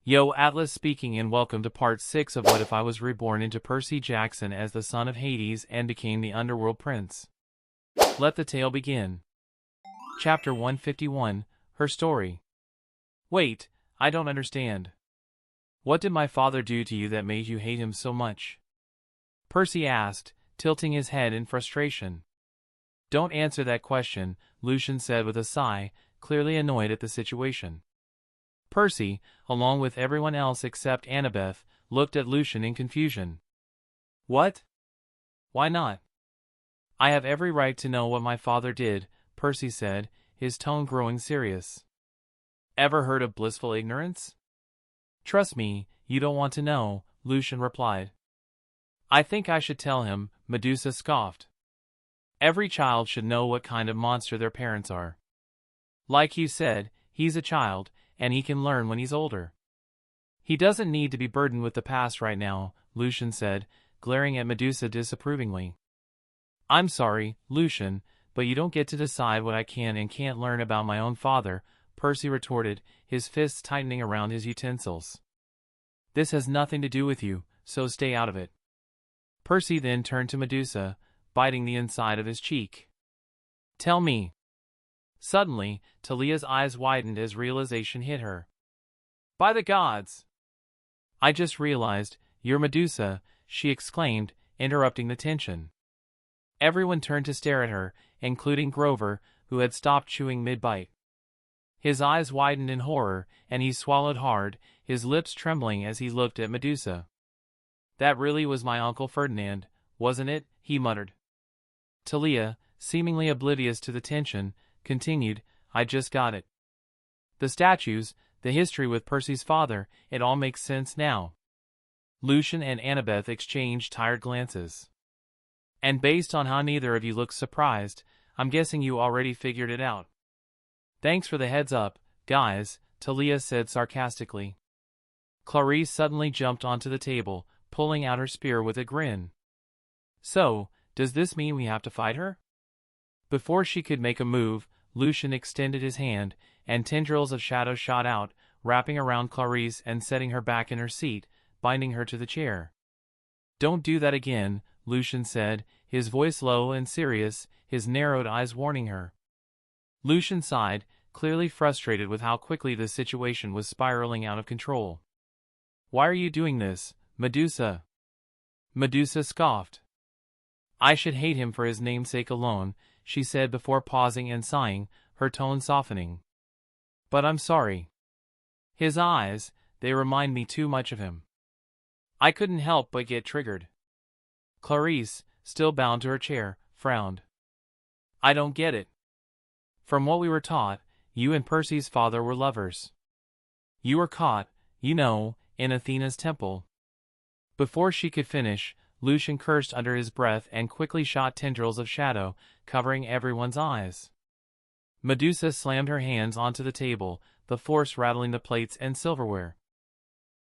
Yo, Atlas speaking, and welcome to part 6 of What If I Was Reborn into Percy Jackson as the son of Hades and became the Underworld Prince. Let the tale begin. Chapter 151, Her Story. Wait, I don't understand. What did my father do to you that made you hate him so much? Percy asked, tilting his head in frustration. Don't answer that question, Lucian said with a sigh, clearly annoyed at the situation. Percy, along with everyone else except Annabeth, looked at Lucian in confusion. What? Why not? I have every right to know what my father did, Percy said, his tone growing serious. Ever heard of blissful ignorance? Trust me, you don't want to know, Lucian replied. I think I should tell him, Medusa scoffed. Every child should know what kind of monster their parents are. Like you said, he's a child, and he can learn when he's older. He doesn't need to be burdened with the past right now, Lucian said, glaring at Medusa disapprovingly. I'm sorry, Lucian, but you don't get to decide what I can and can't learn about my own father, Percy retorted, his fists tightening around his utensils. This has nothing to do with you, so stay out of it. Percy then turned to Medusa, biting the inside of his cheek. Tell me. Suddenly, Talia's eyes widened as realization hit her. By the gods! I just realized, you're Medusa, she exclaimed, interrupting the tension. Everyone turned to stare at her, including Grover, who had stopped chewing mid-bite. His eyes widened in horror, and he swallowed hard, his lips trembling as he looked at Medusa. That really was my Uncle Ferdinand, wasn't it? He muttered. Talia, seemingly oblivious to the tension, continued, I just got it. The statues, the history with Percy's father, it all makes sense now. Lucian and Annabeth exchanged tired glances. And based on how neither of you looks surprised, I'm guessing you already figured it out. Thanks for the heads up, guys, Talia said sarcastically. Clarice suddenly jumped onto the table, pulling out her spear with a grin. So, does this mean we have to fight her? Before she could make a move, Lucian extended his hand, and tendrils of shadow shot out, wrapping around Clarice and setting her back in her seat, binding her to the chair. Don't do that again, Lucian said, his voice low and serious, his narrowed eyes warning her. Lucian sighed, clearly frustrated with how quickly the situation was spiraling out of control. Why are you doing this, Medusa? Medusa scoffed. I should hate him for his namesake alone, she said before pausing and sighing, her tone softening. But I'm sorry. His eyes, they remind me too much of him. I couldn't help but get triggered. Clarice, still bound to her chair, frowned. I don't get it. From what we were taught, you and Percy's father were lovers. You were caught, you know, in Athena's temple. Before she could finish, Lucian cursed under his breath and quickly shot tendrils of shadow, covering everyone's eyes. Medusa slammed her hands onto the table, the force rattling the plates and silverware.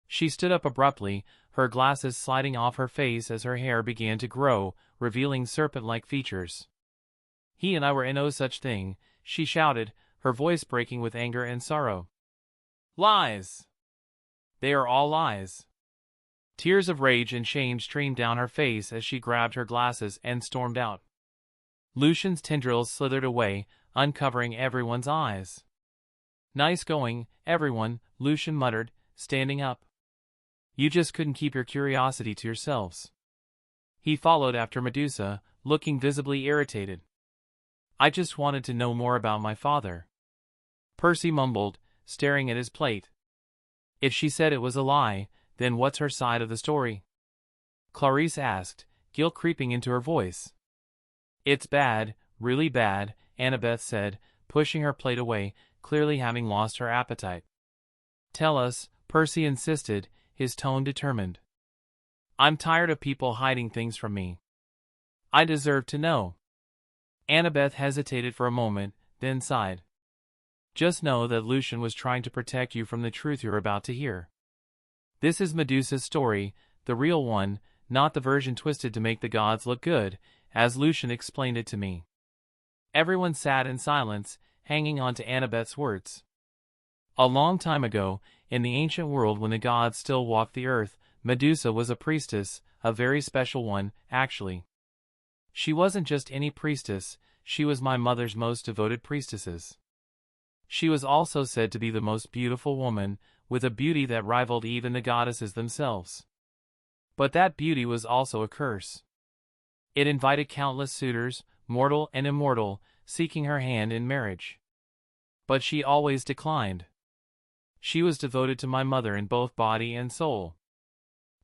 She stood up abruptly, her glasses sliding off her face as her hair began to grow, revealing serpent-like features. He and I were in no such thing, she shouted, her voice breaking with anger and sorrow. Lies! They are all lies. Tears of rage and shame streamed down her face as she grabbed her glasses and stormed out. Lucian's tendrils slithered away, uncovering everyone's eyes. Nice going, everyone, Lucian muttered, standing up. You just couldn't keep your curiosity to yourselves. He followed after Medusa, looking visibly irritated. I just wanted to know more about my father. Percy mumbled, staring at his plate. If she said it was a lie, then what's her side of the story? Clarice asked, guilt creeping into her voice. It's bad, really bad, Annabeth said, pushing her plate away, clearly having lost her appetite. Tell us, Percy insisted, his tone determined. I'm tired of people hiding things from me. I deserve to know. Annabeth hesitated for a moment, then sighed. Just know that Lucian was trying to protect you from the truth you're about to hear. This is Medusa's story, the real one, not the version twisted to make the gods look good, as Lucian explained it to me. Everyone sat in silence, hanging on to Annabeth's words. A long time ago, in the ancient world when the gods still walked the earth, Medusa was a priestess, a very special one, actually. She wasn't just any priestess, she was my mother's most devoted priestesses. She was also said to be the most beautiful woman, with a beauty that rivaled even the goddesses themselves. But that beauty was also a curse. It invited countless suitors, mortal and immortal, seeking her hand in marriage. But she always declined. She was devoted to my mother in both body and soul.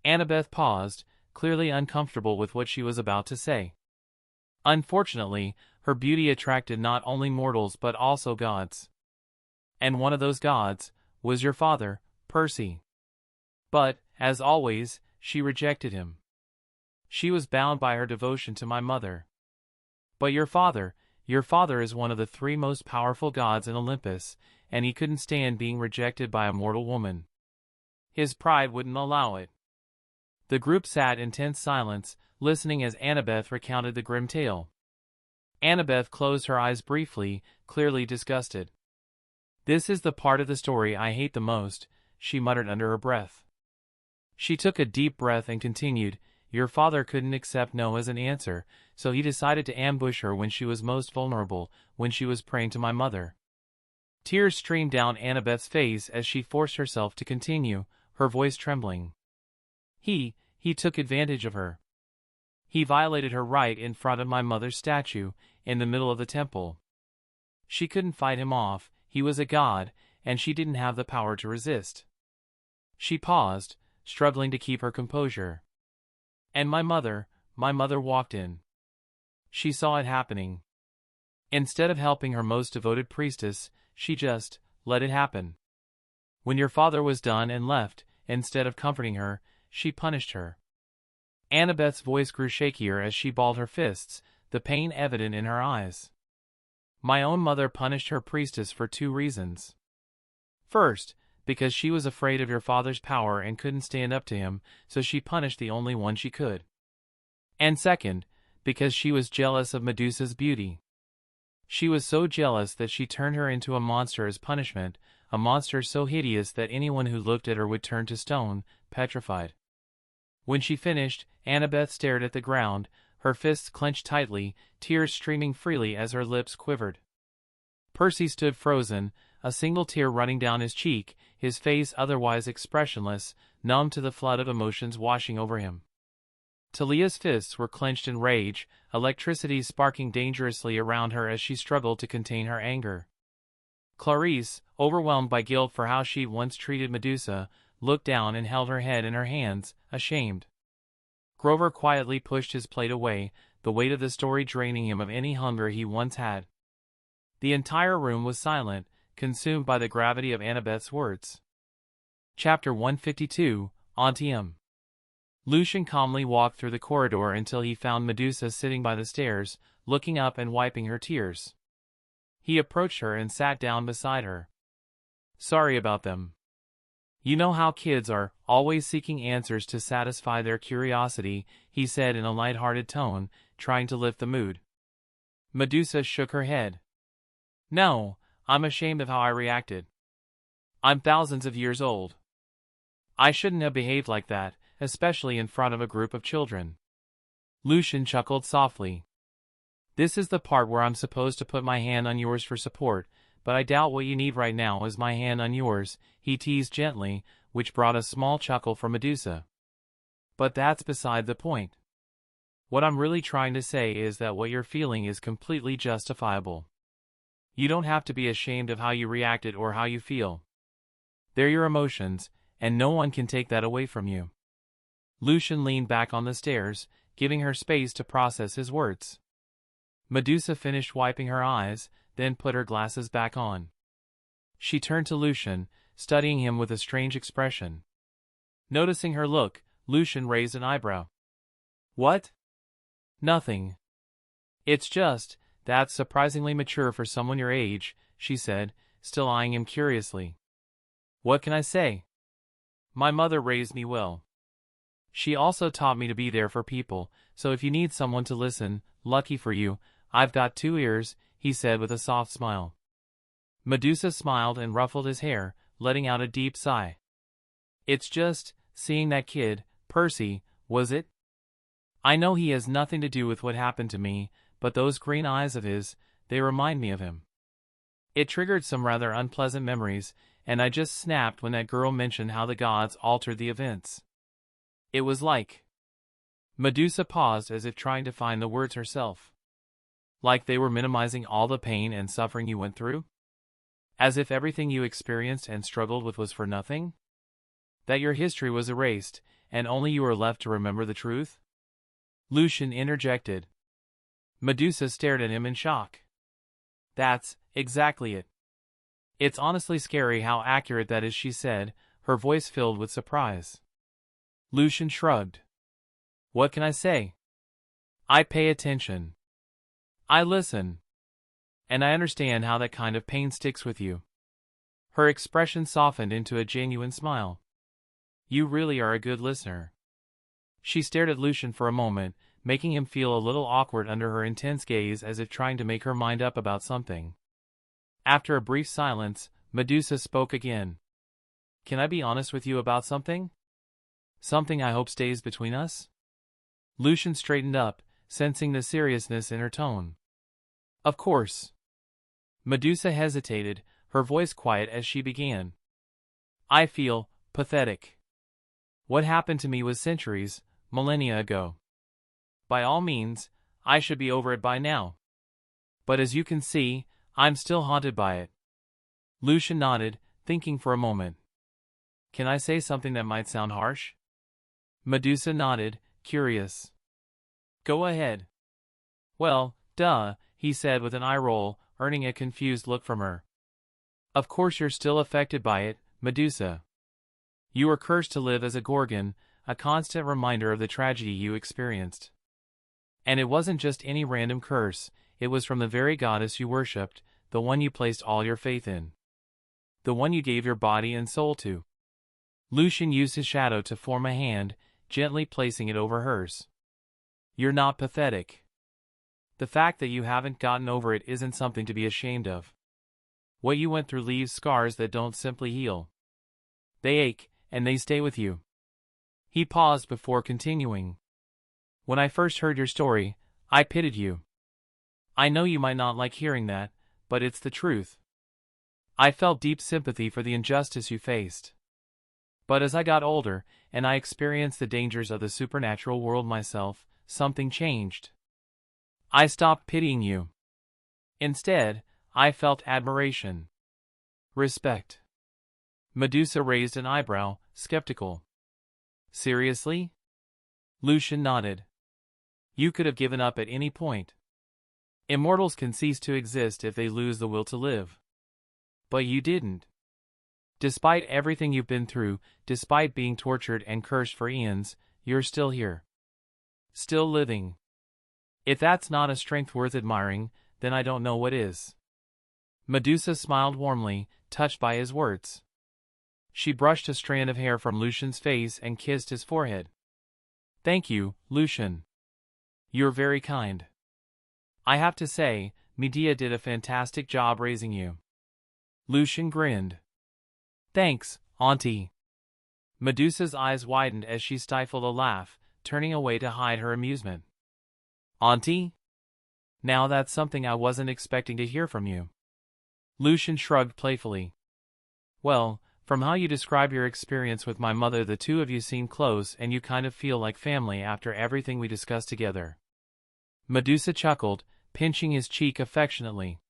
Annabeth paused, clearly uncomfortable with what she was about to say. Unfortunately, her beauty attracted not only mortals but also gods. And one of those gods was your father, Percy. But, as always, she rejected him. She was bound by her devotion to my mother. But your father is one of the three most powerful gods in Olympus, and he couldn't stand being rejected by a mortal woman. His pride wouldn't allow it. The group sat in tense silence, listening as Annabeth recounted the grim tale. Annabeth closed her eyes briefly, clearly disgusted. "This is the part of the story I hate the most," she muttered under her breath. She took a deep breath and continued, "Your father couldn't accept no as an answer, so he decided to ambush her when she was most vulnerable, when she was praying to my mother." Tears streamed down Annabeth's face as she forced herself to continue, her voice trembling. He took advantage of her. He violated her right in front of my mother's statue, in the middle of the temple. She couldn't fight him off, he was a god, and she didn't have the power to resist. She paused, struggling to keep her composure. And my mother walked in. She saw it happening. Instead of helping her most devoted priestess, she just let it happen. When your father was done and left, instead of comforting her, she punished her. Annabeth's voice grew shakier as she balled her fists, the pain evident in her eyes. My own mother punished her priestess for 2 reasons. First, because she was afraid of your father's power and couldn't stand up to him, so she punished the only one she could. And second, because she was jealous of Medusa's beauty. She was so jealous that she turned her into a monster as punishment, a monster so hideous that anyone who looked at her would turn to stone, petrified. When she finished, Annabeth stared at the ground, her fists clenched tightly, tears streaming freely as her lips quivered. Percy stood frozen, a single tear running down his cheek, his face otherwise expressionless, numb to the flood of emotions washing over him. Talia's fists were clenched in rage, electricity sparking dangerously around her as she struggled to contain her anger. Clarice, overwhelmed by guilt for how she'd once treated Medusa, looked down and held her head in her hands, ashamed. Grover quietly pushed his plate away, the weight of the story draining him of any hunger he once had. The entire room was silent, consumed by the gravity of Annabeth's words. Chapter 152, Antium. Lucian calmly walked through the corridor until he found Medusa sitting by the stairs, looking up and wiping her tears. He approached her and sat down beside her. "Sorry about them. You know how kids are, always seeking answers to satisfy their curiosity," he said in a light-hearted tone, trying to lift the mood. Medusa shook her head. "No, I'm ashamed of how I reacted. I'm thousands of years old. I shouldn't have behaved like that, especially in front of a group of children." Lucian chuckled softly. "This is the part where I'm supposed to put my hand on yours for support, but I doubt what you need right now is my hand on yours," he teased gently, which brought a small chuckle from Medusa. "But that's beside the point. What I'm really trying to say is that what you're feeling is completely justifiable. You don't have to be ashamed of how you reacted or how you feel. They're your emotions, and no one can take that away from you." Lucian leaned back on the stairs, giving her space to process his words. Medusa finished wiping her eyes, then put her glasses back on. She turned to Lucian, studying him with a strange expression. Noticing her look, Lucian raised an eyebrow. "What?" "Nothing. It's just, that's surprisingly mature for someone your age," she said, still eyeing him curiously. "What can I say? My mother raised me well. She also taught me to be there for people, so if you need someone to listen, lucky for you, I've got 2 ears, he said with a soft smile. Medusa smiled and ruffled his hair, letting out a deep sigh. It's just, seeing that kid, Percy, was it? I know he has nothing to do with what happened to me, but those green eyes of his, they remind me of him. It triggered some rather unpleasant memories, and I just snapped when that girl mentioned how the gods altered the events. It was like... Medusa paused as if trying to find the words herself. Like they were minimizing all the pain and suffering you went through? As if everything you experienced and struggled with was for nothing? That your history was erased, and only you were left to remember the truth? Lucian interjected. Medusa stared at him in shock. That's exactly it. It's honestly scary how accurate that is, she said, her voice filled with surprise. Lucian shrugged. What can I say? I pay attention. I listen. And I understand how that kind of pain sticks with you. Her expression softened into a genuine smile. You really are a good listener. She stared at Lucian for a moment, making him feel a little awkward under her intense gaze, as if trying to make her mind up about something. After a brief silence, Medusa spoke again. Can I be honest with you about something? Something I hope stays between us? Lucian straightened up, sensing the seriousness in her tone. Of course. Medusa hesitated, her voice quiet as she began. I feel pathetic. What happened to me was centuries, millennia ago. By all means, I should be over it by now. But as you can see, I'm still haunted by it. Lucian nodded, thinking for a moment. Can I say something that might sound harsh? Medusa nodded, curious. Go ahead. Well, duh, he said with an eye roll, earning a confused look from her. Of course you're still affected by it, Medusa. You were cursed to live as a Gorgon, a constant reminder of the tragedy you experienced. And it wasn't just any random curse, it was from the very goddess you worshipped, the one you placed all your faith in. The one you gave your body and soul to. Lucian used his shadow to form a hand, gently placing it over hers. You're not pathetic. The fact that you haven't gotten over it isn't something to be ashamed of. What you went through leaves scars that don't simply heal. They ache, and they stay with you. He paused before continuing. When I first heard your story, I pitied you. I know you might not like hearing that, but it's the truth. I felt deep sympathy for the injustice you faced. But as I got older, and I experienced the dangers of the supernatural world myself, something changed. I stopped pitying you. Instead, I felt admiration. Respect. Medusa raised an eyebrow, skeptical. Seriously? Lucian nodded. You could have given up at any point. Immortals can cease to exist if they lose the will to live. But you didn't. Despite everything you've been through, despite being tortured and cursed for eons, you're still here. Still living. If that's not a strength worth admiring, then I don't know what is. Medusa smiled warmly, touched by his words. She brushed a strand of hair from Lucian's face and kissed his forehead. Thank you, Lucian. You're very kind. I have to say, Medea did a fantastic job raising you. Lucian grinned. Thanks, Auntie. Medusa's eyes widened as she stifled a laugh, turning away to hide her amusement. Auntie? Now that's something I wasn't expecting to hear from you. Lucian shrugged playfully. Well, from how you describe your experience with my mother, the two of you seem close and you kind of feel like family after everything we discussed together. Medusa chuckled, pinching his cheek affectionately.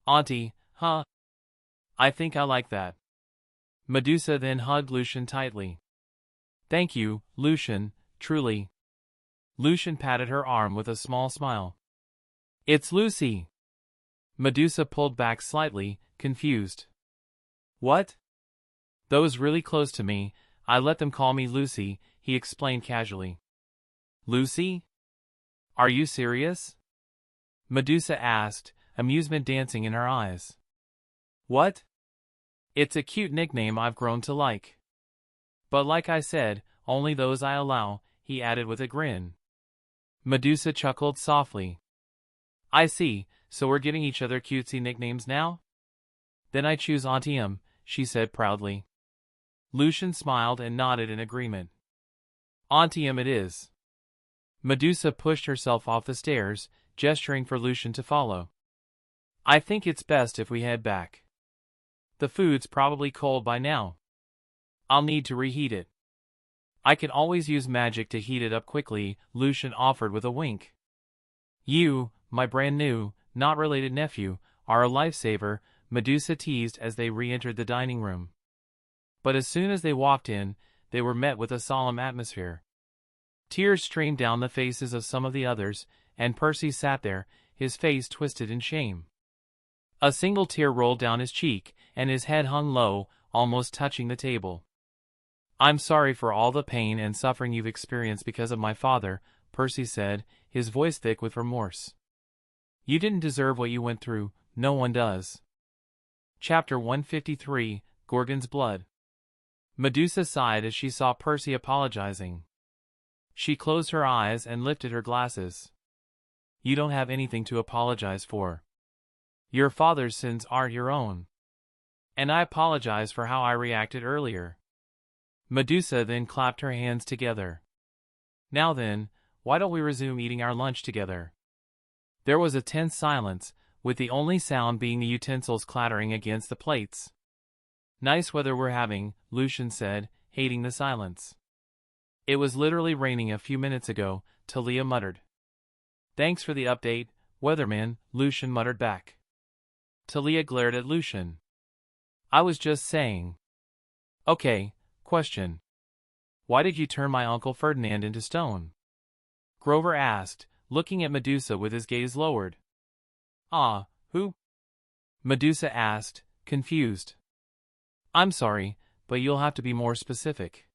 Auntie, huh? I think I like that. Medusa then hugged Lucian tightly. Thank you, Lucian, truly. Lucian patted her arm with a small smile. It's Lucy. Medusa pulled back slightly, confused. What? Those really close to me, I let them call me Lucy, he explained casually. Lucy? Are you serious? Medusa asked, amusement dancing in her eyes. What? It's a cute nickname I've grown to like. But like I said, only those I allow, he added with a grin. Medusa chuckled softly. I see, so we're giving each other cutesy nicknames now? Then I choose Auntie. she said proudly. Lucian smiled and nodded in agreement. Ontium it is. Medusa pushed herself off the stairs, gesturing for Lucian to follow. I think it's best if we head back. The food's probably cold by now. I'll need to reheat it. I can always use magic to heat it up quickly, Lucian offered with a wink. You, my brand new, not related nephew, are a lifesaver, Medusa teased as they re-entered the dining room. But as soon as they walked in, they were met with a solemn atmosphere. Tears streamed down the faces of some of the others, and Percy sat there, his face twisted in shame. A single tear rolled down his cheek, and his head hung low, almost touching the table. I'm sorry for all the pain and suffering you've experienced because of my father, Percy said, his voice thick with remorse. You didn't deserve what you went through, no one does. Chapter 153, Gorgon's Blood. Medusa sighed as she saw Percy apologizing. She closed her eyes and lifted her glasses. You don't have anything to apologize for. Your father's sins aren't your own. And I apologize for how I reacted earlier. Medusa then clapped her hands together. Now then, why don't we resume eating our lunch together? There was a tense silence, with the only sound being the utensils clattering against the plates. Nice weather we're having, Lucian said, hating the silence. It was literally raining a few minutes ago, Tia muttered. Thanks for the update, weatherman, Lucian muttered back. Tia glared at Lucian. I was just saying. Okay, question. Why did you turn my Uncle Ferdinand into stone? Grover asked, looking at Medusa with his gaze lowered. Ah, who? Medusa asked, confused. I'm sorry, but you'll have to be more specific.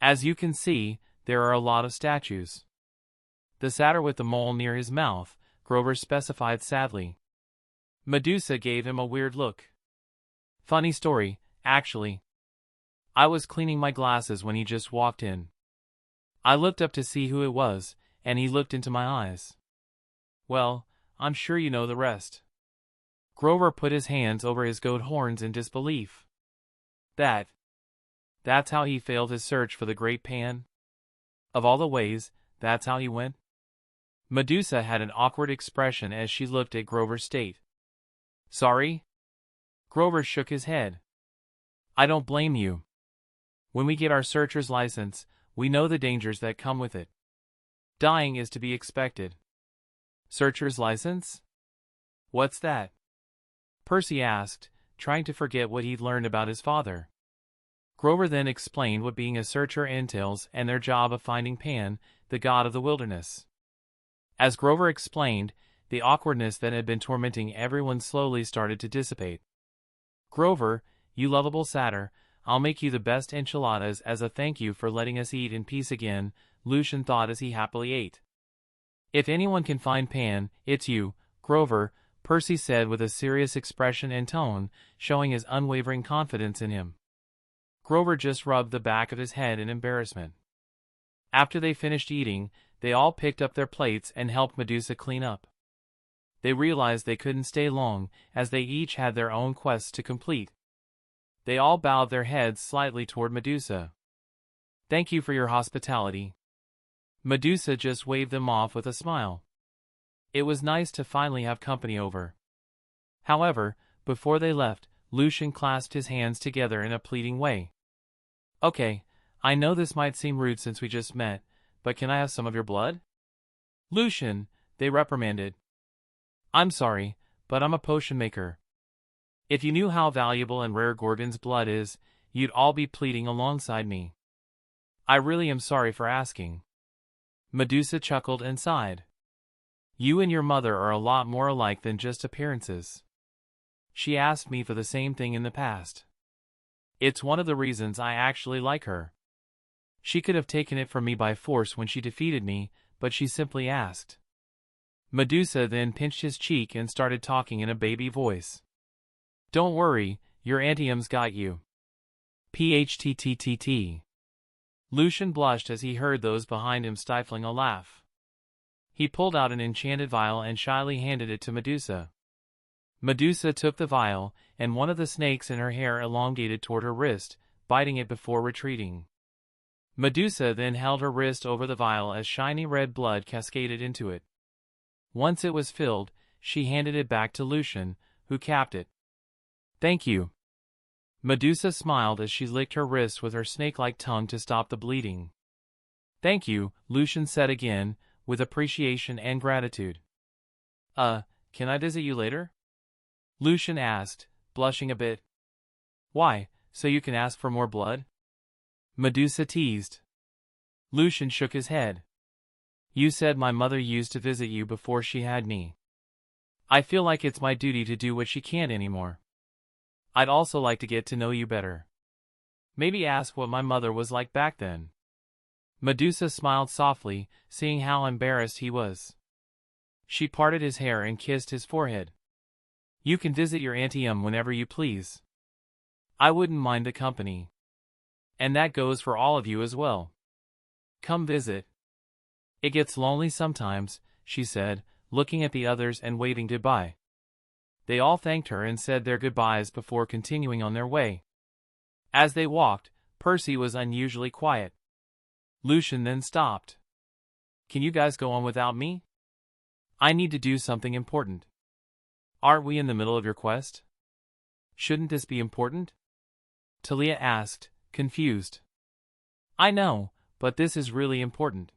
As you can see, there are a lot of statues. The satyr with the mole near his mouth, Grover specified sadly. Medusa gave him a weird look. Funny story, actually. I was cleaning my glasses when he just walked in. I looked up to see who it was, and he looked into my eyes. Well, I'm sure you know the rest. Grover put his hands over his goat horns in disbelief. That's how he failed his search for the Great Pan? Of all the ways, that's how he went? Medusa had an awkward expression as she looked at Grover's state. Sorry? Grover shook his head. I don't blame you. When we get our searcher's license, we know the dangers that come with it. Dying is to be expected. Searcher's license? What's that? Percy asked, trying to forget what he'd learned about his father. Grover then explained what being a searcher entails and their job of finding Pan, the god of the wilderness. As Grover explained, the awkwardness that had been tormenting everyone slowly started to dissipate. Grover, you lovable satyr, I'll make you the best enchiladas as a thank you for letting us eat in peace again, Lucian thought as he happily ate. If anyone can find Pan, it's you, Grover, Percy said with a serious expression and tone, showing his unwavering confidence in him. Grover just rubbed the back of his head in embarrassment. After they finished eating, they all picked up their plates and helped Medusa clean up. They realized they couldn't stay long, as they each had their own quests to complete. They all bowed their heads slightly toward Medusa. Thank you for your hospitality. Medusa just waved them off with a smile. It was nice to finally have company over. However, before they left, Lucian clasped his hands together in a pleading way. Okay, I know this might seem rude since we just met, but can I have some of your blood? Lucian, they reprimanded. I'm sorry, but I'm a potion maker. If you knew how valuable and rare Gorgon's blood is, you'd all be pleading alongside me. I really am sorry for asking. Medusa chuckled and sighed. You and your mother are a lot more alike than just appearances. She asked me for the same thing in the past. It's one of the reasons I actually like her. She could have taken it from me by force when she defeated me, but she simply asked. Medusa then pinched his cheek and started talking in a baby voice. Don't worry, your Antium's got you. PHTTTT. Lucian blushed as he heard those behind him stifling a laugh. He pulled out an enchanted vial and shyly handed it to Medusa. Medusa took the vial, and one of the snakes in her hair elongated toward her wrist, biting it before retreating. Medusa then held her wrist over the vial as shiny red blood cascaded into it. Once it was filled, she handed it back to Lucian, who capped it. "Thank you." Medusa smiled as she licked her wrist with her snake-like tongue to stop the bleeding. "Thank you," Lucian said again, with appreciation and gratitude. Can I visit you later?" Lucian asked, blushing a bit. "Why, so you can ask for more blood?" Medusa teased. Lucian shook his head. "You said my mother used to visit you before she had me. I feel like it's my duty to do what she can't anymore. I'd also like to get to know you better. Maybe ask what my mother was like back then." Medusa smiled softly, seeing how embarrassed he was. She parted his hair and kissed his forehead. "You can visit your Auntie whenever you please. I wouldn't mind the company. And that goes for all of you as well. Come visit." "It gets lonely sometimes," she said, looking at the others and waving goodbye. They all thanked her and said their goodbyes before continuing on their way. As they walked, Percy was unusually quiet. Lucian then stopped. "Can you guys go on without me? I need to do something important." "Aren't we in the middle of your quest? Shouldn't this be important?" Tia asked, confused. "I know, but this is really important.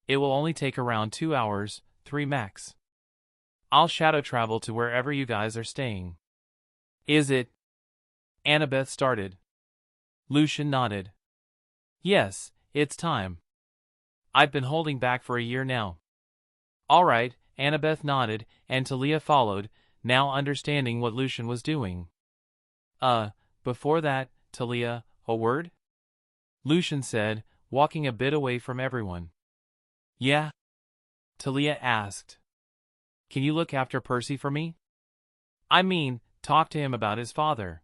It will only take around 2 hours, 3 max. I'll shadow travel to wherever you guys are staying." "Is it?" Annabeth started. Lucian nodded. "Yes, it's time. I've been holding back for a year now." "All right," Annabeth nodded, and Tia followed, now understanding what Lucian was doing. Before that, Tia, a word?" Lucian said, walking a bit away from everyone. "Yeah?" Tia asked. "Can you look after Percy for me? I mean, talk to him about his father.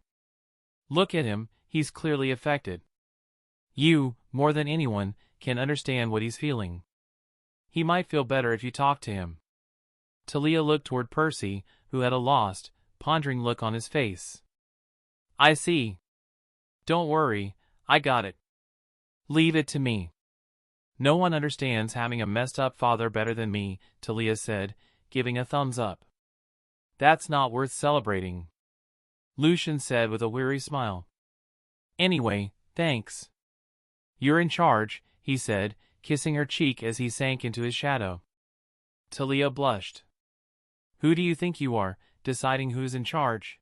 Look at him, he's clearly affected. You, more than anyone, can understand what he's feeling. He might feel better if you talk to him." Tia looked toward Percy, who had a lost, pondering look on his face. "I see. Don't worry, I got it. Leave it to me. No one understands having a messed up father better than me," Tia said, giving a thumbs up. "That's not worth celebrating," Lucian said with a weary smile. "Anyway, thanks. You're in charge," he said, kissing her cheek as he sank into his shadow. Tia blushed. "Who do you think you are, deciding who's in charge?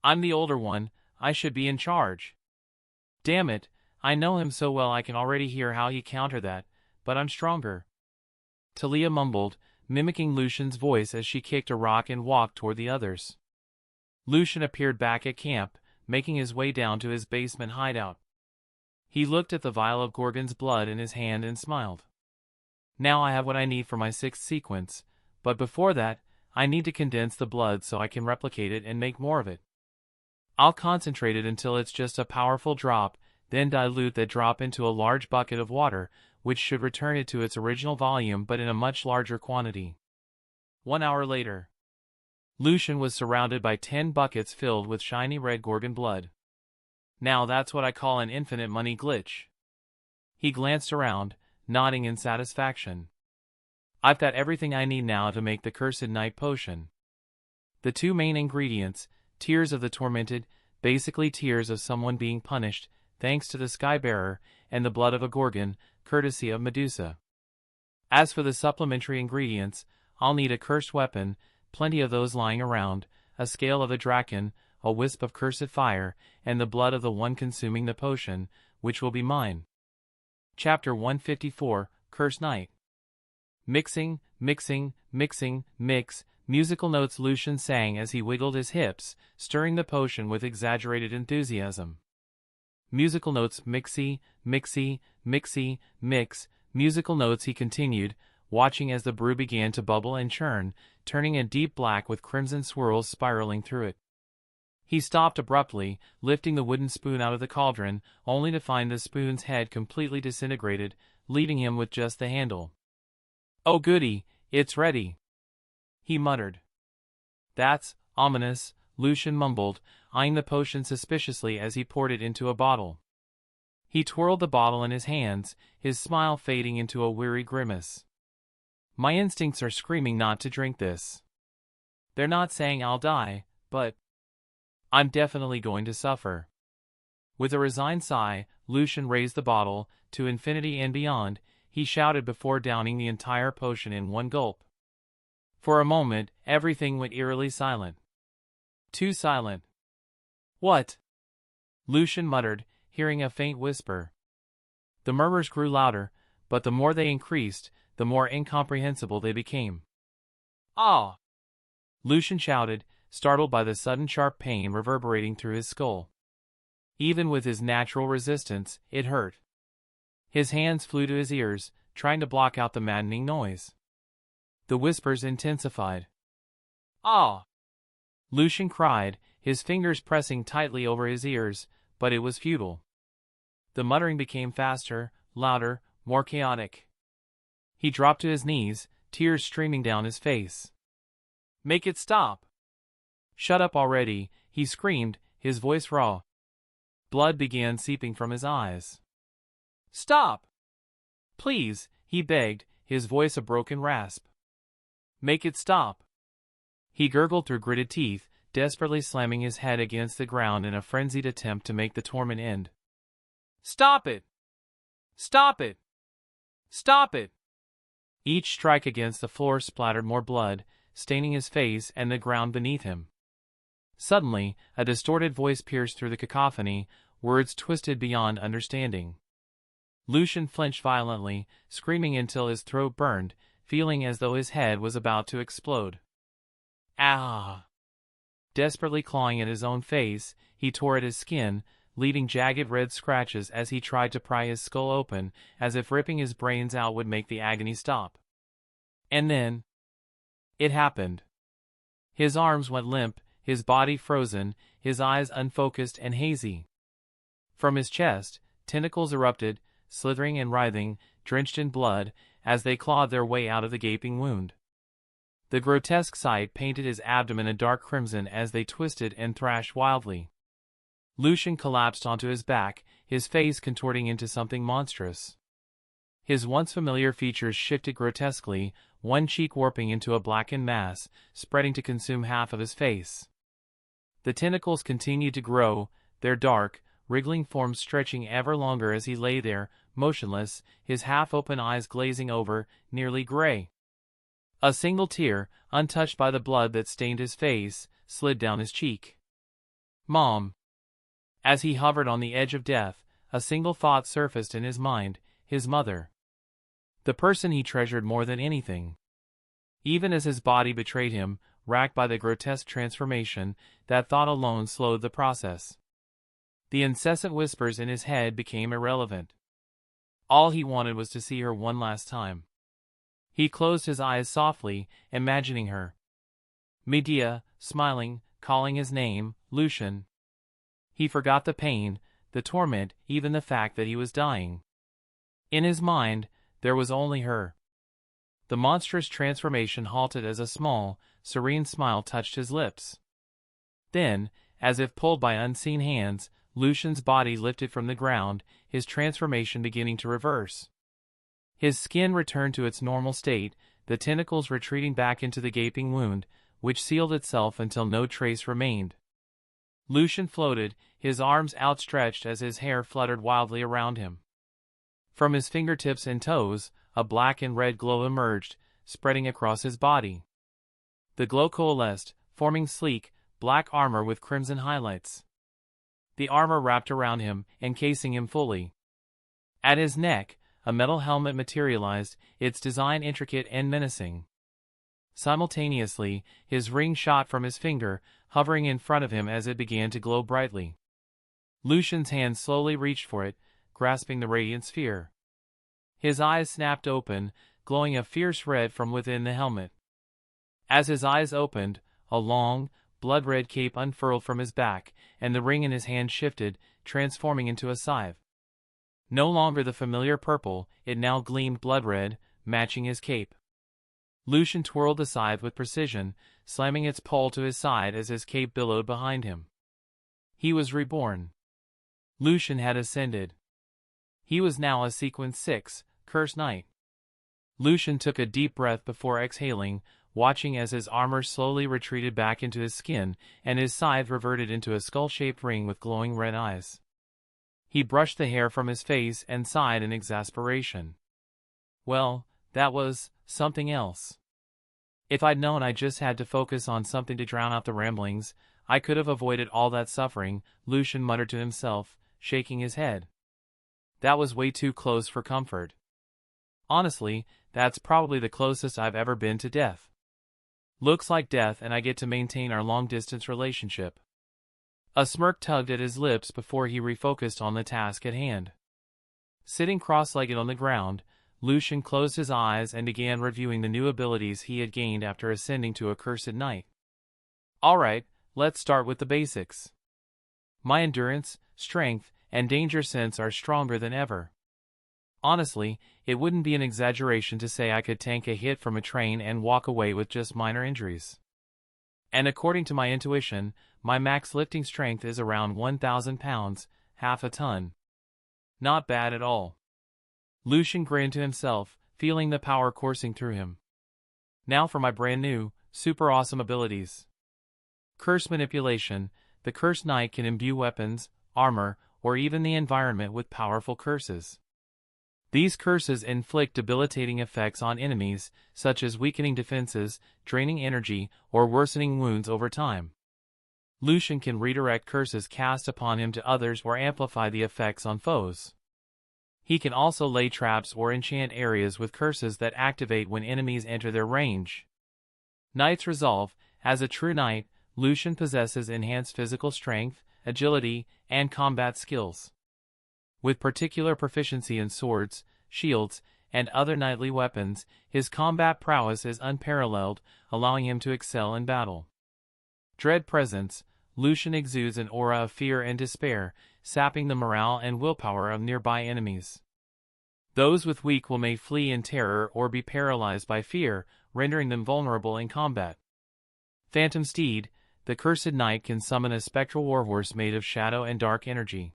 I'm the older one, I should be in charge. Damn it, I know him so well I can already hear how he counter that, but I'm stronger." Tia mumbled, mimicking Lucian's voice as she kicked a rock and walked toward the others. Lucian appeared back at camp, making his way down to his basement hideout. He looked at the vial of Gorgon's blood in his hand and smiled. "Now I have what I need for my 6th sequence, but before that, I need to condense the blood so I can replicate it and make more of it. I'll concentrate it until it's just a powerful drop, then dilute that drop into a large bucket of water, which should return it to its original volume but in a much larger quantity." 1 hour later, Lucian was surrounded by 10 buckets filled with shiny red Gorgon blood. "Now that's what I call an infinite money glitch." He glanced around, nodding in satisfaction. "I've got everything I need now to make the Cursed Night Potion. The 2 main ingredients, tears of the tormented, basically tears of someone being punished, thanks to the Skybearer, and the blood of a Gorgon, courtesy of Medusa. As for the supplementary ingredients, I'll need a cursed weapon, plenty of those lying around, a scale of the Draken, a wisp of cursed fire, and the blood of the one consuming the potion, which will be mine." Chapter 154, Cursed Night. Mixing, mixing, mixing, mix, musical notes Lucian sang as he wiggled his hips, stirring the potion with exaggerated enthusiasm. Musical notes mixy, mixy, mixy, mix, musical notes he continued, watching as the brew began to bubble and churn, turning a deep black with crimson swirls spiraling through it. He stopped abruptly, lifting the wooden spoon out of the cauldron, only to find the spoon's head completely disintegrated, leaving him with just the handle. "Oh goody, it's ready," he muttered. "That's Ominous, Lucian mumbled, eyeing the potion suspiciously as he poured it into a bottle. He twirled the bottle in his hands, his smile fading into a weary grimace. My instincts are screaming not to drink this. They're not saying I'll die, but I'm definitely going to suffer. With a resigned sigh, Lucian raised the bottle, to infinity and beyond, he shouted before downing the entire potion in one gulp. For a moment, everything went eerily silent. Too silent. What? Lucian muttered, hearing a faint whisper. The murmurs grew louder, but the more they increased, the more incomprehensible they became. Ah! Lucian shouted, startled by the sudden sharp pain reverberating through his skull. Even with his natural resistance, it hurt. His hands flew to his ears, trying to block out the maddening noise. The whispers intensified. Ah! Lucian cried, his fingers pressing tightly over his ears, but it was futile. The muttering became faster, louder, more chaotic. He dropped to his knees, tears streaming down his face. Make it stop! Shut up already, he screamed, his voice raw. Blood began seeping from his eyes. Stop! Please, he begged, his voice a broken rasp. Make it stop! He gurgled through gritted teeth, desperately slamming his head against the ground in a frenzied attempt to make the torment end. Stop it! Stop it! Stop it! Each strike against the floor splattered more blood, staining his face and the ground beneath him. Suddenly, a distorted voice pierced through the cacophony, words twisted beyond understanding. Lucian flinched violently, screaming until his throat burned, feeling as though his head was about to explode. Ah! Desperately clawing at his own face, he tore at his skin, leaving jagged red scratches as he tried to pry his skull open, as if ripping his brains out would make the agony stop. And then it happened. His arms went limp, his body frozen, his eyes unfocused and hazy. From his chest, tentacles erupted, slithering and writhing, drenched in blood, as they clawed their way out of the gaping wound. The grotesque sight painted his abdomen a dark crimson as they twisted and thrashed wildly. Lucian collapsed onto his back, his face contorting into something monstrous. His once familiar features shifted grotesquely, one cheek warping into a blackened mass, spreading to consume half of his face. The tentacles continued to grow, their dark, wriggling forms stretching ever longer as he lay there, motionless, his half-open eyes glazing over, nearly gray. A single tear, untouched by the blood that stained his face, slid down his cheek. Mom. As he hovered on the edge of death, a single thought surfaced in his mind, his mother. The person he treasured more than anything. Even as his body betrayed him, racked by the grotesque transformation, that thought alone slowed the process. The incessant whispers in his head became irrelevant. All he wanted was to see her one last time. He closed his eyes softly, imagining her. Medea, smiling, calling his name, Lucian. He forgot the pain, the torment, even the fact that he was dying. In his mind, there was only her. The monstrous transformation halted as a small, serene smile touched his lips. Then, as if pulled by unseen hands, Lucian's body lifted from the ground, his transformation beginning to reverse. His skin returned to its normal state, the tentacles retreating back into the gaping wound, which sealed itself until no trace remained. Lucian floated, his arms outstretched as his hair fluttered wildly around him. From his fingertips and toes, a black and red glow emerged, spreading across his body. The glow coalesced, forming sleek, black armor with crimson highlights. The armor wrapped around him, encasing him fully. At his neck, a metal helmet materialized, its design intricate and menacing. Simultaneously, his ring shot from his finger, hovering in front of him as it began to glow brightly. Lucian's hand slowly reached for it, grasping the radiant sphere. His eyes snapped open, glowing a fierce red from within the helmet. As his eyes opened, a long, blood-red cape unfurled from his back, and the ring in his hand shifted, transforming into a scythe. No longer the familiar purple, it now gleamed blood-red, matching his cape. Lucian twirled the scythe with precision, slamming its pole to his side as his cape billowed behind him. He was reborn. Lucian had ascended. He was now a Sequence 6, Cursed Knight. Lucian took a deep breath before exhaling, watching as his armor slowly retreated back into his skin, and his scythe reverted into a skull-shaped ring with glowing red eyes. He brushed the hair from his face and sighed in exasperation. Well, that was something else. If I'd known I just had to focus on something to drown out the ramblings, I could have avoided all that suffering, Lucian muttered to himself, shaking his head. That was way too close for comfort. Honestly, that's probably the closest I've ever been to death. Looks like death, and I get to maintain our long-distance relationship. A smirk tugged at his lips before he refocused on the task at hand. Sitting cross-legged on the ground, Lucian closed his eyes and began reviewing the new abilities he had gained after ascending to a Cursed Knight. Alright, let's start with the basics. My endurance, strength, and danger sense are stronger than ever. Honestly, it wouldn't be an exaggeration to say I could tank a hit from a train and walk away with just minor injuries. And according to my intuition, my max lifting strength is around 1,000 pounds, half a ton. Not bad at all. Lucian grinned to himself, feeling the power coursing through him. Now for my brand new, super awesome abilities. Curse Manipulation. The Cursed Knight can imbue weapons, armor, or even the environment with powerful curses. These curses inflict debilitating effects on enemies, such as weakening defenses, draining energy, or worsening wounds over time. Lucian can redirect curses cast upon him to others or amplify the effects on foes. He can also lay traps or enchant areas with curses that activate when enemies enter their range. Knight's Resolve. As a true knight, Lucian possesses enhanced physical strength, agility, and combat skills. With particular proficiency in swords, shields, and other knightly weapons, his combat prowess is unparalleled, allowing him to excel in battle. Dread Presence. Lucian exudes an aura of fear and despair, sapping the morale and willpower of nearby enemies. Those with weak will may flee in terror or be paralyzed by fear, rendering them vulnerable in combat. Phantom Steed. The Cursed Knight can summon a spectral warhorse made of shadow and dark energy.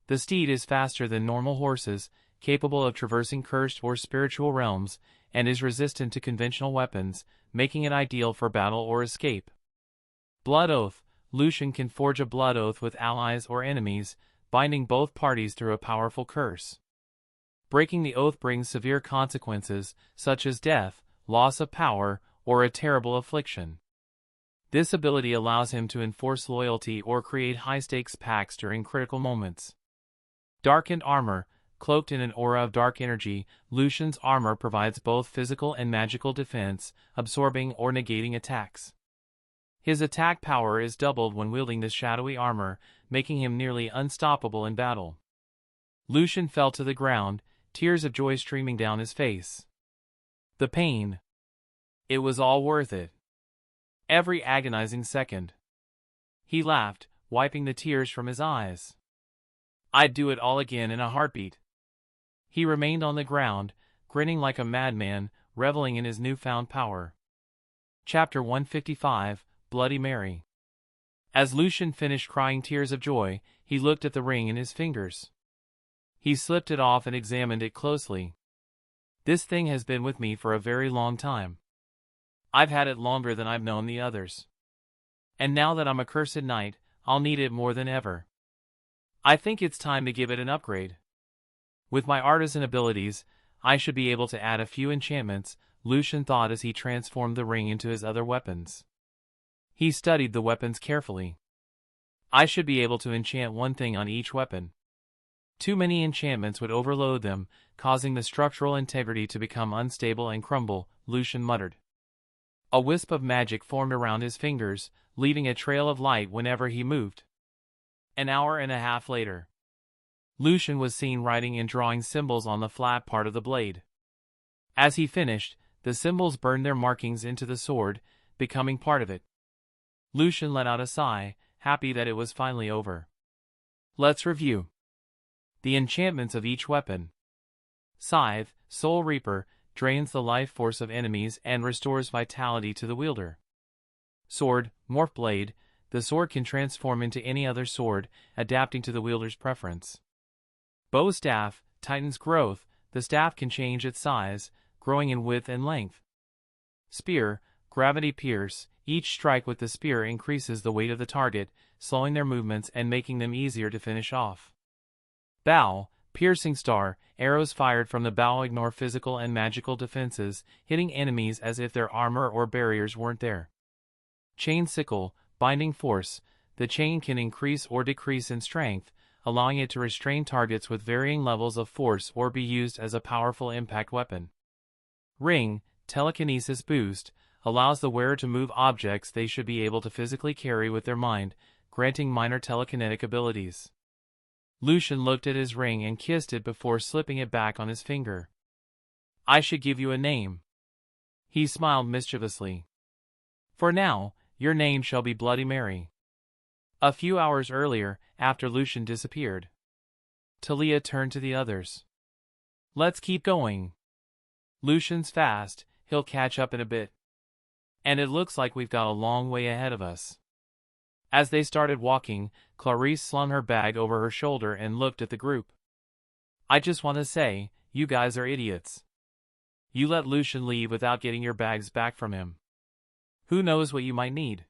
The steed is faster than normal horses, capable of traversing cursed or spiritual realms, and is resistant to conventional weapons, making it ideal for battle or escape. Blood Oath. Lucian can forge a blood oath with allies or enemies, binding both parties through a powerful curse. Breaking the oath brings severe consequences, such as death, loss of power, or a terrible affliction. This ability allows him to enforce loyalty or create high-stakes pacts during critical moments. Darkened Armor. Cloaked in an aura of dark energy, Lucian's armor provides both physical and magical defense, absorbing or negating attacks. His attack power is doubled when wielding this shadowy armor, making him nearly unstoppable in battle. Lucian fell to the ground, tears of joy streaming down his face. The pain. It was all worth it. Every agonizing second. He laughed, wiping the tears from his eyes. I'd do it all again in a heartbeat. He remained on the ground, grinning like a madman, reveling in his newfound power. Chapter 155, Bloody Mary. As Lucian finished crying tears of joy, he looked at the ring in his fingers. He slipped it off and examined it closely. This thing has been with me for a very long time. I've had it longer than I've known the others. And now that I'm a Cursed Knight, I'll need it more than ever. I think it's time to give it an upgrade. With my artisan abilities, I should be able to add a few enchantments, Lucian thought as he transformed the ring into his other weapons. He studied the weapons carefully. I should be able to enchant one thing on each weapon. Too many enchantments would overload them, causing the structural integrity to become unstable and crumble, Lucian muttered. A wisp of magic formed around his fingers, leaving a trail of light whenever he moved. An hour and a half later, Lucian was seen writing and drawing symbols on the flat part of the blade. As he finished, the symbols burned their markings into the sword, becoming part of it. Lucian let out a sigh, happy that it was finally over. Let's review the enchantments of each weapon. Scythe, Soul Reaper, drains the life force of enemies and restores vitality to the wielder. Sword, morph blade. The sword can transform into any other sword, adapting to the wielder's preference. Bow staff, Titan's growth. The staff can change its size, growing in width and length. Spear, gravity pierce. Each strike with the spear increases the weight of the target, slowing their movements and making them easier to finish off. Bow, piercing star. Arrows fired from the bow ignore physical and magical defenses, hitting enemies as if their armor or barriers weren't there. Chain sickle, binding force. The chain can increase or decrease in strength, allowing it to restrain targets with varying levels of force or be used as a powerful impact weapon. Ring, telekinesis boost. Allows the wearer to move objects they should be able to physically carry with their mind, granting minor telekinetic abilities. Lucian looked at his ring and kissed it before slipping it back on his finger. I should give you a name. He smiled mischievously. For now, your name shall be Bloody Mary. A few hours earlier, after Lucian disappeared, Tia turned to the others. Let's keep going. Lucian's fast, he'll catch up in a bit. And it looks like we've got a long way ahead of us. As they started walking, Clarice slung her bag over her shoulder and looked at the group. I just want to say, you guys are idiots. You let Lucian leave without getting your bags back from him. Who knows what you might need?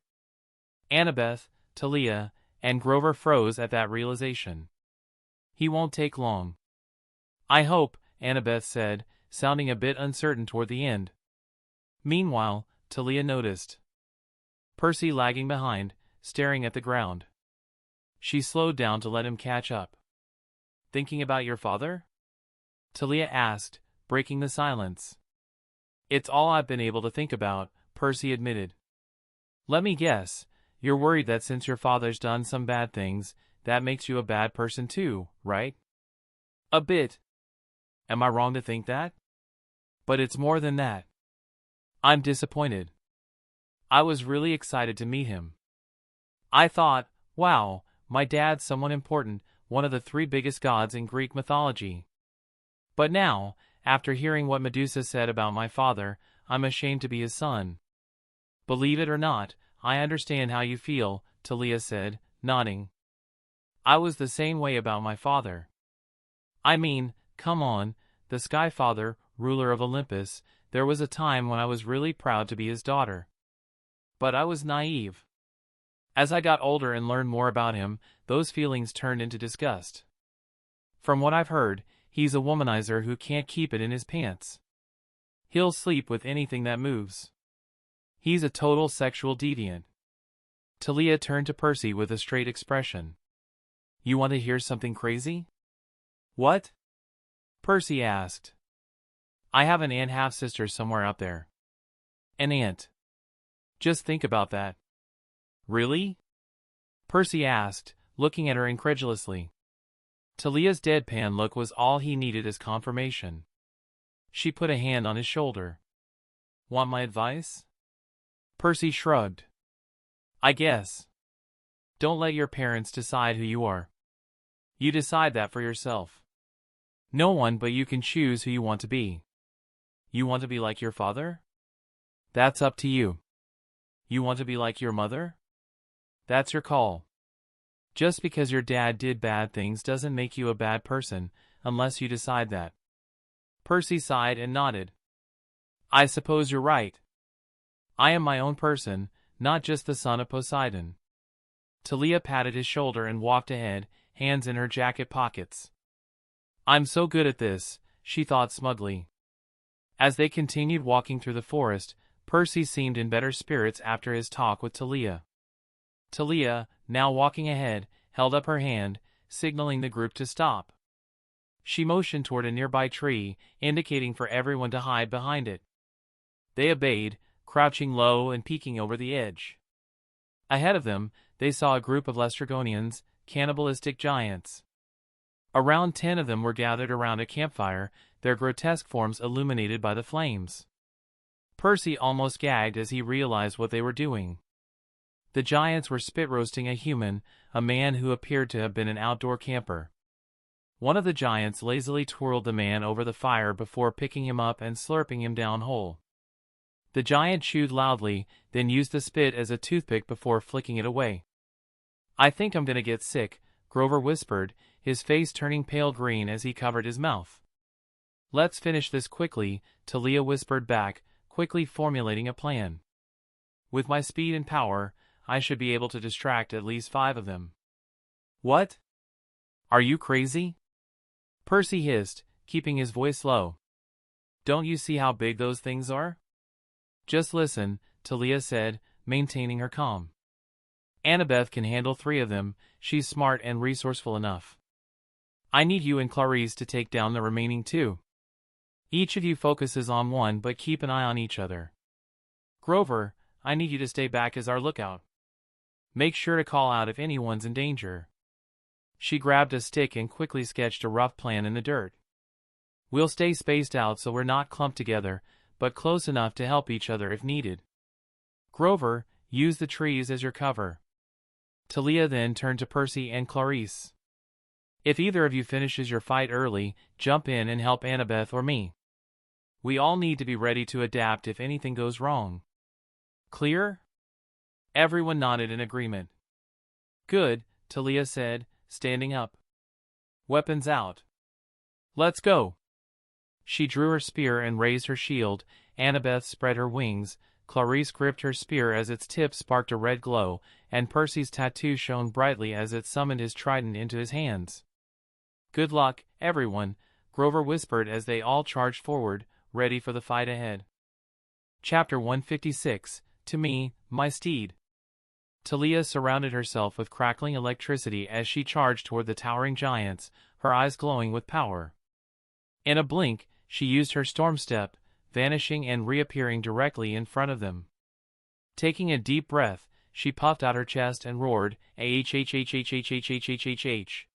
Annabeth, Tia, and Grover froze at that realization. He won't take long. I hope, Annabeth said, sounding a bit uncertain toward the end. Meanwhile, Tia noticed Percy lagging behind, staring at the ground. She slowed down to let him catch up. Thinking about your father? Tia asked, breaking the silence. It's all I've been able to think about, Percy admitted. Let me guess, you're worried that since your father's done some bad things, that makes you a bad person too, right? A bit. Am I wrong to think that? But it's more than that. I'm disappointed. I was really excited to meet him. I thought, wow, my dad's someone important, one of the 3 biggest gods in Greek mythology. But now, after hearing what Medusa said about my father, I'm ashamed to be his son. Believe it or not, I understand how you feel, Tia said, nodding. I was the same way about my father. I mean, come on, the Sky Father, ruler of Olympus. There was a time when I was really proud to be his daughter. But I was naive. As I got older and learned more about him, those feelings turned into disgust. From what I've heard, he's a womanizer who can't keep it in his pants. He'll sleep with anything that moves. He's a total sexual deviant. Tia turned to Percy with a straight expression. You want to hear something crazy? What? Percy asked. I have an aunt half-sister somewhere out there. An aunt. Just think about that. Really? Percy asked, looking at her incredulously. Talia's deadpan look was all he needed as confirmation. She put a hand on his shoulder. Want my advice? Percy shrugged. I guess. Don't let your parents decide who you are. You decide that for yourself. No one but you can choose who you want to be. You want to be like your father? That's up to you. You want to be like your mother? That's your call. Just because your dad did bad things doesn't make you a bad person, unless you decide that. Percy sighed and nodded. I suppose you're right. I am my own person, not just the son of Poseidon. Tia patted his shoulder and walked ahead, hands in her jacket pockets. I'm so good at this, she thought smugly. As they continued walking through the forest, Percy seemed in better spirits after his talk with Tia. Tia, now walking ahead, held up her hand, signaling the group to stop. She motioned toward a nearby tree, indicating for everyone to hide behind it. They obeyed, crouching low and peeking over the edge. Ahead of them, they saw a group of Lestrygonians, cannibalistic giants. Around 10 of them were gathered around a campfire, their grotesque forms illuminated by the flames. Percy almost gagged as he realized what they were doing. The giants were spit-roasting a human, a man who appeared to have been an outdoor camper. One of the giants lazily twirled the man over the fire before picking him up and slurping him down whole. The giant chewed loudly, then used the spit as a toothpick before flicking it away. "I think I'm gonna get sick," Grover whispered, his face turning pale green as he covered his mouth. "Let's finish this quickly," Talia whispered back, quickly formulating a plan. "With my speed and power, I should be able to distract at least 5 of them." "What? Are you crazy?" Percy hissed, keeping his voice low. "Don't you see how big those things are?" "Just listen," Talia said, maintaining her calm. "Annabeth can handle 3 of them, she's smart and resourceful enough. I need you and Clarice to take down the remaining 2. Each of you focuses on one but keep an eye on each other. Grover, I need you to stay back as our lookout. Make sure to call out if anyone's in danger." She grabbed a stick and quickly sketched a rough plan in the dirt. "We'll stay spaced out so we're not clumped together, but close enough to help each other if needed. Grover, use the trees as your cover." Talia then turned to Percy and Clarice. "If either of you finishes your fight early, jump in and help Annabeth or me. We all need to be ready to adapt if anything goes wrong. Clear?" Everyone nodded in agreement. "Good," Talia said, standing up. "Weapons out. Let's go." She drew her spear and raised her shield. Annabeth spread her wings, Clarice gripped her spear as its tip sparked a red glow, and Percy's tattoo shone brightly as it summoned his trident into his hands. "Good luck, everyone," Grover whispered as they all charged forward, ready for the fight ahead. Chapter 156, To Me, My Steed. Talia surrounded herself with crackling electricity as she charged toward the towering giants, her eyes glowing with power. In a blink, she used her storm step, vanishing and reappearing directly in front of them. Taking a deep breath, she puffed out her chest and roared, "Ahhhhhhhhhhhhhh."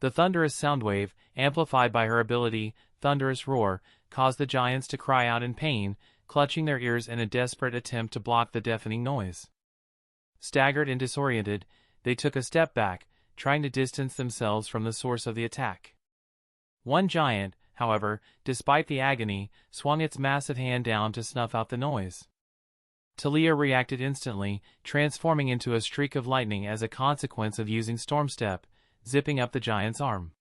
The thunderous soundwave, amplified by her ability, Thunderous Roar, caused the giants to cry out in pain, clutching their ears in a desperate attempt to block the deafening noise. Staggered and disoriented, they took a step back, trying to distance themselves from the source of the attack. One giant, however, despite the agony, swung its massive hand down to snuff out the noise. Talia reacted instantly, transforming into a streak of lightning as a consequence of using Storm Step, zipping up the giant's arm.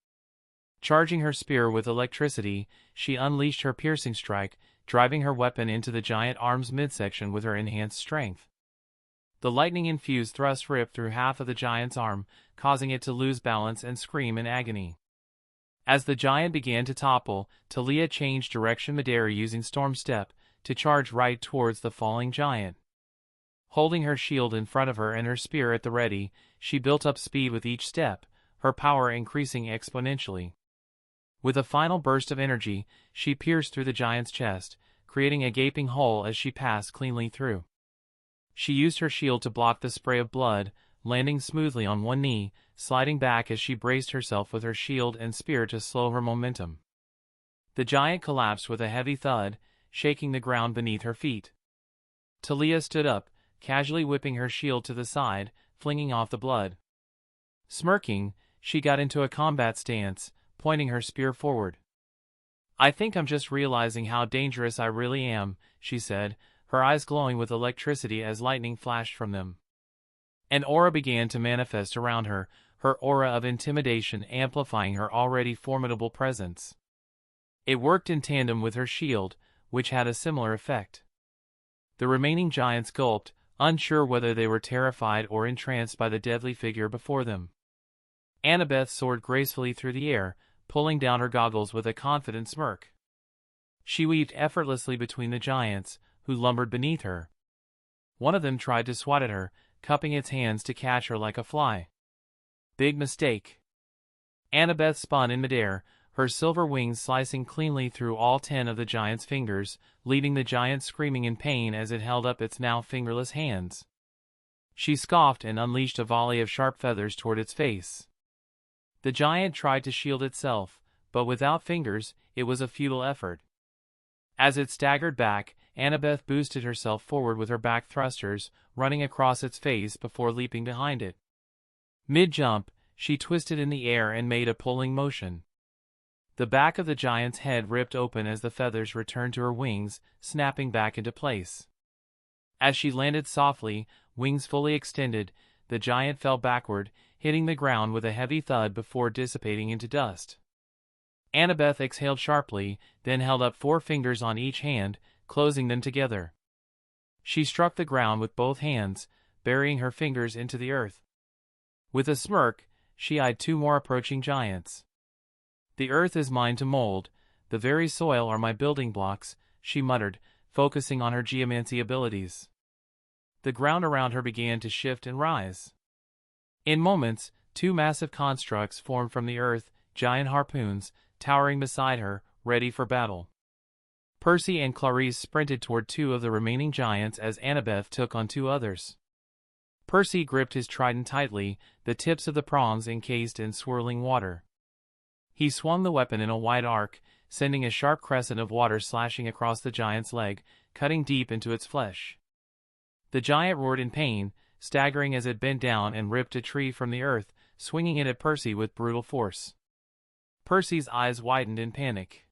Charging her spear with electricity, she unleashed her piercing strike, driving her weapon into the giant arm's midsection with her enhanced strength. The lightning-infused thrust ripped through half of the giant's arm, causing it to lose balance and scream in agony. As the giant began to topple, Talia changed direction mid-air using Storm Step, to charge right towards the falling giant. Holding her shield in front of her and her spear at the ready, she built up speed with each step, her power increasing exponentially. With a final burst of energy, she pierced through the giant's chest, creating a gaping hole as she passed cleanly through. She used her shield to block the spray of blood, landing smoothly on one knee, sliding back as she braced herself with her shield and spear to slow her momentum. The giant collapsed with a heavy thud, shaking the ground beneath her feet. Talia stood up, casually whipping her shield to the side, flinging off the blood. Smirking, she got into a combat stance, pointing her spear forward. "I think I'm just realizing how dangerous I really am," she said, her eyes glowing with electricity as lightning flashed from them. An aura began to manifest around her, her aura of intimidation amplifying her already formidable presence. It worked in tandem with her shield, which had a similar effect. The remaining giants gulped, unsure whether they were terrified or entranced by the deadly figure before them. Annabeth soared gracefully through the air, pulling down her goggles with a confident smirk. She weaved effortlessly between the giants, who lumbered beneath her. One of them tried to swat at her, cupping its hands to catch her like a fly. Big mistake. Annabeth spun in midair, her silver wings slicing cleanly through all 10 of the giant's fingers, leaving the giant screaming in pain as it held up its now fingerless hands. She scoffed and unleashed a volley of sharp feathers toward its face. The giant tried to shield itself, but without fingers, it was a futile effort. As it staggered back, Annabeth boosted herself forward with her back thrusters, running across its face before leaping behind it. Mid-jump, she twisted in the air and made a pulling motion. The back of the giant's head ripped open as the feathers returned to her wings, snapping back into place. As she landed softly, wings fully extended, the giant fell backward, hitting the ground with a heavy thud before dissipating into dust. Annabeth exhaled sharply, then held up 4 fingers on each hand, closing them together. She struck the ground with both hands, burying her fingers into the earth. With a smirk, she eyed 2 more approaching giants. "The earth is mine to mold, the very soil are my building blocks," she muttered, focusing on her geomancy abilities. The ground around her began to shift and rise. In moments, 2 massive constructs formed from the earth, giant harpoons, towering beside her, ready for battle. Percy and Clarice sprinted toward 2 of the remaining giants as Annabeth took on 2 others. Percy gripped his trident tightly, the tips of the prongs encased in swirling water. He swung the weapon in a wide arc, sending a sharp crescent of water slashing across the giant's leg, cutting deep into its flesh. The giant roared in pain, staggering as it bent down and ripped a tree from the earth, swinging it at Percy with brutal force. Percy's eyes widened in panic.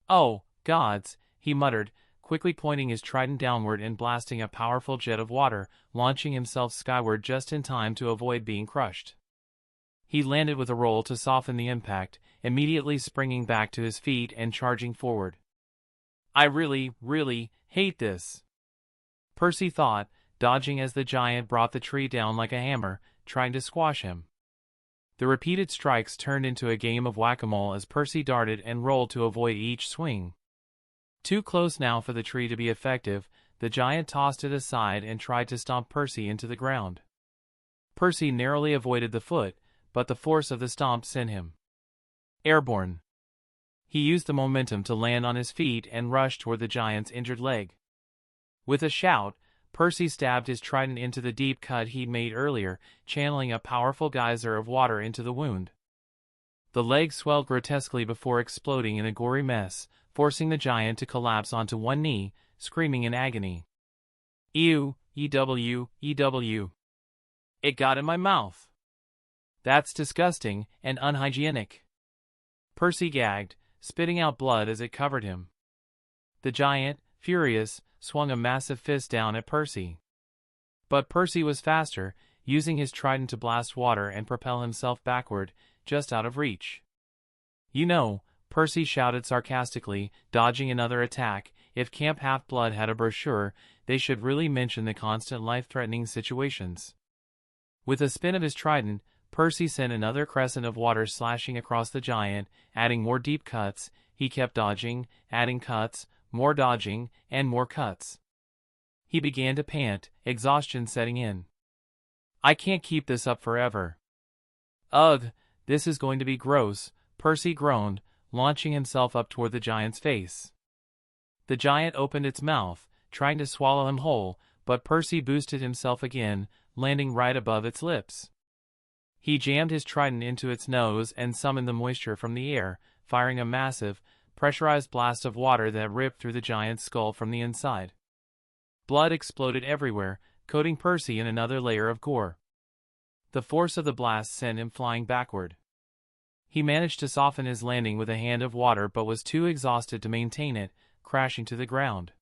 "Oh, gods," he muttered, quickly pointing his trident downward and blasting a powerful jet of water, launching himself skyward just in time to avoid being crushed. He landed with a roll to soften the impact, immediately springing back to his feet and charging forward. "I really hate this," Percy thought, dodging as the giant brought the tree down like a hammer, trying to squash him. The repeated strikes turned into a game of whack-a-mole as Percy darted and rolled to avoid each swing. Too close now for the tree to be effective, the giant tossed it aside and tried to stomp Percy into the ground. Percy narrowly avoided the foot, but the force of the stomp sent him airborne. He used the momentum to land on his feet and rush toward the giant's injured leg. With a shout, Percy stabbed his trident into the deep cut he'd made earlier, channeling a powerful geyser of water into the wound. The leg swelled grotesquely before exploding in a gory mess, forcing the giant to collapse onto one knee, screaming in agony. "Ew, ew. It got in my mouth. That's disgusting and unhygienic." Percy gagged, spitting out blood as it covered him. The giant, furious, swung a massive fist down at Percy. But Percy was faster, using his trident to blast water and propel himself backward, just out of reach. "You know," Percy shouted sarcastically, dodging another attack, "if Camp Half-Blood had a brochure, they should really mention the constant life-threatening situations." With a spin of his trident, Percy sent another crescent of water slashing across the giant, adding more deep cuts. He kept dodging, adding cuts, more dodging, and more cuts. He began to pant, exhaustion setting in. "I can't keep this up forever." "Ugh, this is going to be gross," Percy groaned, launching himself up toward the giant's face. The giant opened its mouth, trying to swallow him whole, but Percy boosted himself again, landing right above its lips. He jammed his trident into its nose and summoned the moisture from the air, firing a massive, pressurized blast of water that ripped through the giant's skull from the inside. Blood exploded everywhere, coating Percy in another layer of gore. The force of the blast sent him flying backward. He managed to soften his landing with a hand of water but was too exhausted to maintain it, crashing to the ground.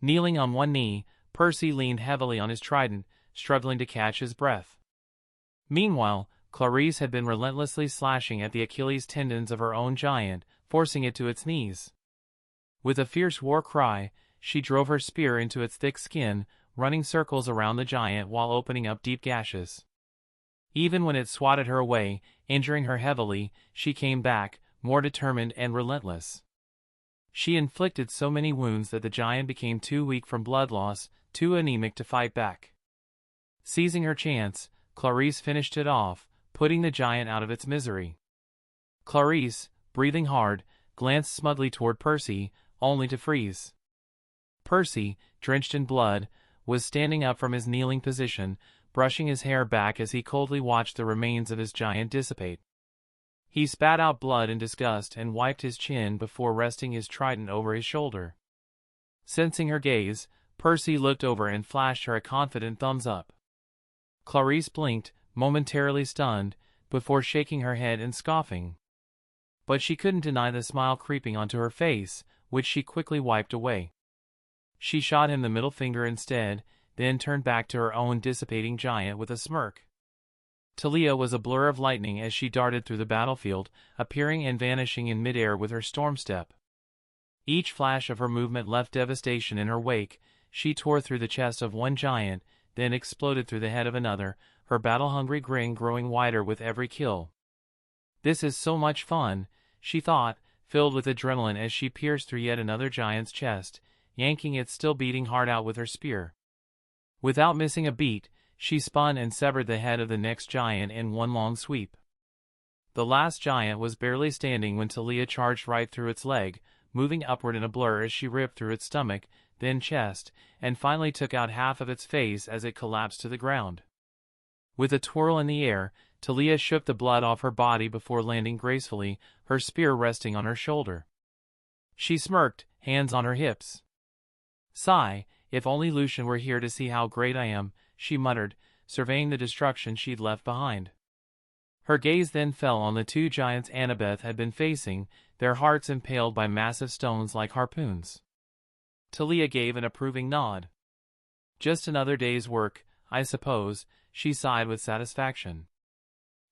Kneeling on one knee, Percy leaned heavily on his trident, struggling to catch his breath. Meanwhile, Clarice had been relentlessly slashing at the Achilles tendons of her own giant, forcing it to its knees. With a fierce war cry, she drove her spear into its thick skin, running circles around the giant while opening up deep gashes. Even when it swatted her away, injuring her heavily, she came back, more determined and relentless. She inflicted so many wounds that the giant became too weak from blood loss, too anemic to fight back. Seizing her chance, Clarice finished it off, putting the giant out of its misery. Clarice, breathing hard, glanced smugly toward Percy, only to freeze. Percy, drenched in blood, was standing up from his kneeling position, brushing his hair back as he coldly watched the remains of his giant dissipate. He spat out blood in disgust and wiped his chin before resting his trident over his shoulder. Sensing her gaze, Percy looked over and flashed her a confident thumbs up. Clarice blinked, momentarily stunned, before shaking her head and scoffing. But she couldn't deny the smile creeping onto her face, which she quickly wiped away. She shot him the middle finger instead, then turned back to her own dissipating giant with a smirk. Tia was a blur of lightning as she darted through the battlefield, appearing and vanishing in midair with her storm step. Each flash of her movement left devastation in her wake. She tore through the chest of one giant, then exploded through the head of another, her battle-hungry grin growing wider with every kill. This is so much fun, she thought, filled with adrenaline as she pierced through yet another giant's chest, yanking its still beating heart out with her spear. Without missing a beat, she spun and severed the head of the next giant in one long sweep. The last giant was barely standing when Tia charged right through its leg, moving upward in a blur as she ripped through its stomach, then chest, and finally took out half of its face as it collapsed to the ground. With a twirl in the air, Tia shook the blood off her body before landing gracefully, her spear resting on her shoulder. She smirked, hands on her hips. "Sigh, if only Lucian were here to see how great I am," she muttered, surveying the destruction she'd left behind. Her gaze then fell on the two giants Annabeth had been facing, their hearts impaled by massive stones like harpoons. Tia gave an approving nod. "Just another day's work, I suppose," she sighed with satisfaction.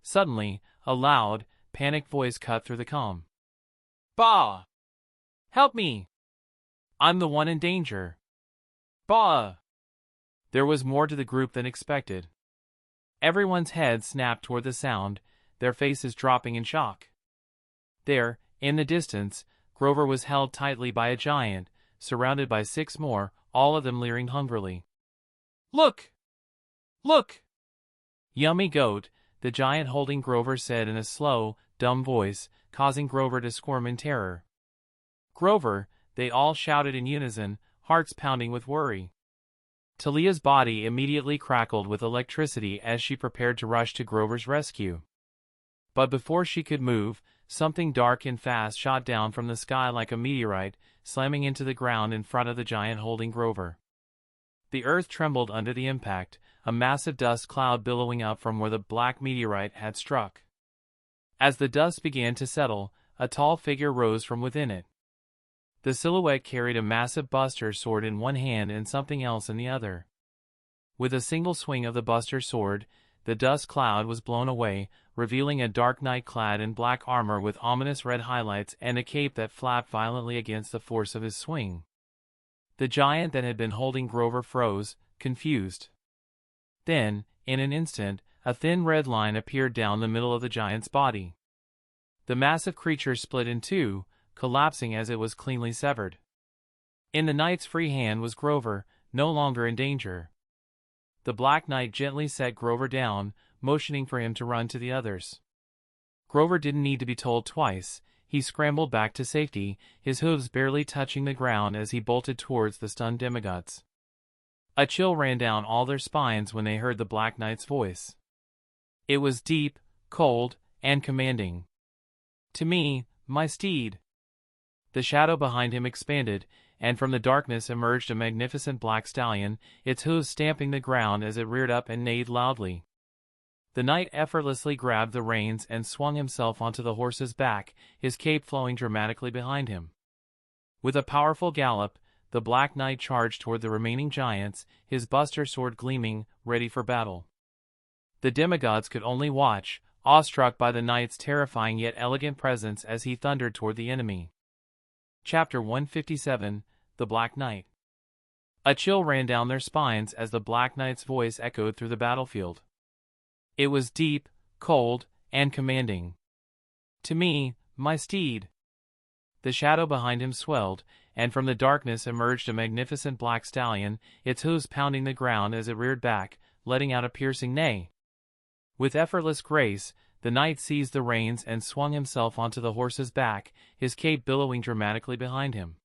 Suddenly, a loud, panicked voice cut through the calm. "Bah! Help me! I'm the one in danger! Bah!" There was more to the group than expected. Everyone's head snapped toward the sound, their faces dropping in shock. There, in the distance, Grover was held tightly by a giant, surrounded by 6 more, all of them leering hungrily. "Look! Look!" "Yummy goat," the giant holding Grover said in a slow, dumb voice, causing Grover to squirm in terror. "Grover," they all shouted in unison, hearts pounding with worry. Talia's body immediately crackled with electricity as she prepared to rush to Grover's rescue. But before she could move, something dark and fast shot down from the sky like a meteorite, slamming into the ground in front of the giant holding Grover. The earth trembled under the impact, a massive dust cloud billowing up from where the black meteorite had struck. As the dust began to settle, a tall figure rose from within it. The silhouette carried a massive buster sword in one hand and something else in the other. With a single swing of the buster sword, the dust cloud was blown away, revealing a dark knight clad in black armor with ominous red highlights and a cape that flapped violently against the force of his swing. The giant that had been holding Grover froze, confused. Then, in an instant, a thin red line appeared down the middle of the giant's body. The massive creature split in two, collapsing as it was cleanly severed. In the knight's free hand was Grover, no longer in danger. The Black Knight gently set Grover down, motioning for him to run to the others. Grover didn't need to be told twice. He scrambled back to safety, his hooves barely touching the ground as he bolted towards the stunned demigods. A chill ran down all their spines when they heard the Black Knight's voice. It was deep, cold, and commanding. "To me, my steed." The shadow behind him expanded, and from the darkness emerged a magnificent black stallion, its hooves stamping the ground as it reared up and neighed loudly. The knight effortlessly grabbed the reins and swung himself onto the horse's back, his cape flowing dramatically behind him. With a powerful gallop, the Black Knight charged toward the remaining giants, his buster sword gleaming, ready for battle. The demigods could only watch, awestruck by the knight's terrifying yet elegant presence as he thundered toward the enemy. Chapter 157, The Black Knight. A chill ran down their spines as the Black Knight's voice echoed through the battlefield. It was deep, cold, and commanding. "To me, my steed." The shadow behind him swelled, and from the darkness emerged a magnificent black stallion, its hooves pounding the ground as it reared back, letting out a piercing neigh. With effortless grace, the knight seized the reins and swung himself onto the horse's back, his cape billowing dramatically behind him.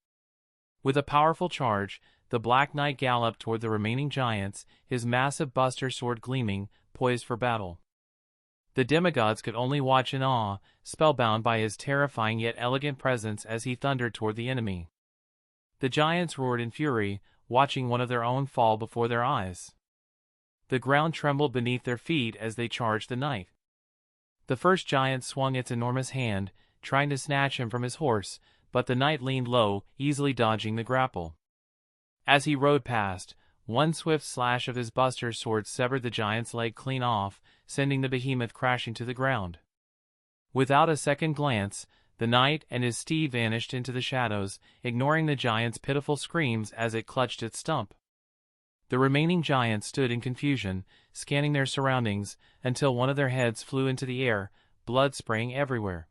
With a powerful charge, the Black Knight galloped toward the remaining giants, his massive buster sword gleaming, poised for battle. The demigods could only watch in awe, spellbound by his terrifying yet elegant presence as he thundered toward the enemy. The giants roared in fury, watching one of their own fall before their eyes. The ground trembled beneath their feet as they charged the knight. The first giant swung its enormous hand, trying to snatch him from his horse, but the knight leaned low, easily dodging the grapple. As he rode past, one swift slash of his buster sword severed the giant's leg clean off, sending the behemoth crashing to the ground. Without a second glance, the knight and his steed vanished into the shadows, ignoring the giant's pitiful screams as it clutched its stump. The remaining giants stood in confusion, scanning their surroundings, until one of their heads flew into the air, blood spraying everywhere.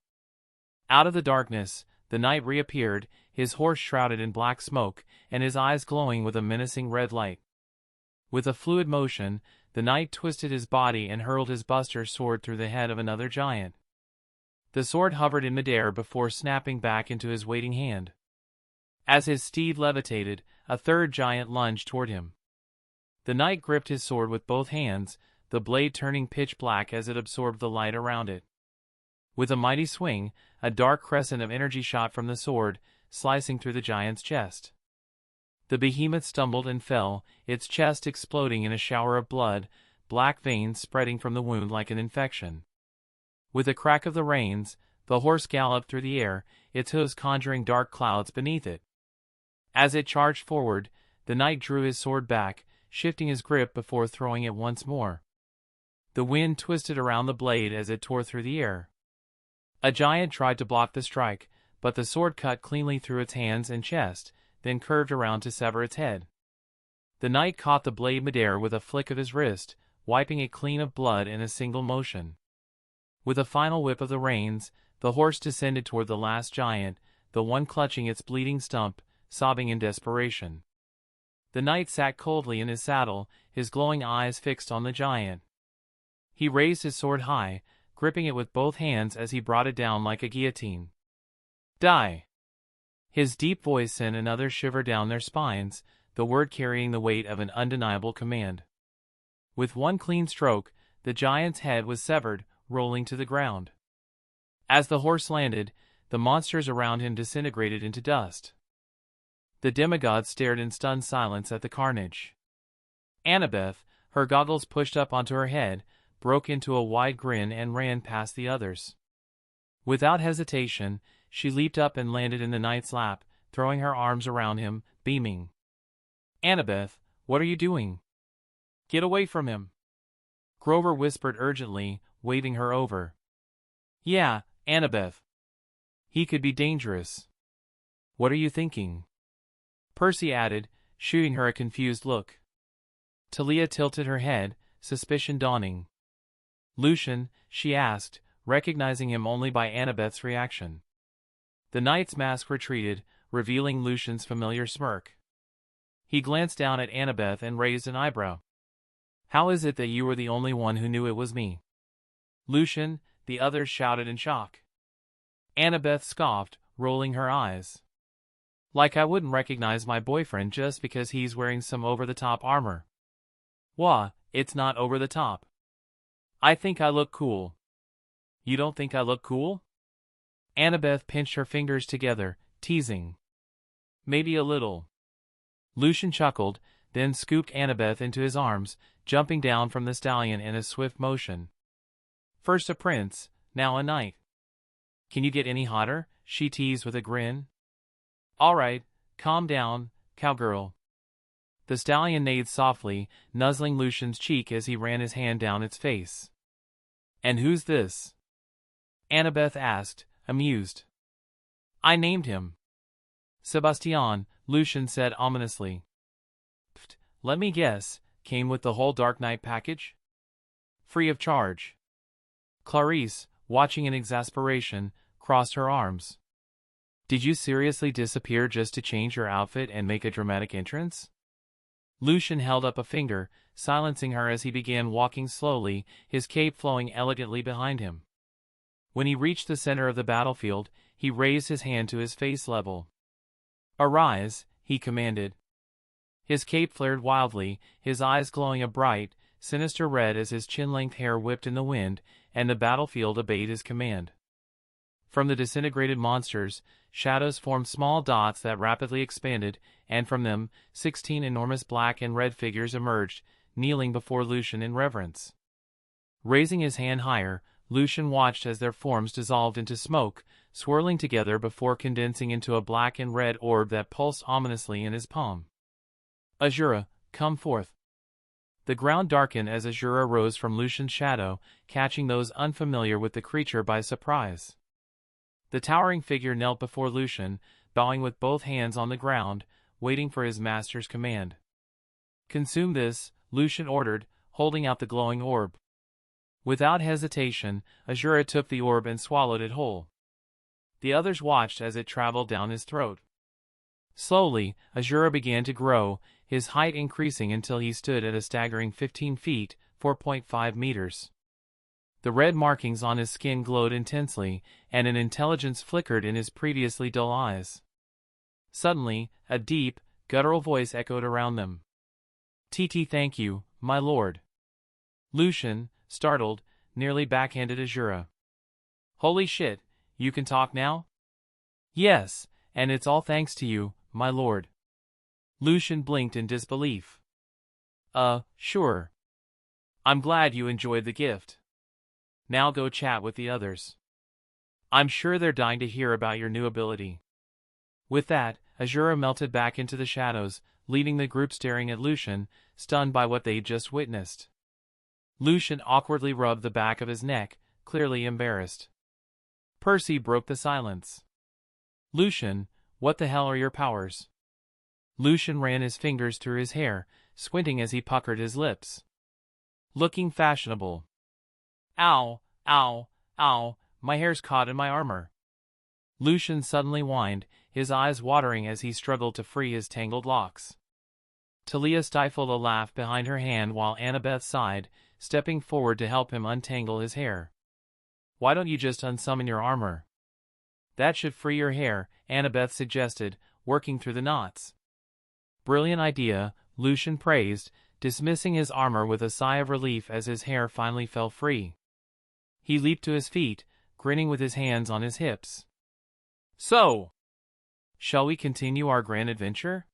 Out of the darkness, the knight reappeared, his horse shrouded in black smoke, and his eyes glowing with a menacing red light. With a fluid motion, the knight twisted his body and hurled his buster sword through the head of another giant. The sword hovered in midair before snapping back into his waiting hand. As his steed levitated, a third giant lunged toward him. The knight gripped his sword with both hands, the blade turning pitch black as it absorbed the light around it. With a mighty swing, a dark crescent of energy shot from the sword, slicing through the giant's chest. The behemoth stumbled and fell, its chest exploding in a shower of blood, black veins spreading from the wound like an infection. With a crack of the reins, the horse galloped through the air, its hooves conjuring dark clouds beneath it. As it charged forward, the knight drew his sword back, shifting his grip before throwing it once more. The wind twisted around the blade as it tore through the air. A giant tried to block the strike, but the sword cut cleanly through its hands and chest, then curved around to sever its head. The knight caught the blade midair with a flick of his wrist, wiping it clean of blood in a single motion. With a final whip of the reins, the horse descended toward the last giant, the one clutching its bleeding stump, sobbing in desperation. The knight sat coldly in his saddle, his glowing eyes fixed on the giant. He raised his sword high, gripping it with both hands as he brought it down like a guillotine. Die! His deep voice sent another shiver down their spines, the word carrying the weight of an undeniable command. With one clean stroke, the giant's head was severed, rolling to the ground. As the horse landed, the monsters around him disintegrated into dust. The demigod stared in stunned silence at the carnage. Annabeth, her goggles pushed up onto her head, broke into a wide grin and ran past the others. Without hesitation, she leaped up and landed in the knight's lap, throwing her arms around him, beaming. Annabeth, what are you doing? Get away from him. Grover whispered urgently, waving her over. Yeah, Annabeth. He could be dangerous. What are you thinking? Percy added, shooting her a confused look. Talia tilted her head, suspicion dawning. Lucian, she asked, recognizing him only by Annabeth's reaction. The knight's mask retreated, revealing Lucian's familiar smirk. He glanced down at Annabeth and raised an eyebrow. How is it that you were the only one who knew it was me? Lucian, the others shouted in shock. Annabeth scoffed, rolling her eyes. Like I wouldn't recognize my boyfriend just because he's wearing some over-the-top armor. Wah, it's not over the top. I think I look cool. You don't think I look cool? Annabeth pinched her fingers together, teasing. Maybe a little. Lucian chuckled, then scooped Annabeth into his arms, jumping down from the stallion in a swift motion. First a prince, now a knight. Can you get any hotter? She teased with a grin. All right, calm down, cowgirl. The stallion neighed softly, nuzzling Lucian's cheek as he ran his hand down its face. And who's this? Annabeth asked, amused. I named him. Sebastian, Lucian said ominously. Pfft, let me guess, came with the whole Dark Knight package? Free of charge. Clarice, watching in exasperation, crossed her arms. Did you seriously disappear just to change your outfit and make a dramatic entrance? Lucian held up a finger, silencing her as he began walking slowly, his cape flowing elegantly behind him. When he reached the center of the battlefield, he raised his hand to his face level. Arise, he commanded. His cape flared wildly, his eyes glowing a bright, sinister red as his chin-length hair whipped in the wind, and the battlefield obeyed his command. From the disintegrated monsters, shadows formed small dots that rapidly expanded, and from them, 16 enormous black and red figures emerged, kneeling before Lucian in reverence. Raising his hand higher, Lucian watched as their forms dissolved into smoke, swirling together before condensing into a black and red orb that pulsed ominously in his palm. Azura, come forth. The ground darkened as Azura rose from Lucian's shadow, catching those unfamiliar with the creature by surprise. The towering figure knelt before Lucian, bowing with both hands on the ground, waiting for his master's command. Consume this, Lucian ordered, holding out the glowing orb. Without hesitation, Azura took the orb and swallowed it whole. The others watched as it traveled down his throat. Slowly, Azura began to grow, his height increasing until he stood at a staggering 15 feet, 4.5 meters. The red markings on his skin glowed intensely, and an intelligence flickered in his previously dull eyes. Suddenly, a deep, guttural voice echoed around them. "TT, thank you, my lord." Lucian, startled, nearly backhanded Azura. "Holy shit, you can talk now?" "Yes, and it's all thanks to you, my lord." Lucian blinked in disbelief. Sure. I'm glad you enjoyed the gift. Now go chat with the others. I'm sure they're dying to hear about your new ability." With that, Azura melted back into the shadows, leaving the group staring at Lucian, stunned by what they'd just witnessed. Lucian awkwardly rubbed the back of his neck, clearly embarrassed. Percy broke the silence. "Lucian, what the hell are your powers?" Lucian ran his fingers through his hair, squinting as he puckered his lips. "Looking fashionable." "Ow, ow, ow, my hair's caught in my armor." Lucian suddenly whined, his eyes watering as he struggled to free his tangled locks. Talia stifled a laugh behind her hand while Annabeth sighed, stepping forward to help him untangle his hair. "Why don't you just unsummon your armor?" "That should free your hair," Annabeth suggested, working through the knots. "Brilliant idea," Lucian praised, dismissing his armor with a sigh of relief as his hair finally fell free. He leaped to his feet, grinning with his hands on his hips. "So, shall we continue our grand adventure?"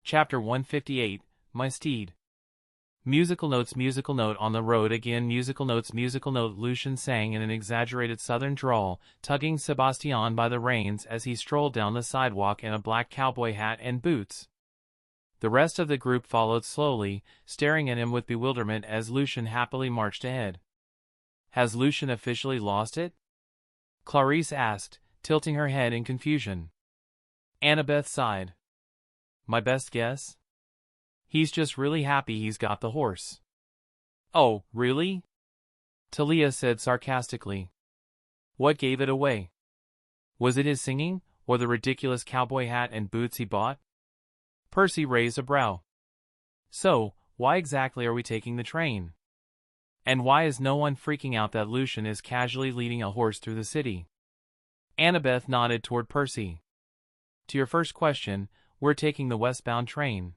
Chapter 158, My Steed. Musical notes. Musical note. On the road again. Musical notes. Musical note. Lucian sang in an exaggerated southern drawl, tugging Sebastian by the reins as he strolled down the sidewalk in a black cowboy hat and boots. The rest of the group followed slowly, staring at him with bewilderment as Lucian happily marched ahead. "Has Lucian officially lost it?" Clarice asked, tilting her head in confusion. Annabeth sighed. "My best guess? He's just really happy he's got the horse." "Oh, really?" Talia said sarcastically. "What gave it away? Was it his singing, or the ridiculous cowboy hat and boots he bought?" Percy raised a brow. "So, why exactly are we taking the train? And why is no one freaking out that Lucian is casually leading a horse through the city?" Annabeth nodded toward Percy. "To your first question, we're taking the westbound train.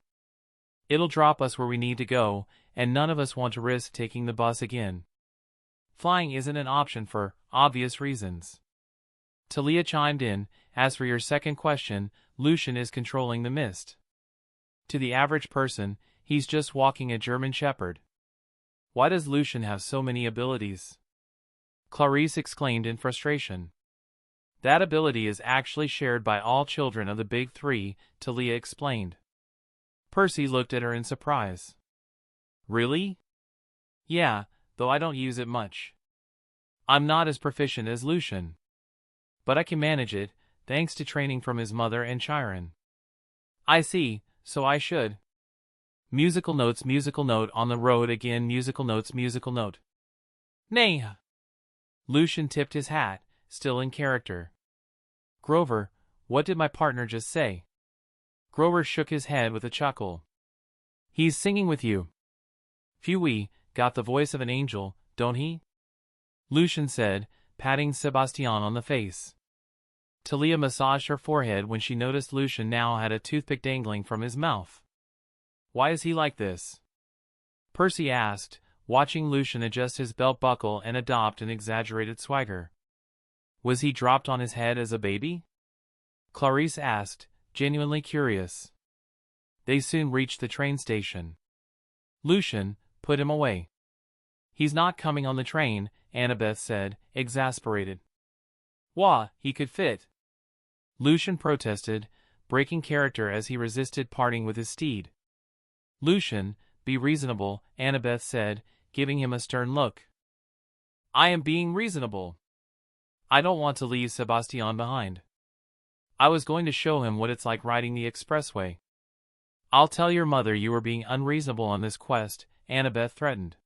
It'll drop us where we need to go, and none of us want to risk taking the bus again. Flying isn't an option for obvious reasons." Talia chimed in. "As for your second question, Lucian is controlling the mist. To the average person, he's just walking a German shepherd." "Why does Lucian have so many abilities?" Clarice exclaimed in frustration. "That ability is actually shared by all children of the Big Three," Talia explained. Percy looked at her in surprise. "Really?" "Yeah, though I don't use it much. I'm not as proficient as Lucian. But I can manage it, thanks to training from his mother and Chiron." "I see, so I should." Musical notes. Musical note. On the road again. Musical notes. Musical note. "Nay." Lucian tipped his hat, still in character. "Grover, what did my partner just say?" Grover shook his head with a chuckle. "He's singing with you. Phew, got the voice of an angel, don't he?" Lucian said, patting Sebastian on the face. Talia massaged her forehead when she noticed Lucian now had a toothpick dangling from his mouth. "Why is he like this?" Percy asked, watching Lucian adjust his belt buckle and adopt an exaggerated swagger. "Was he dropped on his head as a baby?" Clarice asked, genuinely curious. They soon reached the train station. "Lucian, put him away." "He's not coming on the train," Annabeth said, exasperated. Wah, he could fit. Lucian protested, breaking character as he resisted parting with his steed. Lucian, be reasonable, Annabeth said, giving him a stern look. I am being reasonable. I don't want to leave Sebastian behind. I was going to show him what it's like riding the expressway. I'll tell your mother you were being unreasonable on this quest, Annabeth threatened.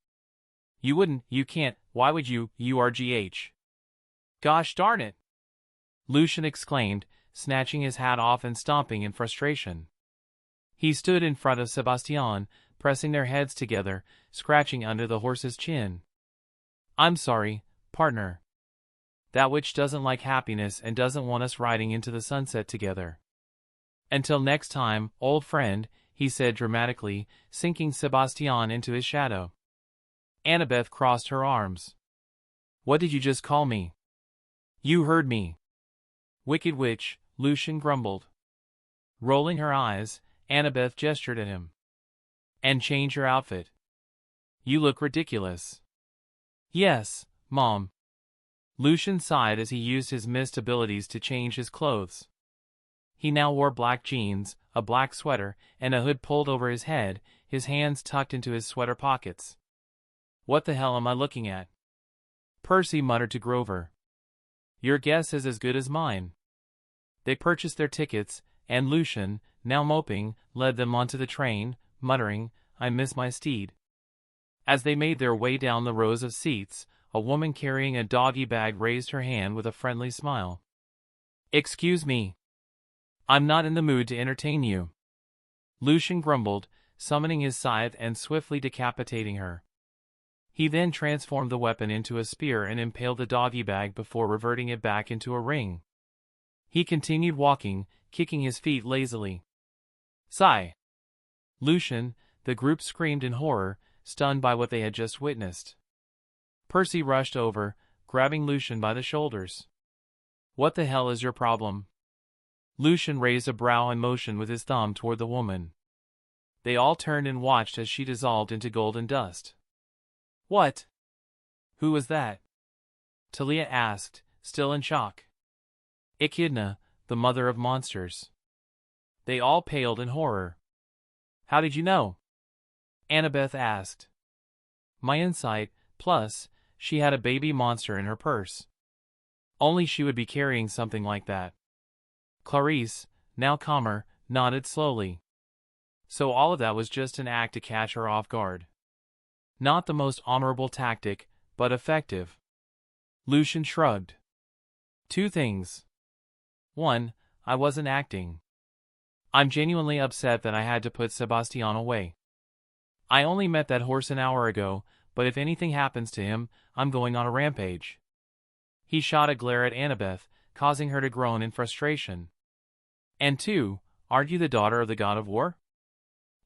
You wouldn't, you can't, why would you, URGH? Gosh darn it! Lucian exclaimed, snatching his hat off and stomping in frustration. He stood in front of Sebastian, pressing their heads together, scratching under the horse's chin. I'm sorry, partner. That witch doesn't like happiness and doesn't want us riding into the sunset together. Until next time, old friend, he said dramatically, sinking Sebastian into his shadow. Annabeth crossed her arms. What did you just call me? You heard me. Wicked witch, Lucian grumbled. Rolling her eyes, Annabeth gestured at him. And change your outfit. You look ridiculous. Yes, Mom. Lucian sighed as he used his mist abilities to change his clothes. He now wore black jeans, a black sweater, and a hood pulled over his head, his hands tucked into his sweater pockets. What the hell am I looking at? Percy muttered to Grover. Your guess is as good as mine. They purchased their tickets, and Lucian, now moping, led them onto the train, muttering, I miss my steed. As they made their way down the rows of seats, a woman carrying a doggy bag raised her hand with a friendly smile. Excuse me. I'm not in the mood to entertain you. Lucian grumbled, summoning his scythe and swiftly decapitating her. He then transformed the weapon into a spear and impaled the doggy bag before reverting it back into a ring. He continued walking, kicking his feet lazily. Sigh. Lucian, the group screamed in horror, stunned by what they had just witnessed. Percy rushed over, grabbing Lucian by the shoulders. What the hell is your problem? Lucian raised a brow and motioned with his thumb toward the woman. They all turned and watched as she dissolved into golden dust. What? Who was that? Talia asked, still in shock. Echidna, the mother of monsters. They all paled in horror. How did you know? Annabeth asked. My insight, plus, she had a baby monster in her purse. Only she would be carrying something like that. Clarice, now calmer, nodded slowly. So all of that was just an act to catch her off guard. Not the most honorable tactic, but effective. Lucian shrugged. Two things. One, I wasn't acting. I'm genuinely upset that I had to put Sebastian away. I only met that horse an hour ago, but if anything happens to him, I'm going on a rampage. He shot a glare at Annabeth, causing her to groan in frustration. And two, aren't you the daughter of the god of war?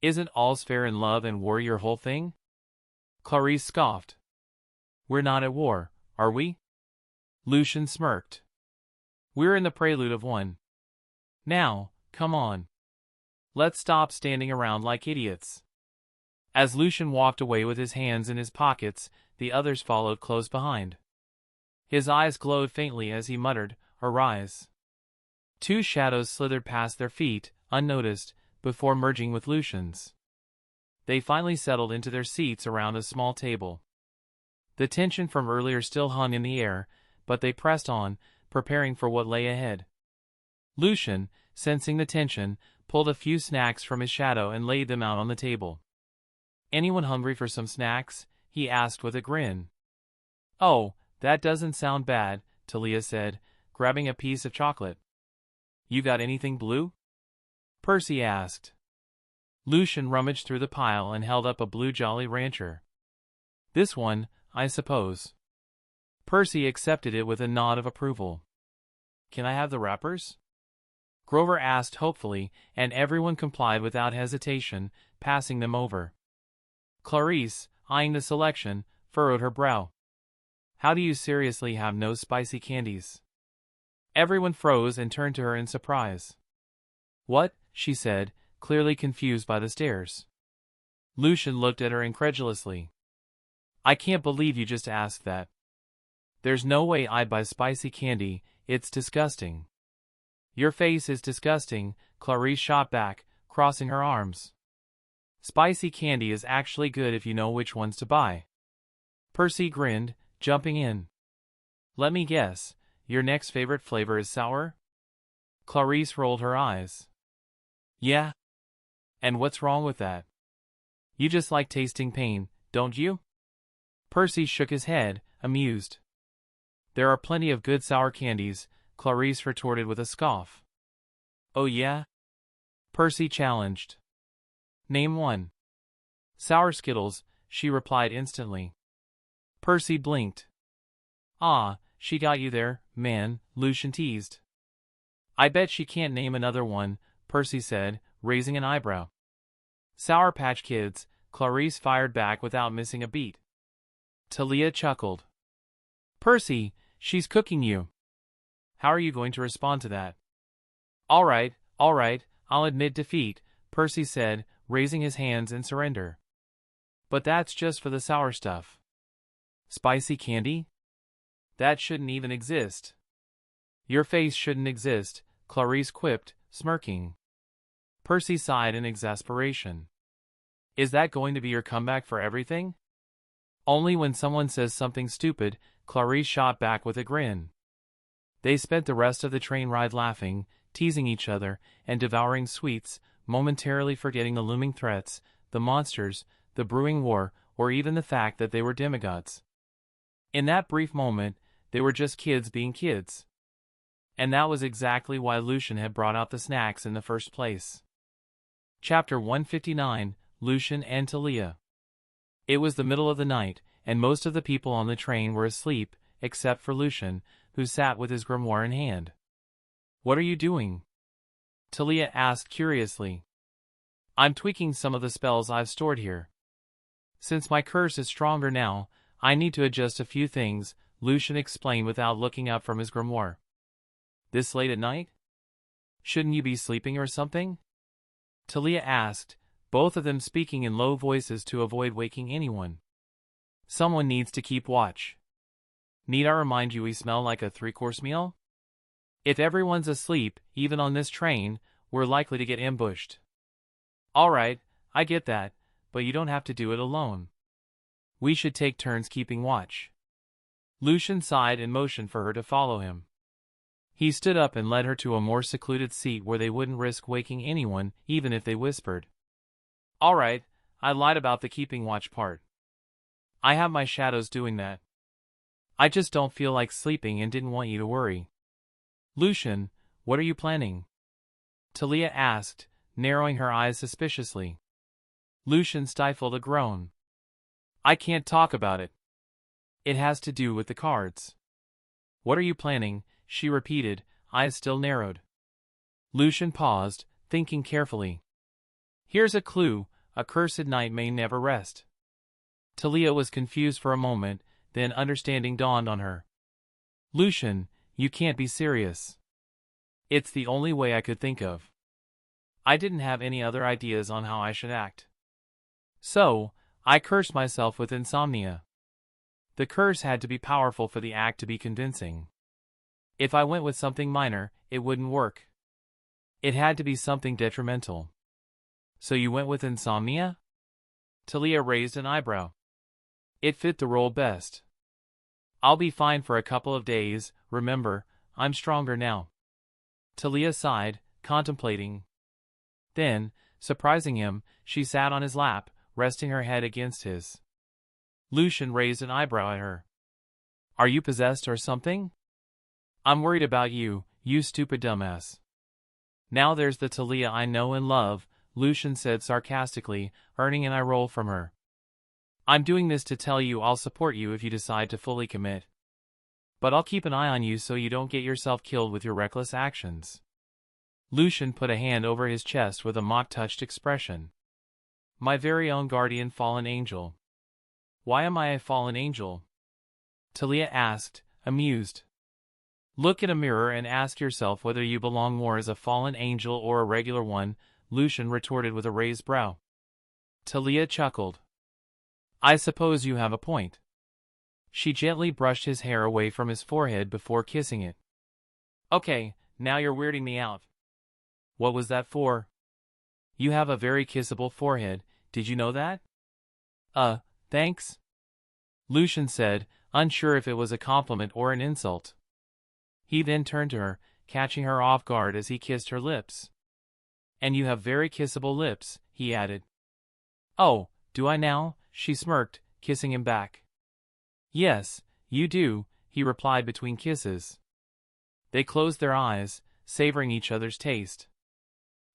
Isn't all's fair in love and war your whole thing? Clarice scoffed. We're not at war, are we? Lucian smirked. We're in the prelude of one. Now, come on. Let's stop standing around like idiots. As Lucian walked away with his hands in his pockets, the others followed close behind. His eyes glowed faintly as he muttered, Arise. Two shadows slithered past their feet, unnoticed, before merging with Lucian's. They finally settled into their seats around a small table. The tension from earlier still hung in the air, but they pressed on, preparing for what lay ahead. Lucian, sensing the tension, pulled a few snacks from his shadow and laid them out on the table. Anyone hungry for some snacks? He asked with a grin. Oh, that doesn't sound bad, Talia said, grabbing a piece of chocolate. You got anything blue? Percy asked. Lucian rummaged through the pile and held up a blue Jolly Rancher. This one, I suppose. Percy accepted it with a nod of approval. Can I have the wrappers? Grover asked hopefully, and everyone complied without hesitation, passing them over. Clarice, eyeing the selection, furrowed her brow. How do you seriously have no spicy candies? Everyone froze and turned to her in surprise. What? She said, clearly confused by the stares. Lucian looked at her incredulously. I can't believe you just asked that. There's no way I'd buy spicy candy, it's disgusting. Your face is disgusting, Clarice shot back, crossing her arms. Spicy candy is actually good if you know which ones to buy. Percy grinned, jumping in. Let me guess, your next favorite flavor is sour? Clarice rolled her eyes. Yeah. And what's wrong with that? You just like tasting pain, don't you? Percy shook his head, amused. There are plenty of good sour candies, Clarice retorted with a scoff. Oh yeah? Percy challenged. Name one. Sour Skittles, she replied instantly. Percy blinked. Ah, she got you there, man, Lucian teased. I bet she can't name another one, Percy said, raising an eyebrow. Sour Patch Kids, Clarice fired back without missing a beat. Tia chuckled. Percy, she's cooking you. How are you going to respond to that? All right, I'll admit defeat, Percy said, raising his hands in surrender. But that's just for the sour stuff. Spicy candy? That shouldn't even exist. Your face shouldn't exist, Clarice quipped, smirking. Percy sighed in exasperation. Is that going to be your comeback for everything? Only when someone says something stupid, Clarice shot back with a grin. They spent the rest of the train ride laughing, teasing each other, and devouring sweets, momentarily forgetting the looming threats, the monsters, the brewing war, or even the fact that they were demigods. In that brief moment, they were just kids being kids. And that was exactly why Lucian had brought out the snacks in the first place. Chapter 159, Lucian and Tia. It was the middle of the night, and most of the people on the train were asleep, except for Lucian, who sat with his grimoire in hand. What are you doing? Tia asked curiously. I'm tweaking some of the spells I've stored here. Since my curse is stronger now, I need to adjust a few things, Lucian explained without looking up from his grimoire. This late at night? Shouldn't you be sleeping or something? Tia asked, both of them speaking in low voices to avoid waking anyone. Someone needs to keep watch. Need I remind you we smell like a 3-course meal? If everyone's asleep, even on this train, we're likely to get ambushed. All right, I get that, but you don't have to do it alone. We should take turns keeping watch. Lucian sighed and motioned for her to follow him. He stood up and led her to a more secluded seat where they wouldn't risk waking anyone, even if they whispered. All right, I lied about the keeping watch part. I have my shadows doing that. I just don't feel like sleeping and didn't want you to worry. Lucian, what are you planning? Tia asked, narrowing her eyes suspiciously. Lucian stifled a groan. I can't talk about it. It has to do with the cards. What are you planning? She repeated, eyes still narrowed. Lucian paused, thinking carefully. Here's a clue, a cursed night may never rest. Tia was confused for a moment, then understanding dawned on her. Lucian, you can't be serious. It's the only way I could think of. I didn't have any other ideas on how I should act. So, I cursed myself with insomnia. The curse had to be powerful for the act to be convincing. If I went with something minor, it wouldn't work. It had to be something detrimental. So you went with insomnia? Tia raised an eyebrow. It fit the role best. I'll be fine for a couple of days, remember, I'm stronger now. Tia sighed, contemplating. Then, surprising him, she sat on his lap, resting her head against his. Lucian raised an eyebrow at her. Are you possessed or something? I'm worried about you, you stupid dumbass. Now there's the Tia I know and love, Lucian said sarcastically, earning an eye roll from her. I'm doing this to tell you I'll support you if you decide to fully commit. But I'll keep an eye on you so you don't get yourself killed with your reckless actions. Lucian put a hand over his chest with a mock-touched expression. My very own guardian fallen angel. Why am I a fallen angel? Tia asked, amused. Look in a mirror and ask yourself whether you belong more as a fallen angel or a regular one, Lucian retorted with a raised brow. Tia chuckled. I suppose you have a point. She gently brushed his hair away from his forehead before kissing it. Okay, now you're weirding me out. What was that for? You have a very kissable forehead, did you know that? Thanks? Lucian said, unsure if it was a compliment or an insult. He then turned to her, catching her off guard as he kissed her lips. And you have very kissable lips, he added. Oh, do I now? She smirked, kissing him back. Yes, you do, he replied between kisses. They closed their eyes, savoring each other's taste.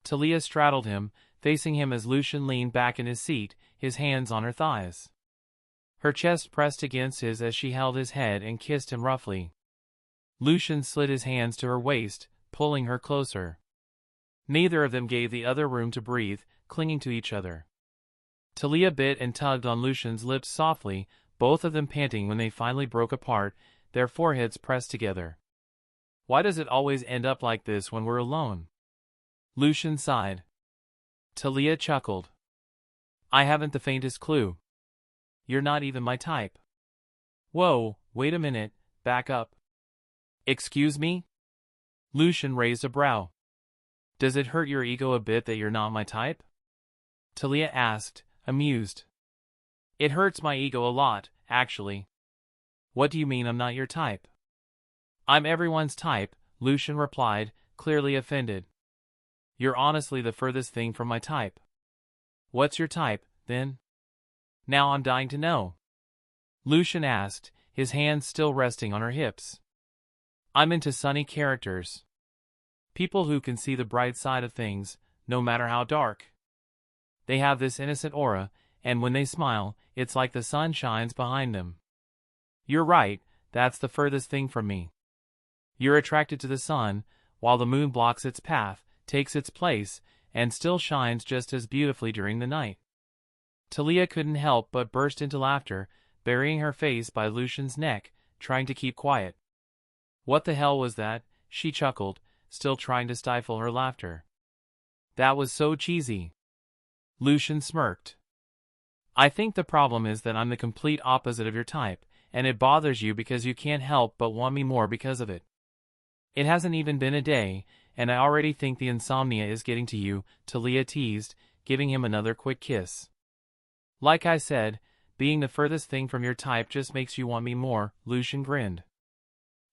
Tia straddled him, facing him as Lucian leaned back in his seat, his hands on her thighs. Her chest pressed against his as she held his head and kissed him roughly. Lucian slid his hands to her waist, pulling her closer. Neither of them gave the other room to breathe, clinging to each other. Tia bit and tugged on Lucian's lips softly, both of them panting when they finally broke apart, their foreheads pressed together. Why does it always end up like this when we're alone? Lucian sighed. Tia chuckled. I haven't the faintest clue. You're not even my type. Whoa, wait a minute, back up. Excuse me? Lucian raised a brow. Does it hurt your ego a bit that you're not my type? Tia asked, amused. It hurts my ego a lot, actually. What do you mean I'm not your type? I'm everyone's type, Lucian replied, clearly offended. You're honestly the furthest thing from my type. What's your type, then? Now I'm dying to know. Lucian asked, his hands still resting on her hips. I'm into sunny characters. People who can see the bright side of things, no matter how dark. They have this innocent aura, and when they smile, it's like the sun shines behind them. You're right, that's the furthest thing from me. You're attracted to the sun, while the moon blocks its path, takes its place, and still shines just as beautifully during the night. Tia couldn't help but burst into laughter, burying her face by Lucian's neck, trying to keep quiet. What the hell was that? She chuckled, still trying to stifle her laughter. That was so cheesy. Lucian smirked. I think the problem is that I'm the complete opposite of your type, and it bothers you because you can't help but want me more because of it. It hasn't even been a day, and I already think the insomnia is getting to you, Tia teased, giving him another quick kiss. Like I said, being the furthest thing from your type just makes you want me more, Lucian grinned.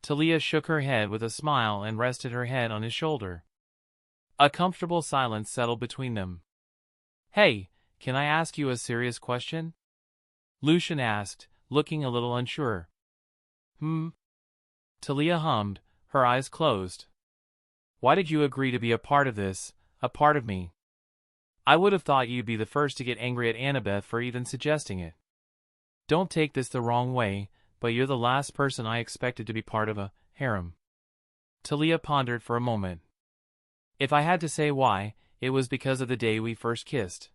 Tia shook her head with a smile and rested her head on his shoulder. A comfortable silence settled between them. Hey, can I ask you a serious question? Lucian asked, looking a little unsure. Tia hummed, her eyes closed. Why did you agree to be a part of this, a part of me? I would have thought you'd be the first to get angry at Annabeth for even suggesting it. Don't take this the wrong way, but you're the last person I expected to be part of a harem. Tia pondered for a moment. If I had to say why, it was because of the day we first kissed.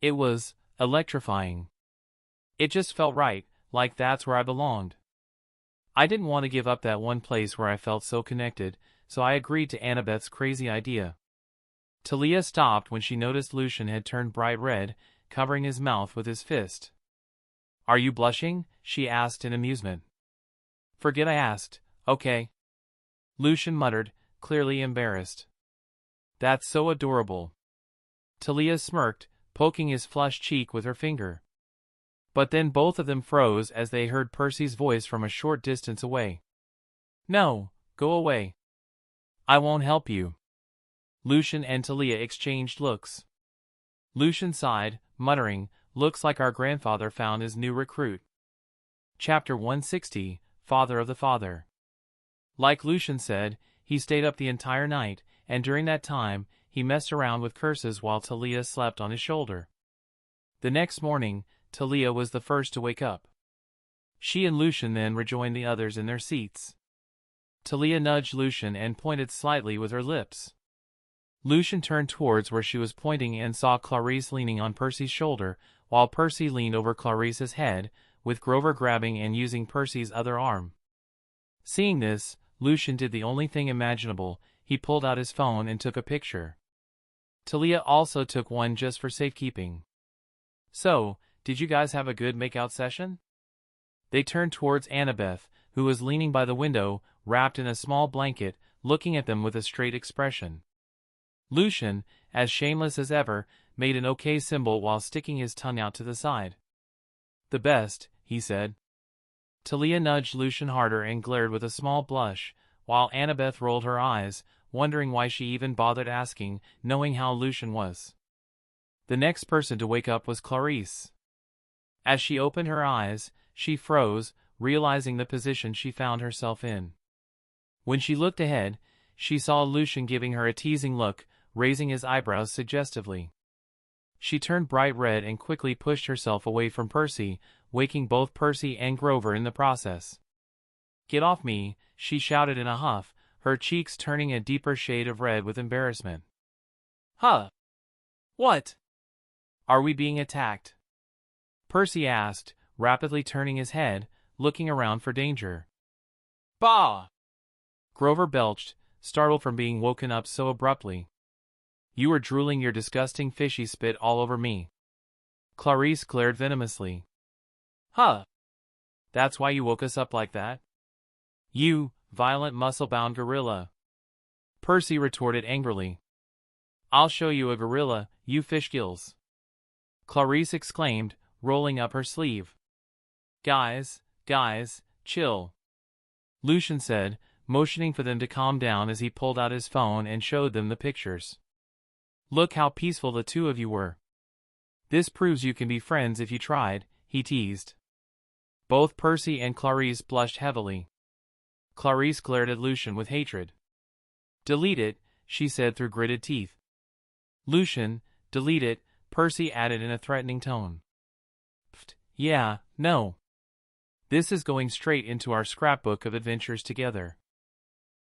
It was electrifying. It just felt right, like that's where I belonged. I didn't want to give up that one place where I felt so connected, so I agreed to Annabeth's crazy idea. Tia stopped when she noticed Lucian had turned bright red, covering his mouth with his fist. Are you blushing? She asked in amusement. Forget I asked, okay? Lucian muttered, clearly embarrassed. That's so adorable. Tia smirked, poking his flushed cheek with her finger. But then both of them froze as they heard Percy's voice from a short distance away. No, go away. I won't help you. Lucian and Tia exchanged looks. Lucian sighed, muttering, looks like our grandfather found his new recruit. Chapter 160, Father of the Father. Like Lucian said, he stayed up the entire night, and during that time, he messed around with curses while Tia slept on his shoulder. The next morning, Tia was the first to wake up. She and Lucian then rejoined the others in their seats. Tia nudged Lucian and pointed slightly with her lips. Lucian turned towards where she was pointing and saw Clarice leaning on Percy's shoulder, while Percy leaned over Clarice's head, with Grover grabbing and using Percy's other arm. Seeing this, Lucian did the only thing imaginable, he pulled out his phone and took a picture. Tia also took one just for safekeeping. So, did you guys have a good make-out session? They turned towards Annabeth, who was leaning by the window, wrapped in a small blanket, looking at them with a straight expression. Lucian, as shameless as ever, made an OK symbol while sticking his tongue out to the side. "The best," he said. Tia nudged Lucian harder and glared with a small blush, while Annabeth rolled her eyes, wondering why she even bothered asking, knowing how Lucian was. The next person to wake up was Clarice. As she opened her eyes, she froze, realizing the position she found herself in. When she looked ahead, she saw Lucian giving her a teasing look, raising his eyebrows suggestively. She turned bright red and quickly pushed herself away from Percy, waking both Percy and Grover in the process. "Get off me," she shouted in a huff, her cheeks turning a deeper shade of red with embarrassment. "Huh? What? Are we being attacked?" Percy asked, rapidly turning his head, looking around for danger. "Bah!" Grover belched, startled from being woken up so abruptly. "You were drooling your disgusting fishy spit all over me." Clarice glared venomously. "Huh? That's why you woke us up like that? You, violent muscle-bound gorilla." Percy retorted angrily. "I'll show you a gorilla, you fishgills," Clarice exclaimed, rolling up her sleeve. Guys, chill," Lucian said, motioning for them to calm down as he pulled out his phone and showed them the pictures. "Look how peaceful the two of you were. This proves you can be friends if you tried," he teased. Both Percy and Clarice blushed heavily. Clarice glared at Lucian with hatred. "Delete it," she said through gritted teeth. "Lucian, delete it," Percy added in a threatening tone. "Pfft, yeah, no. This is going straight into our scrapbook of adventures together."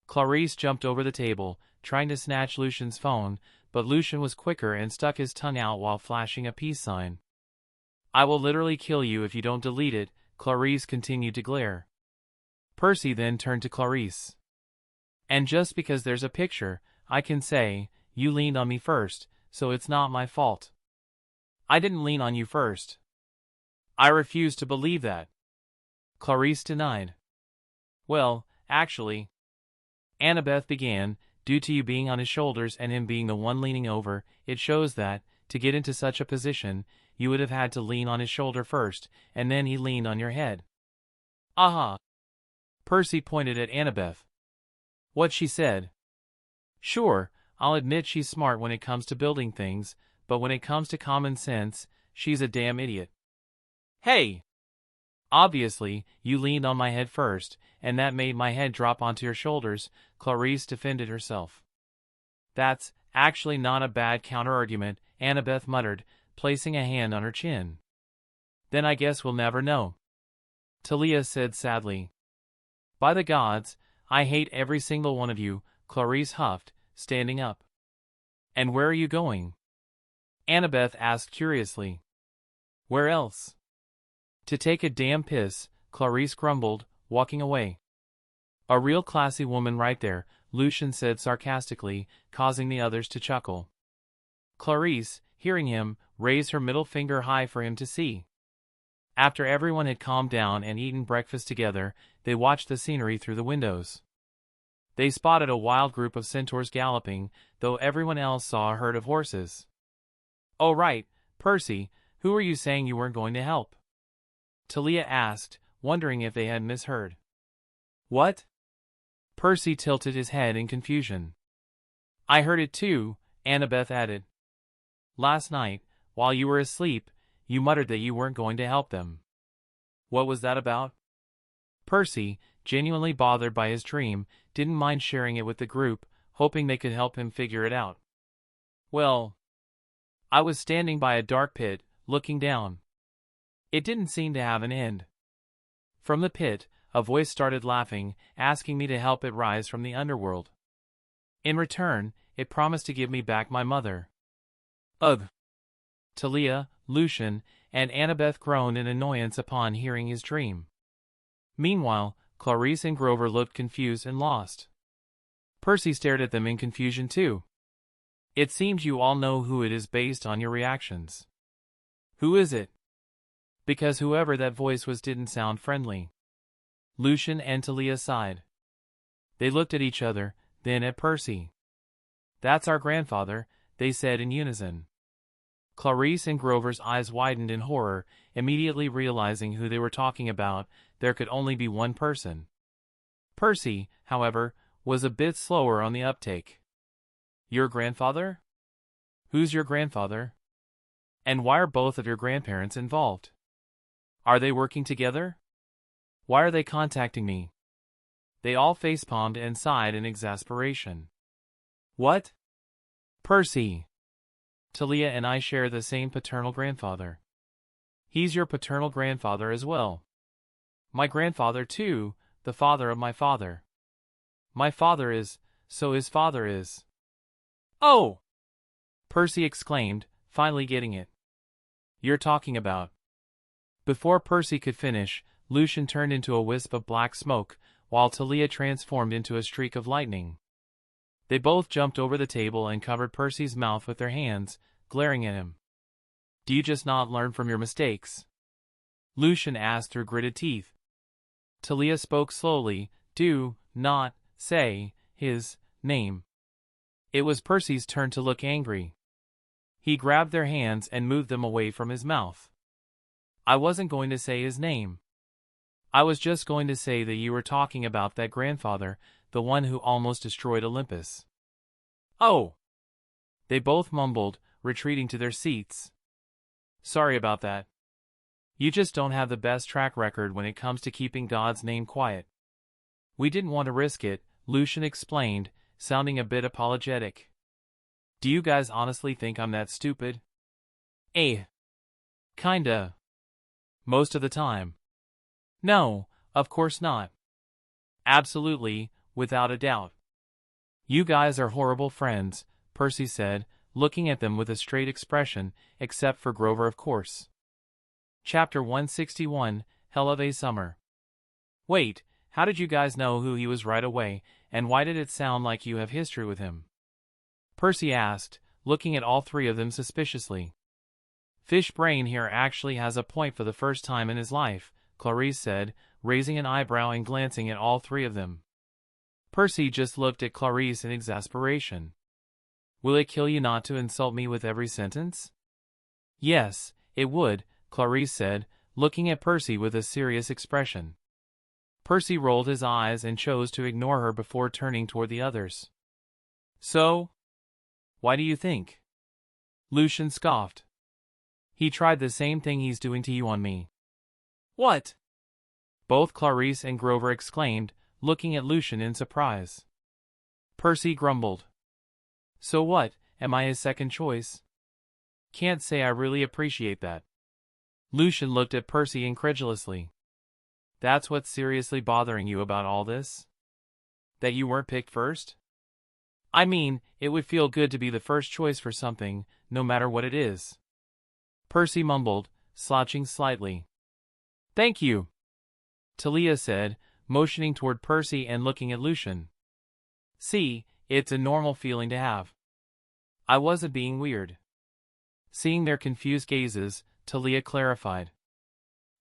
Clarice jumped over the table, trying to snatch Lucian's phone, but Lucian was quicker and stuck his tongue out while flashing a peace sign. "I will literally kill you if you don't delete it," Clarice continued to glare. Percy then turned to Clarice. "And just because there's a picture, I can say, you leaned on me first, so it's not my fault." "I didn't lean on you first. I refuse to believe that," Clarice denied. "Well, actually," Annabeth began, "due to you being on his shoulders and him being the one leaning over, it shows that, to get into such a position, you would have had to lean on his shoulder first, and then he leaned on your head." "Aha!" Percy pointed at Annabeth. "What she said. Sure, I'll admit she's smart when it comes to building things, but when it comes to common sense, she's a damn idiot." "Hey! Obviously, you leaned on my head first, and that made my head drop onto your shoulders," Clarice defended herself. "That's actually not a bad counter-argument," Annabeth muttered, placing a hand on her chin. "Then I guess we'll never know," Tia said sadly. "By the gods, I hate every single one of you," Clarice huffed, standing up. "And where are you going?" Annabeth asked curiously. "Where else?" "To take a damn piss," Clarice grumbled, walking away. "A real classy woman right there," Lucian said sarcastically, causing the others to chuckle. Clarice, hearing him, raised her middle finger high for him to see. After everyone had calmed down and eaten breakfast together, they watched the scenery through the windows. They spotted a wild group of centaurs galloping, though everyone else saw a herd of horses. "Oh right, Percy, who were you saying you weren't going to help?" Tia asked, wondering if they had misheard. "What?" Percy tilted his head in confusion. "I heard it too," Annabeth added. "Last night, while you were asleep, you muttered that you weren't going to help them. What was that about?" Percy, genuinely bothered by his dream, didn't mind sharing it with the group, hoping they could help him figure it out. "Well, I was standing by a dark pit, looking down. It didn't seem to have an end. From the pit, a voice started laughing, asking me to help it rise from the underworld. In return, it promised to give me back my mother." "Ugh!" Tia, Lucian, and Annabeth groaned in annoyance upon hearing his dream. Meanwhile, Clarice and Grover looked confused and lost. Percy stared at them in confusion too. "It seems you all know who it is based on your reactions." "Who is it?" Because whoever that voice was didn't sound friendly. Lucian and Tia sighed. They looked at each other, then at Percy. "That's our grandfather," they said in unison. Clarice and Grover's eyes widened in horror, immediately realizing who they were talking about. There could only be one person. Percy, however, was a bit slower on the uptake. "Your grandfather? Who's your grandfather? And why are both of your grandparents involved? Are they working together? Why are they contacting me?" They all facepalmed and sighed in exasperation. "What? Percy. Talia and I share the same paternal grandfather. He's your paternal grandfather as well. My grandfather too, the father of my father. My father is, so his father is." "Oh!" Percy exclaimed, finally getting it. "You're talking about..." Before Percy could finish, Lucian turned into a wisp of black smoke, while Talia transformed into a streak of lightning. They both jumped over the table and covered Percy's mouth with their hands, glaring at him. "Do you just not learn from your mistakes?" Lucian asked through gritted teeth. Talia spoke slowly. "Do not say his name." It was Percy's turn to look angry. He grabbed their hands and moved them away from his mouth. "I wasn't going to say his name. I was just going to say that you were talking about that grandfather, the one who almost destroyed Olympus." "Oh!" They both mumbled, retreating to their seats. "Sorry about that. You just don't have the best track record when it comes to keeping God's name quiet." "We didn't want to risk it," Lucian explained, sounding a bit apologetic. "Do you guys honestly think I'm that stupid?" Kinda. Most of the time. No, of course not. Absolutely, without a doubt. "You guys are horrible friends," Percy said, looking at them with a straight expression, except for Grover of course. Chapter 161, Hell of a Summer. "Wait, how did you guys know who he was right away, and why did it sound like you have history with him?" Percy asked, looking at all three of them suspiciously. "Fish Brain here actually has a point for the first time in his life," Clarice said, raising an eyebrow and glancing at all three of them. Percy just looked at Clarice in exasperation. "Will it kill you not to insult me with every sentence?" "Yes, it would," Clarice said, looking at Percy with a serious expression. Percy rolled his eyes and chose to ignore her before turning toward the others. "So? Why do you think?" Lucian scoffed. "He tried the same thing he's doing to you on me." "What?" both Clarice and Grover exclaimed, looking at Lucian in surprise. Percy grumbled. "So what, am I his second choice?" "Can't say I really appreciate that." Lucian looked at Percy incredulously. "That's what's seriously bothering you about all this? That you weren't picked first? I mean, it would feel good to be the first choice for something, no matter what it is." Percy mumbled, slouching slightly. "Thank you," Talia said, motioning toward Percy and looking at Lucian. "See, it's a normal feeling to have. I wasn't being weird." Seeing their confused gazes, Talia clarified.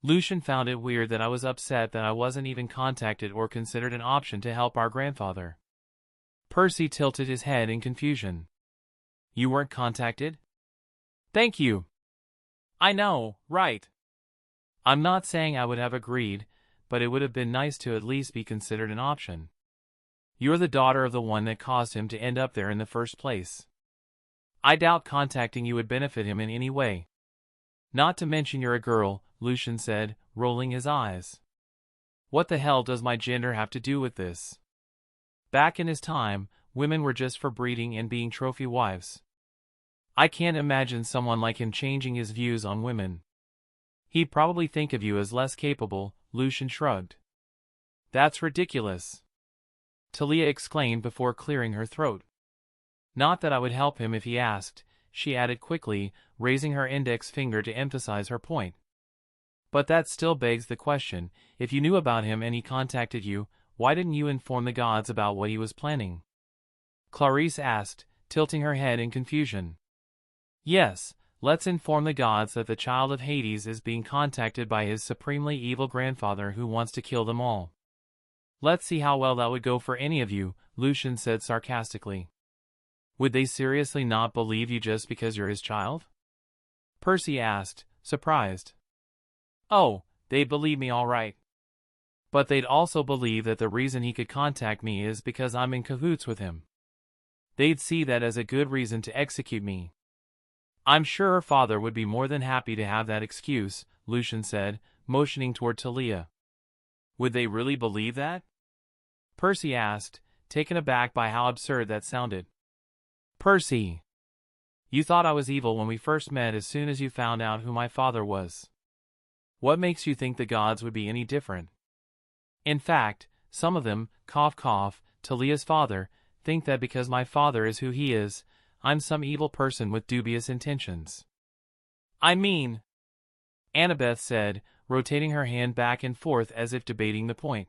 "Lucian found it weird that I was upset that I wasn't even contacted or considered an option to help our grandfather." Percy tilted his head in confusion. "You weren't contacted?" "Thank you. I know, right? I'm not saying I would have agreed, but it would have been nice to at least be considered an option. You're the daughter of the one that caused him to end up there in the first place. I doubt contacting you would benefit him in any way. Not to mention you're a girl," Lucian said, rolling his eyes. "What the hell does my gender have to do with this? Back in his time, women were just for breeding and being trophy wives. I can't imagine someone like him changing his views on women. He'd probably think of you as less capable," Lucian shrugged. "That's ridiculous," Talia exclaimed before clearing her throat. "Not that I would help him if he asked," she added quickly, raising her index finger to emphasize her point. "But that still begs the question, if you knew about him and he contacted you, why didn't you inform the gods about what he was planning?" Clarice asked, tilting her head in confusion. "Yes, let's inform the gods that the child of Hades is being contacted by his supremely evil grandfather who wants to kill them all." Let's see how well that would go for any of you, Lucian said sarcastically. Would they seriously not believe you just because you're his child? Percy asked, surprised. Oh, they'd believe me all right. But they'd also believe that the reason he could contact me is because I'm in cahoots with him. They'd see that as a good reason to execute me. I'm sure her father would be more than happy to have that excuse, Lucian said, motioning toward Tia. Would they really believe that? Percy asked, taken aback by how absurd that sounded. Percy! You thought I was evil when we first met as soon as you found out who my father was. What makes you think the gods would be any different? In fact, some of them, cough cough, Talia's father, think that because my father is who he is, I'm some evil person with dubious intentions. I mean, Annabeth said, rotating her hand back and forth as if debating the point.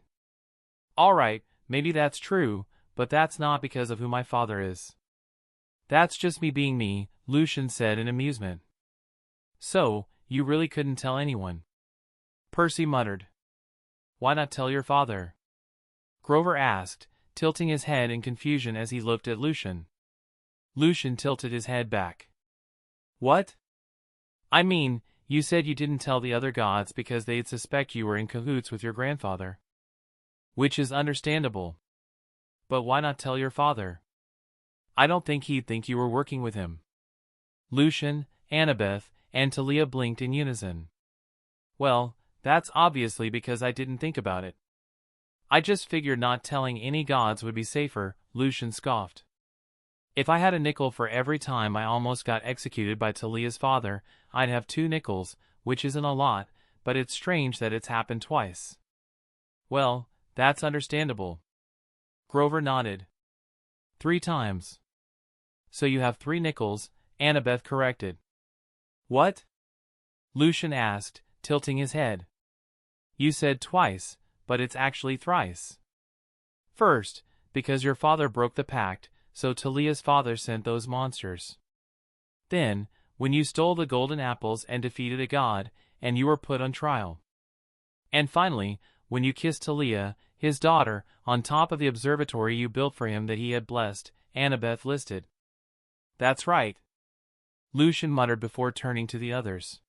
All right, maybe that's true, but that's not because of who my father is. That's just me being me, Lucian said in amusement. So, you really couldn't tell anyone? Percy muttered. Why not tell your father? Grover asked, tilting his head in confusion as he looked at Lucian. Lucian tilted his head back. What? I mean, you said you didn't tell the other gods because they'd suspect you were in cahoots with your grandfather. Which is understandable. But why not tell your father? I don't think he'd think you were working with him. Lucian, Annabeth, and Talia blinked in unison. Well, that's obviously because I didn't think about it. I just figured not telling any gods would be safer, Lucian scoffed. If I had a nickel for every time I almost got executed by Talia's father, I'd have 2 nickels, which isn't a lot, but it's strange that it's happened twice. Well, that's understandable. Grover nodded. 3 times. So you have 3 nickels, Annabeth corrected. What? Lucian asked, tilting his head. You said twice, but it's actually thrice. First, because your father broke the pact, so Talia's father sent those monsters. Then, when you stole the golden apples and defeated a god, and you were put on trial. And finally, when you kissed Talia, his daughter, on top of the observatory you built for him that he had blessed, Annabeth listed. That's right. Lucian muttered before turning to the others.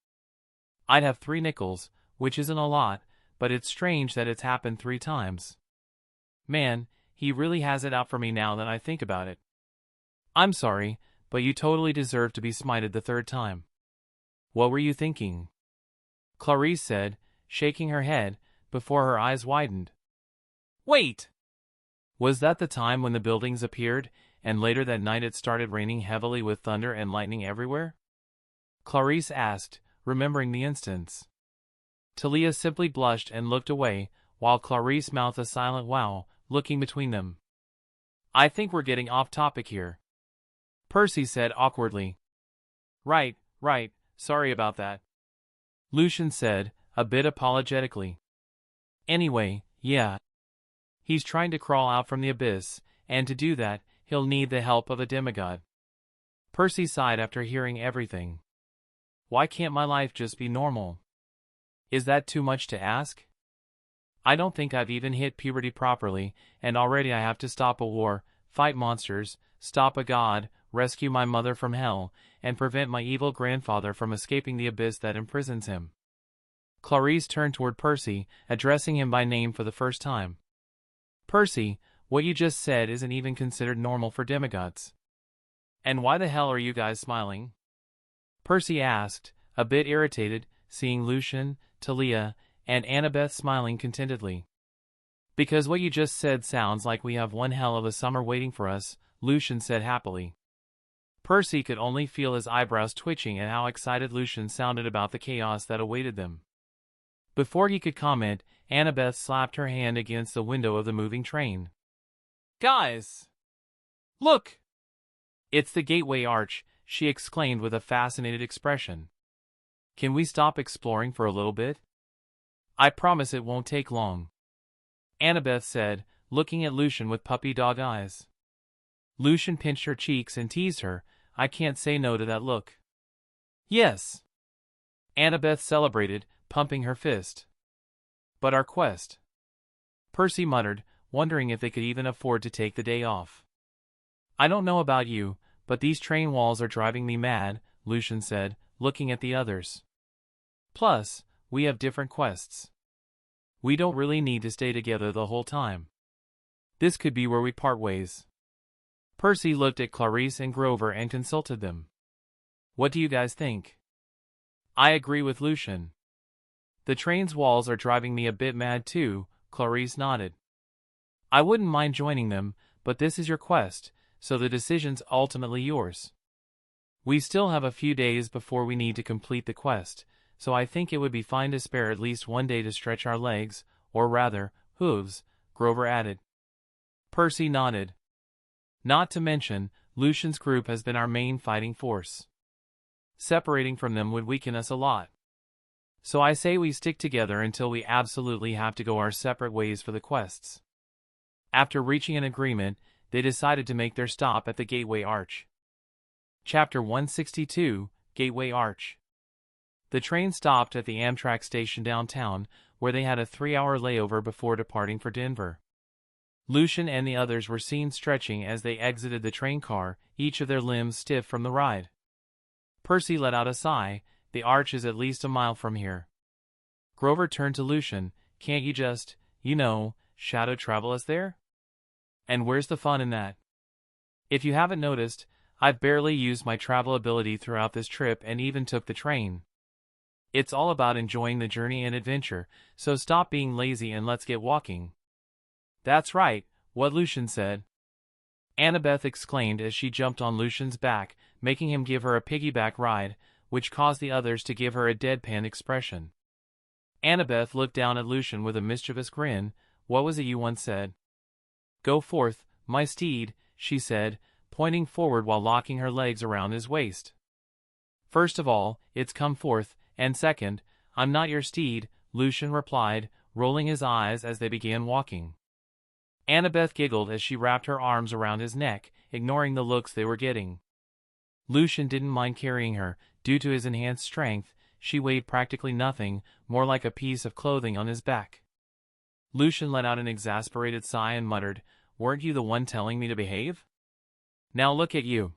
I'd have 3 nickels, which isn't a lot, but it's strange that it's happened 3 times. Man, he really has it out for me now that I think about it. I'm sorry, but you totally deserve to be smited the 3rd time. What were you thinking? Clarice said, shaking her head, before her eyes widened. Wait! Was that the time when the buildings appeared, and later that night it started raining heavily with thunder and lightning everywhere? Clarice asked, remembering the instance. Talia simply blushed and looked away, while Clarice mouthed a silent wow, looking between them. I think we're getting off topic here. Percy said awkwardly. Right, sorry about that. Lucian said, a bit apologetically. Anyway, yeah. He's trying to crawl out from the abyss, and to do that, he'll need the help of a demigod. Percy sighed after hearing everything. Why can't my life just be normal? Is that too much to ask? I don't think I've even hit puberty properly, and already I have to stop a war, fight monsters, stop a god, rescue my mother from hell, and prevent my evil grandfather from escaping the abyss that imprisons him. Clarice turned toward Percy, addressing him by name for the first time. Percy, what you just said isn't even considered normal for demigods. And why the hell are you guys smiling? Percy asked, a bit irritated, seeing Lucian, Talia, and Annabeth smiling contentedly. Because what you just said sounds like we have one hell of a summer waiting for us, Lucian said happily. Percy could only feel his eyebrows twitching at how excited Lucian sounded about the chaos that awaited them. Before he could comment, Annabeth slapped her hand against the window of the moving train. Guys! Look! It's the gateway arch, she exclaimed with a fascinated expression. Can we stop exploring for a little bit? I promise it won't take long. Annabeth said, looking at Lucian with puppy dog eyes. Lucian pinched her cheeks and teased her. I can't say no to that look. Yes. Annabeth celebrated, pumping her fist. But our quest. Percy muttered, wondering if they could even afford to take the day off. I don't know about you, but these train walls are driving me mad, Lucian said, looking at the others. Plus, we have different quests. We don't really need to stay together the whole time. This could be where we part ways. Percy looked at Clarice and Grover and consulted them. What do you guys think? I agree with Lucian. The train's walls are driving me a bit mad too, Clarice nodded. I wouldn't mind joining them, but this is your quest, so the decision's ultimately yours. We still have a few days before we need to complete the quest, so I think it would be fine to spare at least one day to stretch our legs, or rather, hooves, Grover added. Percy nodded. Not to mention, Lucian's group has been our main fighting force. Separating from them would weaken us a lot. So I say we stick together until we absolutely have to go our separate ways for the quests. After reaching an agreement, they decided to make their stop at the Gateway Arch. Chapter 162, Gateway Arch. The train stopped at the Amtrak station downtown, where they had a 3-hour layover before departing for Denver. Lucian and the others were seen stretching as they exited the train car, each of their limbs stiff from the ride. Percy let out a sigh. The arch is at least a mile from here. Grover turned to Lucian. Can't you just, shadow travel us there? And where's the fun in that? If you haven't noticed, I've barely used my travel ability throughout this trip and even took the train. It's all about enjoying the journey and adventure, so stop being lazy and let's get walking. That's right, what Lucian said. Annabeth exclaimed as she jumped on Lucian's back, making him give her a piggyback ride, which caused the others to give her a deadpan expression. Annabeth looked down at Lucian with a mischievous grin. What was it you once said? Go forth, my steed, she said, pointing forward while locking her legs around his waist. First of all, it's come forth, and second, I'm not your steed, Lucian replied, rolling his eyes as they began walking. Annabeth giggled as she wrapped her arms around his neck, ignoring the looks they were getting. Lucian didn't mind carrying her. Due to his enhanced strength, she weighed practically nothing, more like a piece of clothing on his back. Lucian let out an exasperated sigh and muttered, Weren't you the one telling me to behave? Now look at you.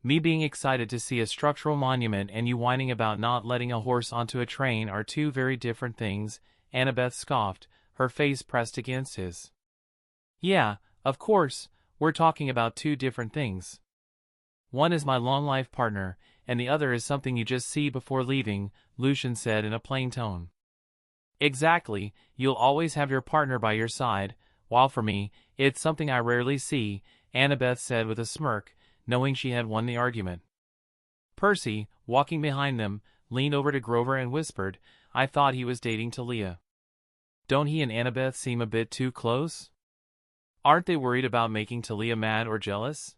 Me being excited to see a structural monument and you whining about not letting a horse onto a train are two very different things, Annabeth scoffed, her face pressed against his. Yeah, of course, we're talking about two different things. One is my long-life partner, and the other is something you just see before leaving, Lucian said in a plain tone. Exactly, you'll always have your partner by your side, while for me, it's something I rarely see, Annabeth said with a smirk, knowing she had won the argument. Percy, walking behind them, leaned over to Grover and whispered, I thought he was dating Talia. Don't he and Annabeth seem a bit too close? Aren't they worried about making Talia mad or jealous?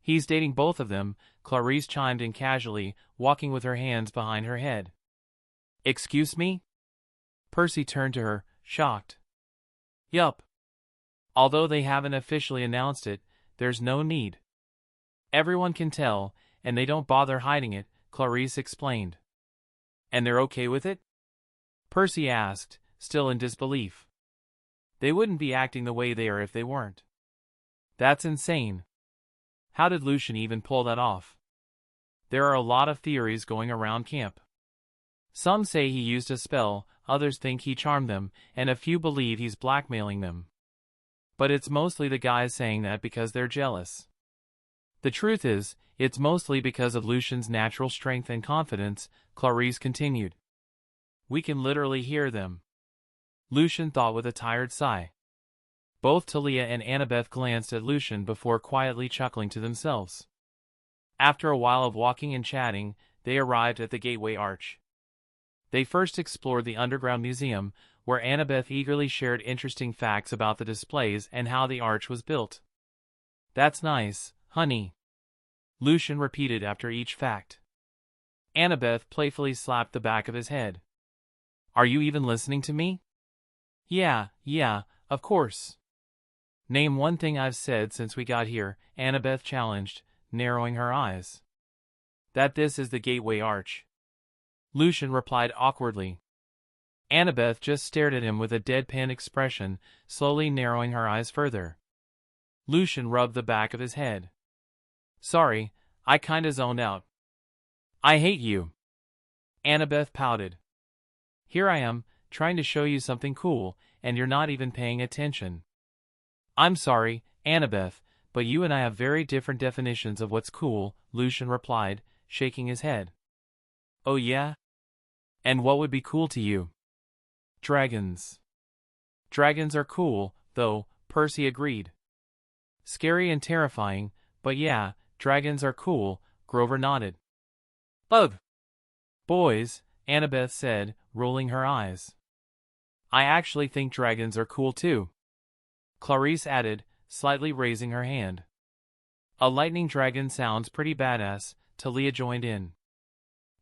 He's dating both of them, Clarice chimed in casually, walking with her hands behind her head. Excuse me? Percy turned to her, shocked. Yup. Although they haven't officially announced it, there's no need. Everyone can tell, and they don't bother hiding it, Clarice explained. And they're okay with it? Percy asked, still in disbelief. They wouldn't be acting the way they are if they weren't. That's insane. How did Lucian even pull that off? There are a lot of theories going around camp. Some say he used a spell, others think he charmed them, and a few believe he's blackmailing them. But it's mostly the guys saying that because they're jealous. The truth is, it's mostly because of Lucian's natural strength and confidence, Clarice continued. We can literally hear them. Lucian thought with a tired sigh. Both Talia and Annabeth glanced at Lucian before quietly chuckling to themselves. After a while of walking and chatting, they arrived at the Gateway Arch. They first explored the underground museum, where Annabeth eagerly shared interesting facts about the displays and how the arch was built. That's nice, honey. Lucian repeated after each fact. Annabeth playfully slapped the back of his head. Are you even listening to me? Yeah, of course. Name one thing I've said since we got here, Annabeth challenged, narrowing her eyes. That this is the Gateway Arch. Lucian replied awkwardly. Annabeth just stared at him with a deadpan expression, slowly narrowing her eyes further. Lucian rubbed the back of his head. Sorry, I kinda zoned out. I hate you. Annabeth pouted. Here I am, trying to show you something cool, and you're not even paying attention. I'm sorry, Annabeth, but you and I have very different definitions of what's cool, Lucian replied, shaking his head. Oh yeah? And what would be cool to you? Dragons. Dragons are cool, though, Percy agreed. Scary and terrifying, but yeah, dragons are cool, Grover nodded. Ugh! Boys, Annabeth said, rolling her eyes. I actually think dragons are cool too. Clarice added, slightly raising her hand. A lightning dragon sounds pretty badass, Tia joined in.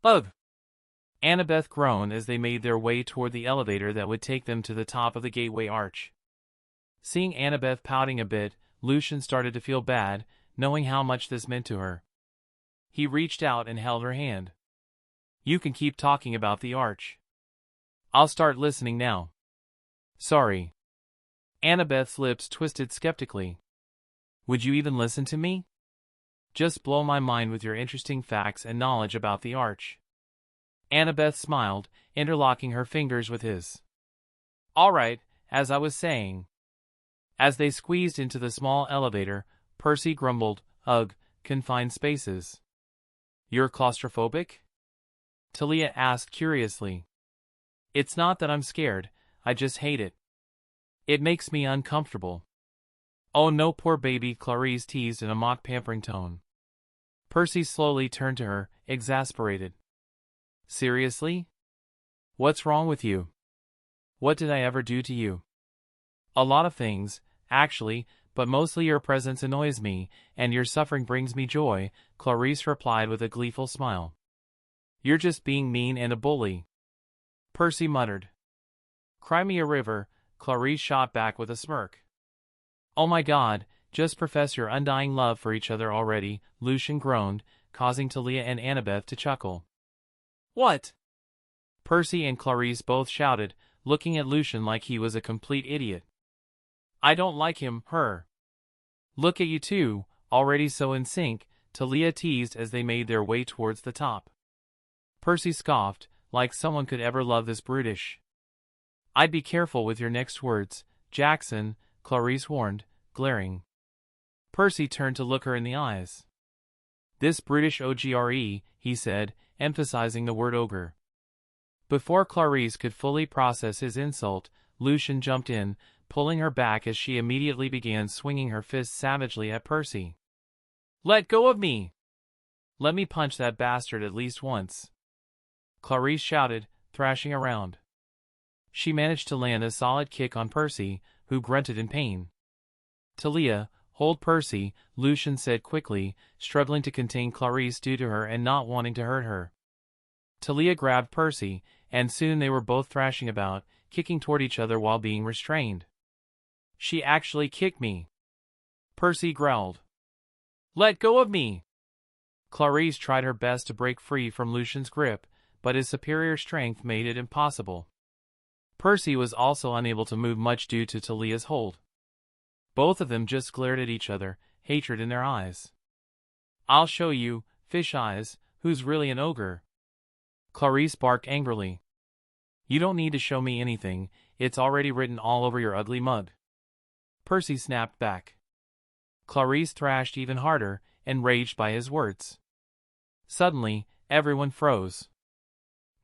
Ugh! Annabeth groaned as they made their way toward the elevator that would take them to the top of the gateway arch. Seeing Annabeth pouting a bit, Lucian started to feel bad, knowing how much this meant to her. He reached out and held her hand. You can keep talking about the arch. I'll start listening now. Sorry. Annabeth's lips twisted skeptically. Would you even listen to me? Just blow my mind with your interesting facts and knowledge about the arch. Annabeth smiled, interlocking her fingers with his. All right, as I was saying. As they squeezed into the small elevator, Percy grumbled, Ugh, confined spaces. You're claustrophobic? Tia asked curiously. It's not that I'm scared, I just hate it. It makes me uncomfortable. Oh no, poor baby, Clarice teased in a mock pampering tone. Percy slowly turned to her, exasperated. Seriously? What's wrong with you? What did I ever do to you? A lot of things, actually, but mostly your presence annoys me, and your suffering brings me joy, Clarice replied with a gleeful smile. You're just being mean and a bully. Percy muttered. Cry me a river, Clarice shot back with a smirk. Oh my god, just profess your undying love for each other already, Lucian groaned, causing Tia and Annabeth to chuckle. What? Percy and Clarice both shouted, looking at Lucian like he was a complete idiot. I don't like him, her. Look at you two, already so in sync, Tia teased as they made their way towards the top. Percy scoffed, like someone could ever love this brutish. I'd be careful with your next words, Jackson, Clarice warned, glaring. Percy turned to look her in the eyes. This brutish ogre, he said, emphasizing the word ogre. Before Clarice could fully process his insult, Lucian jumped in, pulling her back as she immediately began swinging her fists savagely at Percy. Let go of me! Let me punch that bastard at least once. Clarice shouted, thrashing around. She managed to land a solid kick on Percy, who grunted in pain. Tia, hold Percy, Lucian said quickly, struggling to contain Clarice due to her and not wanting to hurt her. Tia grabbed Percy, and soon they were both thrashing about, kicking toward each other while being restrained. She actually kicked me. Percy growled. Let go of me! Clarice tried her best to break free from Lucian's grip, but his superior strength made it impossible. Percy was also unable to move much due to Talia's hold. Both of them just glared at each other, hatred in their eyes. I'll show you, fish eyes, who's really an ogre. Clarice barked angrily. You don't need to show me anything, it's already written all over your ugly mug. Percy snapped back. Clarice thrashed even harder, enraged by his words. Suddenly, everyone froze.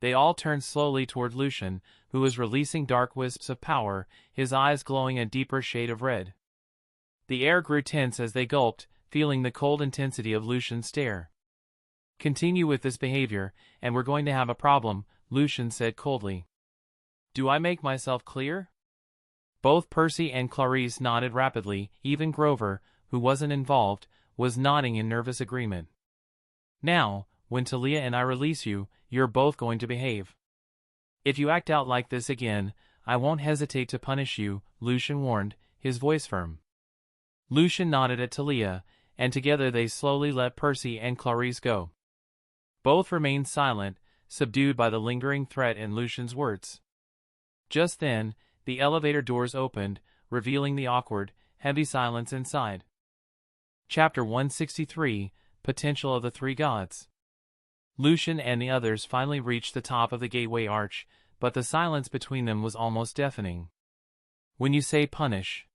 They all turned slowly toward Lucian, who was releasing dark wisps of power, his eyes glowing a deeper shade of red. The air grew tense as they gulped, feeling the cold intensity of Lucian's stare. Continue with this behavior, and we're going to have a problem, Lucian said coldly. Do I make myself clear? Both Percy and Clarice nodded rapidly, even Grover, who wasn't involved, was nodding in nervous agreement. Now, when Tia and I release you, you're both going to behave. If you act out like this again, I won't hesitate to punish you, Lucian warned, his voice firm. Lucian nodded at Tia, and together they slowly let Percy and Clarice go. Both remained silent, subdued by the lingering threat in Lucian's words. Just then, the elevator doors opened, revealing the awkward, heavy silence inside. Chapter 163, Potential of the Three Gods. Lucian and the others finally reached the top of the gateway arch, but the silence between them was almost deafening. When you say punish.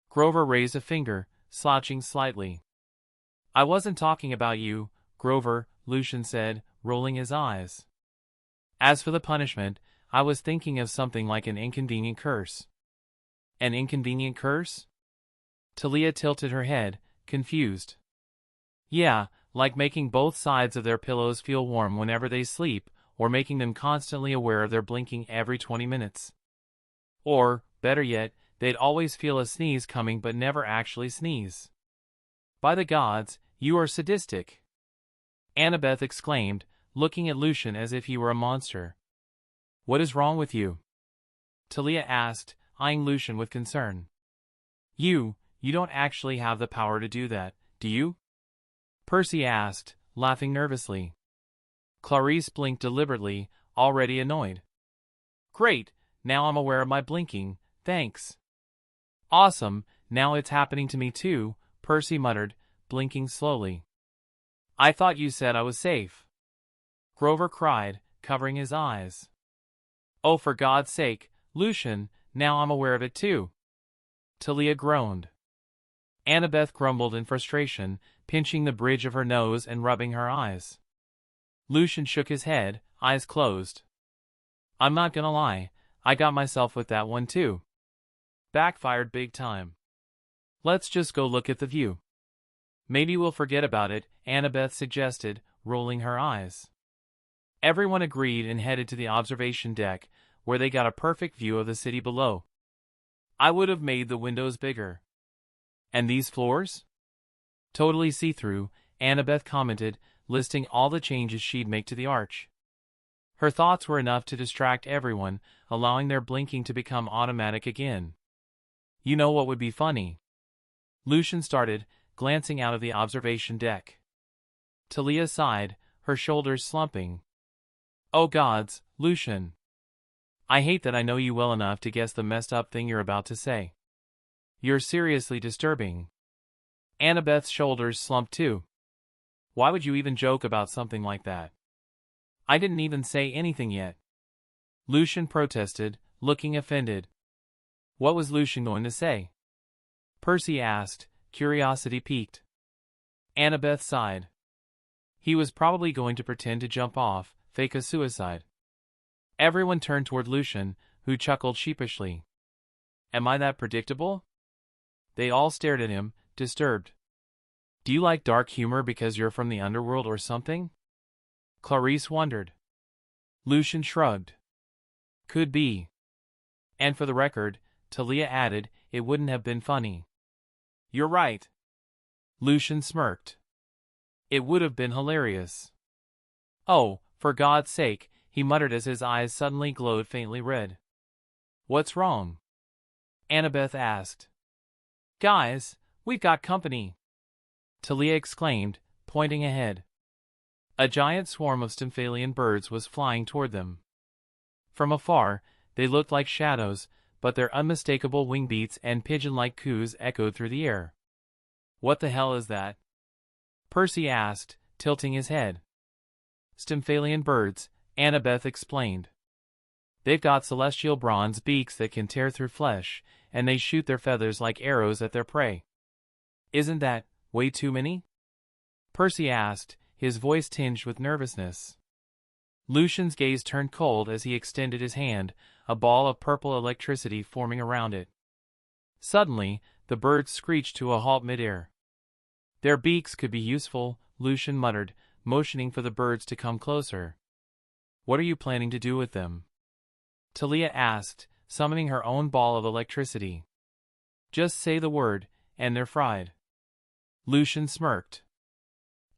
Grover raised a finger, slouching slightly. I wasn't talking about you, Grover, Lucian said, rolling his eyes. As for the punishment, I was thinking of something like an inconvenient curse. An inconvenient curse? Talia tilted her head, confused. Yeah, like making both sides of their pillows feel warm whenever they sleep, or making them constantly aware of their blinking every 20 minutes. Or, better yet, they'd always feel a sneeze coming but never actually sneeze. By the gods, you are sadistic! Annabeth exclaimed, looking at Lucian as if he were a monster. What is wrong with you? Talia asked, eyeing Lucian with concern. You don't actually have the power to do that, do you? Percy asked, laughing nervously. Clarice blinked deliberately, already annoyed. Great, now I'm aware of my blinking, thanks. Awesome, now it's happening to me too, Percy muttered, blinking slowly. I thought you said I was safe. Grover cried, covering his eyes. Oh, for God's sake, Lucian, now I'm aware of it too. Talia groaned. Annabeth grumbled in frustration, pinching the bridge of her nose and rubbing her eyes. Lucian shook his head, eyes closed. I'm not gonna lie, I got myself with that one too. Backfired big time. Let's just go look at the view. Maybe we'll forget about it, Annabeth suggested, rolling her eyes. Everyone agreed and headed to the observation deck, where they got a perfect view of the city below. I would have made the windows bigger. And these floors? Totally see-through, Annabeth commented, listing all the changes she'd make to the arch. Her thoughts were enough to distract everyone, allowing their blinking to become automatic again. You know what would be funny? Lucian started, glancing out of the observation deck. Talia sighed, her shoulders slumping. Oh gods, Lucian. I hate that I know you well enough to guess the messed up thing you're about to say. You're seriously disturbing. Annabeth's shoulders slumped too. Why would you even joke about something like that? I didn't even say anything yet. Lucian protested, looking offended. What was Lucian going to say? Percy asked, curiosity piqued. Annabeth sighed. He was probably going to pretend to jump off, fake a suicide. Everyone turned toward Lucian, who chuckled sheepishly. Am I that predictable? They all stared at him, disturbed. Do you like dark humor because you're from the Underworld or something? Clarice wondered. Lucian shrugged. Could be. And for the record, Talia added, it wouldn't have been funny. You're right. Lucian smirked. It would have been hilarious. Oh, for God's sake, he muttered as his eyes suddenly glowed faintly red. What's wrong? Annabeth asked. Guys, we've got company. Talia exclaimed, pointing ahead. A giant swarm of Stymphalian birds was flying toward them. From afar, they looked like shadows, but their unmistakable wing beats and pigeon-like coos echoed through the air. What the hell is that? Percy asked, tilting his head. Stymphalian birds, Annabeth explained. They've got celestial bronze beaks that can tear through flesh, and they shoot their feathers like arrows at their prey. Isn't that way too many? Percy asked, his voice tinged with nervousness. Lucian's gaze turned cold as he extended his hand, a ball of purple electricity forming around it. Suddenly, the birds screeched to a halt midair. Their beaks could be useful, Lucian muttered, motioning for the birds to come closer. What are you planning to do with them? Talia asked, summoning her own ball of electricity. Just say the word, and they're fried. Lucian smirked.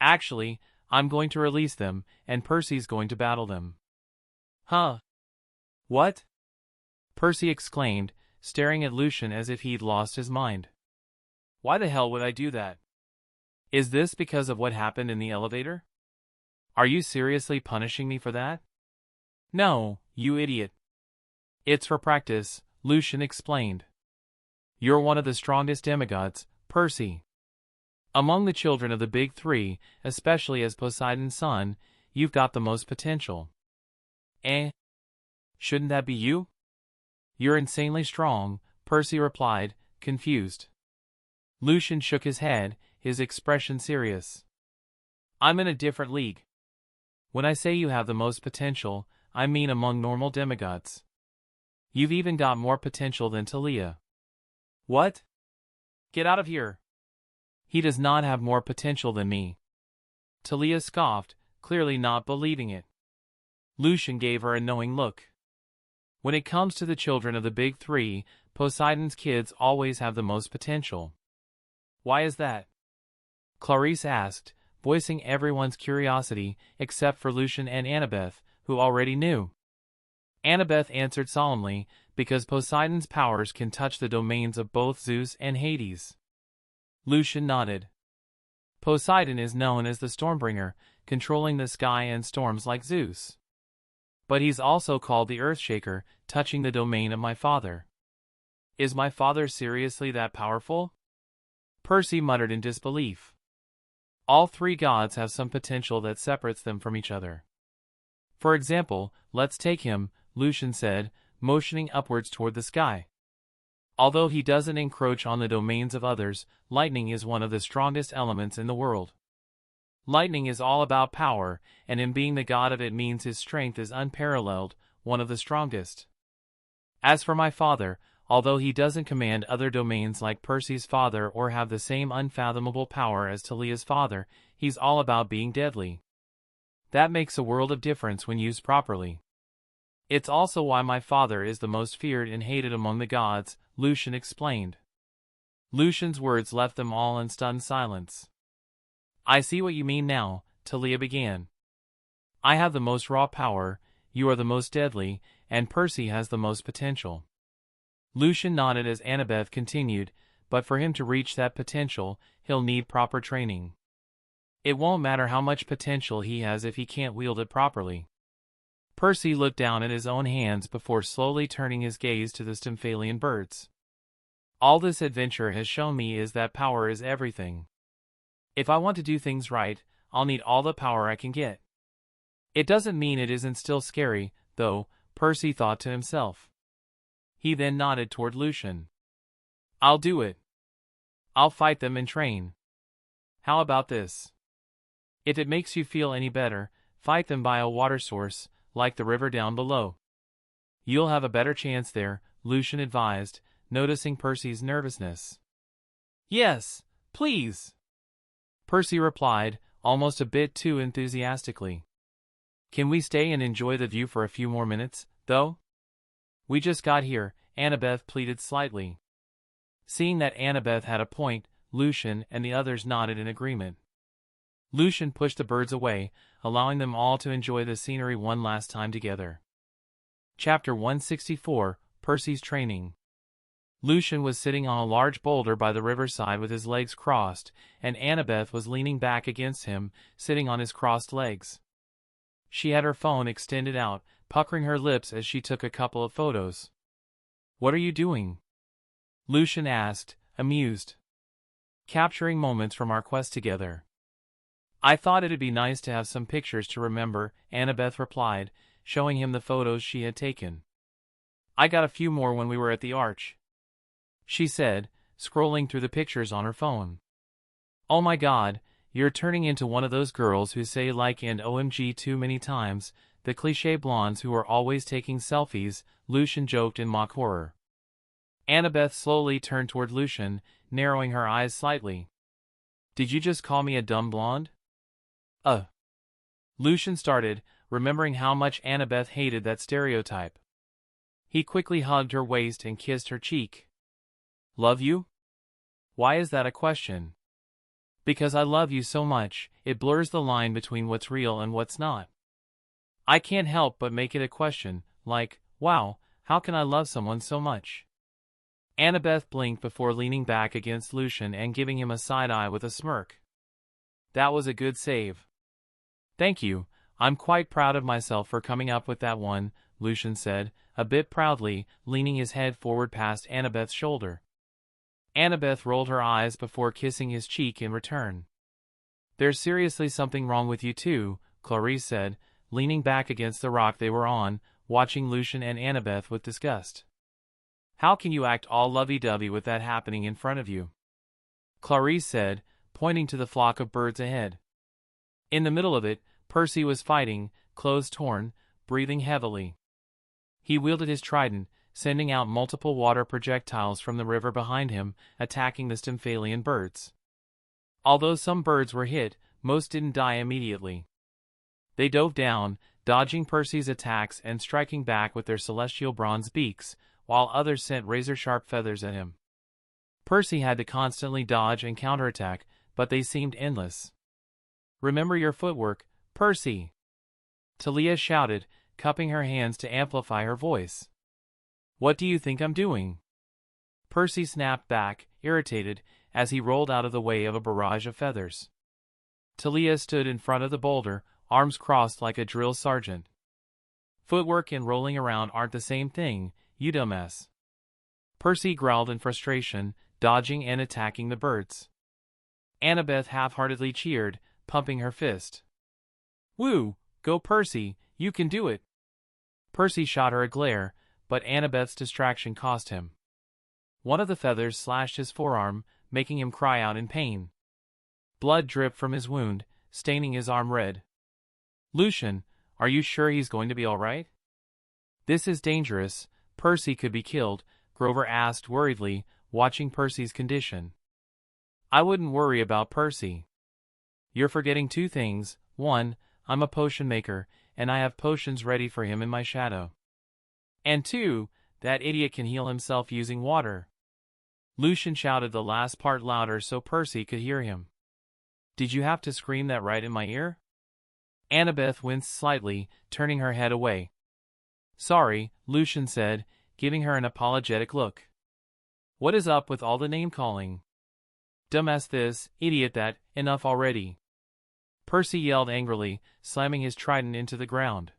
Actually, I'm going to release them, and Percy's going to battle them. Huh? What? Percy exclaimed, staring at Lucian as if he'd lost his mind. Why the hell would I do that? Is this because of what happened in the elevator? Are you seriously punishing me for that? No, you idiot. It's for practice, Lucian explained. You're one of the strongest demigods, Percy. Among the children of the big three, especially as Poseidon's son, you've got the most potential. Eh? Shouldn't that be you? You're insanely strong, Percy replied, confused. Lucian shook his head, his expression serious. I'm in a different league. When I say you have the most potential, I mean among normal demigods. You've even got more potential than Tia. What? Get out of here. He does not have more potential than me. Tia scoffed, clearly not believing it. Lucian gave her a knowing look. When it comes to the children of the big three, Poseidon's kids always have the most potential. Why is that? Clarice asked, voicing everyone's curiosity except for Lucian and Annabeth, who already knew. Annabeth answered solemnly, because Poseidon's powers can touch the domains of both Zeus and Hades. Lucian nodded. Poseidon is known as the Stormbringer, controlling the sky and storms like Zeus. But he's also called the Earthshaker, touching the domain of my father. Is my father seriously that powerful? Percy muttered in disbelief. All three gods have some potential that separates them from each other. For example, let's take him, Lucian said, motioning upwards toward the sky. Although he doesn't encroach on the domains of others, lightning is one of the strongest elements in the world. Lightning is all about power, and him being the god of it means his strength is unparalleled, one of the strongest. As for my father, although he doesn't command other domains like Percy's father or have the same unfathomable power as Tia's father, he's all about being deadly. That makes a world of difference when used properly. It's also why my father is the most feared and hated among the gods, Lucian explained. Lucian's words left them all in stunned silence. I see what you mean now, Tia began. I have the most raw power, you are the most deadly, and Percy has the most potential. Lucian nodded as Annabeth continued, but for him to reach that potential, he'll need proper training. It won't matter how much potential he has if he can't wield it properly. Percy looked down at his own hands before slowly turning his gaze to the Stymphalian birds. All this adventure has shown me is that power is everything. If I want to do things right, I'll need all the power I can get. It doesn't mean it isn't still scary, though, Percy thought to himself. He then nodded toward Lucian. I'll do it. I'll fight them and train. How about this? If it makes you feel any better, fight them by a water source, like the river down below. You'll have a better chance there, Lucian advised, noticing Percy's nervousness. Yes, please, Percy replied, almost a bit too enthusiastically. Can we stay and enjoy the view for a few more minutes, though? We just got here, Annabeth pleaded slightly. Seeing that Annabeth had a point, Lucian and the others nodded in agreement. Lucian pushed the birds away, allowing them all to enjoy the scenery one last time together. Chapter 164, Percy's Training. Lucian was sitting on a large boulder by the riverside with his legs crossed, and Annabeth was leaning back against him, sitting on his crossed legs. She had her phone extended out, puckering her lips as she took a couple of photos. What are you doing? Lucian asked, amused. Capturing moments from our quest together. I thought it'd be nice to have some pictures to remember, Annabeth replied, showing him the photos she had taken. I got a few more when we were at the arch, she said, scrolling through the pictures on her phone. Oh my god, you're turning into one of those girls who say like and OMG too many times, the cliché blondes who are always taking selfies, Lucian joked in mock horror. Annabeth slowly turned toward Lucian, narrowing her eyes slightly. Did you just call me a dumb blonde? Lucian started, remembering how much Annabeth hated that stereotype. He quickly hugged her waist and kissed her cheek. Love you? Why is that a question? Because I love you so much, it blurs the line between what's real and what's not. I can't help but make it a question, like, wow, how can I love someone so much? Annabeth blinked before leaning back against Lucian and giving him a side-eye with a smirk. That was a good save. Thank you, I'm quite proud of myself for coming up with that one, Lucian said, a bit proudly, leaning his head forward past Annabeth's shoulder. Annabeth rolled her eyes before kissing his cheek in return. "There's seriously something wrong with you too," Clarice said, leaning back against the rock they were on, watching Lucian and Annabeth with disgust. "How can you act all lovey-dovey with that happening in front of you?" Clarice said, pointing to the flock of birds ahead. In the middle of it, Percy was fighting, clothes torn, breathing heavily. He wielded his trident, sending out multiple water projectiles from the river behind him, attacking the Stymphalian birds. Although some birds were hit, most didn't die immediately. They dove down, dodging Percy's attacks and striking back with their celestial bronze beaks, while others sent razor-sharp feathers at him. Percy had to constantly dodge and counterattack, but they seemed endless. "Remember your footwork, Percy!" Tia shouted, cupping her hands to amplify her voice. "What do you think I'm doing?" Percy snapped back, irritated, as he rolled out of the way of a barrage of feathers. Tia stood in front of the boulder, arms crossed like a drill sergeant. "Footwork and rolling around aren't the same thing, you dumbass." Percy growled in frustration, dodging and attacking the birds. Annabeth half-heartedly cheered, pumping her fist. "Woo! Go Percy, you can do it!" Percy shot her a glare, but Annabeth's distraction cost him. One of the feathers slashed his forearm, making him cry out in pain. Blood dripped from his wound, staining his arm red. "Lucian, are you sure he's going to be all right?" "This is dangerous. Percy could be killed," Grover asked worriedly, watching Percy's condition. "I wouldn't worry about Percy. You're forgetting two things. One, I'm a potion maker, and I have potions ready for him in my shadow. And two, that idiot can heal himself using water." Lucian shouted the last part louder so Percy could hear him. "Did you have to scream that right in my ear?" Annabeth winced slightly, turning her head away. "Sorry," Lucian said, giving her an apologetic look. "What is up with all the name-calling? Dumbass this, idiot that, enough already." Percy yelled angrily, slamming his trident into the ground.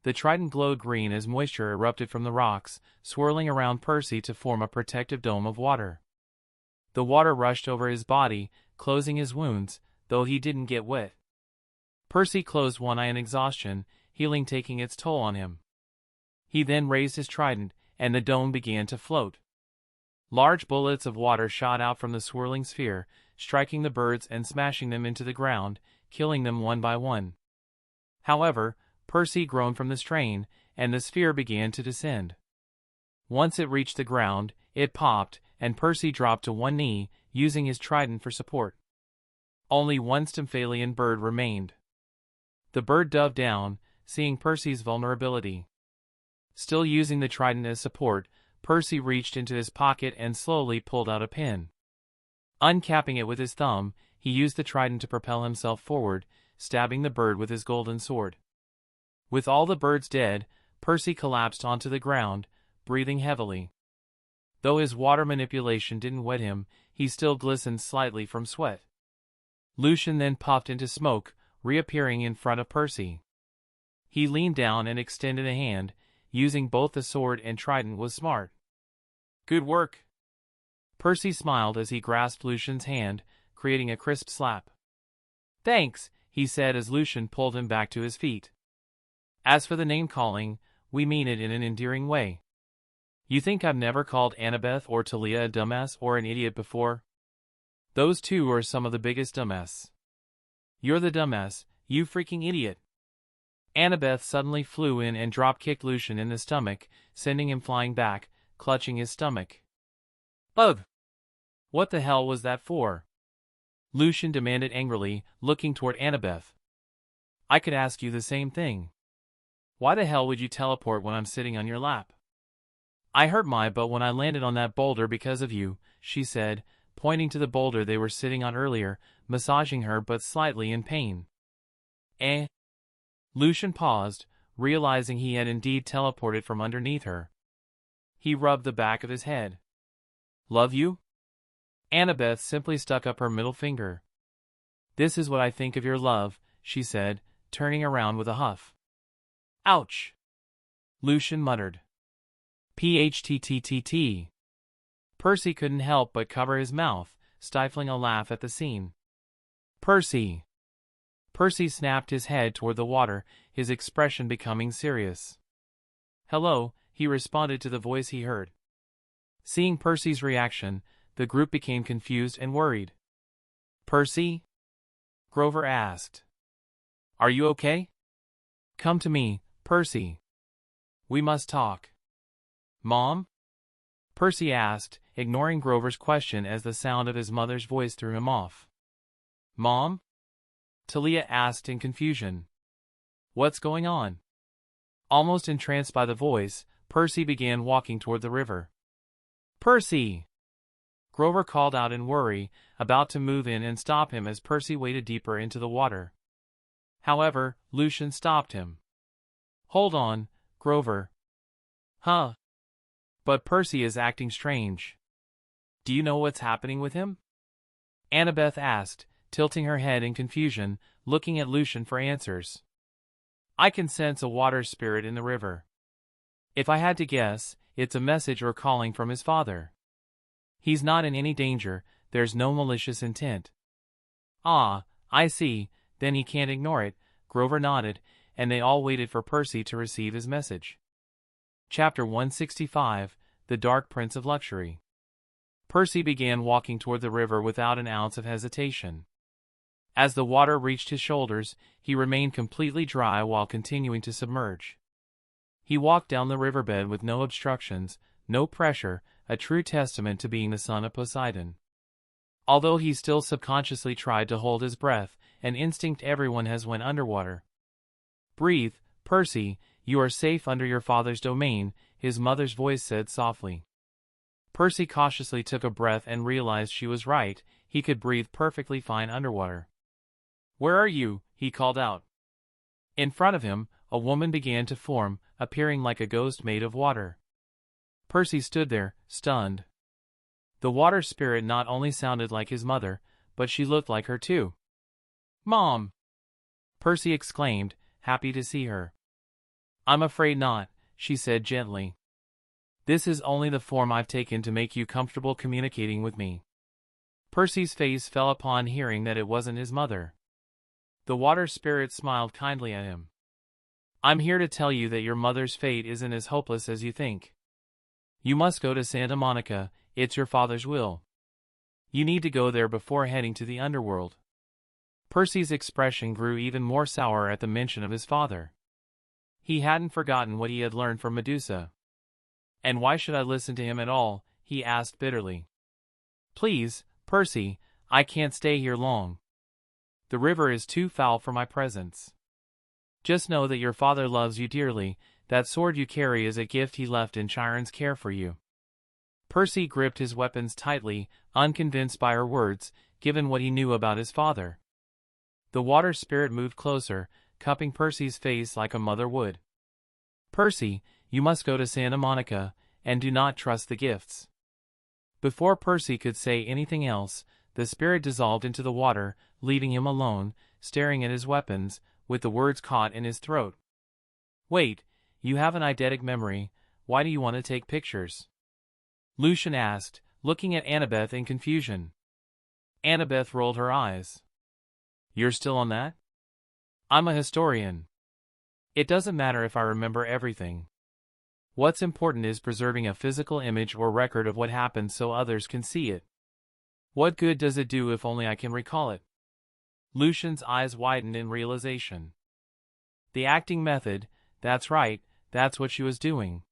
The trident glowed green as moisture erupted from the rocks, swirling around Percy to form a protective dome of water. The water rushed over his body, closing his wounds, though he didn't get wet. Percy closed one eye in exhaustion, healing taking its toll on him. He then raised his trident, and the dome began to float. Large bullets of water shot out from the swirling sphere, striking the birds and smashing them into the ground, killing them one by one. However, Percy groaned from the strain, and the sphere began to descend. Once it reached the ground, it popped, and Percy dropped to one knee, using his trident for support. Only one Stymphalian bird remained. The bird dove down, seeing Percy's vulnerability. Still using the trident as support, Percy reached into his pocket and slowly pulled out a pin. Uncapping it with his thumb, he used the trident to propel himself forward, stabbing the bird with his golden sword. With all the birds dead, Percy collapsed onto the ground, breathing heavily. Though his water manipulation didn't wet him, he still glistened slightly from sweat. Lucian then puffed into smoke, reappearing in front of Percy. He leaned down and extended a hand, using both the sword and trident was smart. "Good work." Percy smiled as he grasped Lucian's hand, creating a crisp slap. "Thanks," he said as Lucian pulled him back to his feet. "As for the name-calling, we mean it in an endearing way. You think I've never called Annabeth or Tia a dumbass or an idiot before? Those two are some of the biggest dumbass. You're the dumbass, you freaking idiot." Annabeth suddenly flew in and drop-kicked Lucian in the stomach, sending him flying back, clutching his stomach. "Ugh! What the hell was that for?" Lucian demanded angrily, looking toward Annabeth. "I could ask you the same thing. Why the hell would you teleport when I'm sitting on your lap?" "I hurt my butt when I landed on that boulder because of you," she said, pointing to the boulder they were sitting on earlier, massaging her but slightly in pain. "Eh?" Lucian paused, realizing he had indeed teleported from underneath her. He rubbed the back of his head. "Love you?" Annabeth simply stuck up her middle finger. "This is what I think of your love," she said, turning around with a huff. "Ouch!" Lucian muttered. PHTTTT. Percy couldn't help but cover his mouth, stifling a laugh at the scene. Percy! Percy snapped his head toward the water, his expression becoming serious. Hello, he responded to the voice he heard. Seeing Percy's reaction, the group became confused and worried. Percy? Grover asked. Are you okay? Come to me, Percy. We must talk. Mom? Percy asked, ignoring Grover's question as the sound of his mother's voice threw him off. Mom? Talia asked in confusion. What's going on? Almost entranced by the voice, Percy began walking toward the river. Percy! Grover called out in worry, about to move in and stop him as Percy waded deeper into the water. However, Lucian stopped him. Hold on, Grover. Huh? But Percy is acting strange. Do you know what's happening with him? Annabeth asked, tilting her head in confusion, looking at Lucian for answers. I can sense a water spirit in the river. If I had to guess, it's a message or calling from his father. He's not in any danger, there's no malicious intent. Ah, I see, then he can't ignore it, Grover nodded, and they all waited for Percy to receive his message. Chapter 165, The Dark Prince of Luxury. Percy began walking toward the river without an ounce of hesitation. As the water reached his shoulders, he remained completely dry while continuing to submerge. He walked down the riverbed with no obstructions, no pressure, a true testament to being the son of Poseidon. Although he still subconsciously tried to hold his breath, an instinct everyone has when underwater. Breathe, Percy, you are safe under your father's domain, his mother's voice said softly. Percy cautiously took a breath and realized she was right, he could breathe perfectly fine underwater. Where are you? He called out. In front of him, a woman began to form, appearing like a ghost made of water. Percy stood there, stunned. The water spirit not only sounded like his mother, but she looked like her too. Mom! Percy exclaimed, happy to see her. I'm afraid not, she said gently. This is only the form I've taken to make you comfortable communicating with me. Percy's face fell upon hearing that it wasn't his mother. The water spirit smiled kindly at him. I'm here to tell you that your mother's fate isn't as hopeless as you think. You must go to Santa Monica, it's your father's will. You need to go there before heading to the Underworld. Percy's expression grew even more sour at the mention of his father. He hadn't forgotten what he had learned from Medusa. And why should I listen to him at all? He asked bitterly. Please, Percy, I can't stay here long. The river is too foul for my presence. Just know that your father loves you dearly, that sword you carry is a gift he left in Chiron's care for you. Percy gripped his weapons tightly, unconvinced by her words, given what he knew about his father. The water spirit moved closer, cupping Percy's face like a mother would. Percy, you must go to Santa Monica, and do not trust the gifts. Before Percy could say anything else, the spirit dissolved into the water, leaving him alone, staring at his weapons, with the words caught in his throat. Wait, you have an eidetic memory, why do you want to take pictures? Lucian asked, looking at Annabeth in confusion. Annabeth rolled her eyes. You're still on that? I'm a historian. It doesn't matter if I remember everything. What's important is preserving a physical image or record of what happened so others can see it. What good does it do if only I can recall it? Lucian's eyes widened in realization. The acting method, that's right, that's what she was doing.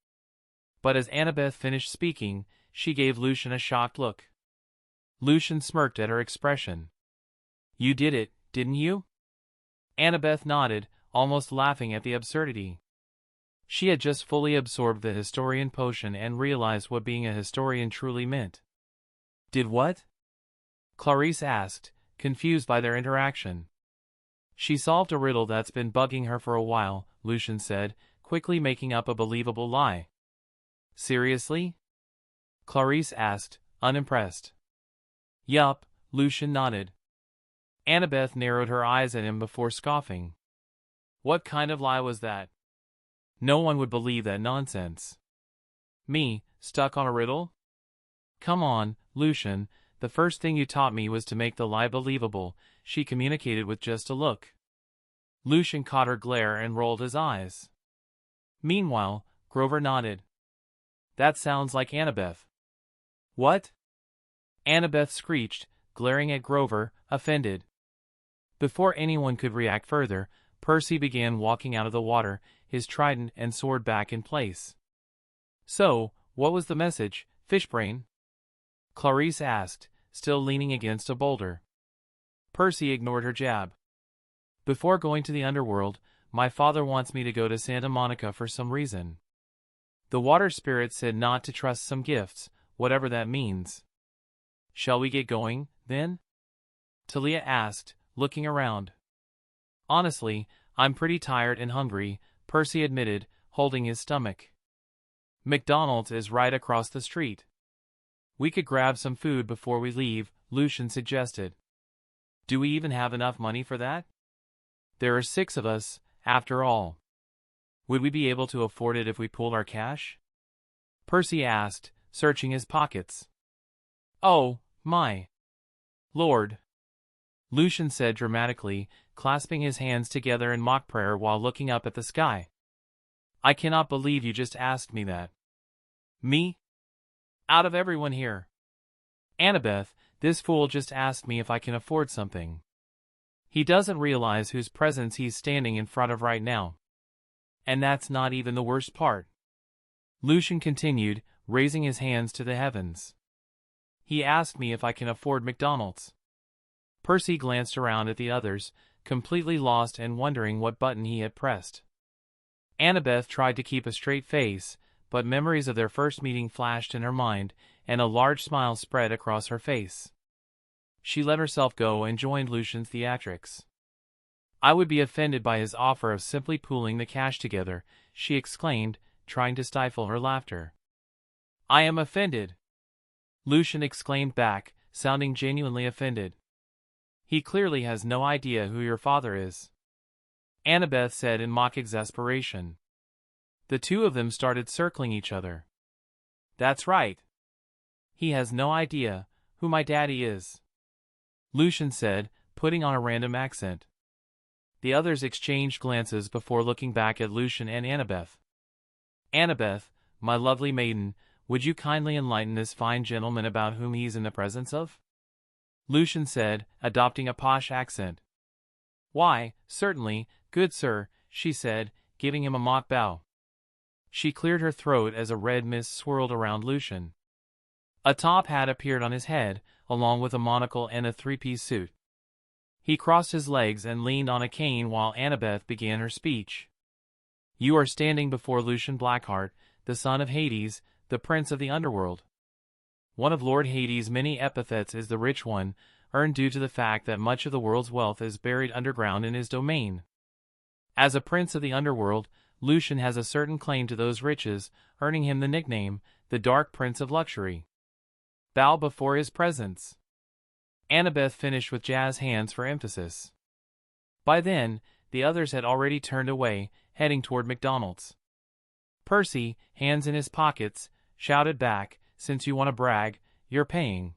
But as Annabeth finished speaking, she gave Lucian a shocked look. Lucian smirked at her expression. You did it, didn't you? Annabeth nodded, almost laughing at the absurdity. She had just fully absorbed the historian potion and realized what being a historian truly meant. Did what? Clarice asked, confused by their interaction. She solved a riddle that's been bugging her for a while, Lucian said, quickly making up a believable lie. Seriously? Clarice asked, unimpressed. Yup, Lucian nodded. Annabeth narrowed her eyes at him before scoffing. What kind of lie was that? No one would believe that nonsense. Me, stuck on a riddle? Come on, Lucian, the first thing you taught me was to make the lie believable, she communicated with just a look. Lucian caught her glare and rolled his eyes. Meanwhile, Grover nodded. That sounds like Annabeth. What? Annabeth screeched, glaring at Grover, offended. Before anyone could react further, Percy began walking out of the water, his trident and sword back in place. So, what was the message, Fishbrain? Clarice asked, still leaning against a boulder. Percy ignored her jab. Before going to the Underworld, my father wants me to go to Santa Monica for some reason. The water spirit said not to trust some gifts, whatever that means. Shall we get going, then? Talia asked, looking around. Honestly, I'm pretty tired and hungry, Percy admitted, holding his stomach. McDonald's is right across the street. We could grab some food before we leave, Lucian suggested. Do we even have enough money for that? There are 6 of us, after all. Would we be able to afford it if we pooled our cash? Percy asked, searching his pockets. Oh, my Lord, Lucian said dramatically, clasping his hands together in mock prayer while looking up at the sky. I cannot believe you just asked me that. Me? Out of everyone here. Annabeth, this fool just asked me if I can afford something. He doesn't realize whose presence he's standing in front of right now. And that's not even the worst part. Lucian continued, raising his hands to the heavens. He asked me if I can afford McDonald's. Percy glanced around at the others, completely lost and wondering what button he had pressed. Annabeth tried to keep a straight face, but memories of their first meeting flashed in her mind, and a large smile spread across her face. She let herself go and joined Lucian's theatrics. I would be offended by his offer of simply pooling the cash together, she exclaimed, trying to stifle her laughter. I am offended, Lucian exclaimed back, sounding genuinely offended. He clearly has no idea who your father is, Annabeth said in mock exasperation. The two of them started circling each other. That's right. He has no idea who my daddy is, Lucian said, putting on a random accent. The others exchanged glances before looking back at Lucian and Annabeth. Annabeth, my lovely maiden, would you kindly enlighten this fine gentleman about whom he's in the presence of? Lucian said, adopting a posh accent. Why, certainly, good sir, she said, giving him a mock bow. She cleared her throat as a red mist swirled around Lucian. A top hat appeared on his head, along with a monocle and a three-piece suit. He crossed his legs and leaned on a cane while Annabeth began her speech. You are standing before Lucian Blackheart, the son of Hades, the prince of the Underworld. One of Lord Hades' many epithets is the Rich One, earned due to the fact that much of the world's wealth is buried underground in his domain. As a prince of the Underworld, Lucian has a certain claim to those riches, earning him the nickname, the Dark Prince of Luxury. Bow before his presence. Annabeth finished with jazz hands for emphasis. By then, the others had already turned away, heading toward McDonald's. Percy, hands in his pockets, shouted back, since you want to brag, you're paying.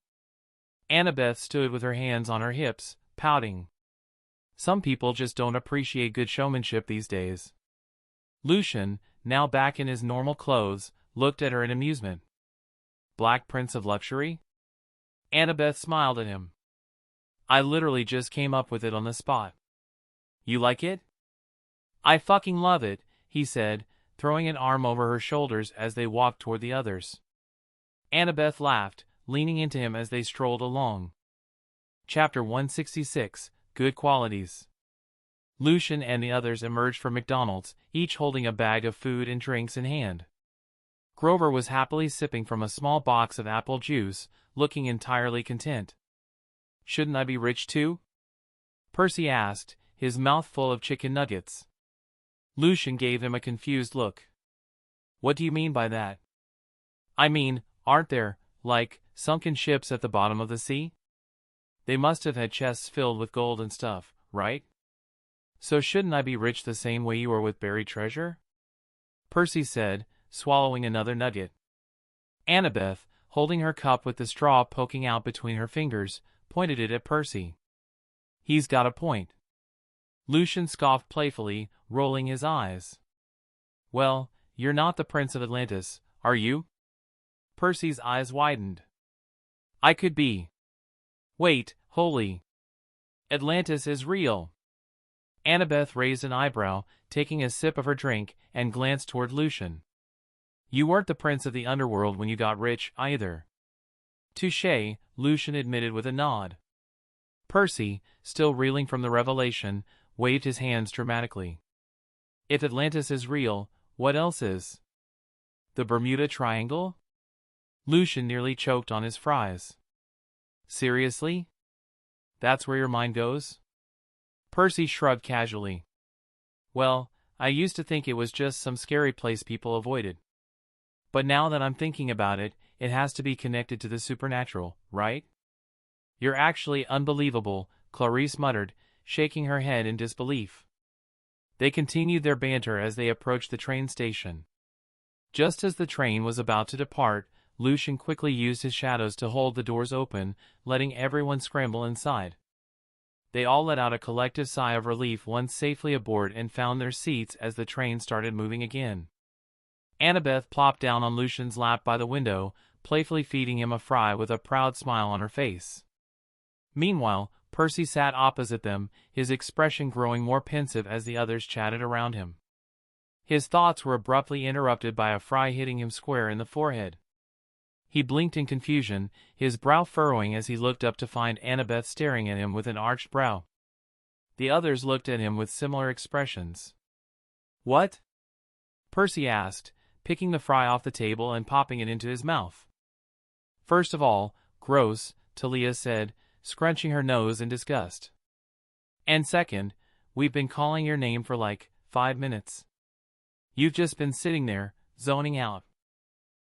Annabeth stood with her hands on her hips, pouting. Some people just don't appreciate good showmanship these days. Lucian, now back in his normal clothes, looked at her in amusement. Black Prince of Luxury? Annabeth smiled at him. I literally just came up with it on the spot. You like it? I fucking love it, he said, throwing an arm over her shoulders as they walked toward the others. Annabeth laughed, leaning into him as they strolled along. Chapter 166, Good Qualities. Lucian and the others emerged from McDonald's, each holding a bag of food and drinks in hand. Grover was happily sipping from a small box of apple juice, looking entirely content. Shouldn't I be rich too? Percy asked, his mouth full of chicken nuggets. Lucian gave him a confused look. What do you mean by that? I mean, aren't there, like, sunken ships at the bottom of the sea? They must have had chests filled with gold and stuff, right? So shouldn't I be rich the same way you are with buried treasure? Percy said, swallowing another nugget. Annabeth, holding her cup with the straw poking out between her fingers, pointed it at Percy. He's got a point. Lucian scoffed playfully, rolling his eyes. Well, you're not the Prince of Atlantis, are you? Percy's eyes widened. I could be. Wait, holy. Atlantis is real. Annabeth raised an eyebrow, taking a sip of her drink, and glanced toward Lucian. You weren't the Prince of the Underworld when you got rich, either. Touché, Lucian admitted with a nod. Percy, still reeling from the revelation, waved his hands dramatically. If Atlantis is real, what else is? The Bermuda Triangle? Lucian nearly choked on his fries. Seriously? That's where your mind goes? Percy shrugged casually. Well, I used to think it was just some scary place people avoided. But now that I'm thinking about it, it has to be connected to the supernatural, right? You're actually unbelievable, Clarice muttered, shaking her head in disbelief. They continued their banter as they approached the train station. Just as the train was about to depart, Lucian quickly used his shadows to hold the doors open, letting everyone scramble inside. They all let out a collective sigh of relief once safely aboard and found their seats as the train started moving again. Annabeth plopped down on Lucian's lap by the window, playfully feeding him a fry with a proud smile on her face. Meanwhile, Percy sat opposite them, his expression growing more pensive as the others chatted around him. His thoughts were abruptly interrupted by a fry hitting him square in the forehead. He blinked in confusion, his brow furrowing as he looked up to find Annabeth staring at him with an arched brow. The others looked at him with similar expressions. What? Percy asked, picking the fry off the table and popping it into his mouth. First of all, gross, Tia said, scrunching her nose in disgust. And second, we've been calling your name for like 5 minutes. You've just been sitting there, zoning out.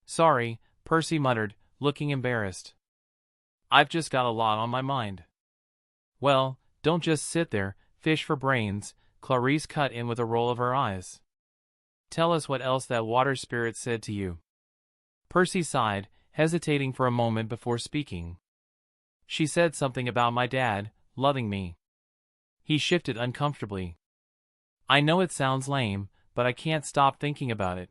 Sorry, Percy muttered, looking embarrassed. I've just got a lot on my mind. Well, don't just sit there, fish for brains, Clarice cut in with a roll of her eyes. Tell us what else that water spirit said to you. Percy sighed, hesitating for a moment before speaking. She said something about my dad, loving me. He shifted uncomfortably. I know it sounds lame, but I can't stop thinking about it.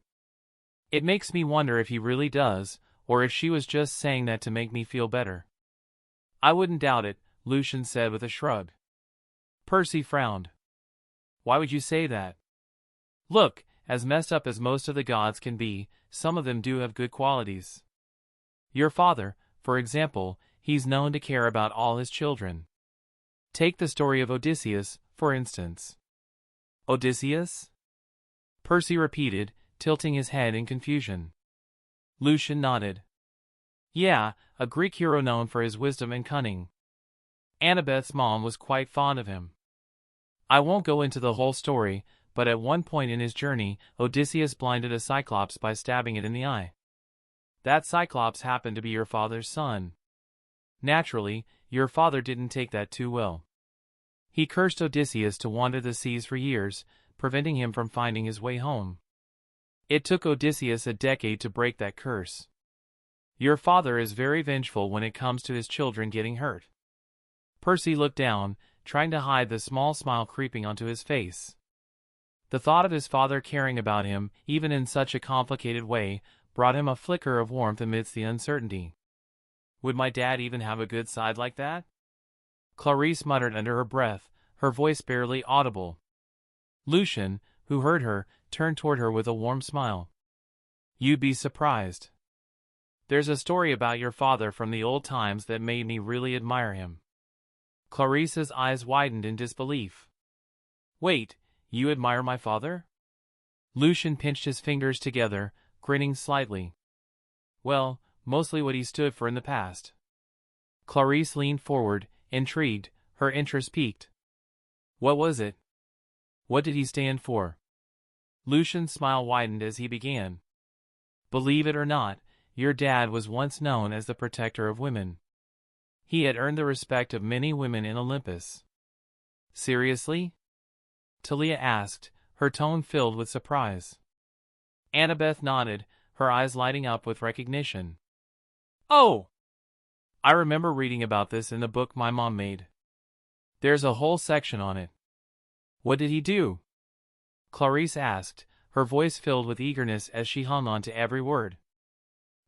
It makes me wonder if he really does, or if she was just saying that to make me feel better. I wouldn't doubt it, Lucian said with a shrug. Percy frowned. Why would you say that? Look, as messed up as most of the gods can be, some of them do have good qualities. Your father, for example, he's known to care about all his children. Take the story of Odysseus, for instance. Odysseus? Percy repeated, tilting his head in confusion. Lucian nodded. Yeah, a Greek hero known for his wisdom and cunning. Annabeth's mom was quite fond of him. I won't go into the whole story, but at one point in his journey, Odysseus blinded a cyclops by stabbing it in the eye. That cyclops happened to be your father's son. Naturally, your father didn't take that too well. He cursed Odysseus to wander the seas for years, preventing him from finding his way home. It took Odysseus a decade to break that curse. Your father is very vengeful when it comes to his children getting hurt. Percy looked down, trying to hide the small smile creeping onto his face. The thought of his father caring about him, even in such a complicated way, brought him a flicker of warmth amidst the uncertainty. Would my dad even have a good side like that? Clarice muttered under her breath, her voice barely audible. Lucian, who heard her, turned toward her with a warm smile. You'd be surprised. There's a story about your father from the old times that made me really admire him. Clarice's eyes widened in disbelief. Wait, you admire my father? Lucian pinched his fingers together, grinning slightly. Well, mostly what he stood for in the past. Clarice leaned forward, intrigued, her interest piqued. What was it? What did he stand for? Lucian's smile widened as he began. Believe it or not, your dad was once known as the protector of women. He had earned the respect of many women in Olympus. Seriously? Tia asked, her tone filled with surprise. Annabeth nodded, her eyes lighting up with recognition. Oh! I remember reading about this in the book my mom made. There's a whole section on it. What did he do? Clarice asked, her voice filled with eagerness as she hung on to every word.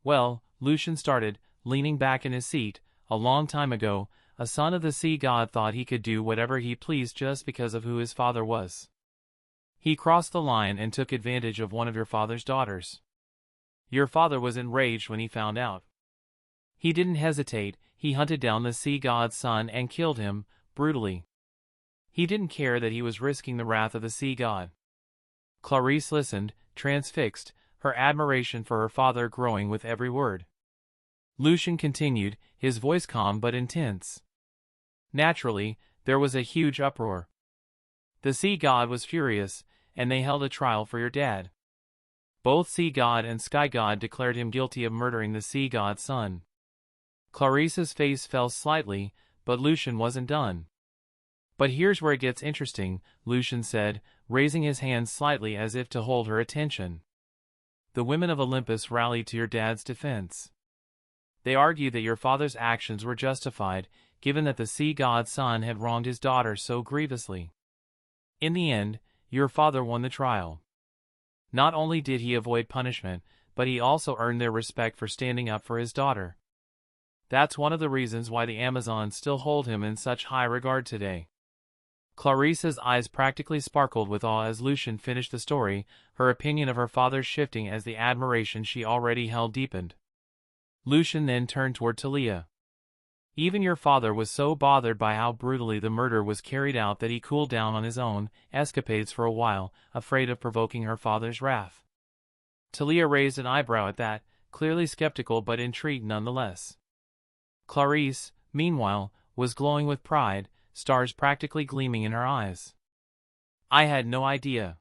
Well, Lucian started, leaning back in his seat, a long time ago, a son of the sea god thought he could do whatever he pleased just because of who his father was. He crossed the line and took advantage of one of your father's daughters. Your father was enraged when he found out. He didn't hesitate, he hunted down the sea god's son and killed him, brutally. He didn't care that he was risking the wrath of the sea god. Clarice listened, transfixed, her admiration for her father growing with every word. Lucian continued, his voice calm but intense. Naturally, there was a huge uproar. The sea god was furious, and they held a trial for your dad. Both sea god and sky god declared him guilty of murdering the sea god's son. Clarice's face fell slightly, but Lucian wasn't done. But here's where it gets interesting, Lucian said, raising his hands slightly as if to hold her attention. The women of Olympus rallied to your dad's defense. They argued that your father's actions were justified, given that the sea god's son had wronged his daughter so grievously. In the end, your father won the trial. Not only did he avoid punishment, but he also earned their respect for standing up for his daughter. That's one of the reasons why the Amazons still hold him in such high regard today. Clarice's eyes practically sparkled with awe as Lucian finished the story, her opinion of her father shifting as the admiration she already held deepened. Lucian then turned toward Tia. Even your father was so bothered by how brutally the murder was carried out that he cooled down on his own escapades for a while, afraid of provoking her father's wrath. Tia raised an eyebrow at that, clearly skeptical but intrigued nonetheless. Clarice, meanwhile, was glowing with pride, stars practically gleaming in her eyes. I had no idea.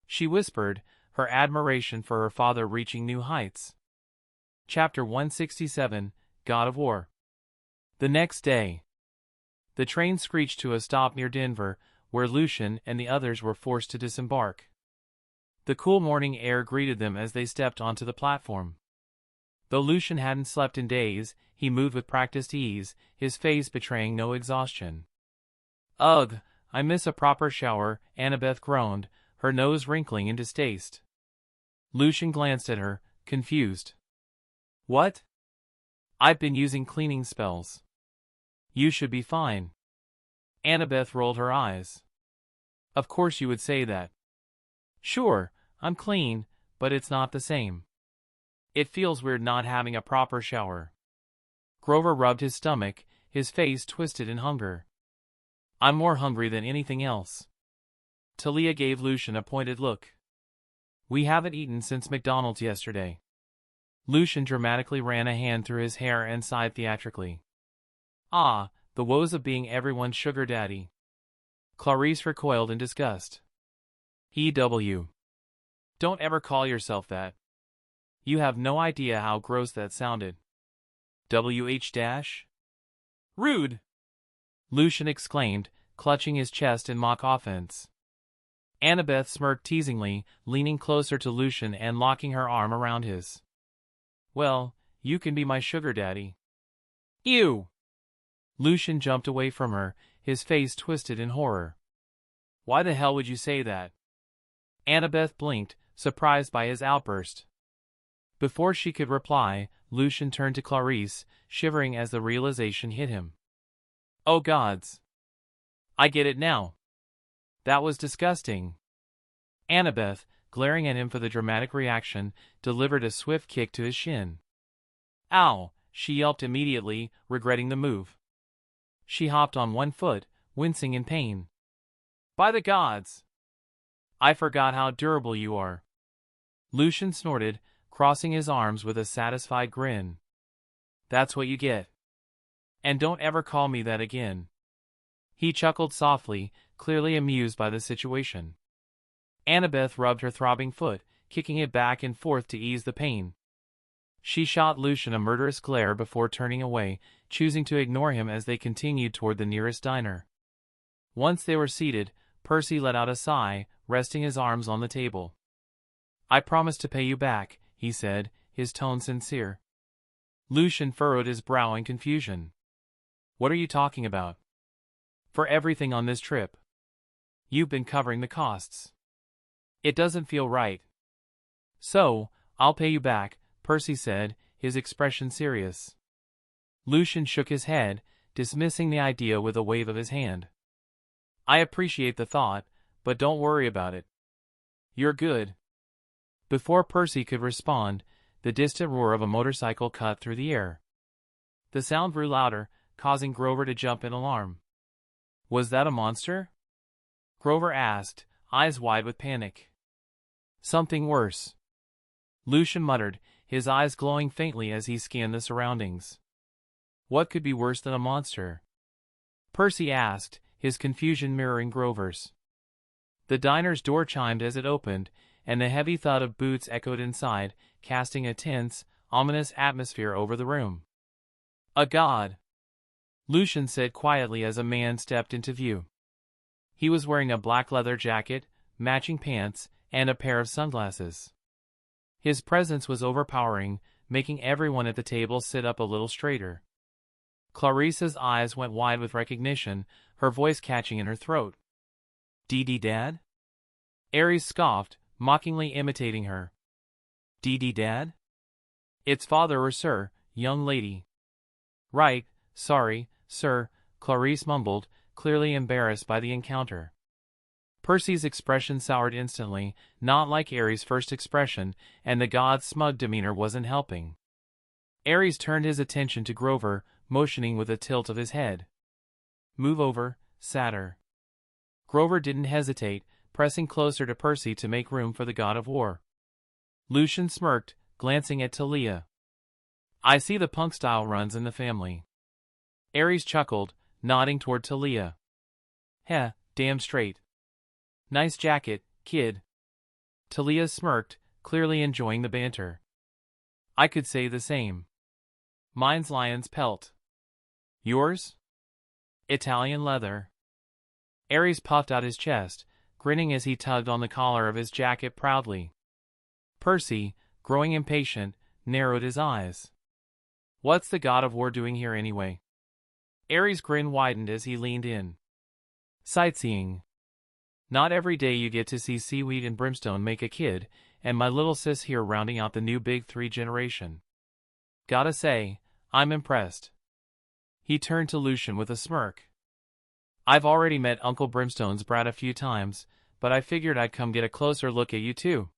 She whispered, her admiration for her father reaching new heights. Chapter 167, God of War. The next day. The train screeched to a stop near Denver, where Lucian and the others were forced to disembark. The cool morning air greeted them as they stepped onto the platform. Though Lucian hadn't slept in days, he moved with practiced ease, his face betraying no exhaustion. Ugh, I miss a proper shower, Annabeth groaned, her nose wrinkling in distaste. Lucian glanced at her, confused. What? I've been using cleaning spells. You should be fine. Annabeth rolled her eyes. Of course you would say that. Sure, I'm clean, but it's not the same. It feels weird not having a proper shower. Grover rubbed his stomach, his face twisted in hunger. I'm more hungry than anything else. Tia gave Lucian a pointed look. We haven't eaten since McDonald's yesterday. Lucian dramatically ran a hand through his hair and sighed theatrically. Ah, the woes of being everyone's sugar daddy. Clarice recoiled in disgust. EW. Don't ever call yourself that. You have no idea how gross that sounded. WH-. Rude! Lucian exclaimed, clutching his chest in mock offense. Annabeth smirked teasingly, leaning closer to Lucian and locking her arm around his. Well, you can be my sugar daddy. Ew! Lucian jumped away from her, his face twisted in horror. Why the hell would you say that? Annabeth blinked, surprised by his outburst. Before she could reply, Lucian turned to Clarice, shivering as the realization hit him. Oh gods! I get it now. That was disgusting. Annabeth, glaring at him for the dramatic reaction, delivered a swift kick to his shin. Ow! She yelped immediately, regretting the move. She hopped on one foot, wincing in pain. By the gods! I forgot how durable you are. Lucian snorted, crossing his arms with a satisfied grin. That's what you get. And don't ever call me that again. He chuckled softly, clearly amused by the situation. Annabeth rubbed her throbbing foot, kicking it back and forth to ease the pain. She shot Lucian a murderous glare before turning away, choosing to ignore him as they continued toward the nearest diner. Once they were seated, Percy let out a sigh, resting his arms on the table. I promise to pay you back, he said, his tone sincere. Lucian furrowed his brow in confusion. What are you talking about? For everything on this trip. You've been covering the costs. It doesn't feel right. So, I'll pay you back, Percy said, his expression serious. Lucian shook his head, dismissing the idea with a wave of his hand. I appreciate the thought, but don't worry about it. You're good. Before Percy could respond, the distant roar of a motorcycle cut through the air. The sound grew louder, causing Grover to jump in alarm. Was that a monster? Grover asked, eyes wide with panic. Something worse. Lucian muttered, his eyes glowing faintly as he scanned the surroundings. What could be worse than a monster? Percy asked, his confusion mirroring Grover's. The diner's door chimed as it opened, and the heavy thud of boots echoed inside, casting a tense, ominous atmosphere over the room. A god, Lucian said quietly as a man stepped into view. He was wearing a black leather jacket, matching pants, and a pair of sunglasses. His presence was overpowering, making everyone at the table sit up a little straighter. Clarice's eyes went wide with recognition, her voice catching in her throat. Dee Dad? Aries scoffed, mockingly imitating her. Dee Dad? It's father or sir, young lady. Right, sorry, sir, Clarice mumbled, clearly embarrassed by the encounter. Percy's expression soured instantly, not like Aries' first expression, and the god's smug demeanor wasn't helping. Aries turned his attention to Grover, motioning with a tilt of his head. Move over, satyr. Grover didn't hesitate, pressing closer to Percy to make room for the god of war. Lucian smirked, glancing at Tia. I see the punk style runs in the family. Aries chuckled, nodding toward Tia. Heh, damn straight. Nice jacket, kid. Tia smirked, clearly enjoying the banter. I could say the same. Mine's lion's pelt. Yours? Italian leather. Aries puffed out his chest, grinning as he tugged on the collar of his jacket proudly. Percy, growing impatient, narrowed his eyes. What's the god of war doing here anyway? Aries' grin widened as he leaned in. Sightseeing. Not every day you get to see seaweed and brimstone make a kid, and my little sis here rounding out the new big 3 generation. Gotta say, I'm impressed. He turned to Lucian with a smirk. I've already met Uncle Brimstone's brat a few times, but I figured I'd come get a closer look at you too.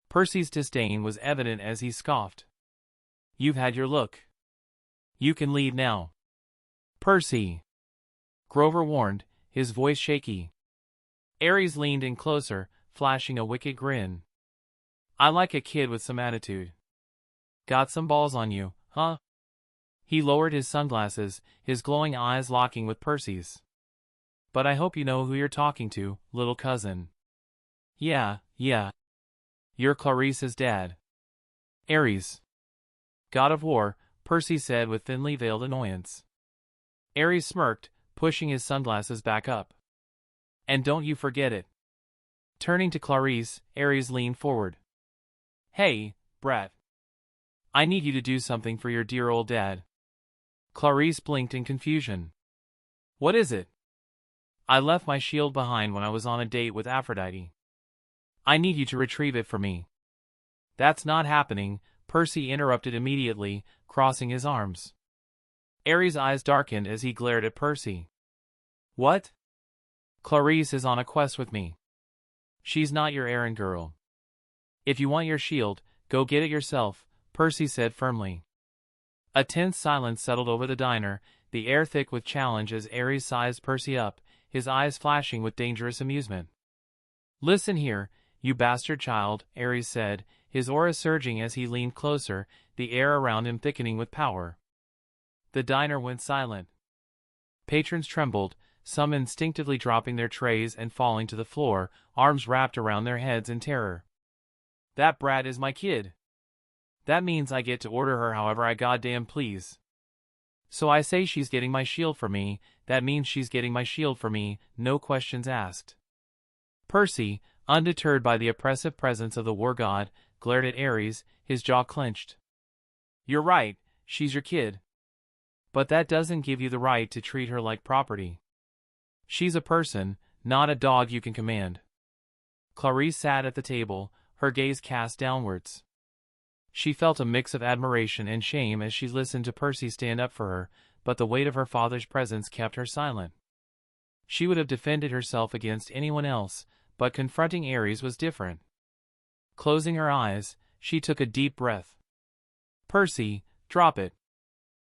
Percy's disdain was evident as he scoffed. You've had your look. You can leave now. Percy, Grover warned, his voice shaky. Aries leaned in closer, flashing a wicked grin. I like a kid with some attitude. Got some balls on you, huh? He lowered his sunglasses, his glowing eyes locking with Percy's. But I hope you know who you're talking to, little cousin. Yeah. You're Clarice's dad. Aries. God of War, Percy said with thinly veiled annoyance. Aries smirked, pushing his sunglasses back up. And don't you forget it. Turning to Clarice, Aries leaned forward. Hey, brat. I need you to do something for your dear old dad. Clarice blinked in confusion. What is it? I left my shield behind when I was on a date with Aphrodite. I need you to retrieve it for me. That's not happening, Percy interrupted immediately, crossing his arms. Aries' eyes darkened as he glared at Percy. What? Clarice is on a quest with me. She's not your errand girl. If you want your shield, go get it yourself, Percy said firmly. A tense silence settled over the diner, the air thick with challenge as Aries sized Percy up, his eyes flashing with dangerous amusement. Listen here, you bastard child, Aries said, his aura surging as he leaned closer, the air around him thickening with power. The diner went silent. Patrons trembled, some instinctively dropping their trays and falling to the floor, arms wrapped around their heads in terror. That brat is my kid. That means I get to order her however I goddamn please. So I say she's getting my shield for me, that means she's getting my shield for me, no questions asked. Percy, undeterred by the oppressive presence of the war god, glared at Aries, his jaw clenched. "You're right, she's your kid. But that doesn't give you the right to treat her like property. She's a person, not a dog you can command." Clarice sat at the table, her gaze cast downwards. She felt a mix of admiration and shame as she listened to Percy stand up for her, but the weight of her father's presence kept her silent. She would have defended herself against anyone else, but confronting Aries was different. Closing her eyes, she took a deep breath. "Percy, drop it."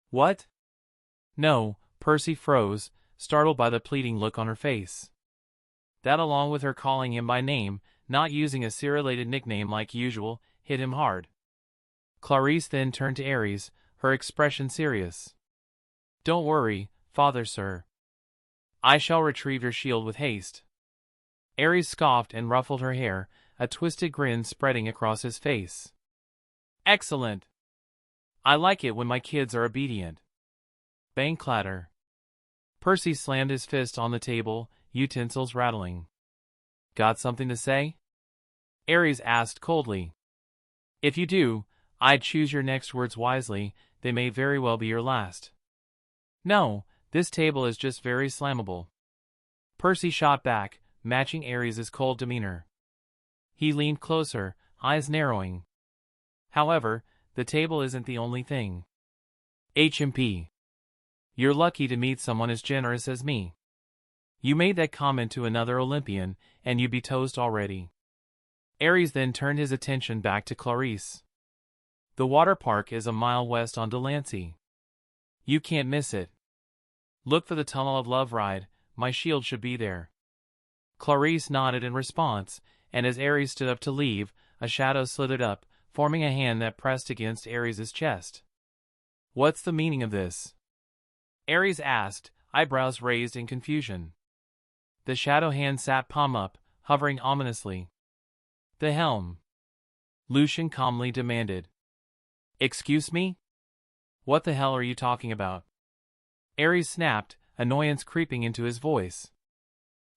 "What?" "No," Percy froze, startled by the pleading look on her face. That, along with her calling him by name, not using a seriated nickname like usual, hit him hard. Clarice then turned to Aries, her expression serious. "Don't worry, father sir. I shall retrieve your shield with haste." Aries scoffed and ruffled her hair, a twisted grin spreading across his face. "Excellent. I like it when my kids are obedient." Bang clatter. Percy slammed his fist on the table, utensils rattling. "Got something to say?" Aries asked coldly. "If you do, I'd choose your next words wisely, they may very well be your last." "No, this table is just very slammable." Percy shot back, matching Aries' cold demeanor. He leaned closer, eyes narrowing. "However, the table isn't the only thing. HMP. You're lucky to meet someone as generous as me. You made that comment to another Olympian, and you'd be toast already." Aries then turned his attention back to Clarice. "The water park is a mile west on Delancey. You can't miss it. Look for the Tunnel of Love ride, my shield should be there." Clarice nodded in response, and as Aries stood up to leave, a shadow slithered up, forming a hand that pressed against Aries' chest. "What's the meaning of this?" Aries asked, eyebrows raised in confusion. The shadow hand sat palm up, hovering ominously. "The helm," Lucian calmly demanded. "Excuse me? What the hell are you talking about?" Aries snapped, annoyance creeping into his voice.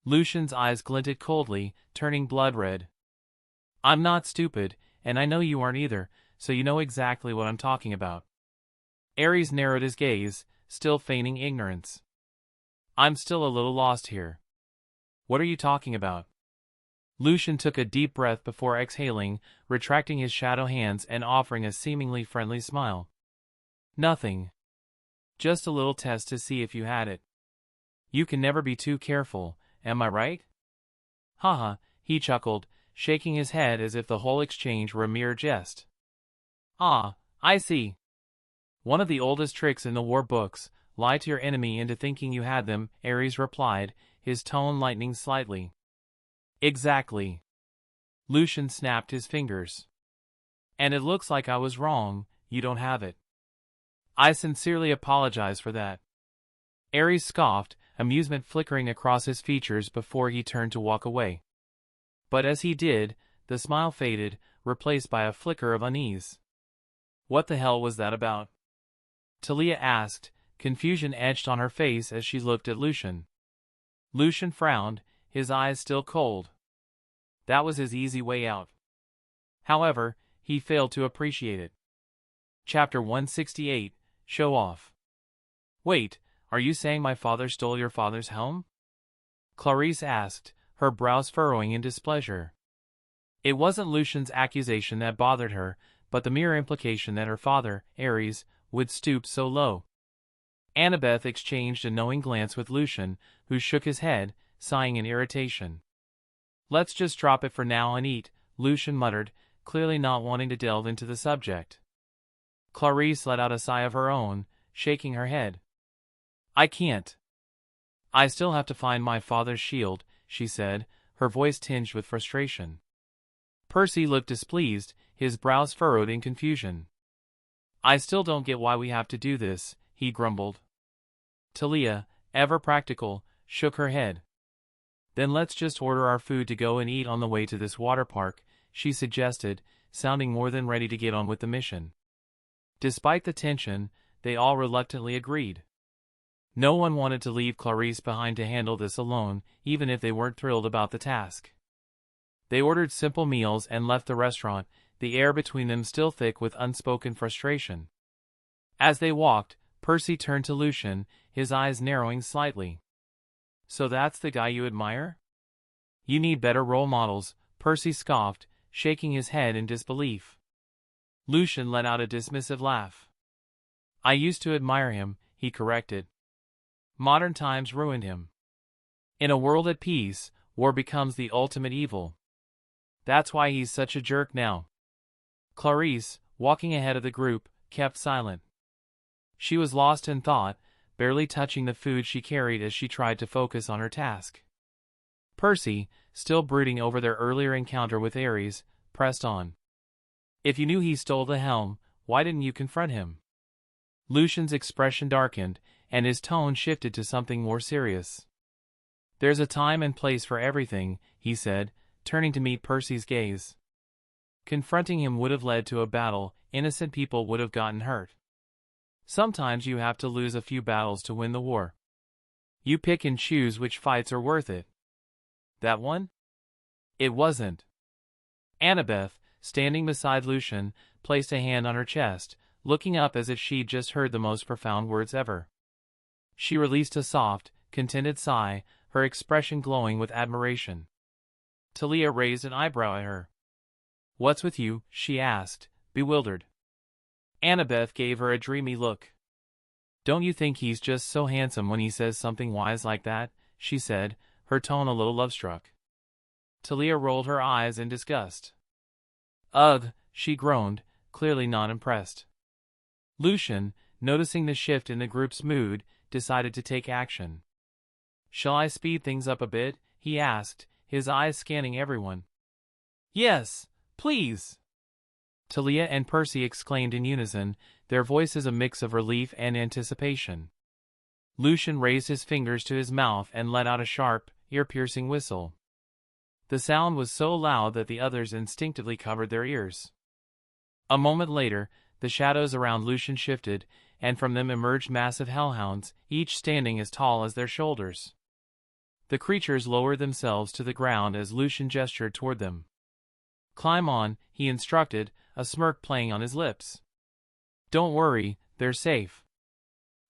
Lucian's eyes glinted coldly, turning blood red. "I'm not stupid, and I know you aren't either, so you know exactly what I'm talking about." Aries narrowed his gaze, still feigning ignorance. "I'm still a little lost here. What are you talking about?" Lucian took a deep breath before exhaling, retracting his shadow hands and offering a seemingly friendly smile. "Nothing. Just a little test to see if you had it. You can never be too careful, am I right?" "Haha," he chuckled, shaking his head as if the whole exchange were a mere jest. "Ah, I see. One of the oldest tricks in the war books, lie to your enemy into thinking you had them," Aries replied, his tone lightening slightly. "Exactly." Lucian snapped his fingers. "And it looks like I was wrong, you don't have it. I sincerely apologize for that." Aries scoffed, amusement flickering across his features before he turned to walk away. But as he did, the smile faded, replaced by a flicker of unease. "What the hell was that about?" Talia asked, confusion etched on her face as she looked at Lucian. Lucian frowned, his eyes still cold. That was his easy way out. However, he failed to appreciate it. Chapter 168, Show Off. "Wait, are you saying my father stole your father's helm?" Clarice asked, her brows furrowing in displeasure. It wasn't Lucian's accusation that bothered her, but the mere implication that her father, Aries, would stoop so low. Annabeth exchanged a knowing glance with Lucian, who shook his head, sighing in irritation. "Let's just drop it for now and eat," Lucian muttered, clearly not wanting to delve into the subject. Clarice let out a sigh of her own, shaking her head. "I can't. I still have to find my father's shield," she said, her voice tinged with frustration. Percy looked displeased, his brows furrowed in confusion. "I still don't get why we have to do this," he grumbled. Talia, ever practical, shook her head. "Then let's just order our food to go and eat on the way to this water park," she suggested, sounding more than ready to get on with the mission. Despite the tension, they all reluctantly agreed. No one wanted to leave Clarice behind to handle this alone, even if they weren't thrilled about the task. They ordered simple meals and left the restaurant, the air between them still thick with unspoken frustration. As they walked, Percy turned to Lucian, his eyes narrowing slightly. "So that's the guy you admire?" "You need better role models," Percy scoffed, shaking his head in disbelief. Lucian let out a dismissive laugh. "I used to admire him," he corrected. "Modern times ruined him. In a world at peace, war becomes the ultimate evil. That's why he's such a jerk now." Clarice, walking ahead of the group, kept silent. She was lost in thought, barely touching the food she carried as she tried to focus on her task. Percy, still brooding over their earlier encounter with Aries, pressed on. "If you knew he stole the helm, why didn't you confront him?" Lucian's expression darkened, and his tone shifted to something more serious. "There's a time and place for everything," he said, turning to meet Percy's gaze. "Confronting him would have led to a battle, innocent people would have gotten hurt. Sometimes you have to lose a few battles to win the war. You pick and choose which fights are worth it." "That one?" "It wasn't." Annabeth, standing beside Lucian, placed a hand on her chest, looking up as if she'd just heard the most profound words ever. She released a soft, contented sigh, her expression glowing with admiration. Talia raised an eyebrow at her. "What's with you?" she asked, bewildered. Annabeth gave her a dreamy look. "Don't you think he's just so handsome when he says something wise like that?" she said, her tone a little love-struck. Talia rolled her eyes in disgust. "Ugh," she groaned, clearly not impressed. Lucian, noticing the shift in the group's mood, decided to take action. "Shall I speed things up a bit?" he asked, his eyes scanning everyone. "Yes, please!" Talia and Percy exclaimed in unison, their voices a mix of relief and anticipation. Lucian raised his fingers to his mouth and let out a sharp, ear-piercing whistle. The sound was so loud that the others instinctively covered their ears. A moment later, the shadows around Lucian shifted, and from them emerged massive hellhounds, each standing as tall as their shoulders. The creatures lowered themselves to the ground as Lucian gestured toward them. "Climb on," he instructed, a smirk playing on his lips. "Don't worry, they're safe."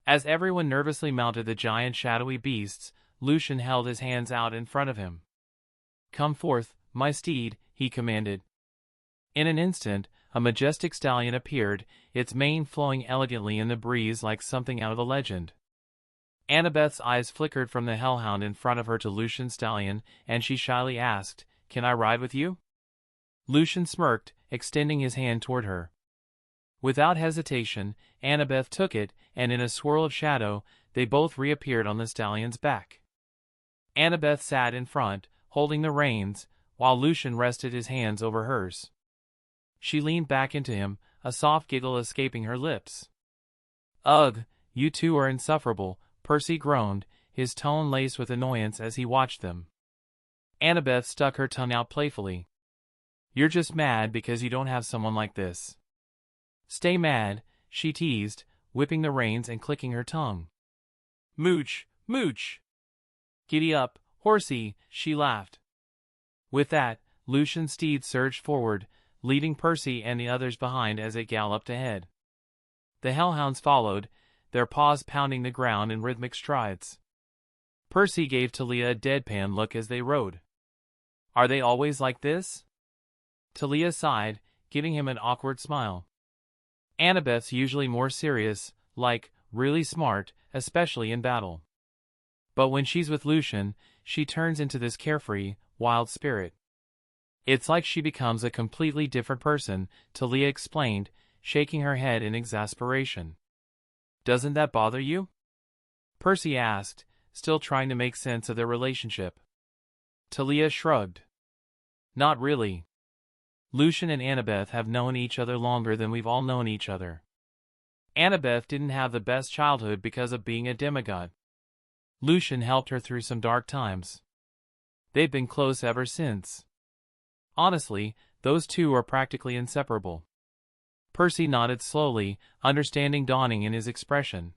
As everyone nervously mounted the giant shadowy beasts, Lucian held his hands out in front of him. "Come forth, my steed," he commanded. In an instant, a majestic stallion appeared, its mane flowing elegantly in the breeze like something out of the legend. Annabeth's eyes flickered from the hellhound in front of her to Lucian's stallion, and she shyly asked, "Can I ride with you?" Lucian smirked, extending his hand toward her. Without hesitation, Annabeth took it, and in a swirl of shadow, they both reappeared on the stallion's back. Annabeth sat in front, holding the reins, while Lucian rested his hands over hers. She leaned back into him, a soft giggle escaping her lips. "Ugh, you two are insufferable," Percy groaned, his tone laced with annoyance as he watched them. Annabeth stuck her tongue out playfully. "You're just mad because you don't have someone like this." "Stay mad," she teased, whipping the reins and clicking her tongue. "Mooch, mooch." "Giddy up, horsey," she laughed. With that, Lucian's steed surged forward, leaving Percy and the others behind as it galloped ahead. The hellhounds followed, their paws pounding the ground in rhythmic strides. Percy gave Talia a deadpan look as they rode. "Are they always like this?" Talia sighed, giving him an awkward smile. "Annabeth's usually more serious, like, really smart, especially in battle. But when she's with Lucian, she turns into this carefree, wild spirit. It's like she becomes a completely different person," Talia explained, shaking her head in exasperation. "Doesn't that bother you?" Percy asked, still trying to make sense of their relationship. Talia shrugged. "Not really. Lucian and Annabeth have known each other longer than we've all known each other. Annabeth didn't have the best childhood because of being a demigod. Lucian helped her through some dark times. They've been close ever since. Honestly, those two are practically inseparable." Percy nodded slowly, understanding dawning in his expression.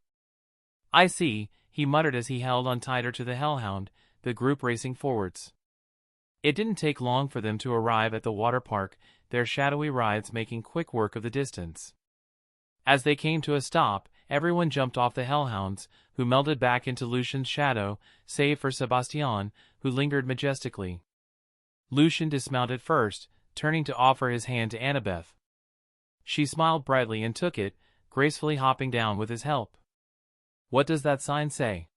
"I see," he muttered as he held on tighter to the hellhound, the group racing forwards. It didn't take long for them to arrive at the water park, their shadowy rides making quick work of the distance. As they came to a stop, everyone jumped off the hellhounds, who melted back into Lucian's shadow, save for Sebastian, who lingered majestically. Lucian dismounted first, turning to offer his hand to Annabeth. She smiled brightly and took it, gracefully hopping down with his help. "What does that sign say?"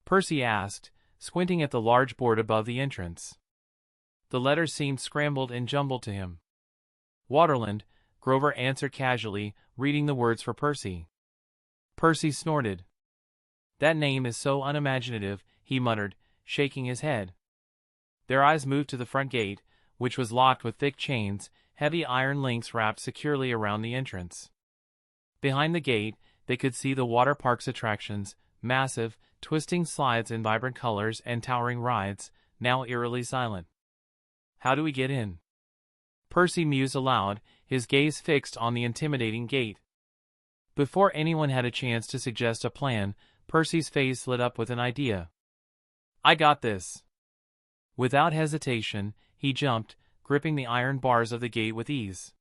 Percy asked, squinting at the large board above the entrance. The letters seemed scrambled and jumbled to him. "Waterland," Grover answered casually, reading the words for Percy. Percy snorted. "That name is so unimaginative," he muttered, shaking his head. Their eyes moved to the front gate, which was locked with thick chains, heavy iron links wrapped securely around the entrance. Behind the gate, they could see the water park's attractions, massive, twisting slides in vibrant colors and towering rides, now eerily silent. "How do we get in?" Percy mused aloud, his gaze fixed on the intimidating gate. Before anyone had a chance to suggest a plan, Percy's face lit up with an idea. "I got this." Without hesitation, he jumped, gripping the iron bars of the gate with ease.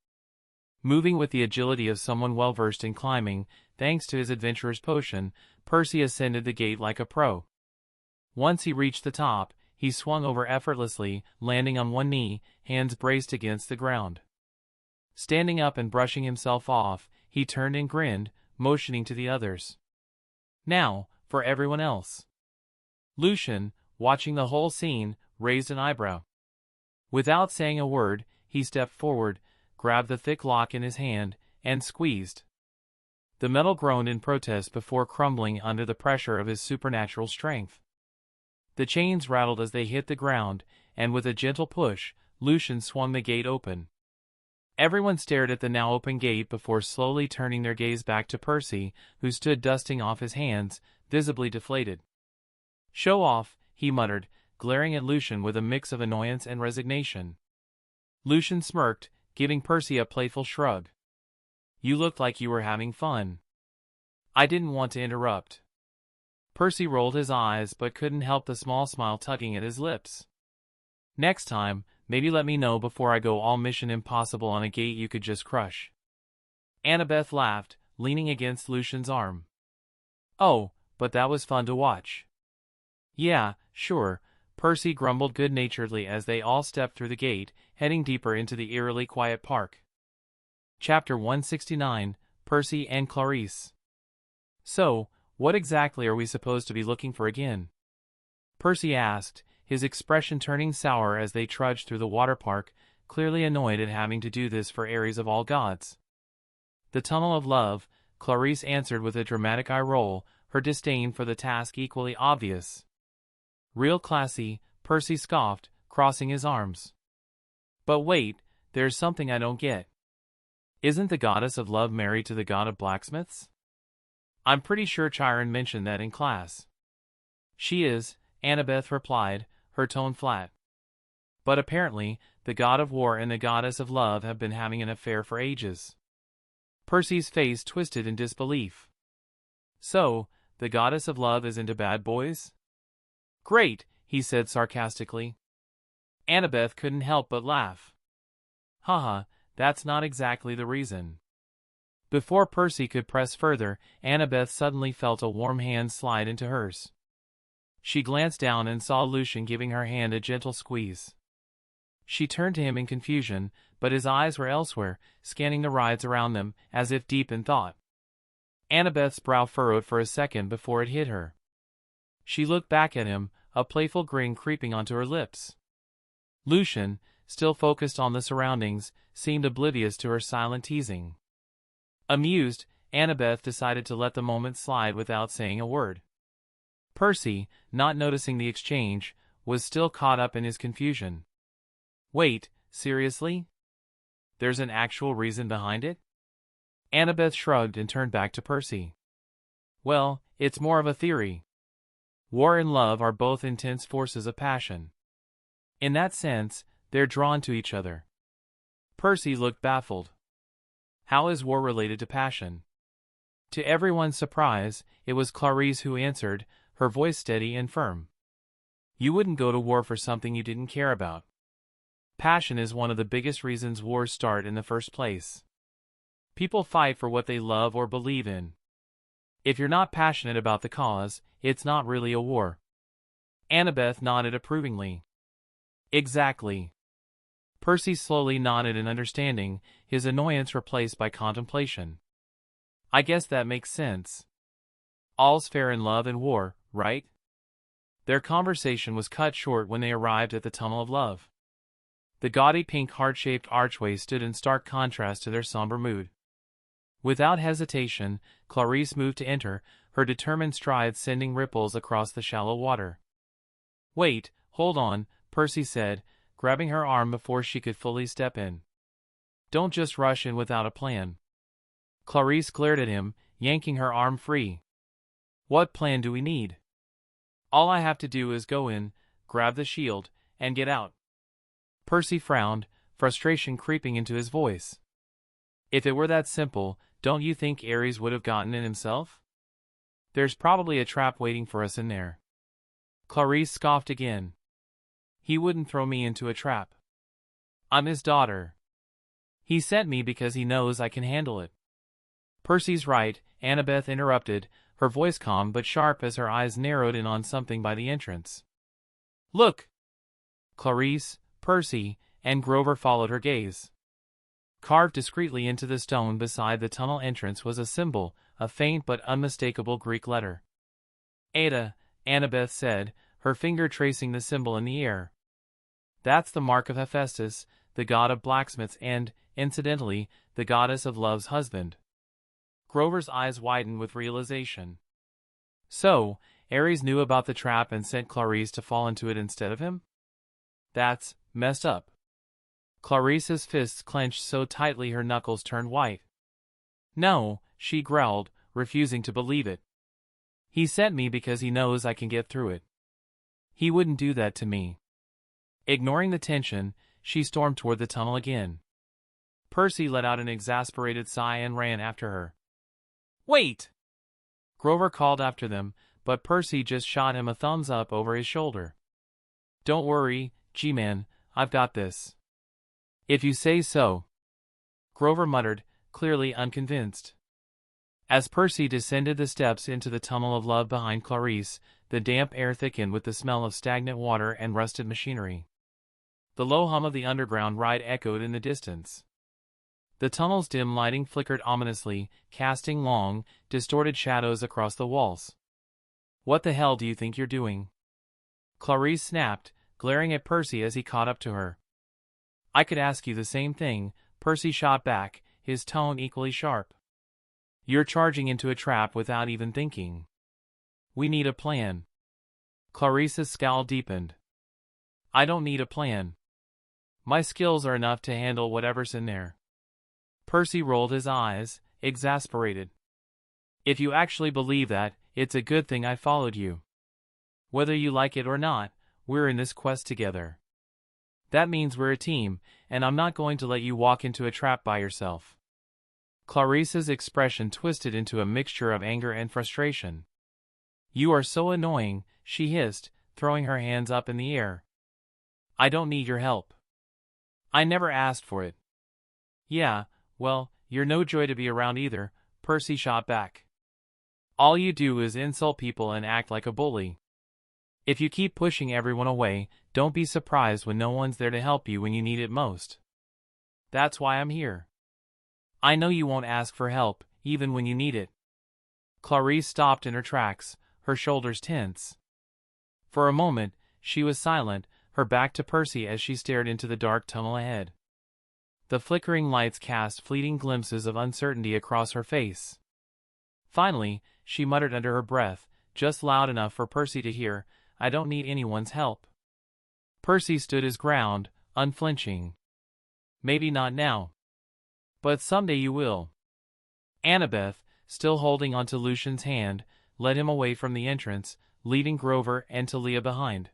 Moving with the agility of someone well-versed in climbing, thanks to his adventurer's potion, Percy ascended the gate like a pro. Once he reached the top, he swung over effortlessly, landing on one knee, hands braced against the ground. Standing up and brushing himself off, he turned and grinned, motioning to the others. "Now, for everyone else." Lucian, watching the whole scene, raised an eyebrow. Without saying a word, he stepped forward, grabbed the thick lock in his hand, and squeezed. The metal groaned in protest before crumbling under the pressure of his supernatural strength. The chains rattled as they hit the ground, and with a gentle push, Lucian swung the gate open. Everyone stared at the now open gate before slowly turning their gaze back to Percy, who stood dusting off his hands, visibly deflated. "Show off," he muttered, glaring at Lucian with a mix of annoyance and resignation. Lucian smirked, giving Percy a playful shrug. "You looked like you were having fun." "I didn't want to interrupt." Percy rolled his eyes but couldn't help the small smile tugging at his lips. "Next time, maybe let me know before I go all Mission Impossible on a gate you could just crush." Annabeth laughed, leaning against Lucian's arm. "Oh, but that was fun to watch." "Yeah, sure," Percy grumbled good-naturedly as they all stepped through the gate, heading deeper into the eerily quiet park. Chapter 169, Percy and Clarice. "So, what exactly are we supposed to be looking for again?" Percy asked, his expression turning sour as they trudged through the water park, clearly annoyed at having to do this for Aries of all gods. "The Tunnel of Love," Clarice answered with a dramatic eye roll, her disdain for the task equally obvious. "Real classy," Percy scoffed, crossing his arms. "But wait, there's something I don't get. Isn't the goddess of love married to the god of blacksmiths? I'm pretty sure Chiron mentioned that in class." "She is," Annabeth replied, her tone flat. "But apparently, the god of war and the goddess of love have been having an affair for ages." Percy's face twisted in disbelief. "So, the goddess of love is into bad boys?" "Great," he said sarcastically. Annabeth couldn't help but laugh. "Haha, that's not exactly the reason." Before Percy could press further, Annabeth suddenly felt a warm hand slide into hers. She glanced down and saw Lucian giving her hand a gentle squeeze. She turned to him in confusion, but his eyes were elsewhere, scanning the rides around them, as if deep in thought. Annabeth's brow furrowed for a second before it hit her. She looked back at him, a playful grin creeping onto her lips. Lucian, still focused on the surroundings, seemed oblivious to her silent teasing. Amused, Annabeth decided to let the moment slide without saying a word. Percy, not noticing the exchange, was still caught up in his confusion. "Wait, seriously? There's an actual reason behind it?" Annabeth shrugged and turned back to Percy. "Well, it's more of a theory. War and love are both intense forces of passion. In that sense, they're drawn to each other." Percy looked baffled. How is war related to passion? To everyone's surprise, it was Clarice who answered, her voice steady and firm. You wouldn't go to war for something you didn't care about. Passion is one of the biggest reasons wars start in the first place. People fight for what they love or believe in. If you're not passionate about the cause, it's not really a war. Annabeth nodded approvingly. Exactly. Percy slowly nodded in understanding, his annoyance replaced by contemplation. I guess that makes sense. All's fair in love and war, right? Their conversation was cut short when they arrived at the Tunnel of Love. The gaudy pink heart-shaped archway stood in stark contrast to their somber mood. Without hesitation, Clarice moved to enter, her determined strides sending ripples across the shallow water. Wait, hold on, Percy said, grabbing her arm before she could fully step in. Don't just rush in without a plan. Clarice glared at him, yanking her arm free. What plan do we need? All I have to do is go in, grab the shield, and get out. Percy frowned, frustration creeping into his voice. If it were that simple, don't you think Aries would have gotten in himself? There's probably a trap waiting for us in there. Clarice scoffed again. He wouldn't throw me into a trap. I'm his daughter. He sent me because he knows I can handle it. Percy's right, Annabeth interrupted, her voice calm but sharp as her eyes narrowed in on something by the entrance. Look! Clarice, Percy, and Grover followed her gaze. Carved discreetly into the stone beside the tunnel entrance was a symbol, a faint but unmistakable Greek letter. Ada, Annabeth said, her finger tracing the symbol in the air. That's the mark of Hephaestus, the god of blacksmiths and, incidentally, the goddess of love's husband. Grover's eyes widened with realization. So, Aries knew about the trap and sent Clarice to fall into it instead of him? That's messed up. Clarice's fists clenched so tightly her knuckles turned white. No, she growled, refusing to believe it. He sent me because he knows I can get through it. He wouldn't do that to me. Ignoring the tension, she stormed toward the tunnel again. Percy let out an exasperated sigh and ran after her. Wait! Grover called after them, but Percy just shot him a thumbs up over his shoulder. Don't worry, G-Man, I've got this. If you say so. Grover muttered, clearly unconvinced. As Percy descended the steps into the tunnel of love behind Clarice, the damp air thickened with the smell of stagnant water and rusted machinery. The low hum of the underground ride echoed in the distance. The tunnel's dim lighting flickered ominously, casting long, distorted shadows across the walls. What the hell do you think you're doing? Clarice snapped, glaring at Percy as he caught up to her. I could ask you the same thing, Percy shot back, his tone equally sharp. You're charging into a trap without even thinking. We need a plan. Clarice's scowl deepened. I don't need a plan. My skills are enough to handle whatever's in there. Percy rolled his eyes, exasperated. If you actually believe that, it's a good thing I followed you. Whether you like it or not, we're in this quest together. That means we're a team, and I'm not going to let you walk into a trap by yourself. Clarice's expression twisted into a mixture of anger and frustration. You are so annoying, she hissed, throwing her hands up in the air. I don't need your help. I never asked for it. Yeah, well, you're no joy to be around either, Percy shot back. All you do is insult people and act like a bully. If you keep pushing everyone away, don't be surprised when no one's there to help you when you need it most. That's why I'm here. I know you won't ask for help, even when you need it. Clarice stopped in her tracks, her shoulders tense. For a moment, she was silent, her back to Percy as she stared into the dark tunnel ahead. The flickering lights cast fleeting glimpses of uncertainty across her face. Finally, she muttered under her breath, just loud enough for Percy to hear, I don't need anyone's help. Percy stood his ground, unflinching. Maybe not now. But someday you will. Annabeth, still holding onto Lucian's hand, led him away from the entrance, leaving Grover and Tia behind.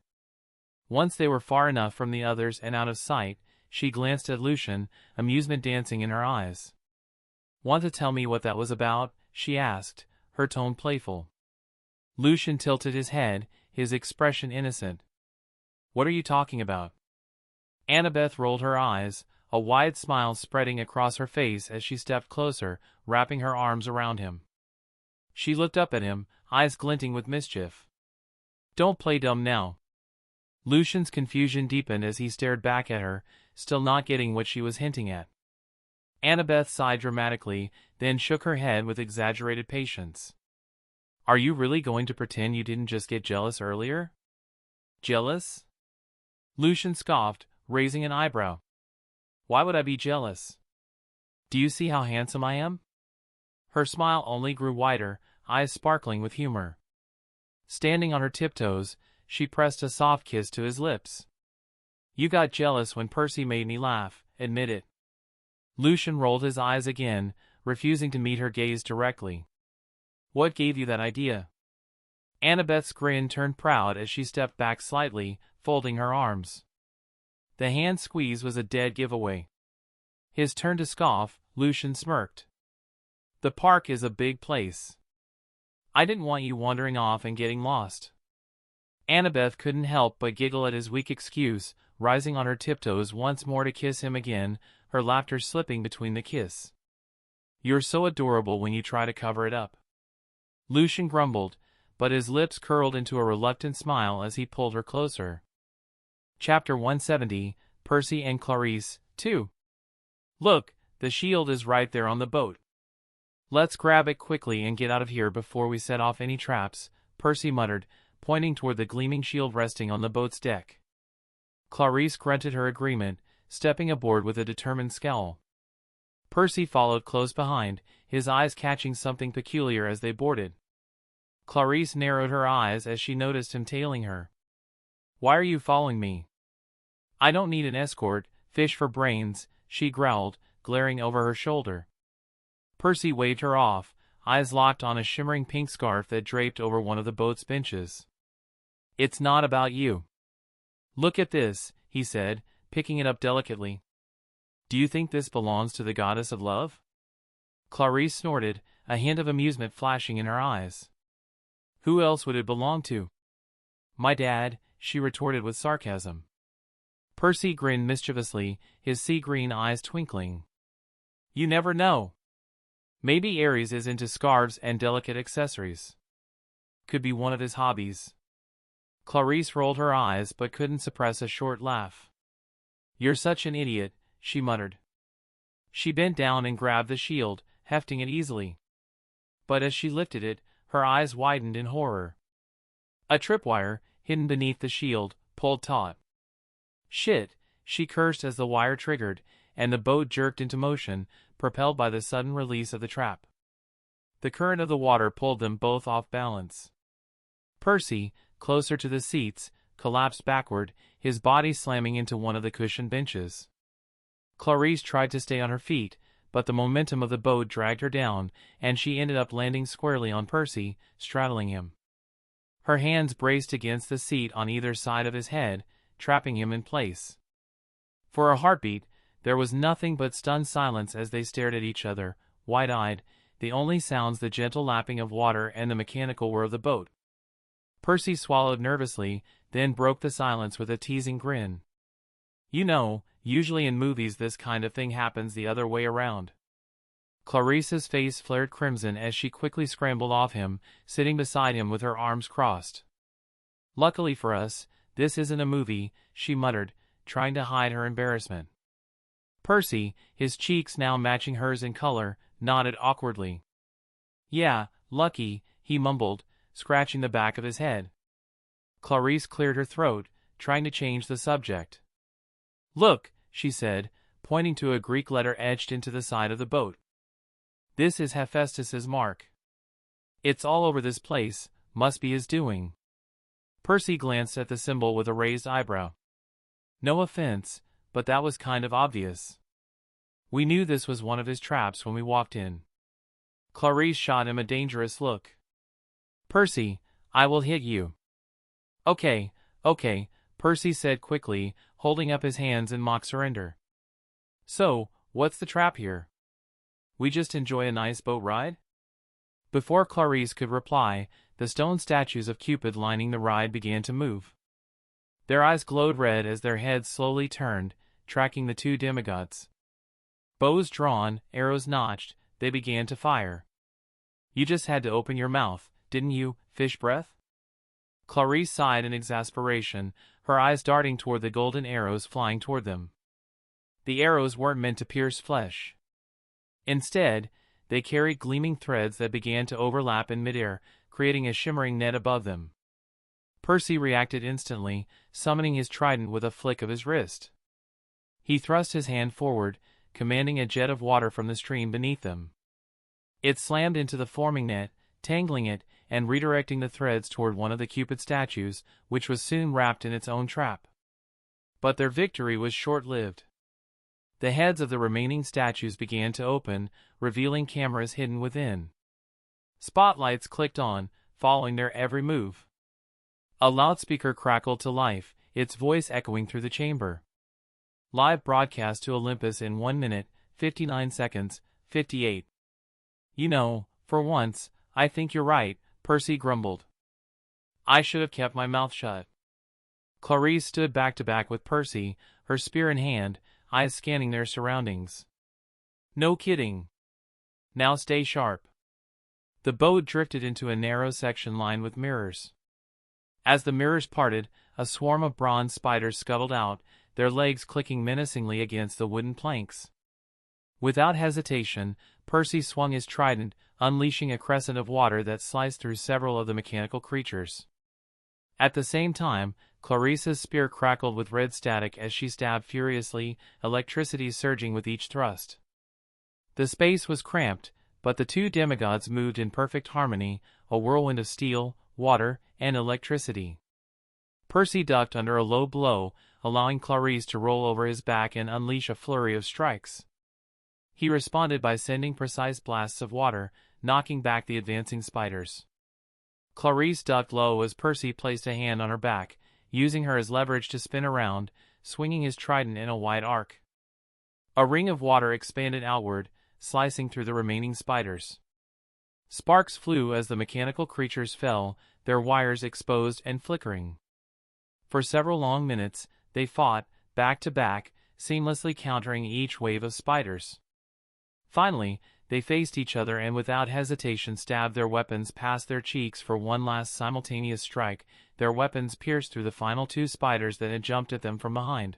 Once they were far enough from the others and out of sight, she glanced at Lucian, amusement dancing in her eyes. Want to tell me what that was about? She asked, her tone playful. Lucian tilted his head, his expression innocent. What are you talking about? Annabeth rolled her eyes, a wide smile spreading across her face as she stepped closer, wrapping her arms around him. She looked up at him, eyes glinting with mischief. Don't play dumb now. Lucian's confusion deepened as he stared back at her, still not getting what she was hinting at. Annabeth sighed dramatically, then shook her head with exaggerated patience. Are you really going to pretend you didn't just get jealous earlier? Jealous? Lucian scoffed, raising an eyebrow. Why would I be jealous? Do you see how handsome I am? Her smile only grew wider, eyes sparkling with humor. Standing on her tiptoes, she pressed a soft kiss to his lips. You got jealous when Percy made me laugh, admit it. Lucian rolled his eyes again, refusing to meet her gaze directly. What gave you that idea? Annabeth's grin turned proud as she stepped back slightly, folding her arms. The hand squeeze was a dead giveaway. His turn to scoff, Lucian smirked. The park is a big place. I didn't want you wandering off and getting lost. Annabeth couldn't help but giggle at his weak excuse, rising on her tiptoes once more to kiss him again, her laughter slipping between the kiss. You're so adorable when you try to cover it up. Lucian grumbled, but his lips curled into a reluctant smile as he pulled her closer. Chapter 170, Percy and Clarice, 2. Look, the shield is right there on the boat. Let's grab it quickly and get out of here before we set off any traps, Percy muttered, pointing toward the gleaming shield resting on the boat's deck. Clarice grunted her agreement, stepping aboard with a determined scowl. Percy followed close behind, his eyes catching something peculiar as they boarded. Clarice narrowed her eyes as she noticed him tailing her. Why are you following me? I don't need an escort, fish for brains, she growled, glaring over her shoulder. Percy waved her off, eyes locked on a shimmering pink scarf that draped over one of the boat's benches. It's not about you. Look at this, he said, picking it up delicately. Do you think this belongs to the goddess of love? Clarice snorted, a hint of amusement flashing in her eyes. Who else would it belong to? My dad, she retorted with sarcasm. Percy grinned mischievously, his sea-green eyes twinkling. You never know. Maybe Aries is into scarves and delicate accessories. Could be one of his hobbies. Clarice rolled her eyes but couldn't suppress a short laugh. You're such an idiot, she muttered. She bent down and grabbed the shield, hefting it easily. But as she lifted it, her eyes widened in horror. A tripwire, hidden beneath the shield, pulled taut. Shit, she cursed as the wire triggered, and the boat jerked into motion, propelled by the sudden release of the trap. The current of the water pulled them both off balance. Percy, closer to the seats, collapsed backward, his body slamming into one of the cushioned benches. Clarice tried to stay on her feet, but the momentum of the boat dragged her down, and she ended up landing squarely on Percy, straddling him. Her hands braced against the seat on either side of his head, trapping him in place. For a heartbeat, there was nothing but stunned silence as they stared at each other, wide-eyed, the only sounds the gentle lapping of water and the mechanical whir of the boat. Percy swallowed nervously, then broke the silence with a teasing grin. You know, usually in movies this kind of thing happens the other way around. Clarice's face flared crimson as she quickly scrambled off him, sitting beside him with her arms crossed. Luckily for us, this isn't a movie, she muttered, trying to hide her embarrassment. Percy, his cheeks now matching hers in color, nodded awkwardly. Yeah, lucky, he mumbled, scratching the back of his head. Clarice cleared her throat, trying to change the subject. Look, she said, pointing to a Greek letter etched into the side of the boat. This is Hephaestus's mark. It's all over this place, must be his doing. Percy glanced at the symbol with a raised eyebrow. No offense, but that was kind of obvious. We knew this was one of his traps when we walked in. Clarice shot him a dangerous look. Percy, I will hit you. Okay, Percy said quickly, holding up his hands in mock surrender. So, what's the trap here? We just enjoy a nice boat ride? Before Clarice could reply, the stone statues of Cupid lining the ride began to move. Their eyes glowed red as their heads slowly turned, tracking the two demigods. Bows drawn, arrows notched, they began to fire. You just had to open your mouth, didn't you, fish breath? Clarice sighed in exasperation, her eyes darting toward the golden arrows flying toward them. The arrows weren't meant to pierce flesh. Instead, they carried gleaming threads that began to overlap in midair, creating a shimmering net above them. Percy reacted instantly, summoning his trident with a flick of his wrist. He thrust his hand forward, commanding a jet of water from the stream beneath them. It slammed into the forming net, tangling it, and redirecting the threads toward one of the Cupid statues, which was soon wrapped in its own trap. But their victory was short-lived. The heads of the remaining statues began to open, revealing cameras hidden within. Spotlights clicked on, following their every move. A loudspeaker crackled to life, its voice echoing through the chamber. Live broadcast to Olympus in 1 minute, 59 seconds, 58. You know, for once, I think you're right, Percy grumbled. I should have kept my mouth shut. Clarice stood back to back with Percy, her spear in hand, eyes scanning their surroundings. No kidding. Now stay sharp. The boat drifted into a narrow section lined with mirrors. As the mirrors parted, a swarm of bronze spiders scuttled out, their legs clicking menacingly against the wooden planks. Without hesitation, Percy swung his trident, unleashing a crescent of water that sliced through several of the mechanical creatures. At the same time, Clarice's spear crackled with red static as she stabbed furiously, electricity surging with each thrust. The space was cramped, but the two demigods moved in perfect harmony, a whirlwind of steel, water, and electricity. Percy ducked under a low blow, allowing Clarice to roll over his back and unleash a flurry of strikes. He responded by sending precise blasts of water, knocking back the advancing spiders. Clarice ducked low as Percy placed a hand on her back, using her as leverage to spin around, swinging his trident in a wide arc. A ring of water expanded outward, slicing through the remaining spiders. Sparks flew as the mechanical creatures fell, their wires exposed and flickering. For several long minutes, they fought, back to back, seamlessly countering each wave of spiders. Finally, they faced each other and without hesitation stabbed their weapons past their cheeks for one last simultaneous strike. Their weapons pierced through the final two spiders that had jumped at them from behind.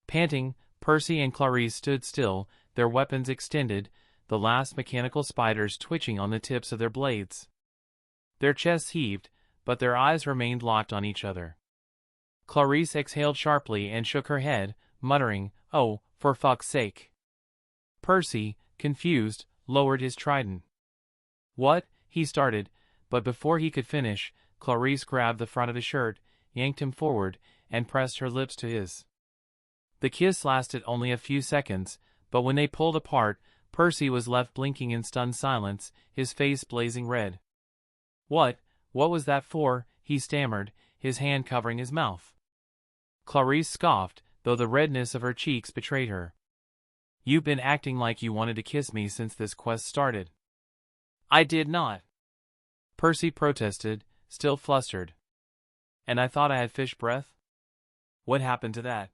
Panting, Percy and Clarice stood still, their weapons extended, the last mechanical spiders twitching on the tips of their blades. Their chests heaved, but their eyes remained locked on each other. Clarice exhaled sharply and shook her head, muttering, "Oh, for fuck's sake." Percy, confused, lowered his trident. "What?" he started, but before he could finish, Clarice grabbed the front of his shirt, yanked him forward, and pressed her lips to his. The kiss lasted only a few seconds, but when they pulled apart, Percy was left blinking in stunned silence, his face blazing red. What was that for?" he stammered, his hand covering his mouth. Clarice scoffed, though the redness of her cheeks betrayed her. "You've been acting like you wanted to kiss me since this quest started." "I did not," Percy protested, still flustered. "And I thought I had fish breath? What happened to that?"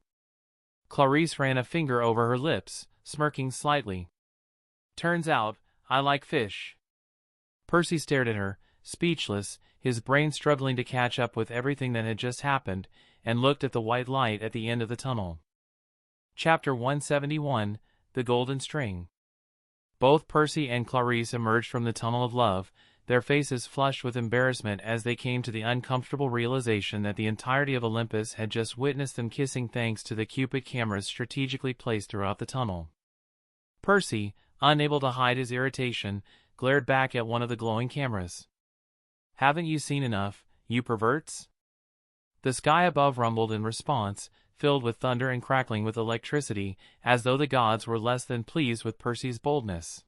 Clarice ran a finger over her lips, smirking slightly. "Turns out, I like fish." Percy stared at her, speechless, his brain struggling to catch up with everything that had just happened, and looked at the white light at the end of the tunnel. Chapter 171, The Golden String. Both Percy and Clarice emerged from the tunnel of love, their faces flushed with embarrassment as they came to the uncomfortable realization that the entirety of Olympus had just witnessed them kissing thanks to the Cupid cameras strategically placed throughout the tunnel. Percy, unable to hide his irritation, glared back at one of the glowing cameras. "Haven't you seen enough, you perverts?" The sky above rumbled in response, filled with thunder and crackling with electricity, as though the gods were less than pleased with Percy's boldness.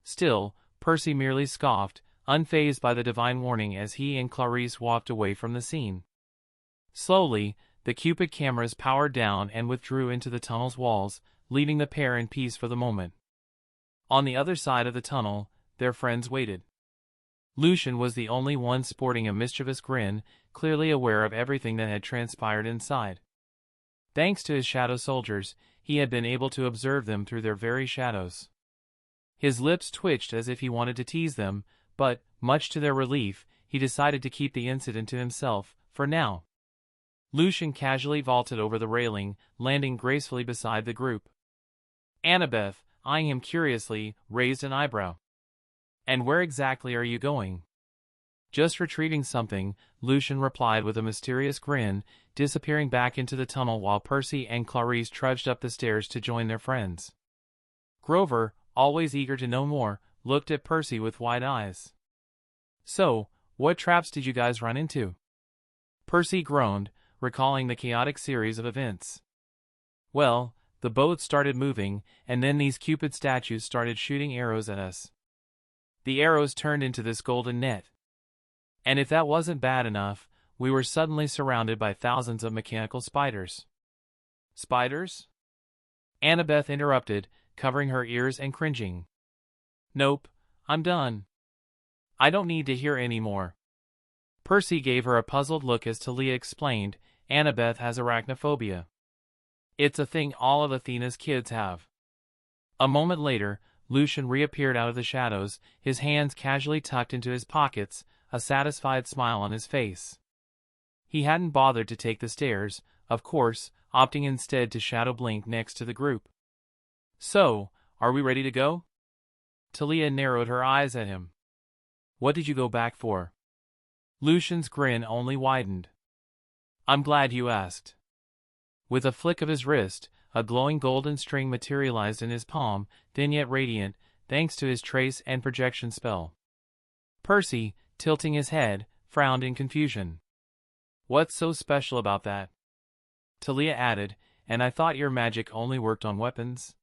Still, Percy merely scoffed, unfazed by the divine warning as he and Clarice walked away from the scene. Slowly, the Cupid cameras powered down and withdrew into the tunnel's walls, leaving the pair in peace for the moment. On the other side of the tunnel, their friends waited. Lucian was the only one sporting a mischievous grin, clearly aware of everything that had transpired inside. Thanks to his shadow soldiers, he had been able to observe them through their very shadows. His lips twitched as if he wanted to tease them, but, much to their relief, he decided to keep the incident to himself, for now. Lucian casually vaulted over the railing, landing gracefully beside the group. Annabeth, eyeing him curiously, raised an eyebrow. "And where exactly are you going?" "Just retrieving something," Lucian replied with a mysterious grin, disappearing back into the tunnel while Percy and Clarice trudged up the stairs to join their friends. Grover, always eager to know more, looked at Percy with wide eyes. "So, what traps did you guys run into?" Percy groaned, recalling the chaotic series of events. "Well, the boat started moving, and then these Cupid statues started shooting arrows at us. The arrows turned into this golden net. And if that wasn't bad enough, we were suddenly surrounded by thousands of mechanical spiders." "Spiders?" Annabeth interrupted, covering her ears and cringing. "Nope, I'm done. I don't need to hear any more." Percy gave her a puzzled look as Tia explained, "Annabeth has arachnophobia. It's a thing all of Athena's kids have." A moment later, Lucian reappeared out of the shadows, his hands casually tucked into his pockets, a satisfied smile on his face. He hadn't bothered to take the stairs, of course, opting instead to shadow blink next to the group. "So, are we ready to go?" Tia narrowed her eyes at him. "What did you go back for?" Lucian's grin only widened. "I'm glad you asked." With a flick of his wrist, a glowing golden string materialized in his palm, thin yet radiant, thanks to his trace and projection spell. Percy, tilting his head, frowned in confusion. "What's so special about that?" Tia added, "And I thought your magic only worked on weapons."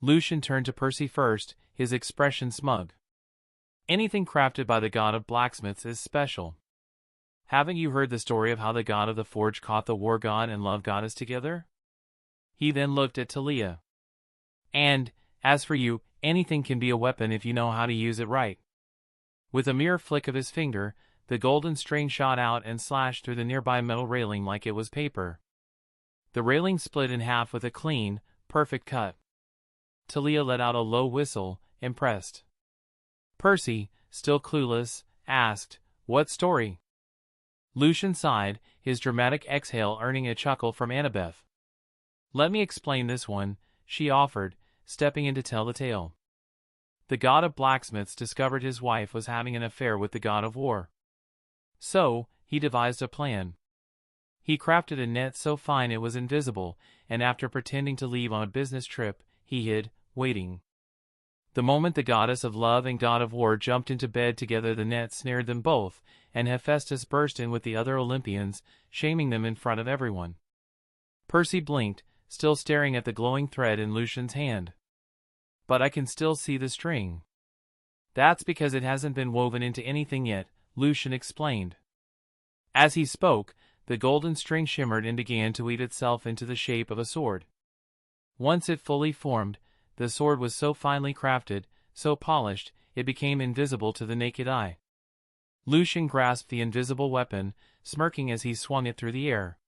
Lucian turned to Percy first, his expression smug. "Anything crafted by the god of blacksmiths is special. Haven't you heard the story of how the god of the forge caught the war god and love goddess together?" He then looked at Tia. "And, as for you, anything can be a weapon if you know how to use it right." With a mere flick of his finger, the golden string shot out and slashed through the nearby metal railing like it was paper. The railing split in half with a clean, perfect cut. Tia let out a low whistle, impressed. Percy, still clueless, asked, "What story?" Lucian sighed, his dramatic exhale earning a chuckle from Annabeth. "Let me explain this one," she offered, stepping in to tell the tale. The god of blacksmiths discovered his wife was having an affair with the god of war. So, he devised a plan. He crafted a net so fine it was invisible, and after pretending to leave on a business trip, he hid, waiting. The moment the goddess of love and god of war jumped into bed together, the net snared them both, and Hephaestus burst in with the other Olympians, shaming them in front of everyone. Percy blinked, still staring at the glowing thread in Lucian's hand. "But I can still see the string." "That's because it hasn't been woven into anything yet," Lucian explained. As he spoke, the golden string shimmered and began to weave itself into the shape of a sword. Once it fully formed, the sword was so finely crafted, so polished, it became invisible to the naked eye. Lucian grasped the invisible weapon, smirking as he swung it through the air.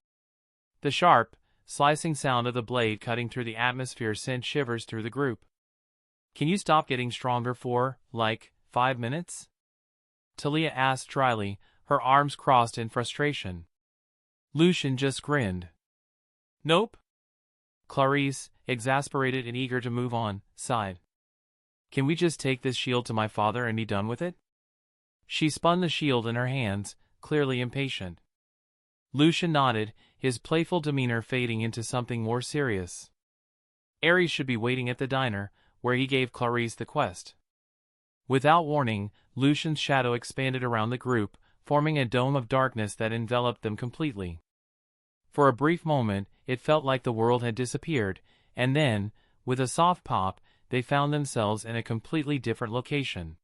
The sharp, slicing sound of the blade cutting through the atmosphere sent shivers through the group. "Can you stop getting stronger for, 5 minutes?" Tia asked dryly, her arms crossed in frustration. Lucian just grinned. "Nope." Clarice, exasperated and eager to move on, sighed. "Can we just take this shield to my father and be done with it?" She spun the shield in her hands, clearly impatient. Lucian nodded, his playful demeanor fading into something more serious. Aries should be waiting at the diner, where he gave Clarice the quest. Without warning, Lucian's shadow expanded around the group, forming a dome of darkness that enveloped them completely. For a brief moment, it felt like the world had disappeared, and then, with a soft pop, they found themselves in a completely different location.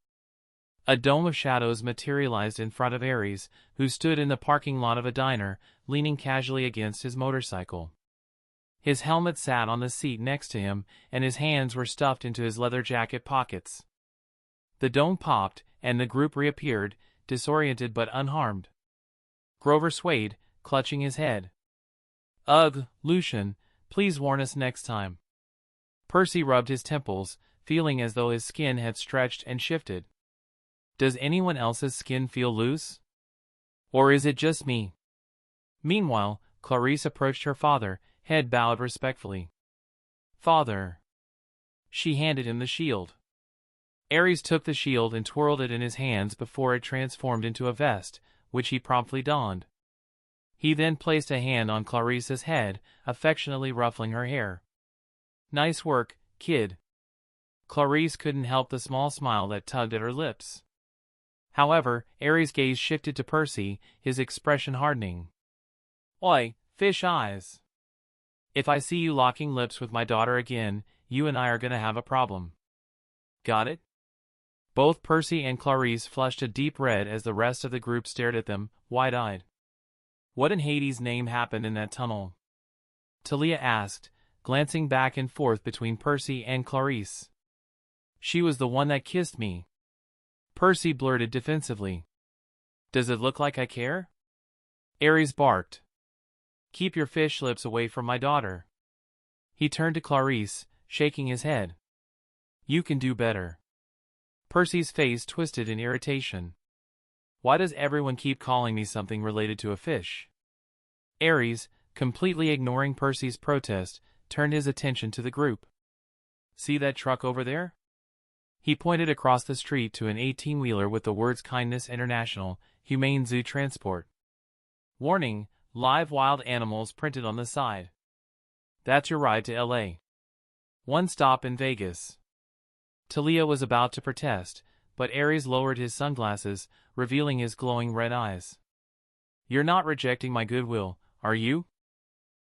A dome of shadows materialized in front of Aries, who stood in the parking lot of a diner, leaning casually against his motorcycle. His helmet sat on the seat next to him, and his hands were stuffed into his leather jacket pockets. The dome popped, and the group reappeared, disoriented but unharmed. Grover swayed, clutching his head. Ugh, Lucian, please warn us next time. Percy rubbed his temples, feeling as though his skin had stretched and shifted. Does anyone else's skin feel loose? Or is it just me? Meanwhile, Clarice approached her father, head bowed respectfully. Father. She handed him the shield. Aries took the shield and twirled it in his hands before it transformed into a vest, which he promptly donned. He then placed a hand on Clarice's head, affectionately ruffling her hair. Nice work, kid. Clarice couldn't help the small smile that tugged at her lips. However, Aries' gaze shifted to Percy, his expression hardening. Oi, fish eyes. If I see you locking lips with my daughter again, you and I are gonna have a problem. Got it? Both Percy and Clarice flushed a deep red as the rest of the group stared at them, wide-eyed. What in Hades' name happened in that tunnel? Talia asked, glancing back and forth between Percy and Clarice. She was the one that kissed me. Percy blurted defensively. Does it look like I care? Aries barked. Keep your fish lips away from my daughter. He turned to Clarice, shaking his head. You can do better. Percy's face twisted in irritation. Why does everyone keep calling me something related to a fish? Aries, completely ignoring Percy's protest, turned his attention to the group. See that truck over there? He pointed across the street to an 18-wheeler with the words Kindness International, Humane Zoo Transport. Warning, live wild animals printed on the side. That's your ride to L.A. One stop in Vegas. Talia was about to protest, but Aries lowered his sunglasses, revealing his glowing red eyes. You're not rejecting my goodwill, are you?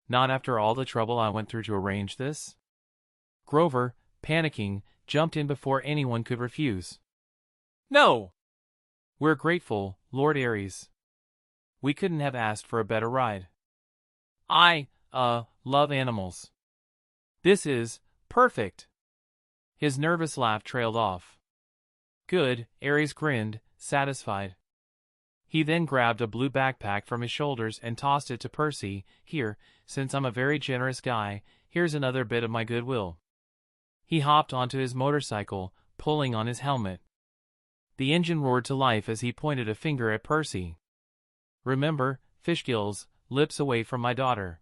Not after all the trouble I went through to arrange this? Grover, panicking, jumped in before anyone could refuse. No! We're grateful, Lord Aries. We couldn't have asked for a better ride. I love animals. This is perfect. His nervous laugh trailed off. Good, Aries grinned, satisfied. He then grabbed a blue backpack from his shoulders and tossed it to Percy. Here, since I'm a very generous guy, here's another bit of my goodwill. He hopped onto his motorcycle, pulling on his helmet. The engine roared to life as he pointed a finger at Percy. Remember, fish gills, lips away from my daughter.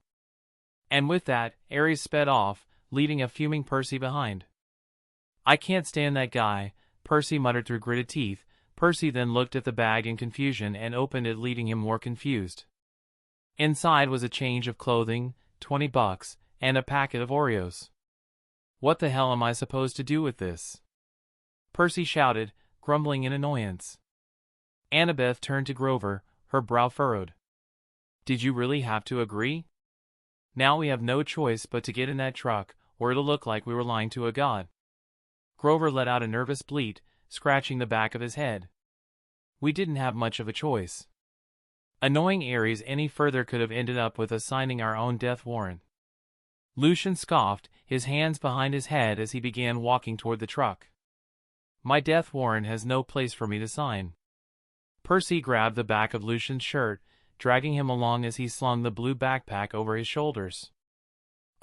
And with that, Aries sped off, leaving a fuming Percy behind. I can't stand that guy, Percy muttered through gritted teeth. Percy then looked at the bag in confusion and opened it, leaving him more confused. Inside was a change of clothing, $20, and a packet of Oreos. What the hell am I supposed to do with this? Percy shouted, grumbling in annoyance. Annabeth turned to Grover, her brow furrowed. Did you really have to agree? Now we have no choice but to get in that truck, or it'll look like we were lying to a god. Grover let out a nervous bleat, scratching the back of his head. We didn't have much of a choice. Annoying Aries any further could have ended up with us signing our own death warrant. Lucian scoffed, his hands behind his head as he began walking toward the truck. My death warrant has no place for me to sign. Percy grabbed the back of Lucian's shirt, dragging him along as he slung the blue backpack over his shoulders.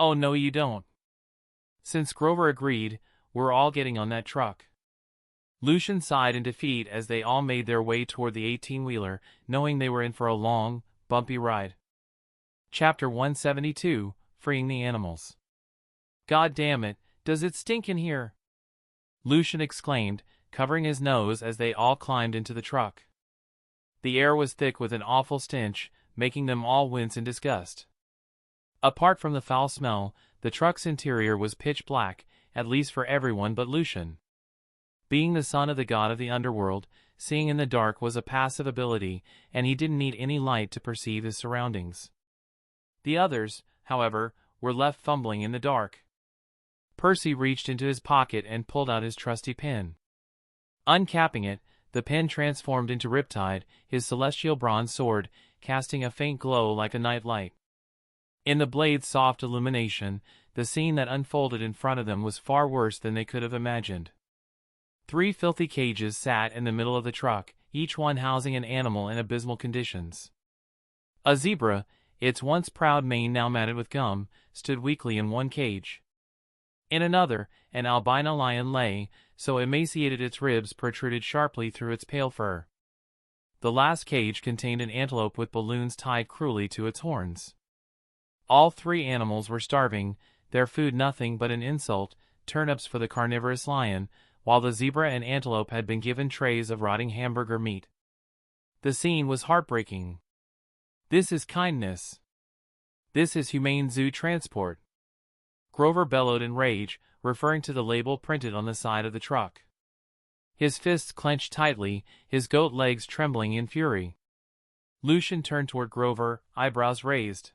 Oh no you don't. Since Grover agreed, we're all getting on that truck. Lucian sighed in defeat as they all made their way toward the 18-wheeler, knowing they were in for a long, bumpy ride. Chapter 172, Freeing the Animals. God damn it, does it stink in here? Lucian exclaimed, covering his nose as they all climbed into the truck. The air was thick with an awful stench, making them all wince in disgust. Apart from the foul smell, the truck's interior was pitch black, at least for everyone but Lucian. Being the son of the god of the underworld, seeing in the dark was a passive ability, and he didn't need any light to perceive his surroundings. The others, however, were left fumbling in the dark. Percy reached into his pocket and pulled out his trusty pen. Uncapping it, the pen transformed into Riptide, his celestial bronze sword, casting a faint glow like a night light. In the blade's soft illumination, the scene that unfolded in front of them was far worse than they could have imagined. 3 filthy cages sat in the middle of the truck, each one housing an animal in abysmal conditions. A zebra, its once proud mane now matted with gum, stood weakly in one cage. In another, an albino lion lay, so emaciated its ribs protruded sharply through its pale fur. The last cage contained an antelope with balloons tied cruelly to its horns. All 3 animals were starving, their food nothing but an insult, turnips for the carnivorous lion, while the zebra and antelope had been given trays of rotting hamburger meat. The scene was heartbreaking. This is kindness. This is humane zoo transport. Grover bellowed in rage, referring to the label printed on the side of the truck. His fists clenched tightly, his goat legs trembling in fury. Lucian turned toward Grover, eyebrows raised.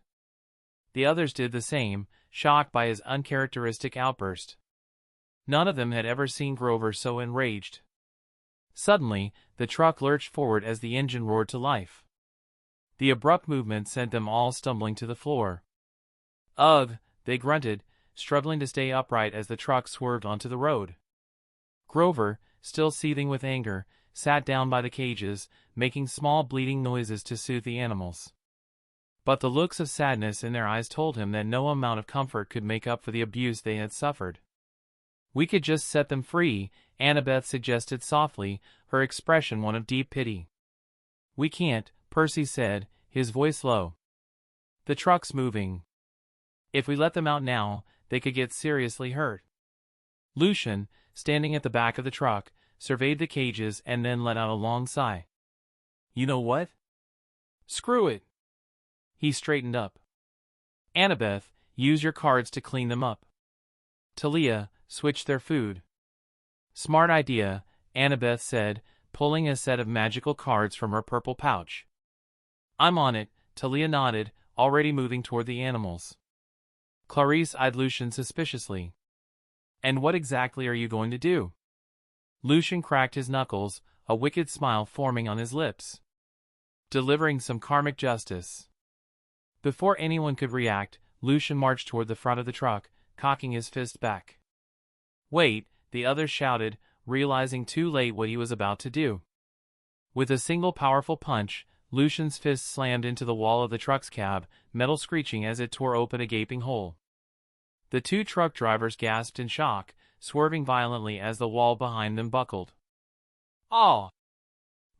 The others did the same, shocked by his uncharacteristic outburst. None of them had ever seen Grover so enraged. Suddenly, the truck lurched forward as the engine roared to life. The abrupt movement sent them all stumbling to the floor. Ugh, they grunted, struggling to stay upright as the truck swerved onto the road. Grover, still seething with anger, sat down by the cages, making small bleating noises to soothe the animals. But the looks of sadness in their eyes told him that no amount of comfort could make up for the abuse they had suffered. "We could just set them free," Annabeth suggested softly, her expression one of deep pity. "We can't," Percy said, his voice low. "The truck's moving. If we let them out now, they could get seriously hurt." Lucian, standing at the back of the truck, surveyed the cages and then let out a long sigh. "You know what? Screw it." He straightened up. "Annabeth, use your cards to clean them up. Talia, switch their food." "Smart idea," Annabeth said, pulling a set of magical cards from her purple pouch. "I'm on it," Talia nodded, already moving toward the animals. Clarice eyed Lucian suspiciously. "And what exactly are you going to do?" Lucian cracked his knuckles, a wicked smile forming on his lips. "Delivering some karmic justice." Before anyone could react, Lucian marched toward the front of the truck, cocking his fist back. "Wait," the others shouted, realizing too late what he was about to do. With a single powerful punch, Lucian's fist slammed into the wall of the truck's cab, metal screeching as it tore open a gaping hole. The 2 truck drivers gasped in shock, swerving violently as the wall behind them buckled. "Ah!"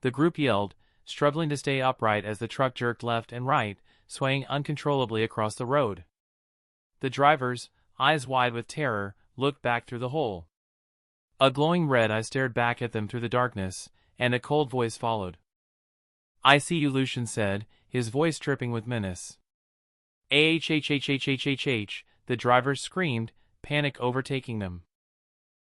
the group yelled, struggling to stay upright as the truck jerked left and right, swaying uncontrollably across the road. The drivers, eyes wide with terror, looked back through the hole. A glowing red eye stared back at them through the darkness, and a cold voice followed. "I see you," Lucian said, his voice dripping with menace. "Ahhhhhhhh," the drivers screamed, panic overtaking them.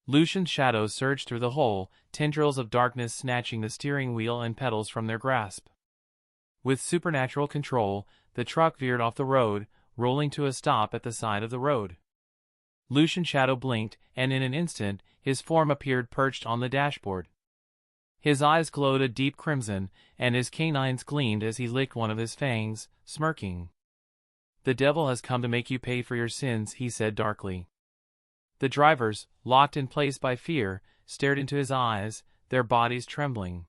Lucian's shadow surged through the hole, tendrils of darkness snatching the steering wheel and pedals from their grasp. With supernatural control, the truck veered off the road, rolling to a stop at the side of the road. Lucian's shadow blinked, and in an instant, his form appeared perched on the dashboard. His eyes glowed a deep crimson, and his canines gleamed as he licked one of his fangs, smirking. "The devil has come to make you pay for your sins," he said darkly. The drivers, locked in place by fear, stared into his eyes, their bodies trembling.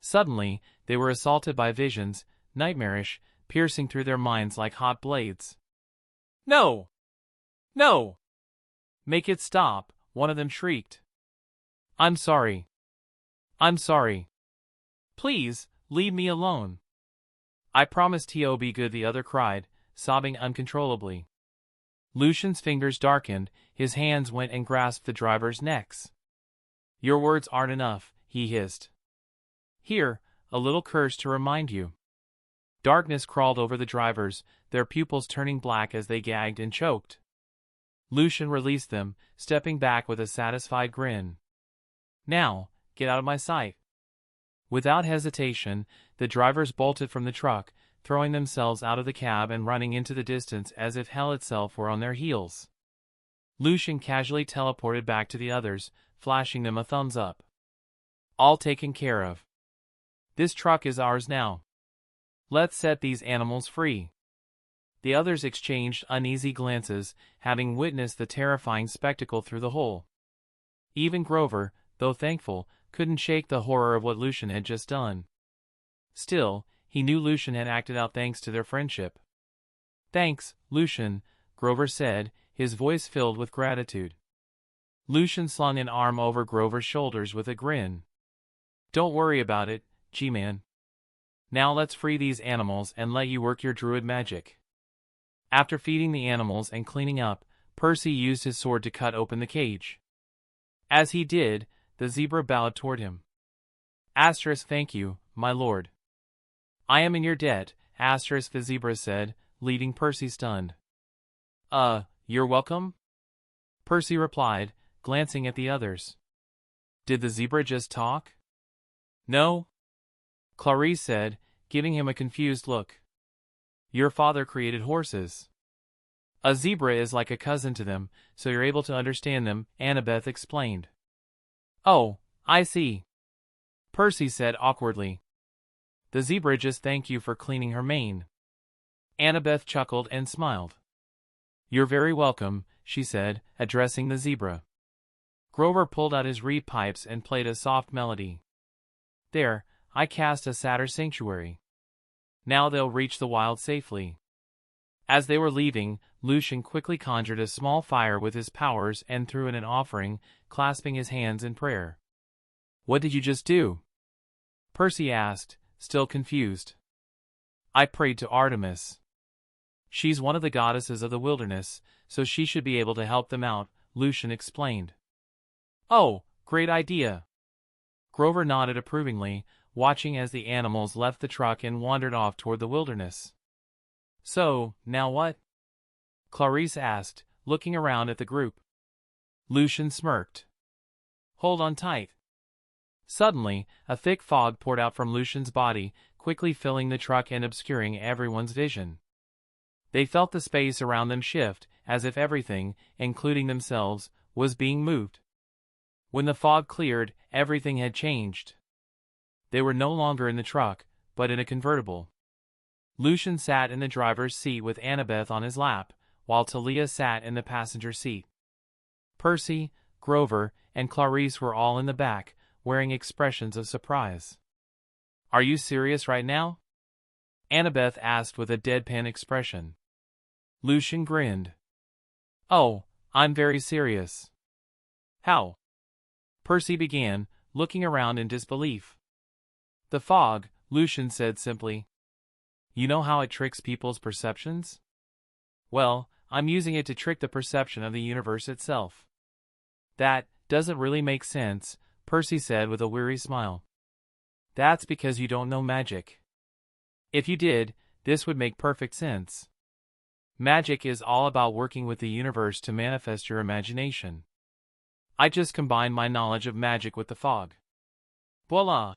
Suddenly, they were assaulted by visions, nightmarish, piercing through their minds like hot blades. "No! No! Make it stop," one of them shrieked. "I'm sorry. I'm sorry. Please, leave me alone." "I promise Tio be good," the other cried, sobbing uncontrollably. Lucian's fingers darkened, his hands went and grasped the drivers' necks. "Your words aren't enough," he hissed. "Here, a little curse to remind you." Darkness crawled over the drivers, their pupils turning black as they gagged and choked. Lucian released them, stepping back with a satisfied grin. "Now, get out of my sight." Without hesitation, the drivers bolted from the truck, throwing themselves out of the cab and running into the distance as if hell itself were on their heels. Lucian casually teleported back to the others, flashing them a thumbs up. "All taken care of. This truck is ours now. Let's set these animals free." The others exchanged uneasy glances, having witnessed the terrifying spectacle through the hole. Even Grover, though thankful, couldn't shake the horror of what Lucian had just done. Still, he knew Lucian had acted out thanks to their friendship. "Thanks, Lucian," Grover said, his voice filled with gratitude. Lucian slung an arm over Grover's shoulders with a grin. "Don't worry about it, G-Man. Now let's free these animals and let you work your druid magic." After feeding the animals and cleaning up, Percy used his sword to cut open the cage. As he did, the zebra bowed toward him. "Thank you, my lord." "I am in your debt," the zebra said, leaving Percy stunned. You're welcome?" Percy replied, glancing at the others. "Did the zebra just talk?" "No," Clarice said, giving him a confused look. "Your father created horses. A zebra is like a cousin to them, so you're able to understand them," Annabeth explained. "Oh, I see," Percy said awkwardly. "The zebra just thanked you for cleaning her mane." Annabeth chuckled and smiled. "You're very welcome," she said, addressing the zebra. Grover pulled out his reed pipes and played a soft melody. "There, I cast a satyr sanctuary. Now they'll reach the wild safely." As they were leaving, Lucian quickly conjured a small fire with his powers and threw in an offering, clasping his hands in prayer. "What did you just do?" Percy asked, still confused. "I prayed to Artemis. She's one of the goddesses of the wilderness, so she should be able to help them out," Lucian explained. "Oh, great idea." Grover nodded approvingly, watching as the animals left the truck and wandered off toward the wilderness. "So, now what?" Clarice asked, looking around at the group. Lucian smirked. "Hold on tight." Suddenly, a thick fog poured out from Lucian's body, quickly filling the truck and obscuring everyone's vision. They felt the space around them shift, as if everything, including themselves, was being moved. When the fog cleared, everything had changed. They were no longer in the truck, but in a convertible. Lucian sat in the driver's seat with Annabeth on his lap, while Talia sat in the passenger seat. Percy, Grover, and Clarice were all in the back, wearing expressions of surprise. "Are you serious right now?" Annabeth asked with a deadpan expression. Lucian grinned. "Oh, I'm very serious." "How?" Percy began, looking around in disbelief. "The fog," Lucian said simply. "You know how it tricks people's perceptions? Well, I'm using it to trick the perception of the universe itself." "That doesn't really make sense," Percy said with a weary smile. "That's because you don't know magic. If you did, this would make perfect sense. Magic is all about working with the universe to manifest your imagination. I just combined my knowledge of magic with the fog. Voila!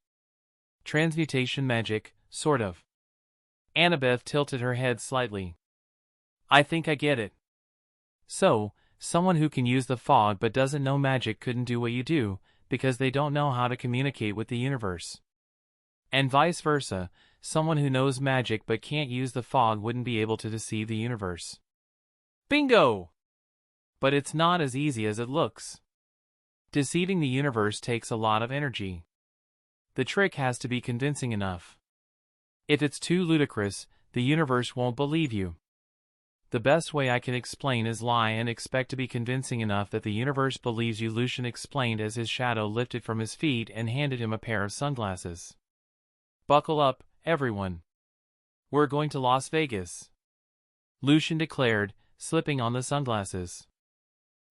Transmutation magic, sort of." Annabeth tilted her head slightly. "I think I get it. So, someone who can use the fog but doesn't know magic couldn't do what you do, because they don't know how to communicate with the universe. And vice versa, someone who knows magic but can't use the fog wouldn't be able to deceive the universe." "Bingo!" "But it's not as easy as it looks. Deceiving the universe takes a lot of energy. The trick has to be convincing enough. If it's too ludicrous, the universe won't believe you. The best way I can explain is lie and expect to be convincing enough that the universe believes you," Lucian explained as his shadow lifted from his feet and handed him a pair of sunglasses. "Buckle up, everyone. We're going to Las Vegas," Lucian declared, slipping on the sunglasses.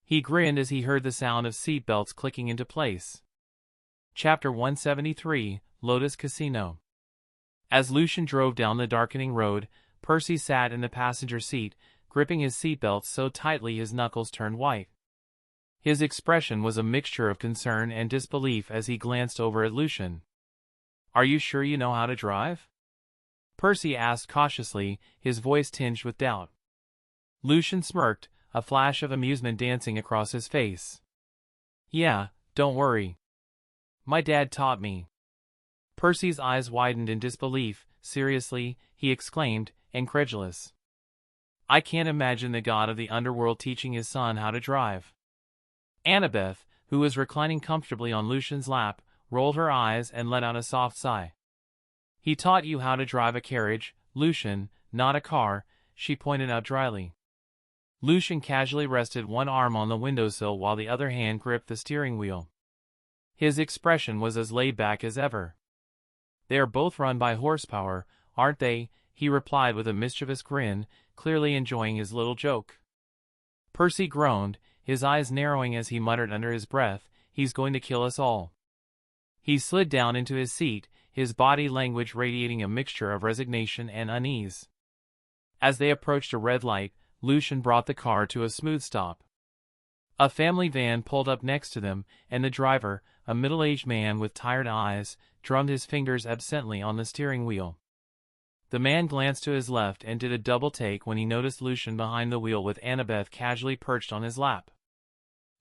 He grinned as he heard the sound of seatbelts clicking into place. Chapter 173, Lotus Casino. As Lucian drove down the darkening road, Percy sat in the passenger seat, gripping his seatbelt so tightly his knuckles turned white. His expression was a mixture of concern and disbelief as he glanced over at Lucian. "Are you sure you know how to drive?" Percy asked cautiously, his voice tinged with doubt. Lucian smirked, a flash of amusement dancing across his face. "Yeah, don't worry. My dad taught me." Percy's eyes widened in disbelief. "Seriously?" he exclaimed, incredulous. "I can't imagine the god of the underworld teaching his son how to drive." Annabeth, who was reclining comfortably on Lucian's lap, rolled her eyes and let out a soft sigh. "He taught you how to drive a carriage, Lucian, not a car," she pointed out dryly. Lucian casually rested one arm on the windowsill while the other hand gripped the steering wheel. His expression was as laid back as ever. "They are both run by horsepower, aren't they?" he replied with a mischievous grin, clearly enjoying his little joke. Percy groaned, his eyes narrowing as he muttered under his breath, "He's going to kill us all." He slid down into his seat, his body language radiating a mixture of resignation and unease. As they approached a red light, Lucian brought the car to a smooth stop. A family van pulled up next to them, and the driver, a middle-aged man with tired eyes, drummed his fingers absently on the steering wheel. The man glanced to his left and did a double take when he noticed Lucian behind the wheel with Annabeth casually perched on his lap.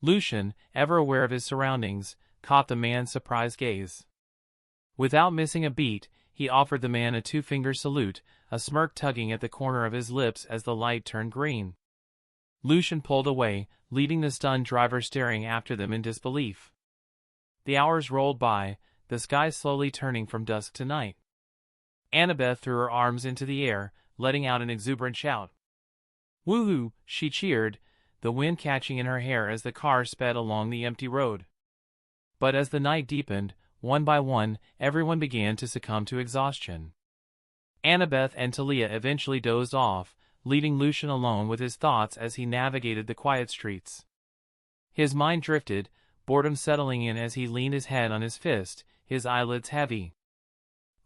Lucian, ever aware of his surroundings, caught the man's surprised gaze. Without missing a beat, he offered the man a two-finger salute, a smirk tugging at the corner of his lips as the light turned green. Lucian pulled away, leaving the stunned driver staring after them in disbelief. The hours rolled by, the sky slowly turning from dusk to night. Annabeth threw her arms into the air, letting out an exuberant shout. "Woohoo!" she cheered, the wind catching in her hair as the car sped along the empty road. But as the night deepened, one by one, everyone began to succumb to exhaustion. Annabeth and Tia eventually dozed off, leaving Lucian alone with his thoughts as he navigated the quiet streets. His mind drifted, boredom settling in as he leaned his head on his fist, his eyelids heavy.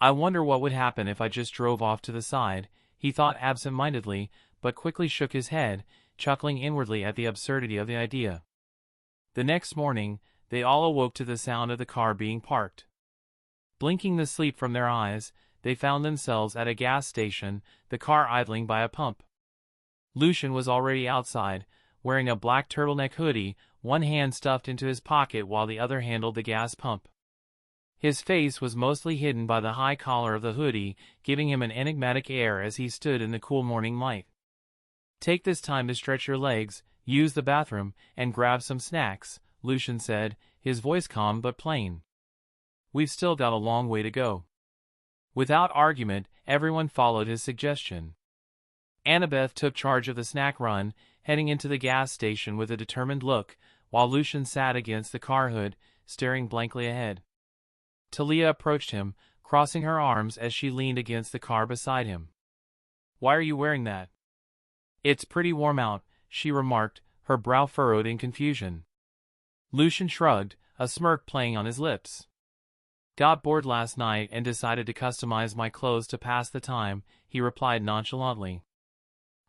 "I wonder what would happen if I just drove off to the side," he thought absent-mindedly, but quickly shook his head, chuckling inwardly at the absurdity of the idea. The next morning, they all awoke to the sound of the car being parked. Blinking the sleep from their eyes, they found themselves at a gas station, the car idling by a pump. Lucian was already outside, wearing a black turtleneck hoodie, one hand stuffed into his pocket while the other handled the gas pump. His face was mostly hidden by the high collar of the hoodie, giving him an enigmatic air as he stood in the cool morning light. "Take this time to stretch your legs, use the bathroom, and grab some snacks," Lucian said, his voice calm but plain. "We've still got a long way to go." Without argument, everyone followed his suggestion. Annabeth took charge of the snack run, heading into the gas station with a determined look, while Lucian sat against the car hood, staring blankly ahead. Tia approached him, crossing her arms as she leaned against the car beside him. "Why are you wearing that?" "It's pretty warm out," she remarked, her brow furrowed in confusion. Lucian shrugged, a smirk playing on his lips. "Got bored last night and decided to customize my clothes to pass the time," he replied nonchalantly.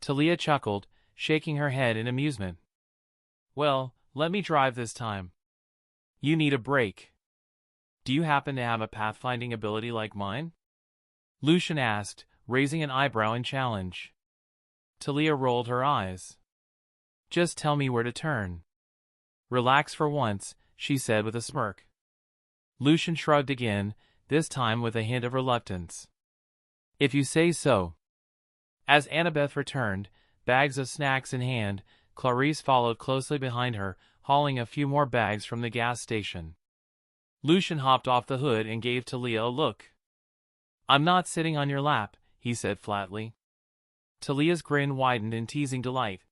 Tia chuckled, shaking her head in amusement. "Well, let me drive this time. You need a break. Do you happen to have a pathfinding ability like mine?" Lucian asked, raising an eyebrow in challenge. Tia rolled her eyes. "Just tell me where to turn." "Relax for once," she said with a smirk. Lucian shrugged again, this time with a hint of reluctance. "If you say so." As Annabeth returned, bags of snacks in hand, Clarice followed closely behind her, hauling a few more bags from the gas station. Lucian hopped off the hood and gave Tia a look. "I'm not sitting on your lap," he said flatly. Talia's grin widened in teasing delight.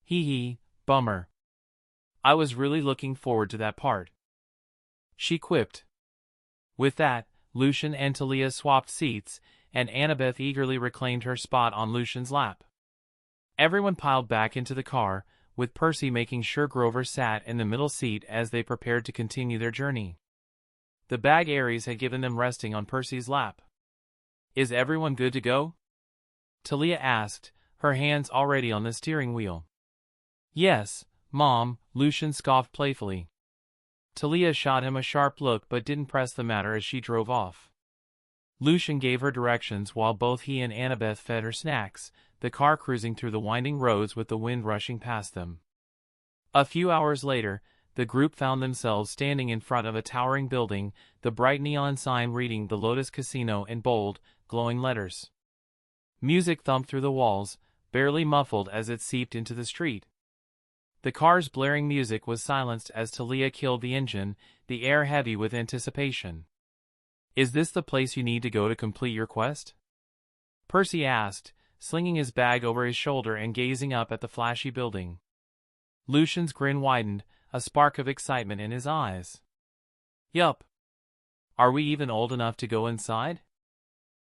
"Hee, bummer. I was really looking forward to that part," she quipped. With that, Lucian and Tia swapped seats, and Annabeth eagerly reclaimed her spot on Lucian's lap. Everyone piled back into the car, with Percy making sure Grover sat in the middle seat as they prepared to continue their journey. The bag Aries had given them resting on Percy's lap. "Is everyone good to go?" Tia asked, her hands already on the steering wheel. "Yes, Mom," Lucian scoffed playfully. Tia shot him a sharp look but didn't press the matter as she drove off. Lucian gave her directions while both he and Annabeth fed her snacks, the car cruising through the winding roads with the wind rushing past them. A few hours later, the group found themselves standing in front of a towering building, the bright neon sign reading the Lotus Casino in bold, glowing letters. Music thumped through the walls, barely muffled as it seeped into the street. The car's blaring music was silenced as Tia killed the engine, the air heavy with anticipation. "Is this the place you need to go to complete your quest?" Percy asked, slinging his bag over his shoulder and gazing up at the flashy building. Lucian's grin widened, a spark of excitement in his eyes. "Yup. Are we even old enough to go inside?"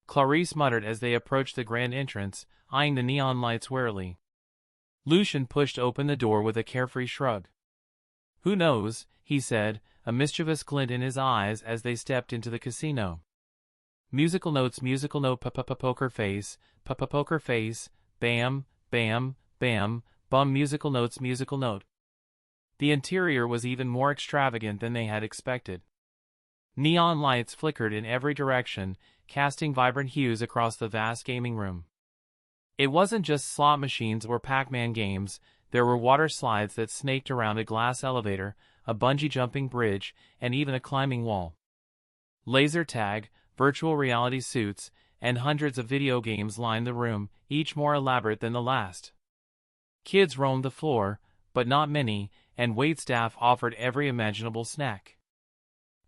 Clarice muttered as they approached the grand entrance, eyeing the neon lights warily. Lucian pushed open the door with a carefree shrug. "Who knows," he said, a mischievous glint in his eyes as they stepped into the casino. Musical notes, musical note, poker face, poker face, bam, bam, bam, bum, musical notes, musical note. The interior was even more extravagant than they had expected. Neon lights flickered in every direction, casting vibrant hues across the vast gaming room. It wasn't just slot machines or Pac-Man games, there were water slides that snaked around a glass elevator, a bungee jumping bridge, and even a climbing wall. Laser tag, virtual reality suits, and hundreds of video games lined the room, each more elaborate than the last. Kids roamed the floor, but not many, and waitstaff offered every imaginable snack.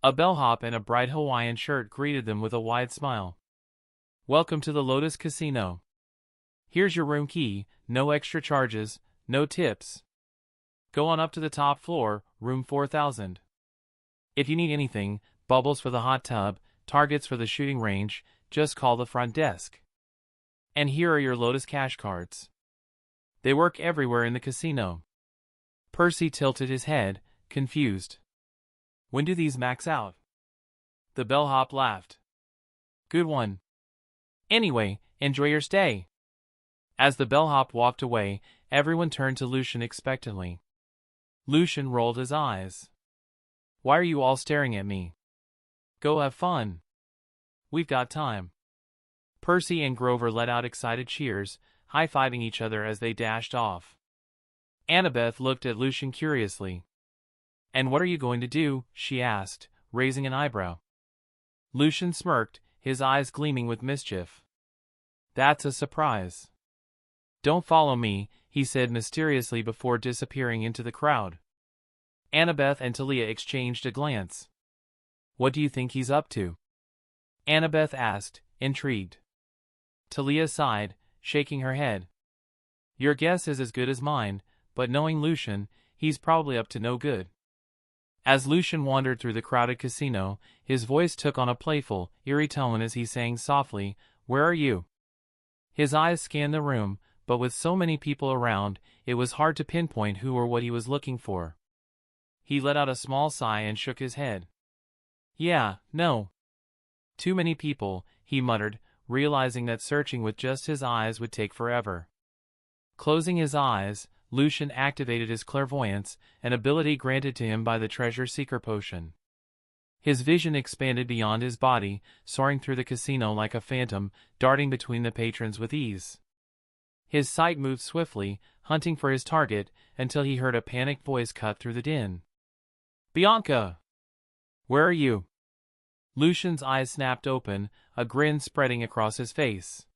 A bellhop in a bright Hawaiian shirt greeted them with a wide smile. "Welcome to the Lotus Casino. Here's your room key, no extra charges, no tips. Go on up to the top floor, room 4000. If you need anything, bubbles for the hot tub, targets for the shooting range, just call the front desk. And here are your Lotus cash cards. They work everywhere in the casino." Percy tilted his head, confused. "When do these max out?" The bellhop laughed. "Good one. Anyway, enjoy your stay." As the bellhop walked away, everyone turned to Lucian expectantly. Lucian rolled his eyes. "Why are you all staring at me? Go have fun. We've got time." Percy and Grover let out excited cheers, high-fiving each other as they dashed off. Annabeth looked at Lucian curiously. "And what are you going to do?" she asked, raising an eyebrow. Lucian smirked, his eyes gleaming with mischief. "That's a surprise." "Don't follow me," he said mysteriously before disappearing into the crowd. Annabeth and Tia exchanged a glance. "What do you think he's up to?" Annabeth asked, intrigued. Tia sighed, shaking her head. "Your guess is as good as mine, but knowing Lucian, he's probably up to no good." As Lucian wandered through the crowded casino, his voice took on a playful, eerie tone as he sang softly, "Where are you?" His eyes scanned the room, but with so many people around, it was hard to pinpoint who or what he was looking for. He let out a small sigh and shook his head. "Yeah, no. Too many people," he muttered, realizing that searching with just his eyes would take forever. Closing his eyes, Lucian activated his clairvoyance, an ability granted to him by the treasure seeker potion. His vision expanded beyond his body, soaring through the casino like a phantom, darting between the patrons with ease. His sight moved swiftly, hunting for his target, until he heard a panicked voice cut through the din. "Bianca! Where are you?" Lucian's eyes snapped open, a grin spreading across his face.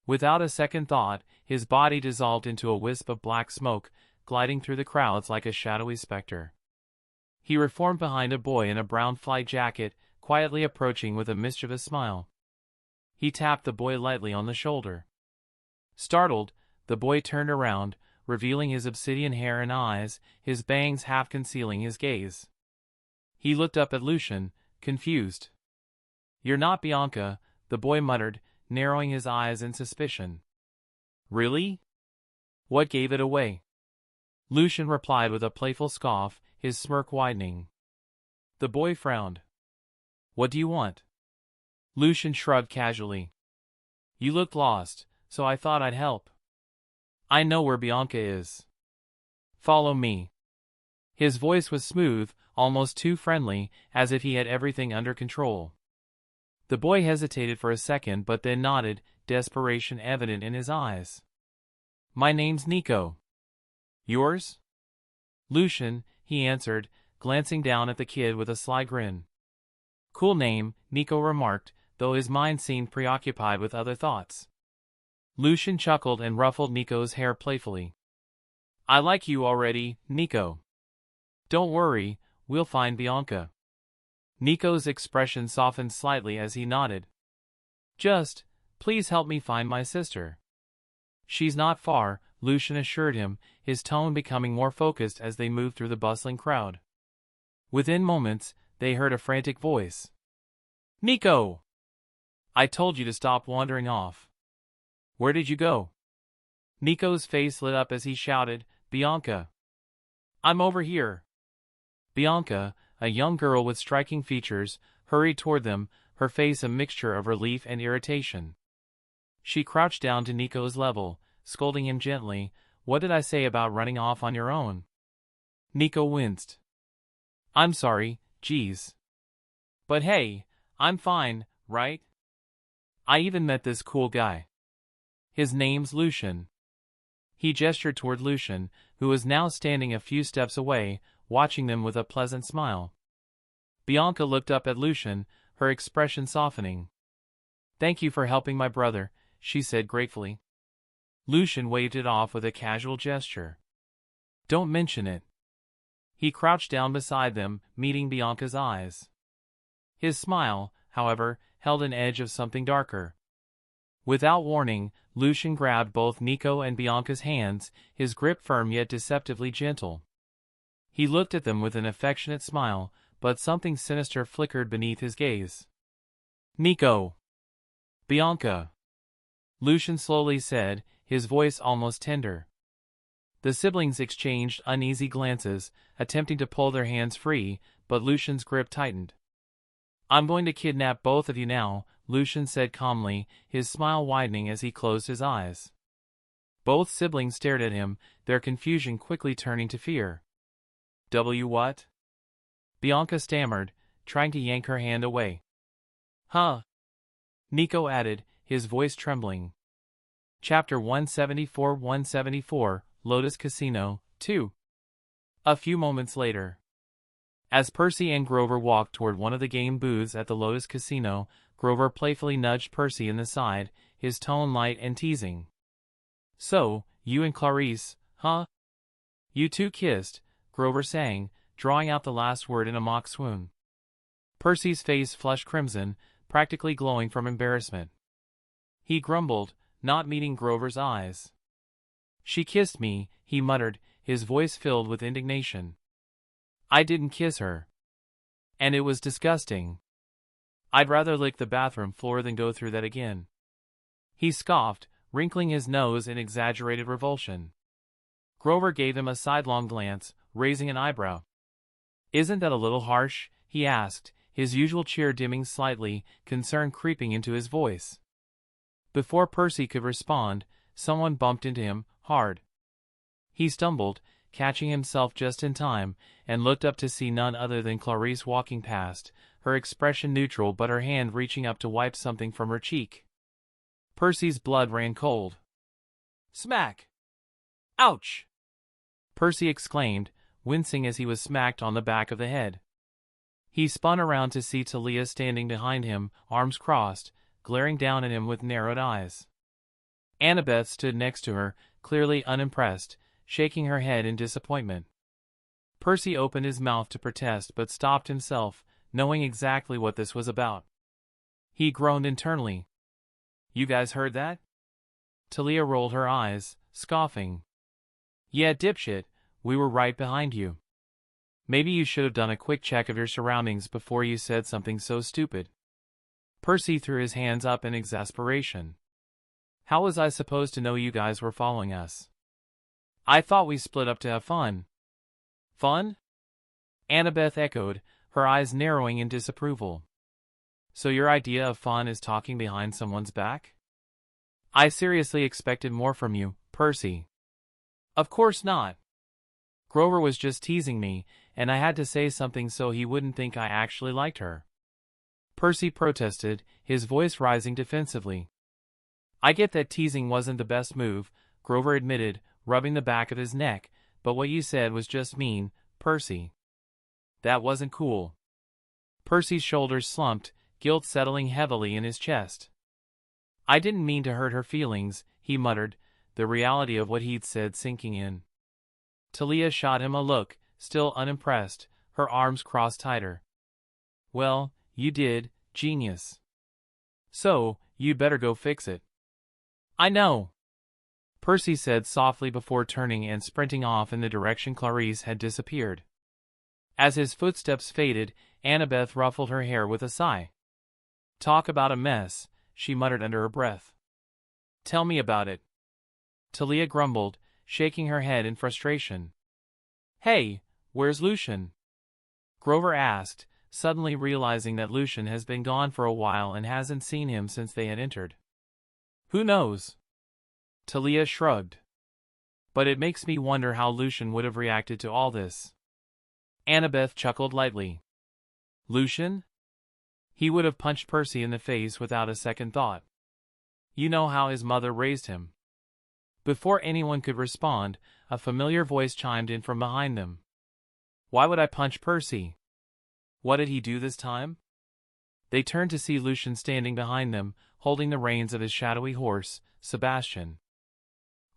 Without a second thought, his body dissolved into a wisp of black smoke, gliding through the crowds like a shadowy specter. He reformed behind a boy in a brown flight jacket, quietly approaching with a mischievous smile. He tapped the boy lightly on the shoulder. Startled, the boy turned around, revealing his obsidian hair and eyes, his bangs half concealing his gaze. He looked up at Lucian, confused. "You're not Bianca," the boy muttered, narrowing his eyes in suspicion. "Really? What gave it away?" Lucian replied with a playful scoff, his smirk widening. The boy frowned. "What do you want?" Lucian shrugged casually. "You looked lost, so I thought I'd help. I know where Bianca is. Follow me." His voice was smooth, almost too friendly, as if he had everything under control. The boy hesitated for a second but then nodded, desperation evident in his eyes. "My name's Nico." "Yours?" "Lucian," he answered, glancing down at the kid with a sly grin. "Cool name," Nico remarked, though his mind seemed preoccupied with other thoughts. Lucian chuckled and ruffled Nico's hair playfully. I like you already, Nico. Don't worry, we'll find Bianca. Nico's expression softened slightly as he nodded. Just, please help me find my sister. She's not far, Lucian assured him, his tone becoming more focused as they moved through the bustling crowd. Within moments, they heard a frantic voice. Nico! I told you to stop wandering off. Where did you go? Nico's face lit up as he shouted, Bianca! I'm over here. Bianca, a young girl with striking features, hurried toward them, her face a mixture of relief and irritation. She crouched down to Nico's level, scolding him gently, What did I say about running off on your own? Nico winced. I'm sorry, geez. But hey, I'm fine, right? I even met this cool guy. His name's Lucian. He gestured toward Lucian, who was now standing a few steps away, watching them with a pleasant smile. Bianca looked up at Lucian, her expression softening. Thank you for helping my brother, she said gratefully. Lucian waved it off with a casual gesture. Don't mention it. He crouched down beside them, meeting Bianca's eyes. His smile, however, held an edge of something darker. Without warning, Lucian grabbed both Nico and Bianca's hands, his grip firm yet deceptively gentle. He looked at them with an affectionate smile, but something sinister flickered beneath his gaze. Nico! Bianca! Lucian slowly said, his voice almost tender. The siblings exchanged uneasy glances, attempting to pull their hands free, but Lucian's grip tightened. I'm going to kidnap both of you now, Lucian said calmly, his smile widening as he closed his eyes. Both siblings stared at him, their confusion quickly turning to fear. What? Bianca stammered, trying to yank her hand away. Huh? Nico added, his voice trembling. Chapter 174 Lotus Casino, 2. A few moments later. As Percy and Grover walked toward one of the game booths at the Lotus Casino, Grover playfully nudged Percy in the side, his tone light and teasing. So, you and Clarice, huh? You two kissed, Grover sang, drawing out the last word in a mock swoon. Percy's face flushed crimson, practically glowing from embarrassment. He grumbled, not meeting Grover's eyes. She kissed me, he muttered, his voice filled with indignation. I didn't kiss her. And it was disgusting. I'd rather lick the bathroom floor than go through that again. He scoffed, wrinkling his nose in exaggerated revulsion. Grover gave him a sidelong glance, raising an eyebrow. Isn't that a little harsh? He asked, his usual cheer dimming slightly, concern creeping into his voice. Before Percy could respond, someone bumped into him, hard. He stumbled, catching himself just in time, and looked up to see none other than Clarice walking past, her expression neutral but her hand reaching up to wipe something from her cheek. Percy's blood ran cold. Smack! Ouch! Percy exclaimed, wincing as he was smacked on the back of the head. He spun around to see Tia standing behind him, arms crossed, glaring down at him with narrowed eyes. Annabeth stood next to her, clearly unimpressed, shaking her head in disappointment. Percy opened his mouth to protest but stopped himself, knowing exactly what this was about. He groaned internally. You guys heard that? Tia rolled her eyes, scoffing. Yeah, dipshit, we were right behind you. Maybe you should have done a quick check of your surroundings before you said something so stupid. Percy threw his hands up in exasperation. How was I supposed to know you guys were following us? I thought we split up to have fun. Fun? Annabeth echoed, her eyes narrowing in disapproval. So your idea of fun is talking behind someone's back? I seriously expected more from you, Percy. Of course not. Grover was just teasing me, and I had to say something so he wouldn't think I actually liked her. Percy protested, his voice rising defensively. I get that teasing wasn't the best move, Grover admitted, rubbing the back of his neck, but what you said was just mean, Percy. That wasn't cool. Percy's shoulders slumped, guilt settling heavily in his chest. I didn't mean to hurt her feelings, he muttered, the reality of what he'd said sinking in. Talia shot him a look, still unimpressed, her arms crossed tighter. Well, you did, genius. So, you'd better go fix it. I know, Percy said softly before turning and sprinting off in the direction Clarice had disappeared. As his footsteps faded, Annabeth ruffled her hair with a sigh. Talk about a mess, she muttered under her breath. Tell me about it, Talia grumbled, shaking her head in frustration. Hey, where's Lucian? Grover asked, suddenly realizing that Lucian has been gone for a while and hasn't seen him since they had entered. Who knows? Talia shrugged. But it makes me wonder how Lucian would have reacted to all this. Annabeth chuckled lightly. Lucian? He would have punched Percy in the face without a second thought. You know how his mother raised him. Before anyone could respond, a familiar voice chimed in from behind them. Why would I punch Percy? What did he do this time? They turned to see Lucian standing behind them, holding the reins of his shadowy horse, Sebastian.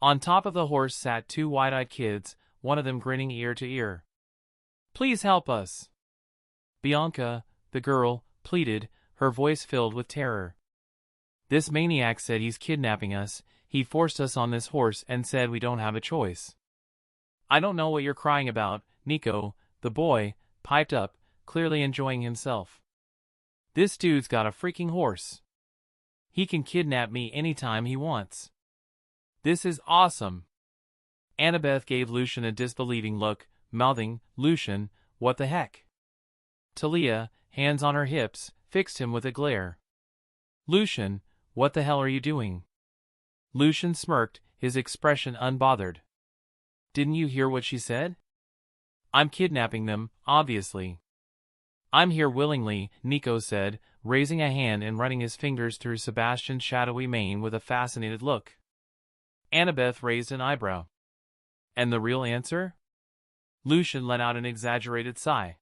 On top of the horse sat two wide-eyed kids, one of them grinning ear to ear. Please help us, Bianca, the girl, pleaded, her voice filled with terror. This maniac said he's kidnapping us. He forced us on this horse and said we don't have a choice. I don't know what you're crying about, Nico, the boy, piped up, clearly enjoying himself. This dude's got a freaking horse. He can kidnap me anytime he wants. This is awesome. Annabeth gave Lucian a disbelieving look, mouthing, Lucian, what the heck? Talia, hands on her hips, fixed him with a glare. Lucian, what the hell are you doing? Lucian smirked, his expression unbothered. Didn't you hear what she said? I'm kidnapping them, obviously. I'm here willingly, Nico said, raising a hand and running his fingers through Sebastian's shadowy mane with a fascinated look. Annabeth raised an eyebrow. And the real answer? Lucian let out an exaggerated sigh.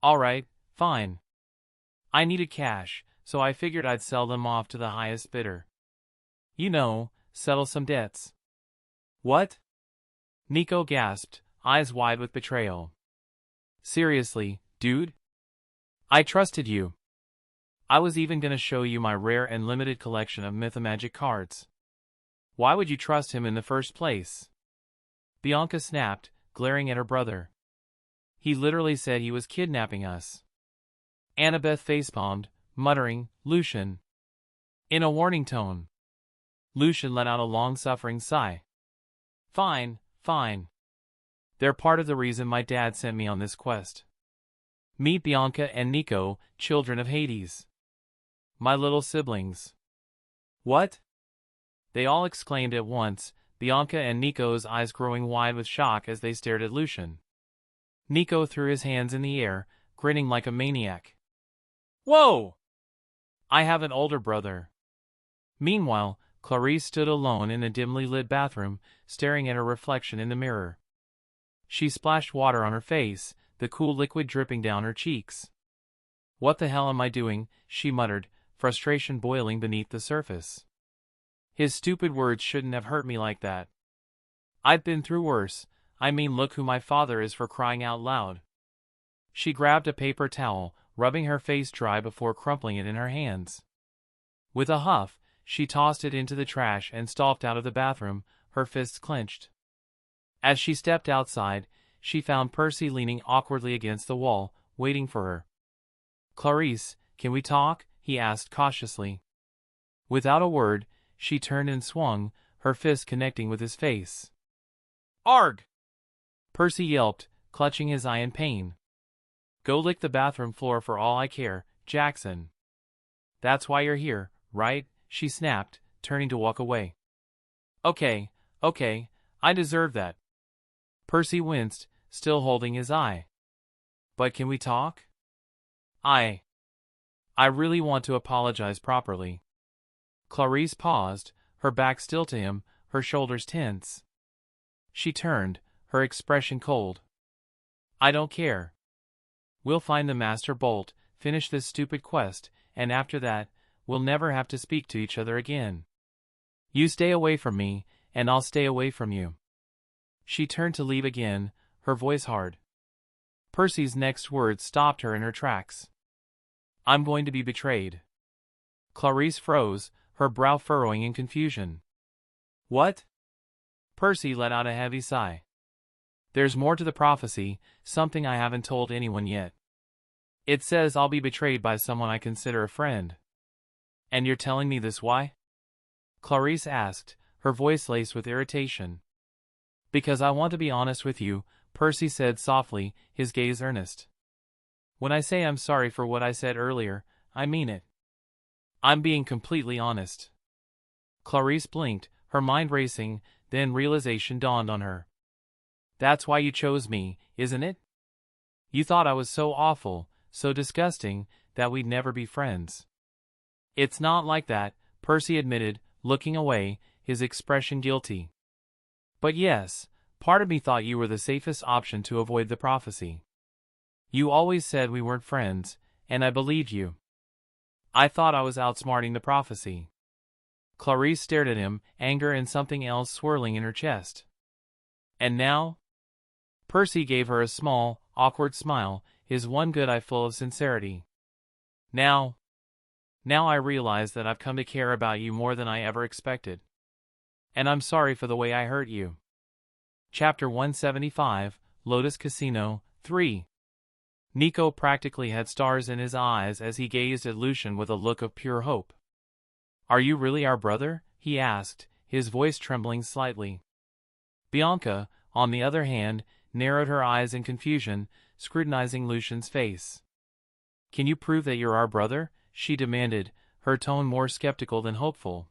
All right, fine. I needed cash, so I figured I'd sell them off to the highest bidder. You know, settle some debts. What? Nico gasped, eyes wide with betrayal. Seriously, dude? I trusted you. I was even gonna show you my rare and limited collection of mythomagic cards. Why would you trust him in the first place? Bianca snapped, glaring at her brother. He literally said he was kidnapping us. Annabeth facepalmed, muttering, Lucian. In a warning tone. Lucian let out a long-suffering sigh. Fine, fine. They're part of the reason my dad sent me on this quest. Meet Bianca and Nico, children of Hades. My little siblings. What? They all exclaimed at once, Bianca and Nico's eyes growing wide with shock as they stared at Lucian. Nico threw his hands in the air, grinning like a maniac. Whoa! I have an older brother. Meanwhile, Clarice stood alone in a dimly lit bathroom, staring at her reflection in the mirror. She splashed water on her face, the cool liquid dripping down her cheeks. What the hell am I doing? She muttered, frustration boiling beneath the surface. His stupid words shouldn't have hurt me like that. I've been through worse. I mean, look who my father is, for crying out loud. She grabbed a paper towel, rubbing her face dry before crumpling it in her hands. With a huff, she tossed it into the trash and stalked out of the bathroom, her fists clenched. As she stepped outside, she found Percy leaning awkwardly against the wall, waiting for her. Clarice, can we talk? He asked cautiously. Without a word, she turned and swung, her fist connecting with his face. Arg! Percy yelped, clutching his eye in pain. Go lick the bathroom floor for all I care, Jackson. That's why you're here, right? She snapped, turning to walk away. Okay, I deserve that. Percy winced, still holding his eye. But can we talk? I really want to apologize properly. Clarice paused, her back still to him, her shoulders tense. She turned, her expression cold. I don't care. We'll find the Master Bolt, finish this stupid quest, and after that, we'll never have to speak to each other again. You stay away from me, and I'll stay away from you. She turned to leave again, her voice hard. Percy's next words stopped her in her tracks. I'm going to be betrayed. Clarice froze, her brow furrowing in confusion. What? Percy let out a heavy sigh. There's more to the prophecy, something I haven't told anyone yet. It says I'll be betrayed by someone I consider a friend. And you're telling me this why? Clarice asked, her voice laced with irritation. Because I want to be honest with you, Percy said softly, his gaze earnest. When I say I'm sorry for what I said earlier, I mean it. I'm being completely honest. Clarice blinked, her mind racing, then realization dawned on her. That's why you chose me, isn't it? You thought I was so awful, so disgusting, that we'd never be friends. It's not like that, Percy admitted, looking away, his expression guilty. But yes, part of me thought you were the safest option to avoid the prophecy. You always said we weren't friends, and I believed you. I thought I was outsmarting the prophecy. Clarice stared at him, anger and something else swirling in her chest. And now? Percy gave her a small, awkward smile, his one good eye full of sincerity. Now I realize that I've come to care about you more than I ever expected. And I'm sorry for the way I hurt you. Chapter 175, Lotus Casino, 3. Nico practically had stars in his eyes as he gazed at Lucian with a look of pure hope. Are you really our brother? He asked, his voice trembling slightly. Bianca, on the other hand, narrowed her eyes in confusion, scrutinizing Lucian's face. Can you prove that you're our brother? She demanded, her tone more skeptical than hopeful.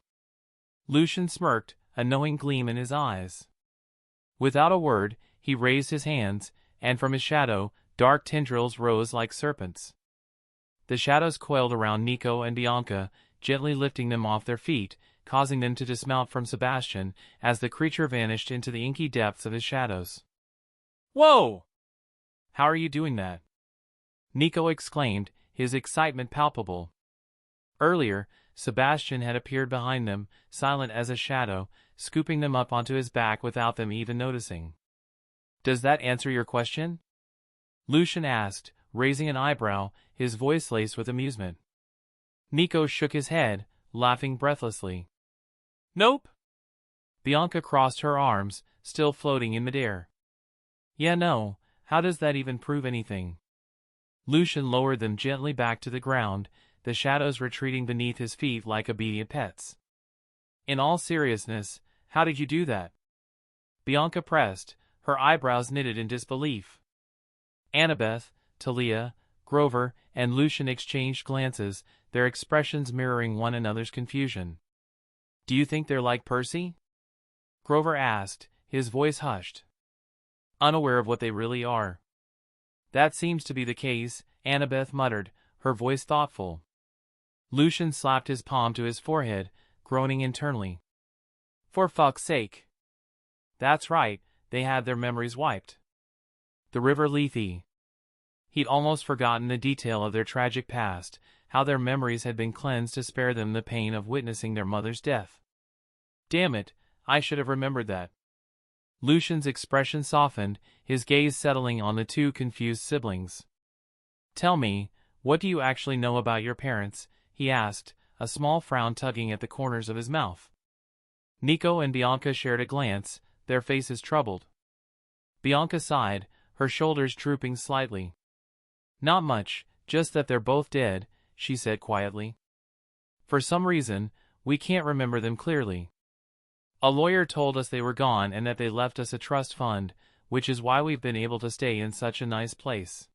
Lucian smirked, a knowing gleam in his eyes. Without a word, he raised his hands, and from his shadow, dark tendrils rose like serpents. The shadows coiled around Nico and Bianca, gently lifting them off their feet, causing them to dismount from Sebastian as the creature vanished into the inky depths of his shadows. Whoa! How are you doing that? Nico exclaimed, his excitement palpable. Earlier, Sebastian had appeared behind them, silent as a shadow, scooping them up onto his back without them even noticing. Does that answer your question? Lucian asked, raising an eyebrow, his voice laced with amusement. Nico shook his head, laughing breathlessly. Nope. Bianca crossed her arms, still floating in midair. Yeah, no, how does that even prove anything? Lucian lowered them gently back to the ground, the shadows retreating beneath his feet like obedient pets. In all seriousness, how did you do that? Bianca pressed, her eyebrows knitted in disbelief. Annabeth, Talia, Grover, and Lucian exchanged glances, their expressions mirroring one another's confusion. Do you think they're like Percy? Grover asked, his voice hushed. Unaware of what they really are. That seems to be the case, Annabeth muttered, her voice thoughtful. Lucian slapped his palm to his forehead, groaning internally. For fuck's sake. That's right, they had their memories wiped. The river Lethe. He'd almost forgotten the detail of their tragic past, how their memories had been cleansed to spare them the pain of witnessing their mother's death. Damn it, I should have remembered that. Lucian's expression softened, his gaze settling on the two confused siblings. Tell me, what do you actually know about your parents? He asked, a small frown tugging at the corners of his mouth. Nico and Bianca shared a glance, their faces troubled. Bianca sighed, her shoulders drooping slightly. Not much, just that they're both dead, she said quietly. For some reason, we can't remember them clearly. A lawyer told us they were gone and that they left us a trust fund, which is why we've been able to stay in such a nice place.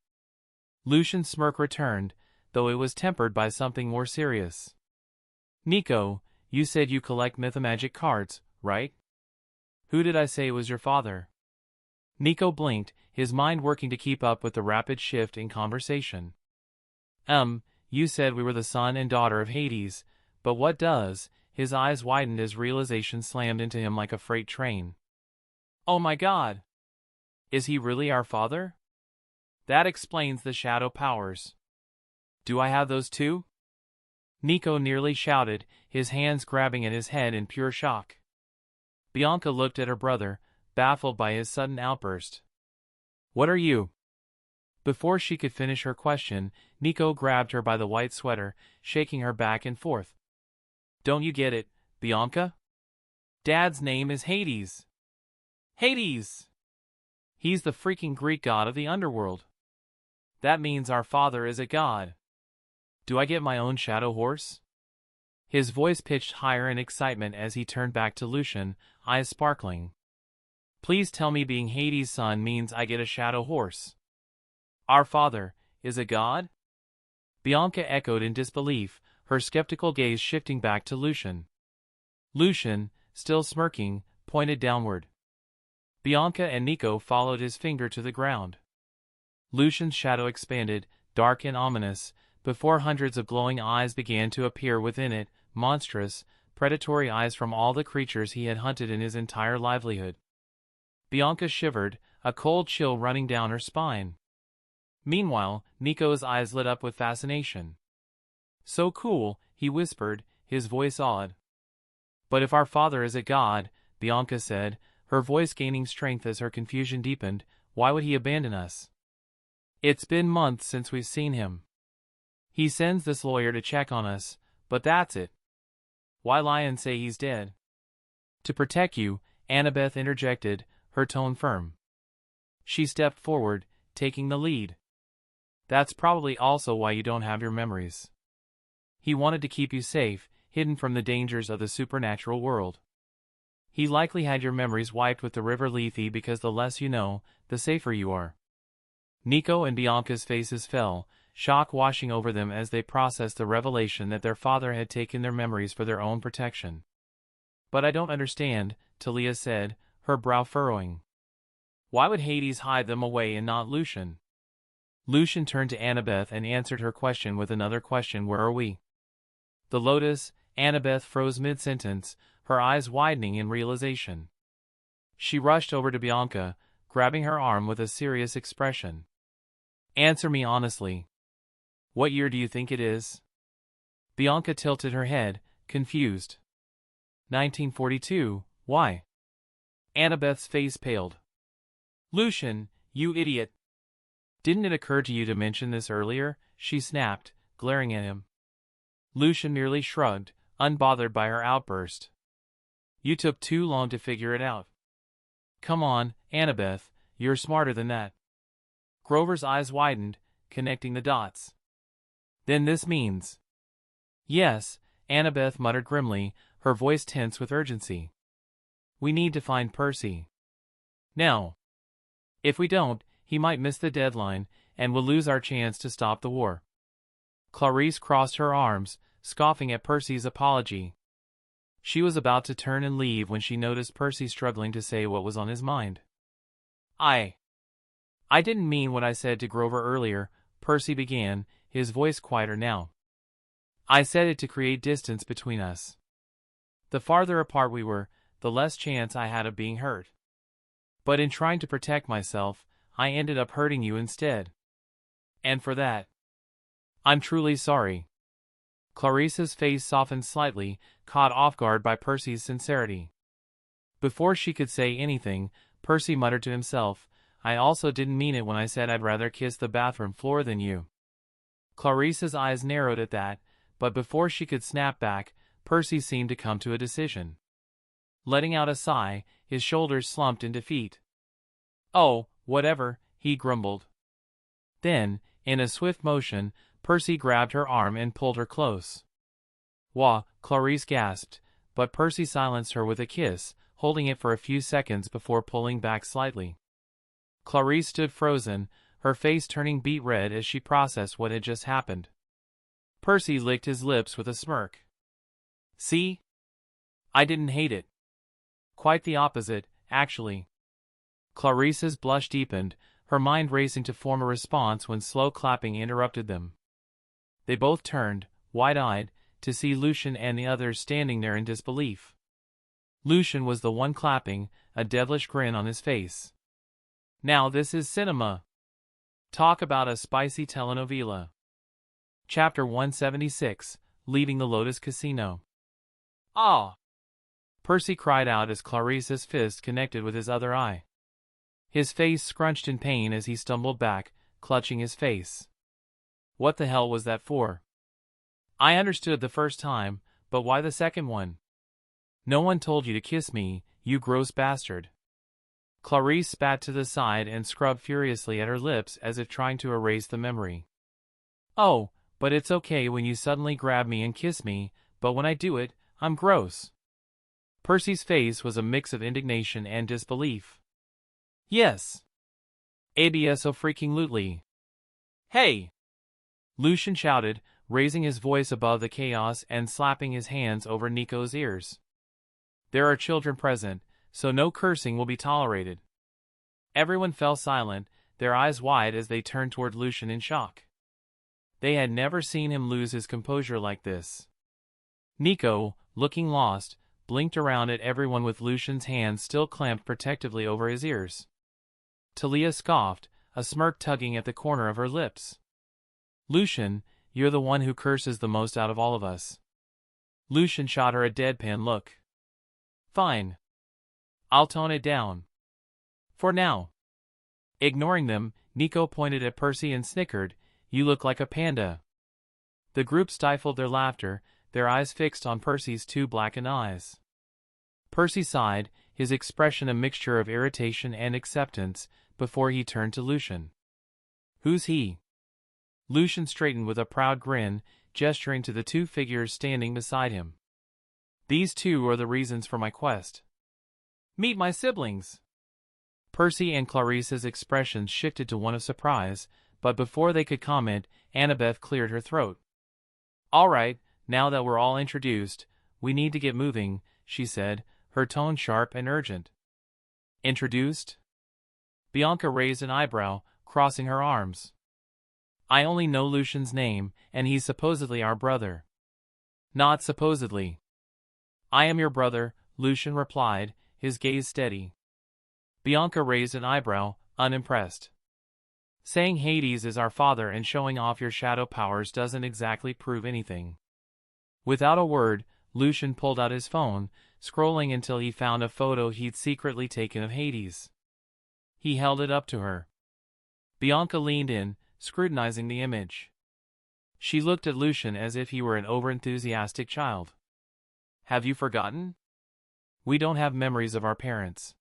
Lucian's smirk returned, though it was tempered by something more serious. Nico, you said you collect mythomagic cards, right? Who did I say was your father? Nico blinked, his mind working to keep up with the rapid shift in conversation. You said we were the son and daughter of Hades, but what does? His eyes widened as realization slammed into him like a freight train. Oh my God! Is he really our father? That explains the shadow powers. Do I have those too? Nico nearly shouted, his hands grabbing at his head in pure shock. Bianca looked at her brother, baffled by his sudden outburst. "What are you?" Before she could finish her question, Nico grabbed her by the white sweater, shaking her back and forth. "Don't you get it, Bianca? Dad's name is Hades. Hades! He's the freaking Greek god of the underworld. That means our father is a god. Do I get my own shadow horse?" His voice pitched higher in excitement as he turned back to Lucian, eyes sparkling. "Please tell me being Hades' son means I get a shadow horse. Our father is a god?" Bianca echoed in disbelief, her skeptical gaze shifting back to Lucian. Lucian, still smirking, pointed downward. Bianca and Nico followed his finger to the ground. Lucian's shadow expanded, dark and ominous, before hundreds of glowing eyes began to appear within it, monstrous, predatory eyes from all the creatures he had hunted in his entire livelihood. Bianca shivered, a cold chill running down her spine. Meanwhile, Nico's eyes lit up with fascination. "So cool," he whispered, his voice awed. "But if our father is a god," Bianca said, her voice gaining strength as her confusion deepened, "why would he abandon us? It's been months since we've seen him. He sends this lawyer to check on us, but that's it. Why lie and say he's dead?" "To protect you," Annabeth interjected, her tone firm. She stepped forward, taking the lead. "That's probably also why you don't have your memories. He wanted to keep you safe, hidden from the dangers of the supernatural world. He likely had your memories wiped with the river Lethe because the less you know, the safer you are." Nico and Bianca's faces fell, shock washing over them as they processed the revelation that their father had taken their memories for their own protection. "But I don't understand," Talia said, her brow furrowing. "Why would Hades hide them away and not Lucian?" Lucian turned to Annabeth and answered her question with another question. "Where are we?" "The Lotus." Annabeth froze mid-sentence, her eyes widening in realization. She rushed over to Bianca, grabbing her arm with a serious expression. "Answer me honestly. What year do you think it is?" Bianca tilted her head, confused. 1942, why?" Annabeth's face paled. "Lucian, you idiot. Didn't it occur to you to mention this earlier?" she snapped, glaring at him. Lucian merely shrugged, unbothered by her outburst. "You took too long to figure it out. Come on, Annabeth, you're smarter than that." Grover's eyes widened, connecting the dots. "Then this means—" "Yes," Annabeth muttered grimly, her voice tense with urgency. "We need to find Percy. Now. If we don't, he might miss the deadline, and we'll lose our chance to stop the war." Clarice crossed her arms, scoffing at Percy's apology. She was about to turn and leave when she noticed Percy struggling to say what was on his mind. I didn't mean what I said to Grover earlier," Percy began, his voice quieter now. "I said it to create distance between us. The farther apart we were, the less chance I had of being hurt. But in trying to protect myself, I ended up hurting you instead. And for that, I'm truly sorry." Clarice's face softened slightly, caught off guard by Percy's sincerity. Before she could say anything, Percy muttered to himself, "I also didn't mean it when I said I'd rather kiss the bathroom floor than you." Clarice's eyes narrowed at that, but before she could snap back, Percy seemed to come to a decision. Letting out a sigh, his shoulders slumped in defeat. "Oh, whatever," he grumbled. Then, in a swift motion, Percy grabbed her arm and pulled her close. "Wah," Clarice gasped, but Percy silenced her with a kiss, holding it for a few seconds before pulling back slightly. Clarice stood frozen, her face turning beet red as she processed what had just happened. Percy licked his lips with a smirk. "See? I didn't hate it. Quite the opposite, actually." Clarice's blush deepened, her mind racing to form a response when slow clapping interrupted them. They both turned, wide-eyed, to see Lucian and the others standing there in disbelief. Lucian was the one clapping, a devilish grin on his face. "Now this is cinema. Talk about a spicy telenovela." Chapter 176, Leaving the Lotus Casino. "Ah! Percy cried out as Clarice's fist connected with his other eye. His face scrunched in pain as he stumbled back, clutching his face. What the hell was that for? I understood the first time, but why the second one? No one told you to kiss me, you gross bastard. Clarice spat to the side and scrubbed furiously at her lips as if trying to erase the memory. Oh, but it's okay when you suddenly grab me and kiss me, but when I do it, I'm gross. Percy's face was a mix of indignation and disbelief. Yes. Abso-freaking-lutely. Hey! Lucian shouted, raising his voice above the chaos and slapping his hands over Nico's ears. There are children present, so no cursing will be tolerated. Everyone fell silent, their eyes wide as they turned toward Lucian in shock. They had never seen him lose his composure like this. Nico, looking lost, blinked around at everyone with Lucian's hands still clamped protectively over his ears. Tia scoffed, a smirk tugging at the corner of her lips. Lucian, you're the one who curses the most out of all of us. Lucian shot her a deadpan look. Fine. I'll tone it down. For now. Ignoring them, Nico pointed at Percy and snickered, you look like a panda. The group stifled their laughter, their eyes fixed on Percy's two blackened eyes. Percy sighed, his expression a mixture of irritation and acceptance, before he turned to Lucian. Who's he? Lucian straightened with a proud grin, gesturing to the two figures standing beside him. These two are the reasons for my quest. Meet my siblings. Percy and Clarice's expressions shifted to one of surprise, but before they could comment, Annabeth cleared her throat. All right, now that we're all introduced, we need to get moving, she said, her tone sharp and urgent. Introduced? Bianca raised an eyebrow, crossing her arms. I only know Lucian's name, and he's supposedly our brother. Not supposedly. I am your brother, Lucian replied, his gaze steady. Bianca raised an eyebrow, unimpressed. Saying Hades is our father and showing off your shadow powers doesn't exactly prove anything. Without a word, Lucian pulled out his phone, scrolling until he found a photo he'd secretly taken of Hades. He held it up to her. Bianca leaned in, scrutinizing the image. She looked at Lucian as if he were an overenthusiastic child. Have you forgotten? We don't have memories of our parents.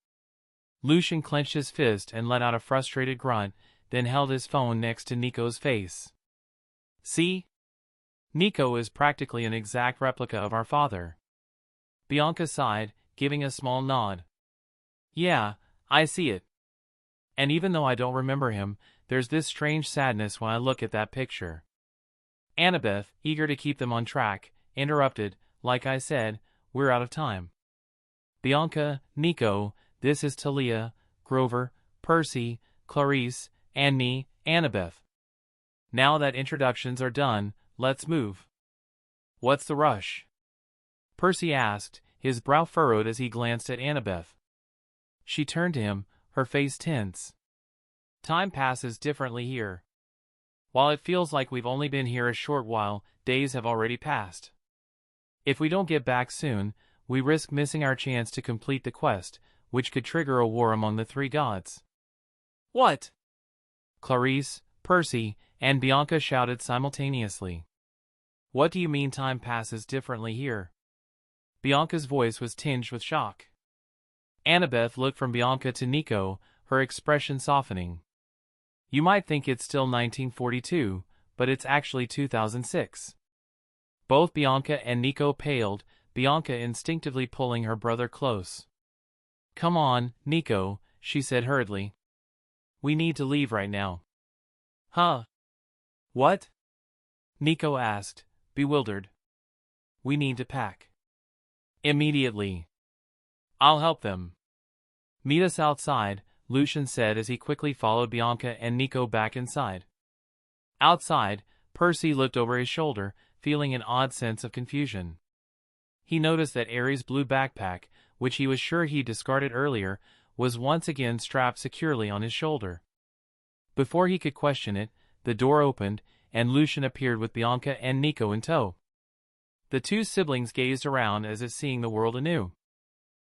Lucian clenched his fist and let out a frustrated grunt, then held his phone next to Nico's face. See? Nico is practically an exact replica of our father. Bianca sighed, giving a small nod. Yeah, I see it. And even though I don't remember him, there's this strange sadness when I look at that picture. Annabeth, eager to keep them on track, interrupted, like I said, we're out of time. Bianca, Nico, this is Tia, Grover, Percy, Clarice, and me, Annabeth. Now that introductions are done, let's move. What's the rush? Percy asked, his brow furrowed as he glanced at Annabeth. She turned to him, her face tense. Time passes differently here. While it feels like we've only been here a short while, days have already passed. If we don't get back soon, we risk missing our chance to complete the quest, which could trigger a war among the three gods. What? Clarice, Percy, and Bianca shouted simultaneously. What do you mean time passes differently here? Bianca's voice was tinged with shock. Annabeth looked from Bianca to Nico, her expression softening. You might think it's still 1942, but it's actually 2006. Both Bianca and Nico paled, Bianca instinctively pulling her brother close. Come on, Nico, she said hurriedly. We need to leave right now. Huh? What? Nico asked, bewildered. We need to pack. Immediately. I'll help them. Meet us outside, Lucian said as he quickly followed Bianca and Nico back inside. Outside, Percy looked over his shoulder, feeling an odd sense of confusion. He noticed that Aries' blue backpack, which he was sure he discarded earlier, was once again strapped securely on his shoulder. Before he could question it, the door opened, and Lucian appeared with Bianca and Nico in tow. The two siblings gazed around as if seeing the world anew.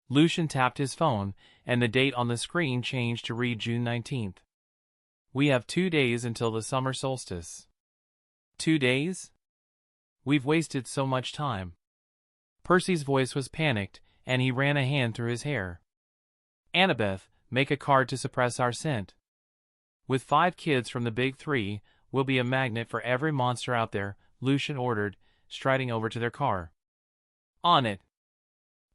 Lucian tapped his phone, and the date on the screen changed to read June 19th. We have 2 days until the summer solstice. 2 days? We've wasted so much time. Percy's voice was panicked, and he ran a hand through his hair. Annabeth, make a card to suppress our scent. With 5 kids from the big 3, we'll be a magnet for every monster out there, Lucian ordered, striding over to their car. On it.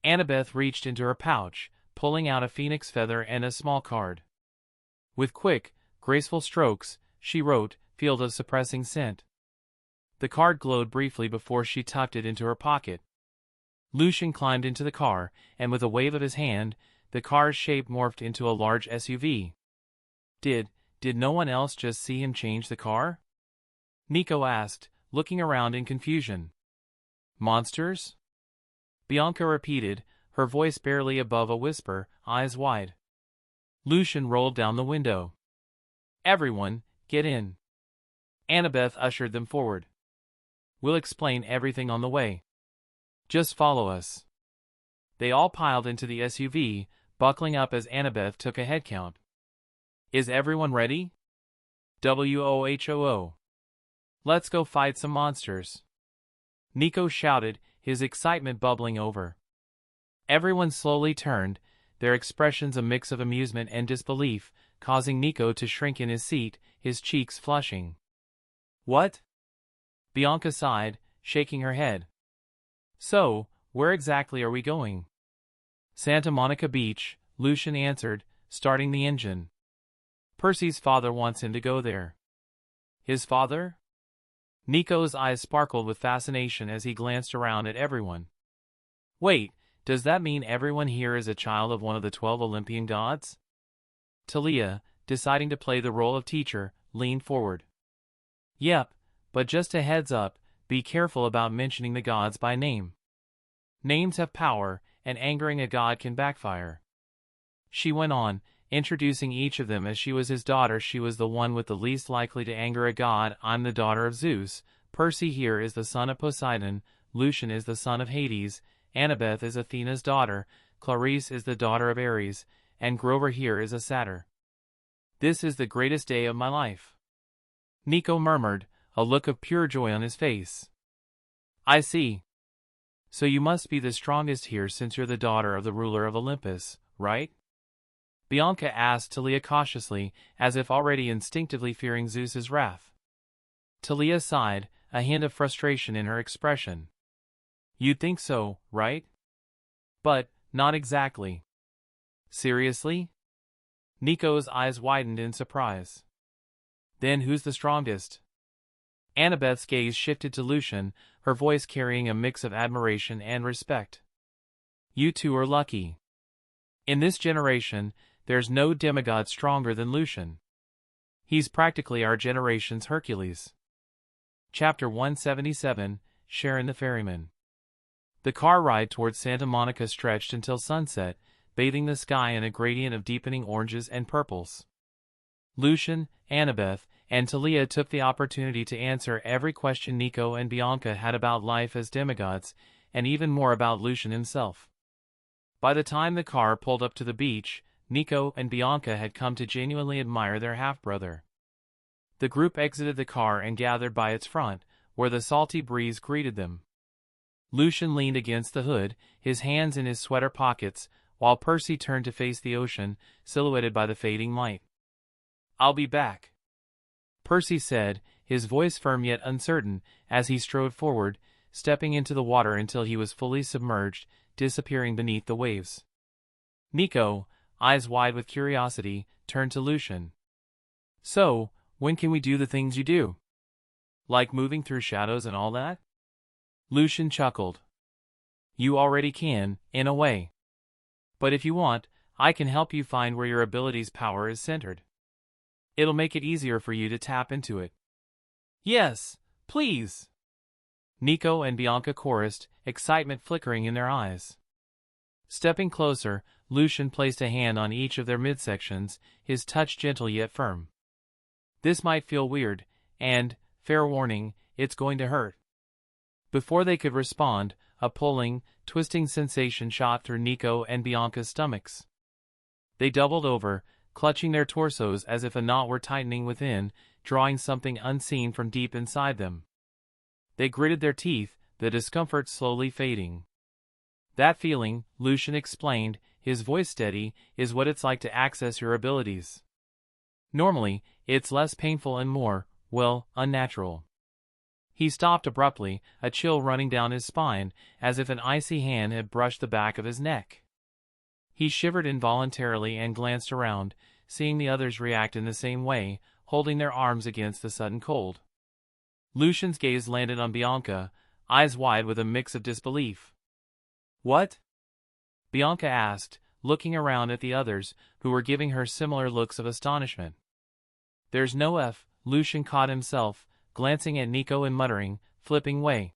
Annabeth reached into her pouch, pulling out a phoenix feather and a small card. With quick, graceful strokes, she wrote, Field of Suppressing Scent. The card glowed briefly before she tucked it into her pocket. Lucian climbed into the car, and with a wave of his hand, the car's shape morphed into a large SUV. Did no one else just see him change the car? Nico asked, looking around in confusion. Monsters? Bianca repeated, her voice barely above a whisper, eyes wide. Lucian rolled down the window. Everyone, get in. Annabeth ushered them forward. We'll explain everything on the way. Just follow us. They all piled into the SUV, buckling up as Annabeth took a head count. Is everyone ready? WOHOO. Let's go fight some monsters. Nico shouted, his excitement bubbling over. Everyone slowly turned, their expressions a mix of amusement and disbelief, causing Nico to shrink in his seat, his cheeks flushing. What? Bianca sighed, shaking her head. So, where exactly are we going? Santa Monica Beach, Lucian answered, starting the engine. Percy's father wants him to go there. His father? Nico's eyes sparkled with fascination as he glanced around at everyone. Wait, does that mean everyone here is a child of one of the 12 Olympian gods? Tia, deciding to play the role of teacher, leaned forward. Yep, but just a heads up, be careful about mentioning the gods by name. Names have power, and angering a god can backfire. She went on, introducing each of them as she was his daughter. She was the one with the least likely to anger a god. I'm the daughter of Zeus. Percy here is the son of Poseidon. Lucian is the son of Hades. Annabeth is Athena's daughter. Clarice is the daughter of Aries. And Grover here is a satyr. This is the greatest day of my life. Nico murmured, a look of pure joy on his face. I see. So you must be the strongest here since you're the daughter of the ruler of Olympus, right? Bianca asked Tia cautiously, as if already instinctively fearing Zeus's wrath. Tia sighed, a hint of frustration in her expression. You'd think so, right? But, not exactly. Seriously? Nico's eyes widened in surprise. Then who's the strongest? Annabeth's gaze shifted to Lucian, her voice carrying a mix of admiration and respect. You two are lucky. In this generation, there's no demigod stronger than Lucian. He's practically our generation's Hercules. Chapter 177, Sharon the Ferryman. The car ride towards Santa Monica stretched until sunset, bathing the sky in a gradient of deepening oranges and purples. Lucian, Annabeth, and Tia took the opportunity to answer every question Nico and Bianca had about life as demigods, and even more about Lucian himself. By the time the car pulled up to the beach, Nico and Bianca had come to genuinely admire their half-brother. The group exited the car and gathered by its front, where the salty breeze greeted them. Lucian leaned against the hood, his hands in his sweater pockets, while Percy turned to face the ocean, silhouetted by the fading light. I'll be back, Percy said, his voice firm yet uncertain, as he strode forward, stepping into the water until he was fully submerged, disappearing beneath the waves. Nico, eyes wide with curiosity, turned to Lucian. So, when can we do the things you do? Like moving through shadows and all that? Lucian chuckled. You already can, in a way. But if you want, I can help you find where your ability's power is centered. It'll make it easier for you to tap into it. Yes, please! Nico and Bianca chorused, excitement flickering in their eyes. Stepping closer, Lucian placed a hand on each of their midsections, his touch gentle yet firm. This might feel weird, and, fair warning, it's going to hurt. Before they could respond, a pulling, twisting sensation shot through Nico and Bianca's stomachs. They doubled over, clutching their torsos as if a knot were tightening within, drawing something unseen from deep inside them. They gritted their teeth, the discomfort slowly fading. That feeling, Lucian explained, his voice steady, is what it's like to access your abilities. Normally, it's less painful and more, well, unnatural. He stopped abruptly, a chill running down his spine, as if an icy hand had brushed the back of his neck. He shivered involuntarily and glanced around, seeing the others react in the same way, holding their arms against the sudden cold. Lucian's gaze landed on Bianca, eyes wide with a mix of disbelief. "What?" Bianca asked, looking around at the others, who were giving her similar looks of astonishment. "There's no F," Lucian caught himself, glancing at Nico and muttering, flipping way.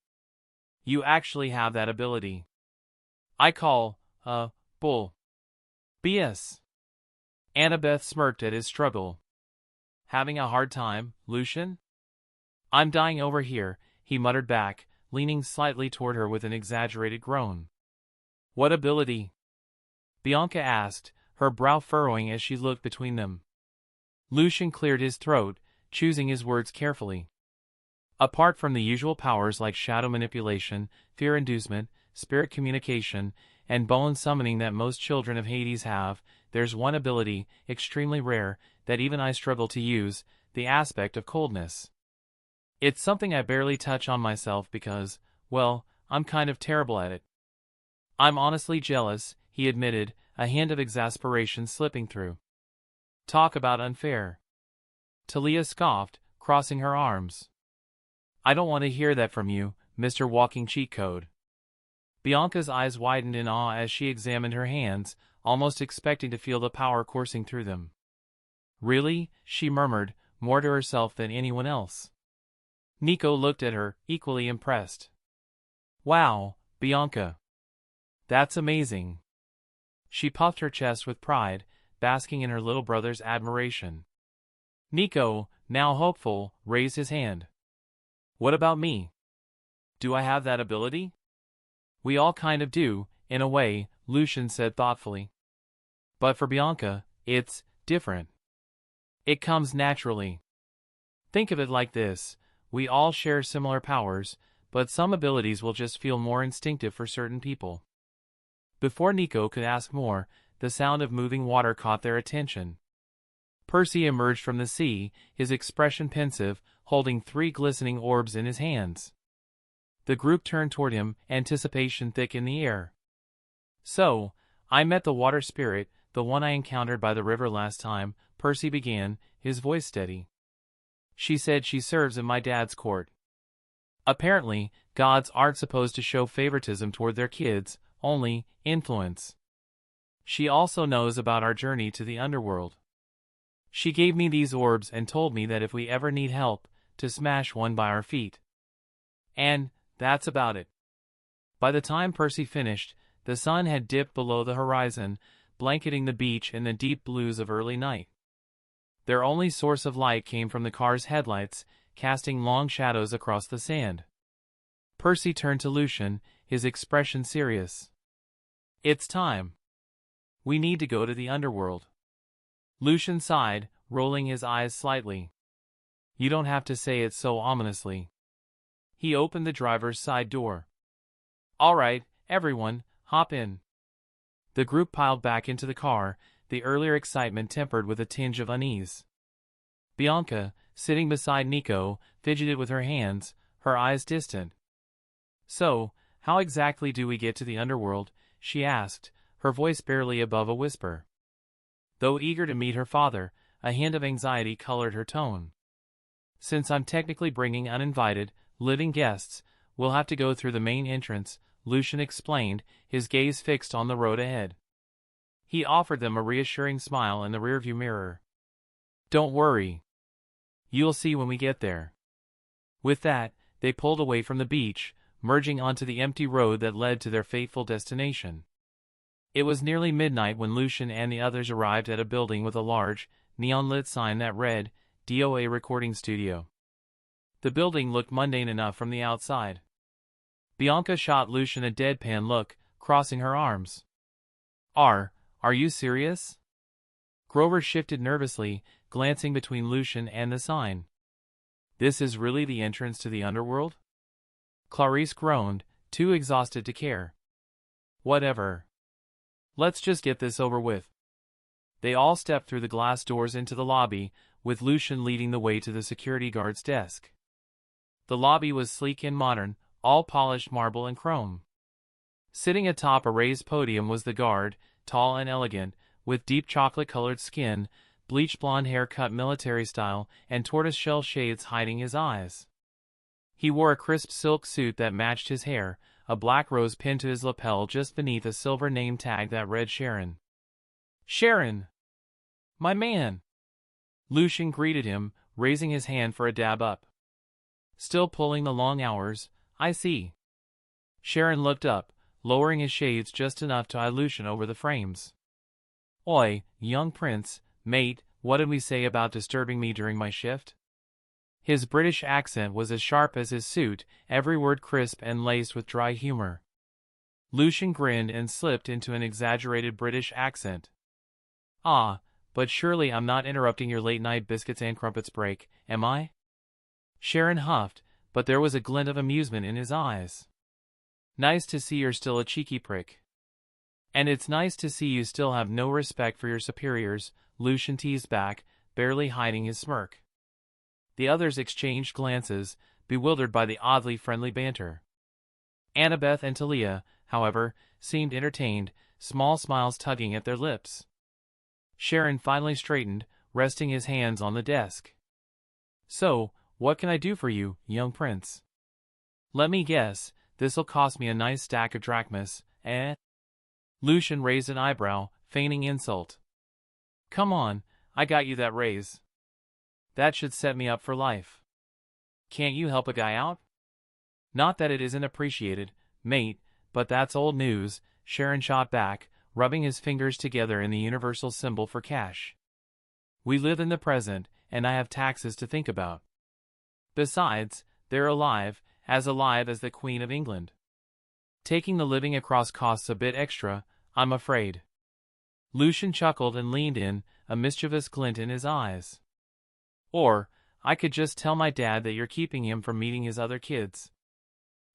"You actually have that ability. I call, bull. BS. Annabeth smirked at his struggle. "Having a hard time, Lucian?" "I'm dying over here," he muttered back, leaning slightly toward her with an exaggerated groan. "What ability?" Bianca asked, her brow furrowing as she looked between them. Lucian cleared his throat, choosing his words carefully. "Apart from the usual powers like shadow manipulation, fear inducement, spirit communication, and bone summoning that most children of Hades have, there's one ability, extremely rare, that even I struggle to use, the aspect of coldness. It's something I barely touch on myself because, well, I'm kind of terrible at it." "I'm honestly jealous," he admitted, a hint of exasperation slipping through. "Talk about unfair." Talia scoffed, crossing her arms. "I don't want to hear that from you, Mr. Walking Cheat Code." Bianca's eyes widened in awe as she examined her hands, almost expecting to feel the power coursing through them. "Really?" she murmured, more to herself than anyone else. Nico looked at her, equally impressed. "Wow, Bianca. That's amazing." She puffed her chest with pride, basking in her little brother's admiration. Nico, now hopeful, raised his hand. "What about me? Do I have that ability?" "We all kind of do, in a way," Lucian said thoughtfully. "But for Bianca, it's different. It comes naturally. Think of it like this, we all share similar powers, but some abilities will just feel more instinctive for certain people." Before Nico could ask more, the sound of moving water caught their attention. Percy emerged from the sea, his expression pensive, holding 3 glistening orbs in his hands. The group turned toward him, anticipation thick in the air. "So, I met the water spirit, the one I encountered by the river last time," Percy began, his voice steady. "She said she serves in my dad's court. Apparently, gods aren't supposed to show favoritism toward their kids, only influence. She also knows about our journey to the Underworld. She gave me these orbs and told me that if we ever need help, to smash one by our feet. And that's about it." By the time Percy finished, the sun had dipped below the horizon, blanketing the beach in the deep blues of early night. Their only source of light came from the car's headlights, casting long shadows across the sand. Percy turned to Lucian, his expression serious. "It's time. We need to go to the Underworld." Lucian sighed, rolling his eyes slightly. "You don't have to say it so ominously." He opened the driver's side door. "All right, everyone, hop in." The group piled back into the car, the earlier excitement tempered with a tinge of unease. Bianca, sitting beside Nico, fidgeted with her hands, her eyes distant. "So, how exactly do we get to the Underworld?" she asked, her voice barely above a whisper. Though eager to meet her father, a hint of anxiety colored her tone. "Since I'm technically bringing uninvited, living guests, we'll have to go through the main entrance," Lucian explained, his gaze fixed on the road ahead. He offered them a reassuring smile in the rearview mirror. "Don't worry. You'll see when we get there." With that, they pulled away from the beach, merging onto the empty road that led to their fateful destination. It was nearly midnight when Lucian and the others arrived at a building with a large, neon-lit sign that read, DOA Recording Studio. The building looked mundane enough from the outside. Bianca shot Lucian a deadpan look, crossing her arms. Are you serious? Grover shifted nervously, glancing between Lucian and the sign. This is really the entrance to the underworld? Clarice groaned, too exhausted to care. Whatever. Let's just get this over with. They all stepped through the glass doors into the lobby, with Lucian leading the way to the security guard's desk. The lobby was sleek and modern, all polished marble and chrome. Sitting atop a raised podium was the guard, tall and elegant, with deep chocolate-colored skin, bleached blonde hair cut military style, and tortoise-shell shades hiding his eyes. He wore a crisp silk suit that matched his hair, a black rose pinned to his lapel just beneath a silver name tag that read Sharon. "Sharon! My man!" Lucian greeted him, raising his hand for a dab up. "Still pulling the long hours, I see." Sharon looked up, lowering his shades just enough to eye Lucian over the frames. "Oi, young prince, mate, what did we say about disturbing me during my shift?" His British accent was as sharp as his suit, every word crisp and laced with dry humor. Lucian grinned and slipped into an exaggerated British accent. "Ah, but surely I'm not interrupting your late-night biscuits and crumpets break, am I?" Sharon huffed, but there was a glint of amusement in his eyes. "Nice to see you're still a cheeky prick. And it's nice to see you still have no respect for your superiors," Lucian teased back, barely hiding his smirk. The others exchanged glances, bewildered by the oddly friendly banter. Annabeth and Talia, however, seemed entertained, small smiles tugging at their lips. Sharon finally straightened, resting his hands on the desk. "So, what can I do for you, young prince?" "Let me guess, this'll cost me a nice stack of drachmas, eh?" Lucian raised an eyebrow, feigning insult. "Come on, I got you that raise. That should set me up for life. Can't you help a guy out?" "Not that it isn't appreciated, mate, but that's old news," Sharon shot back, rubbing his fingers together in the universal symbol for cash. "We live in the present, and I have taxes to think about. Besides, they're alive as the Queen of England. Taking the living across costs a bit extra, I'm afraid." Lucian chuckled and leaned in, a mischievous glint in his eyes. "Or, I could just tell my dad that you're keeping him from meeting his other kids.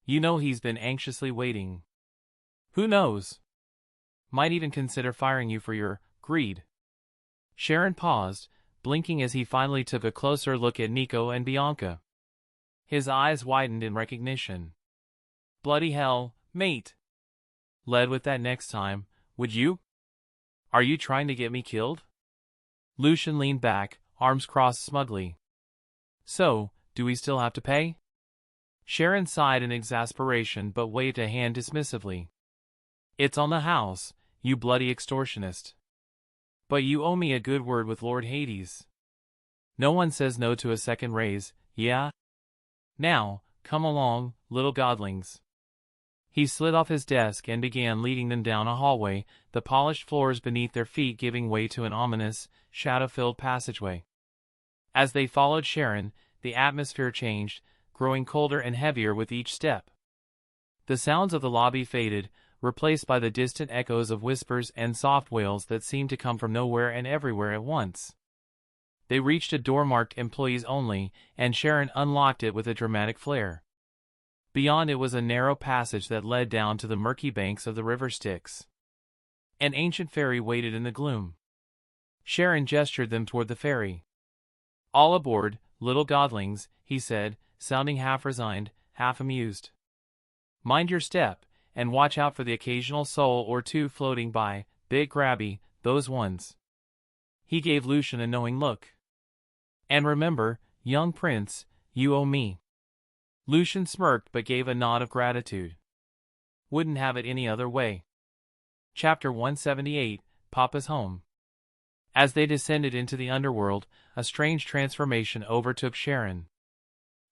You know he's been anxiously waiting. Who knows? Might even consider firing you for your greed." Sharon paused, blinking as he finally took a closer look at Nico and Bianca. His eyes widened in recognition. "Bloody hell, mate! Led with that next time, would you? Are you trying to get me killed?" Lucian leaned back, arms crossed smugly. "So, do we still have to pay?" Sharon sighed in exasperation but waved a hand dismissively. "It's on the house, you bloody extortionist. But you owe me a good word with Lord Hades. No one says no to a second raise, yeah? Now, come along, little godlings." He slid off his desk and began leading them down a hallway, the polished floors beneath their feet giving way to an ominous, shadow-filled passageway. As they followed Sharon, the atmosphere changed, growing colder and heavier with each step. The sounds of the lobby faded, replaced by the distant echoes of whispers and soft wails that seemed to come from nowhere and everywhere at once. They reached a door marked "Employees Only," and Sharon unlocked it with a dramatic flair. Beyond it was a narrow passage that led down to the murky banks of the river Styx. An ancient ferry waited in the gloom. Sharon gestured them toward the ferry. "All aboard, little godlings," he said, sounding half resigned, half amused. "Mind your step, and watch out for the occasional soul or two floating by, big grabby, those ones." He gave Lucian a knowing look. "And remember, young prince, you owe me." Lucian smirked but gave a nod of gratitude. Wouldn't have it any other way. Chapter 178, Papa's Home. As they descended into the underworld, a strange transformation overtook Sharon.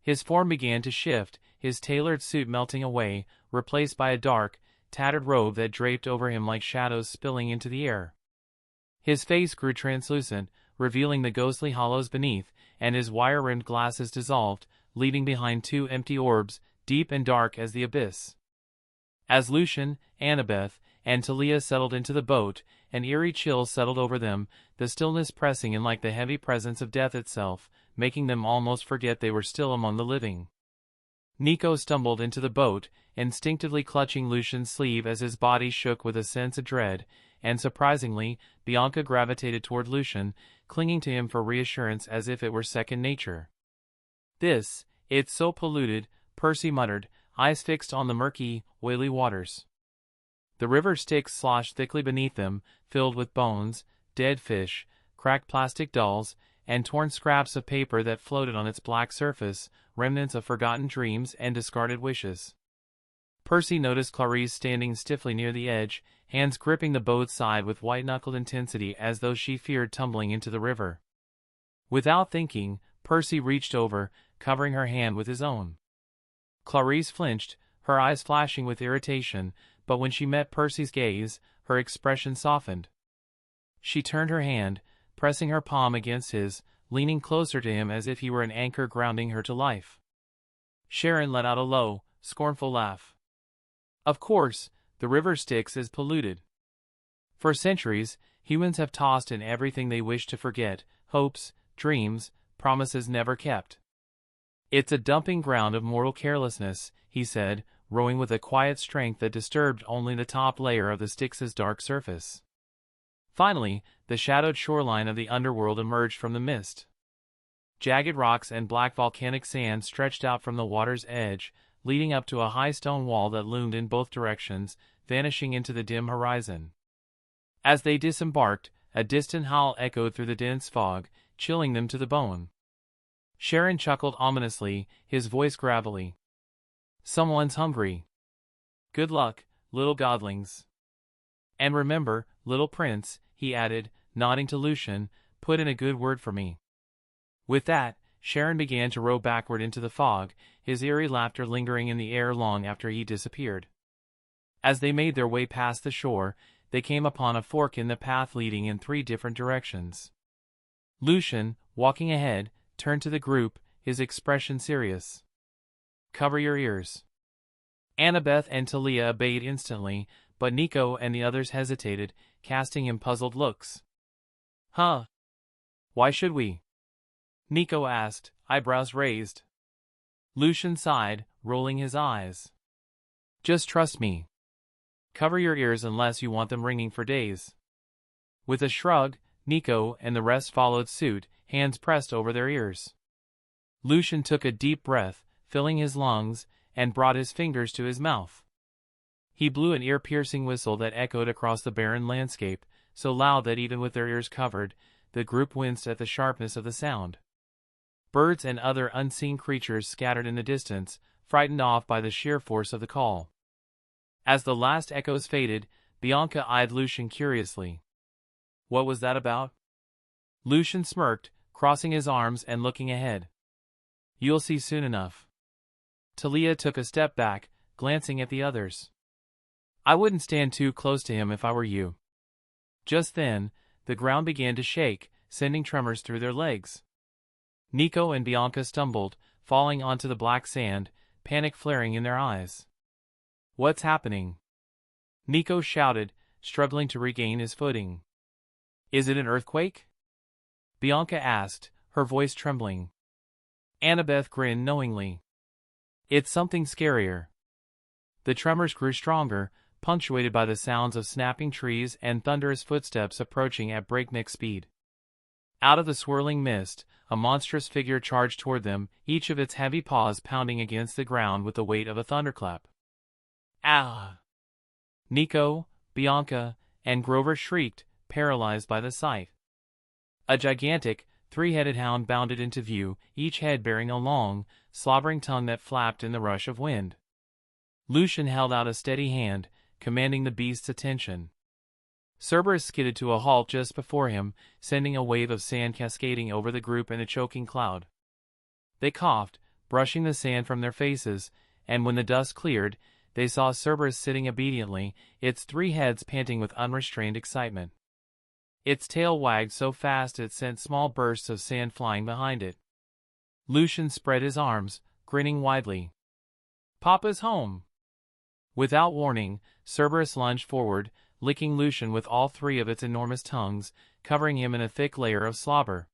His form began to shift, his tailored suit melting away, replaced by a dark, tattered robe that draped over him like shadows spilling into the air. His face grew translucent, revealing the ghostly hollows beneath, and his wire-rimmed glasses dissolved, leaving behind two empty orbs, deep and dark as the abyss. As Lucian, Annabeth, and Tia settled into the boat, an eerie chill settled over them, the stillness pressing in like the heavy presence of death itself, making them almost forget they were still among the living. Nico stumbled into the boat, instinctively clutching Lucian's sleeve as his body shook with a sense of dread, and surprisingly, Bianca gravitated toward Lucian, clinging to him for reassurance as if it were second nature. It's so polluted," Percy muttered, eyes fixed on the murky, oily waters. The river Styx sloshed thickly beneath them, filled with bones, dead fish, cracked plastic dolls, and torn scraps of paper that floated on its black surface, remnants of forgotten dreams and discarded wishes. Percy noticed Clarice standing stiffly near the edge, hands gripping the boat's side with white-knuckled intensity as though she feared tumbling into the river. Without thinking, Percy reached over, covering her hand with his own. Clarice flinched, her eyes flashing with irritation, but when she met Percy's gaze, her expression softened. She turned her hand, pressing her palm against his, leaning closer to him as if he were an anchor grounding her to life. Sharon let out a low, scornful laugh. "Of course, the river Styx is polluted. For centuries, humans have tossed in everything they wish to forget, hopes, dreams, promises never kept. It's a dumping ground of mortal carelessness," he said, rowing with a quiet strength that disturbed only the top layer of the Styx's dark surface. Finally, the shadowed shoreline of the underworld emerged from the mist. Jagged rocks and black volcanic sand stretched out from the water's edge, leading up to a high stone wall that loomed in both directions, vanishing into the dim horizon. As they disembarked, a distant howl echoed through the dense fog, chilling them to the bone. Sharon chuckled ominously, his voice gravelly. "Someone's hungry. Good luck, little godlings. And remember, little prince," he added, nodding to Lucian, "put in a good word for me." With that, Sharon began to row backward into the fog, his eerie laughter lingering in the air long after he disappeared. As they made their way past the shore, they came upon a fork in the path leading in 3 different directions. Lucian, walking ahead, turned to the group, his expression serious. "Cover your ears." Annabeth and Tia obeyed instantly, but Nico and the others hesitated, casting him puzzled looks. "Huh? Why should we?" Nico asked, eyebrows raised. Lucian sighed, rolling his eyes. "Just trust me. Cover your ears unless you want them ringing for days." With a shrug, Nico and the rest followed suit, hands pressed over their ears. Lucian took a deep breath, filling his lungs, and brought his fingers to his mouth. He blew an ear-piercing whistle that echoed across the barren landscape, so loud that even with their ears covered, the group winced at the sharpness of the sound. Birds and other unseen creatures scattered in the distance, frightened off by the sheer force of the call. As the last echoes faded, Bianca eyed Lucian curiously. "What was that about?" Lucian smirked, crossing his arms and looking ahead. "You'll see soon enough." Tia took a step back, glancing at the others. "I wouldn't stand too close to him if I were you." Just then, the ground began to shake, sending tremors through their legs. Nico and Bianca stumbled, falling onto the black sand, panic flaring in their eyes. "What's happening?" Nico shouted, struggling to regain his footing. "Is it an earthquake?" Bianca asked, her voice trembling. Annabeth grinned knowingly. "It's something scarier." The tremors grew stronger, punctuated by the sounds of snapping trees and thunderous footsteps approaching at breakneck speed. Out of the swirling mist, a monstrous figure charged toward them, each of its heavy paws pounding against the ground with the weight of a thunderclap. "Ah!" Nico, Bianca, and Grover shrieked, paralyzed by the sight. A gigantic, 3-headed hound bounded into view, each head bearing a long, slobbering tongue that flapped in the rush of wind. Lucian held out a steady hand, commanding the beast's attention. Cerberus skidded to a halt just before him, sending a wave of sand cascading over the group in a choking cloud. They coughed, brushing the sand from their faces, and when the dust cleared, they saw Cerberus sitting obediently, its 3 heads panting with unrestrained excitement. Its tail wagged so fast it sent small bursts of sand flying behind it. Lucian spread his arms, grinning widely. "Papa's home!" Without warning, Cerberus lunged forward, licking Lucian with all three of its enormous tongues, covering him in a thick layer of slobber.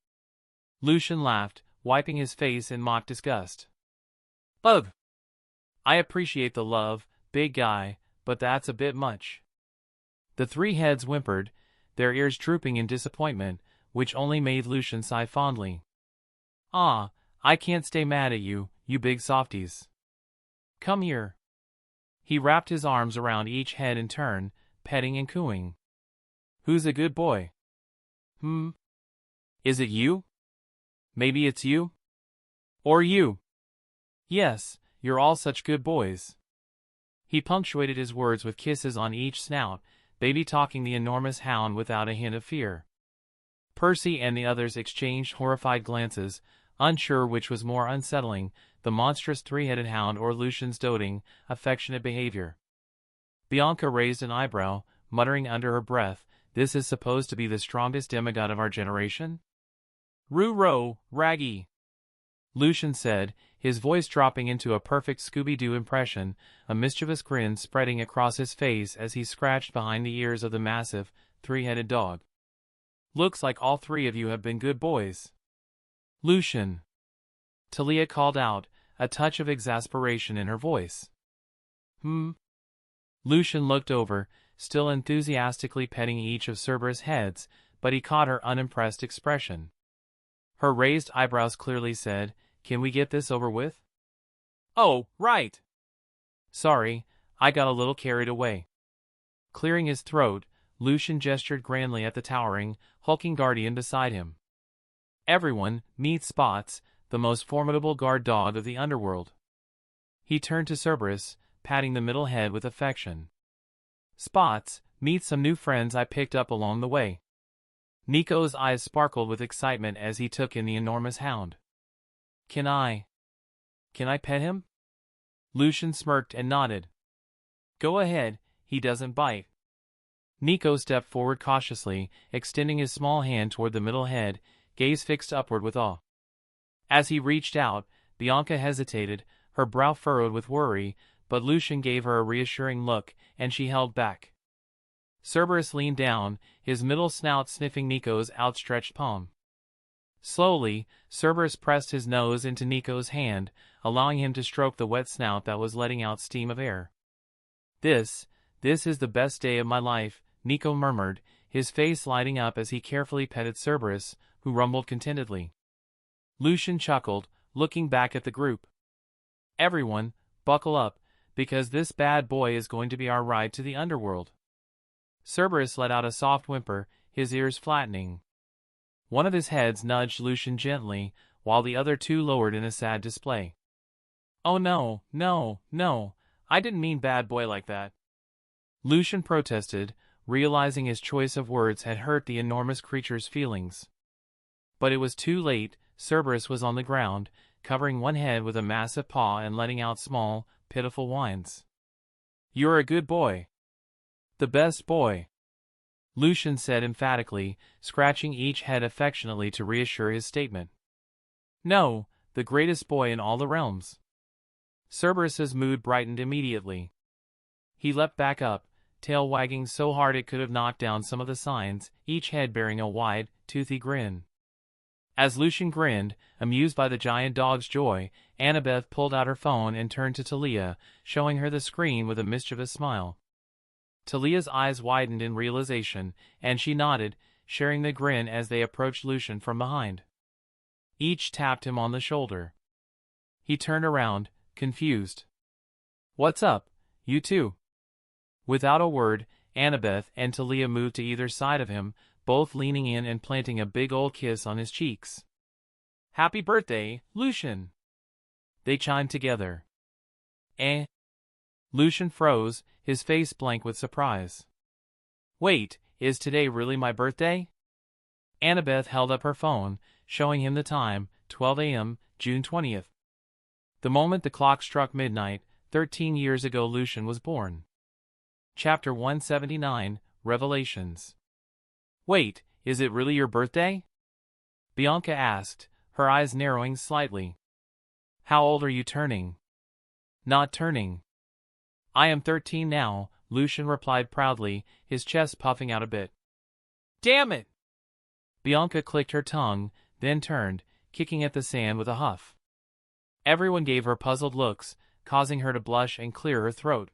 Lucian laughed, wiping his face in mock disgust. Ugh! I appreciate the love, big guy, but that's a bit much. The three heads whimpered, their ears drooping in disappointment, which only made Lucian sigh fondly. Ah, I can't stay mad at you, you big softies. Come here. He wrapped his arms around each head in turn, petting and cooing. Who's a good boy? Is it you? Maybe it's you? Or you? Yes, you're all such good boys. He punctuated his words with kisses on each snout, baby-talking the enormous hound without a hint of fear. Percy and the others exchanged horrified glances, unsure which was more unsettling, the monstrous three-headed hound or Lucian's doting, affectionate behavior. Bianca raised an eyebrow, muttering under her breath, "This is supposed to be the strongest demigod of our generation?" "Roo-row, Raggy," Lucian said, his voice dropping into a perfect Scooby-Doo impression, a mischievous grin spreading across his face as he scratched behind the ears of the massive, three-headed dog. "Looks like all three of you have been good boys." "Lucian," Tia called out, a touch of exasperation in her voice. Lucian looked over, still enthusiastically petting each of Cerberus' heads, but he caught her unimpressed expression. Her raised eyebrows clearly said, "Can we get this over with?" "Oh, right. Sorry, I got a little carried away." Clearing his throat, Lucian gestured grandly at the towering, hulking guardian beside him. "Everyone, meet Spots, the most formidable guard dog of the Underworld." He turned to Cerberus, patting the middle head with affection. "Spots, meet some new friends I picked up along the way." Nico's eyes sparkled with excitement as he took in the enormous hound. Can I pet him?" Lucian smirked and nodded. "Go ahead, he doesn't bite." Nico stepped forward cautiously, extending his small hand toward the middle head, gaze fixed upward with awe. As he reached out, Bianca hesitated, her brow furrowed with worry, but Lucian gave her a reassuring look, and she held back. Cerberus leaned down, his middle snout sniffing Nico's outstretched palm. Slowly, Cerberus pressed his nose into Nico's hand, allowing him to stroke the wet snout that was letting out steam of air. This is the best day of my life," Nico murmured, his face lighting up as he carefully petted Cerberus, who rumbled contentedly. Lucian chuckled, looking back at the group. "Everyone, buckle up, because this bad boy is going to be our ride to the Underworld." Cerberus let out a soft whimper, his ears flattening. One of his heads nudged Lucian gently, while the other two lowered in a sad display. "Oh no, no, no, I didn't mean bad boy like that," Lucian protested, realizing his choice of words had hurt the enormous creature's feelings. But it was too late. Cerberus was on the ground, covering one head with a massive paw and letting out small, pitiful whines. "You're a good boy. The best boy," Lucian said emphatically, scratching each head affectionately to reassure his statement. "No, the greatest boy in all the realms." Cerberus's mood brightened immediately. He leapt back up, tail wagging so hard it could have knocked down some of the signs, each head bearing a wide, toothy grin. As Lucian grinned, amused by the giant dog's joy, Annabeth pulled out her phone and turned to Tia, showing her the screen with a mischievous smile. Talia's eyes widened in realization, and she nodded, sharing the grin as they approached Lucian from behind. Each tapped him on the shoulder. He turned around, confused. "What's up, you two?" Without a word, Annabeth and Talia moved to either side of him, both leaning in and planting a big old kiss on his cheeks. "Happy birthday, Lucian!" they chimed together. "Eh?" Lucian froze, his face blank with surprise. "Wait, is today really my birthday?" Annabeth held up her phone, showing him the time, 12 a.m., June 20th. The moment the clock struck midnight, 13 years ago Lucian was born. Chapter 179, Revelations. "Wait, is it really your birthday?" Bianca asked, her eyes narrowing slightly. "How old are you turning?" "Not turning. I am 13 now, Lucian replied proudly, his chest puffing out a bit. Damn it! Bianca clicked her tongue, then turned, kicking at the sand with a huff. Everyone gave her puzzled looks, causing her to blush and clear her throat.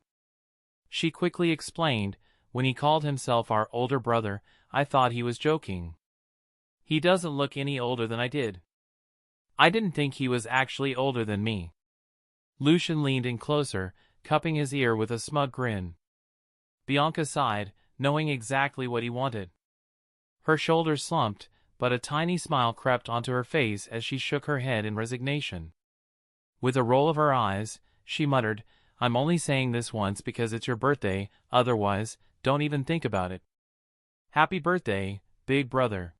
She quickly explained, when he called himself our older brother, I thought he was joking. He doesn't look any older than I did. I didn't think he was actually older than me. Lucian leaned in closer, cupping his ear with a smug grin. Bianca sighed, knowing exactly what he wanted. Her shoulders slumped, but a tiny smile crept onto her face as she shook her head in resignation. With a roll of her eyes, she muttered, I'm only saying this once because it's your birthday, otherwise, don't even think about it. Happy birthday, big brother.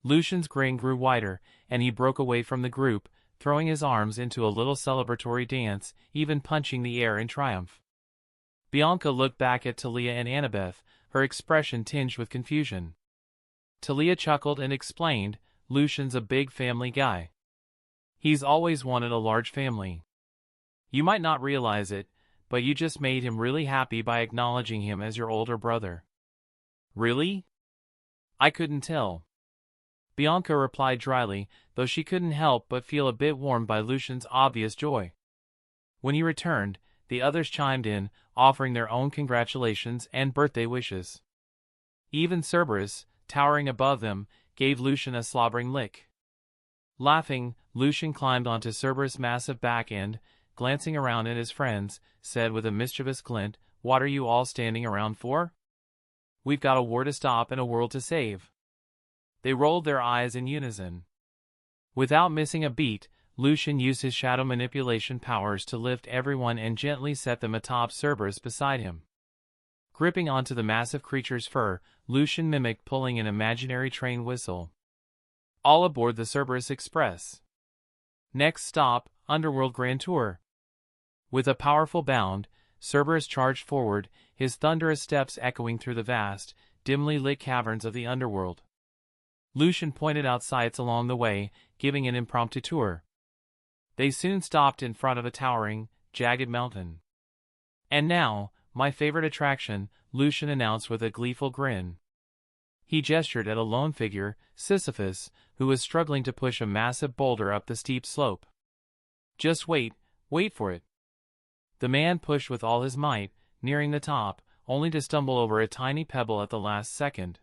Lucian's grin grew wider, and he broke away from the group, throwing his arms into a little celebratory dance, even punching the air in triumph. Bianca looked back at Talia and Annabeth, her expression tinged with confusion. Talia chuckled and explained, Lucian's a big family guy. He's always wanted a large family. You might not realize it, but you just made him really happy by acknowledging him as your older brother. Really? I couldn't tell. Bianca replied dryly, though she couldn't help but feel a bit warmed by Lucian's obvious joy. When he returned, the others chimed in, offering their own congratulations and birthday wishes. Even Cerberus, towering above them, gave Lucian a slobbering lick. Laughing, Lucian climbed onto Cerberus' massive back end, glancing around at his friends, said with a mischievous glint, What are you all standing around for? We've got a war to stop and a world to save. They rolled their eyes in unison. Without missing a beat, Lucian used his shadow manipulation powers to lift everyone and gently set them atop Cerberus beside him. Gripping onto the massive creature's fur, Lucian mimicked pulling an imaginary train whistle. All aboard the Cerberus Express. Next stop, Underworld Grand Tour. With a powerful bound, Cerberus charged forward, his thunderous steps echoing through the vast, dimly lit caverns of the Underworld. Lucian pointed out sights along the way, giving an impromptu tour. They soon stopped in front of a towering, jagged mountain. And now, my favorite attraction, Lucian announced with a gleeful grin. He gestured at a lone figure, Sisyphus, who was struggling to push a massive boulder up the steep slope. Just wait for it. The man pushed with all his might, nearing the top, only to stumble over a tiny pebble at the last second.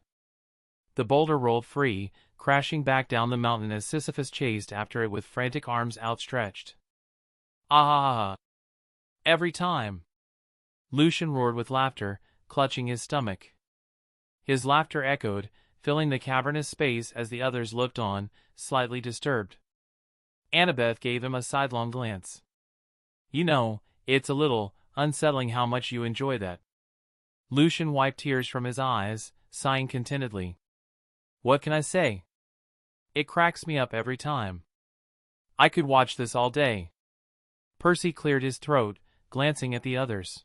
The boulder rolled free, crashing back down the mountain as Sisyphus chased after it with frantic arms outstretched. Ah! Every time! Lucian roared with laughter, clutching his stomach. His laughter echoed, filling the cavernous space as the others looked on, slightly disturbed. Annabeth gave him a sidelong glance. You know, it's a little unsettling how much you enjoy that. Lucian wiped tears from his eyes, sighing contentedly. What can I say? It cracks me up every time. I could watch this all day. Percy cleared his throat, glancing at the others.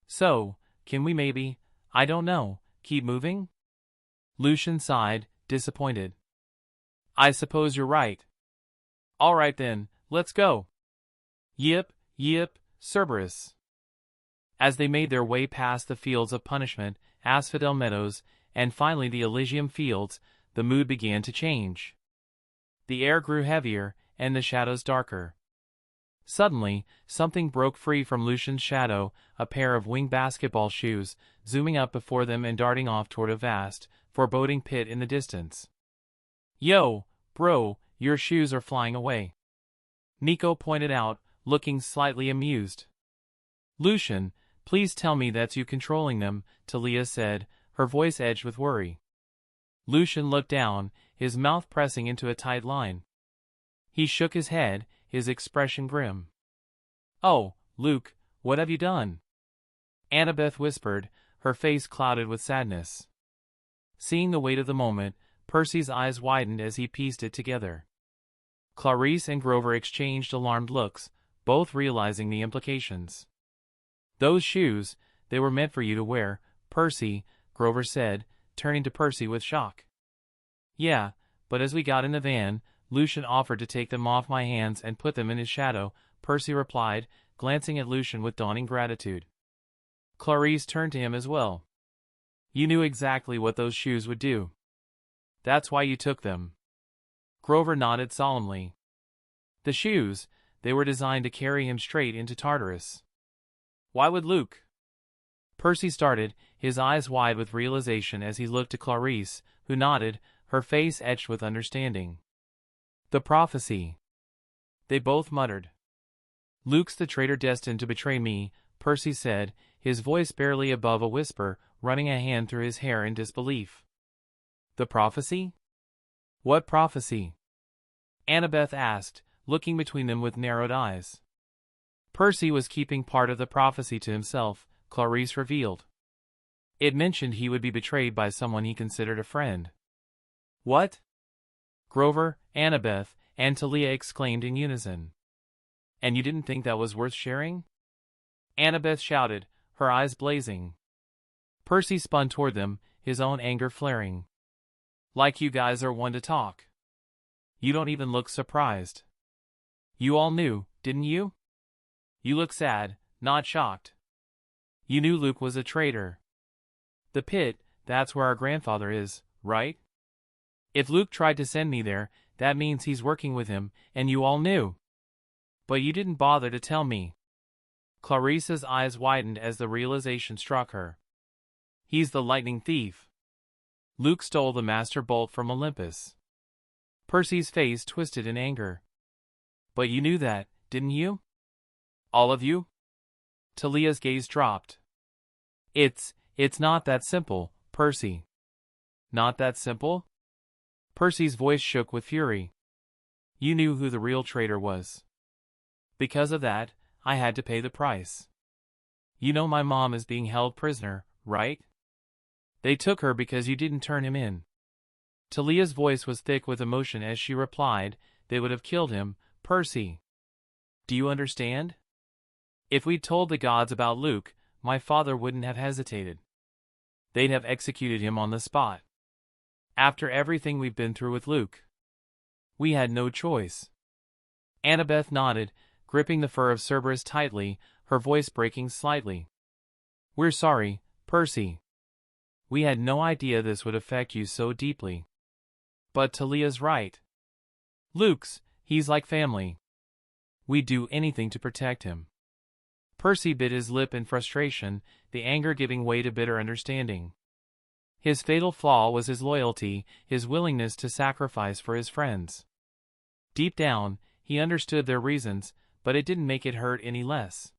So, can we maybe, I don't know, keep moving? Lucian sighed, disappointed. I suppose you're right. All right then, let's go. Yip, Cerberus. As they made their way past the fields of punishment, Asphodel Meadows, and finally the Elysium Fields, the mood began to change. The air grew heavier, and the shadows darker. Suddenly, something broke free from Lucian's shadow, a pair of winged basketball shoes, zooming up before them and darting off toward a vast, foreboding pit in the distance. Yo, bro, your shoes are flying away. Nico pointed out, looking slightly amused. Lucian, please tell me that's you controlling them, Talia said, her voice edged with worry. Lucian looked down, his mouth pressing into a tight line. He shook his head, his expression grim. Oh, Luke, what have you done? Annabeth whispered, her face clouded with sadness. Seeing the weight of the moment, Percy's eyes widened as he pieced it together. Clarice and Grover exchanged alarmed looks, both realizing the implications. Those shoes, they were meant for you to wear, Percy, Grover said, turning to Percy with shock. Yeah, but as we got in the van, Lucian offered to take them off my hands and put them in his shadow, Percy replied, glancing at Lucian with dawning gratitude. Clarice turned to him as well. You knew exactly what those shoes would do. That's why you took them. Grover nodded solemnly. The shoes, they were designed to carry him straight into Tartarus. Why would Luke? Percy started, his eyes wide with realization as he looked at Clarice, who nodded, her face etched with understanding. The prophecy. They both muttered. Luke's the traitor destined to betray me, Percy said, his voice barely above a whisper, running a hand through his hair in disbelief. The prophecy? What prophecy? Annabeth asked, looking between them with narrowed eyes. Percy was keeping part of the prophecy to himself, Clarice revealed. It mentioned he would be betrayed by someone he considered a friend. What? Grover, Annabeth, and Tia exclaimed in unison. And you didn't think that was worth sharing? Annabeth shouted, her eyes blazing. Percy spun toward them, his own anger flaring. Like you guys are one to talk. You don't even look surprised. You all knew, didn't you? You look sad, not shocked. You knew Luke was a traitor. The pit, that's where our grandfather is, right? If Luke tried to send me there, that means he's working with him, and you all knew. But you didn't bother to tell me. Clarice's eyes widened as the realization struck her. He's the lightning thief. Luke stole the master bolt from Olympus. Percy's face twisted in anger. But you knew that, didn't you? All of you? Talia's gaze dropped. It's not that simple, Percy. Not that simple? Percy's voice shook with fury. You knew who the real traitor was. Because of that, I had to pay the price. You know my mom is being held prisoner, right? They took her because you didn't turn him in. Talia's voice was thick with emotion as she replied, they would have killed him, Percy. Do you understand? If we'd told the gods about Luke, my father wouldn't have hesitated. They'd have executed him on the spot. After everything we've been through with Luke. We had no choice. Annabeth nodded, gripping the fur of Cerberus tightly, her voice breaking slightly. We're sorry, Percy. We had no idea this would affect you so deeply. But Talia's right. He's like family. We'd do anything to protect him. Percy bit his lip in frustration, the anger giving way to bitter understanding. His fatal flaw was his loyalty, his willingness to sacrifice for his friends. Deep down, he understood their reasons, but it didn't make it hurt any less.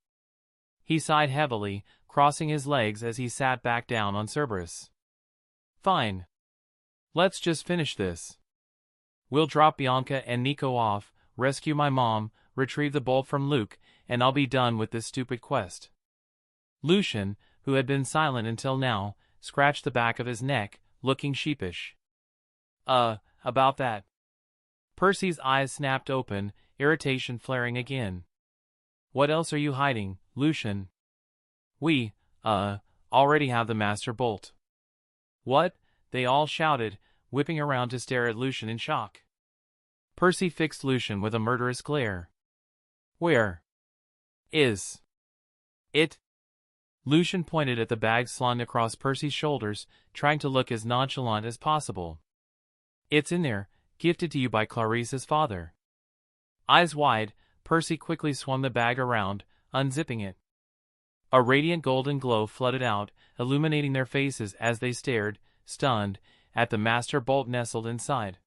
He sighed heavily, crossing his legs as he sat back down on Cerberus. Fine. Let's just finish this. We'll drop Bianca and Nico off, rescue my mom, retrieve the bolt from Luke, and I'll be done with this stupid quest. Lucian, who had been silent until now, scratched the back of his neck, looking sheepish. About that. Percy's eyes snapped open, irritation flaring again. What else are you hiding, Lucian? We, already have the master bolt. What? They all shouted, whipping around to stare at Lucian in shock. Percy fixed Lucian with a murderous glare. Where is it? Lucian pointed at the bag slung across Percy's shoulders, trying to look as nonchalant as possible. It's in there, gifted to you by Clarice's father. Eyes wide, Percy quickly swung the bag around, unzipping it. A radiant golden glow flooded out, illuminating their faces as they stared, stunned, at the master bolt nestled inside.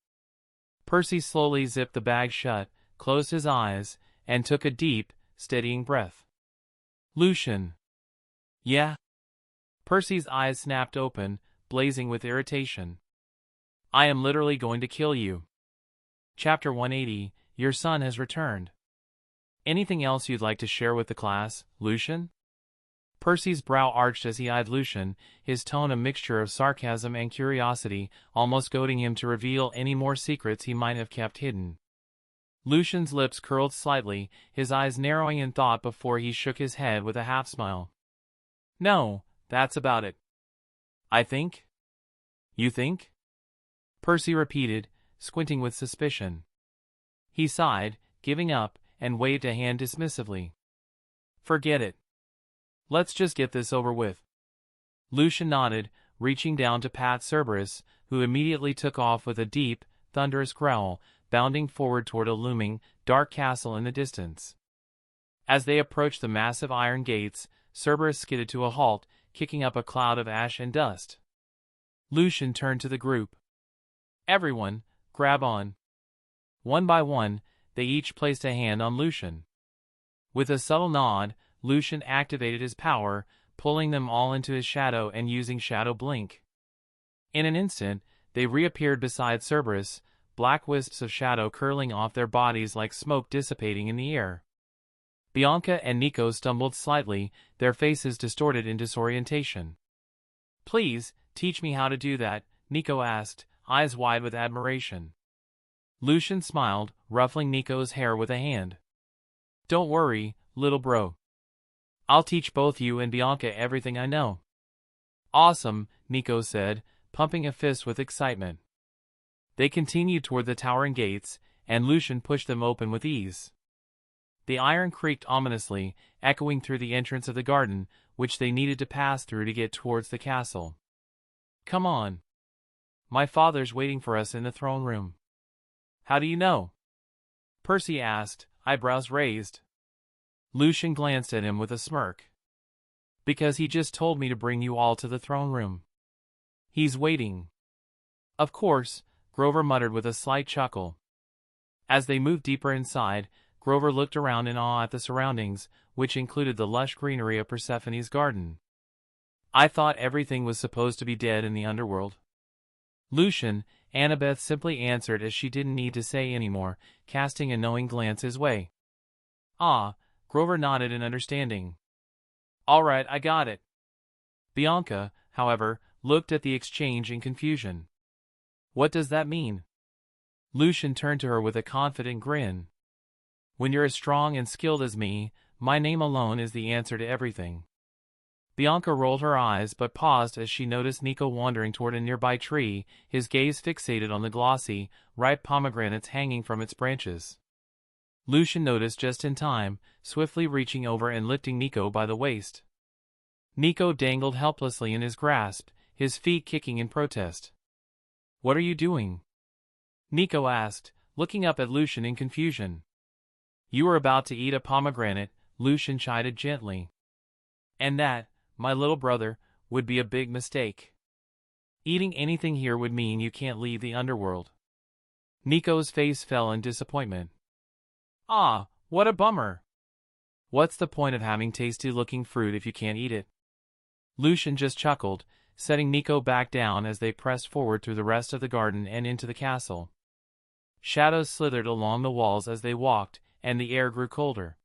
Percy slowly zipped the bag shut, closed his eyes, and took a deep, steadying breath. Lucian. Yeah? Percy's eyes snapped open, blazing with irritation. I am literally going to kill you. Chapter 180, Your son has returned. Anything else you'd like to share with the class, Lucian? Percy's brow arched as he eyed Lucian, his tone a mixture of sarcasm and curiosity, almost goading him to reveal any more secrets he might have kept hidden. Lucian's lips curled slightly, his eyes narrowing in thought before he shook his head with a half-smile. No, that's about it. I think? You think? Percy repeated, squinting with suspicion. He sighed, giving up, and waved a hand dismissively. Forget it. Let's just get this over with. Lucian nodded, reaching down to pat Cerberus, who immediately took off with a deep, thunderous growl, bounding forward toward a looming, dark castle in the distance. As they approached the massive iron gates, Cerberus skidded to a halt, kicking up a cloud of ash and dust. Lucian turned to the group. Everyone, grab on. One by one, they each placed a hand on Lucian. With a subtle nod, Lucian activated his power, pulling them all into his shadow and using Shadow Blink. In an instant, they reappeared beside Cerberus, black wisps of shadow curling off their bodies like smoke dissipating in the air. Bianca and Nico stumbled slightly, their faces distorted in disorientation. "Please, teach me how to do that," Nico asked, eyes wide with admiration. Lucian smiled, ruffling Nico's hair with a hand. "Don't worry, little bro. I'll teach both you and Bianca everything I know." "Awesome," Nico said, pumping a fist with excitement. They continued toward the towering gates, and Lucian pushed them open with ease. The iron creaked ominously, echoing through the entrance of the garden, which they needed to pass through to get towards the castle. "Come on. My father's waiting for us in the throne room." "How do you know?" Percy asked, eyebrows raised. Lucian glanced at him with a smirk. "Because he just told me to bring you all to the throne room. He's waiting." "Of course," Grover muttered with a slight chuckle. As they moved deeper inside, Grover looked around in awe at the surroundings, which included the lush greenery of Persephone's garden. "I thought everything was supposed to be dead in the underworld." Lucian, Annabeth simply answered as she didn't need to say any more, casting a knowing glance his way. "Ah," Grover nodded in understanding. "All right, I got it." Bianca, however, looked at the exchange in confusion. "What does that mean?" Lucian turned to her with a confident grin. "When you're as strong and skilled as me, my name alone is the answer to everything." Bianca rolled her eyes but paused as she noticed Nico wandering toward a nearby tree, his gaze fixated on the glossy, ripe pomegranates hanging from its branches. Lucian noticed just in time, swiftly reaching over and lifting Nico by the waist. Nico dangled helplessly in his grasp, his feet kicking in protest. "What are you doing?" Nico asked, looking up at Lucian in confusion. "You were about to eat a pomegranate," Lucian chided gently. "And that, my little brother, would be a big mistake. Eating anything here would mean you can't leave the underworld." Nico's face fell in disappointment. "Ah, what a bummer. What's the point of having tasty-looking fruit if you can't eat it?" Lucian just chuckled, setting Nico back down as they pressed forward through the rest of the garden and into the castle. Shadows slithered along the walls as they walked, and the air grew colder.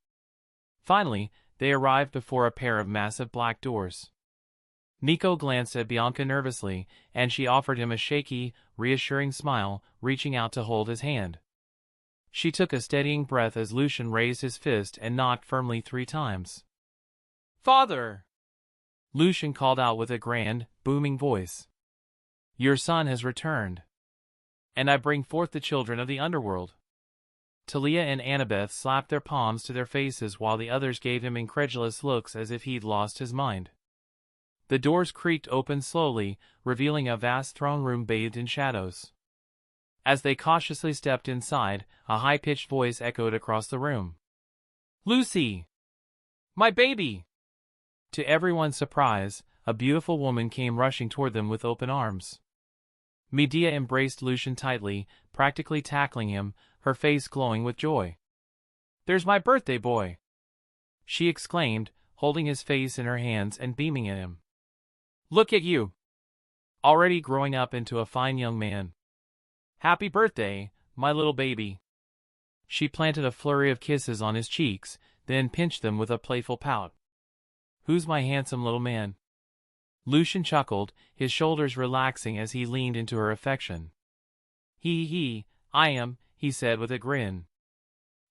Finally, they arrived before a pair of massive black doors. Nico glanced at Bianca nervously, and she offered him a shaky, reassuring smile, reaching out to hold his hand. She took a steadying breath as Lucian raised his fist and knocked firmly 3 times. "Father!" Lucian called out with a grand, booming voice. "Your son has returned. And I bring forth the children of the underworld." Talia and Annabeth slapped their palms to their faces while the others gave him incredulous looks as if he'd lost his mind. The doors creaked open slowly, revealing a vast throne room bathed in shadows. As they cautiously stepped inside, a high-pitched voice echoed across the room. "Lucy! My baby!" To everyone's surprise, a beautiful woman came rushing toward them with open arms. Medea embraced Lucian tightly, practically tackling him, her face glowing with joy. "There's my birthday boy!" she exclaimed, holding his face in her hands and beaming at him. "Look at you! Already growing up into a fine young man. Happy birthday, my little baby." She planted a flurry of kisses on his cheeks, then pinched them with a playful pout. "Who's my handsome little man?" Lucian chuckled, his shoulders relaxing as he leaned into her affection. I am," he said with a grin.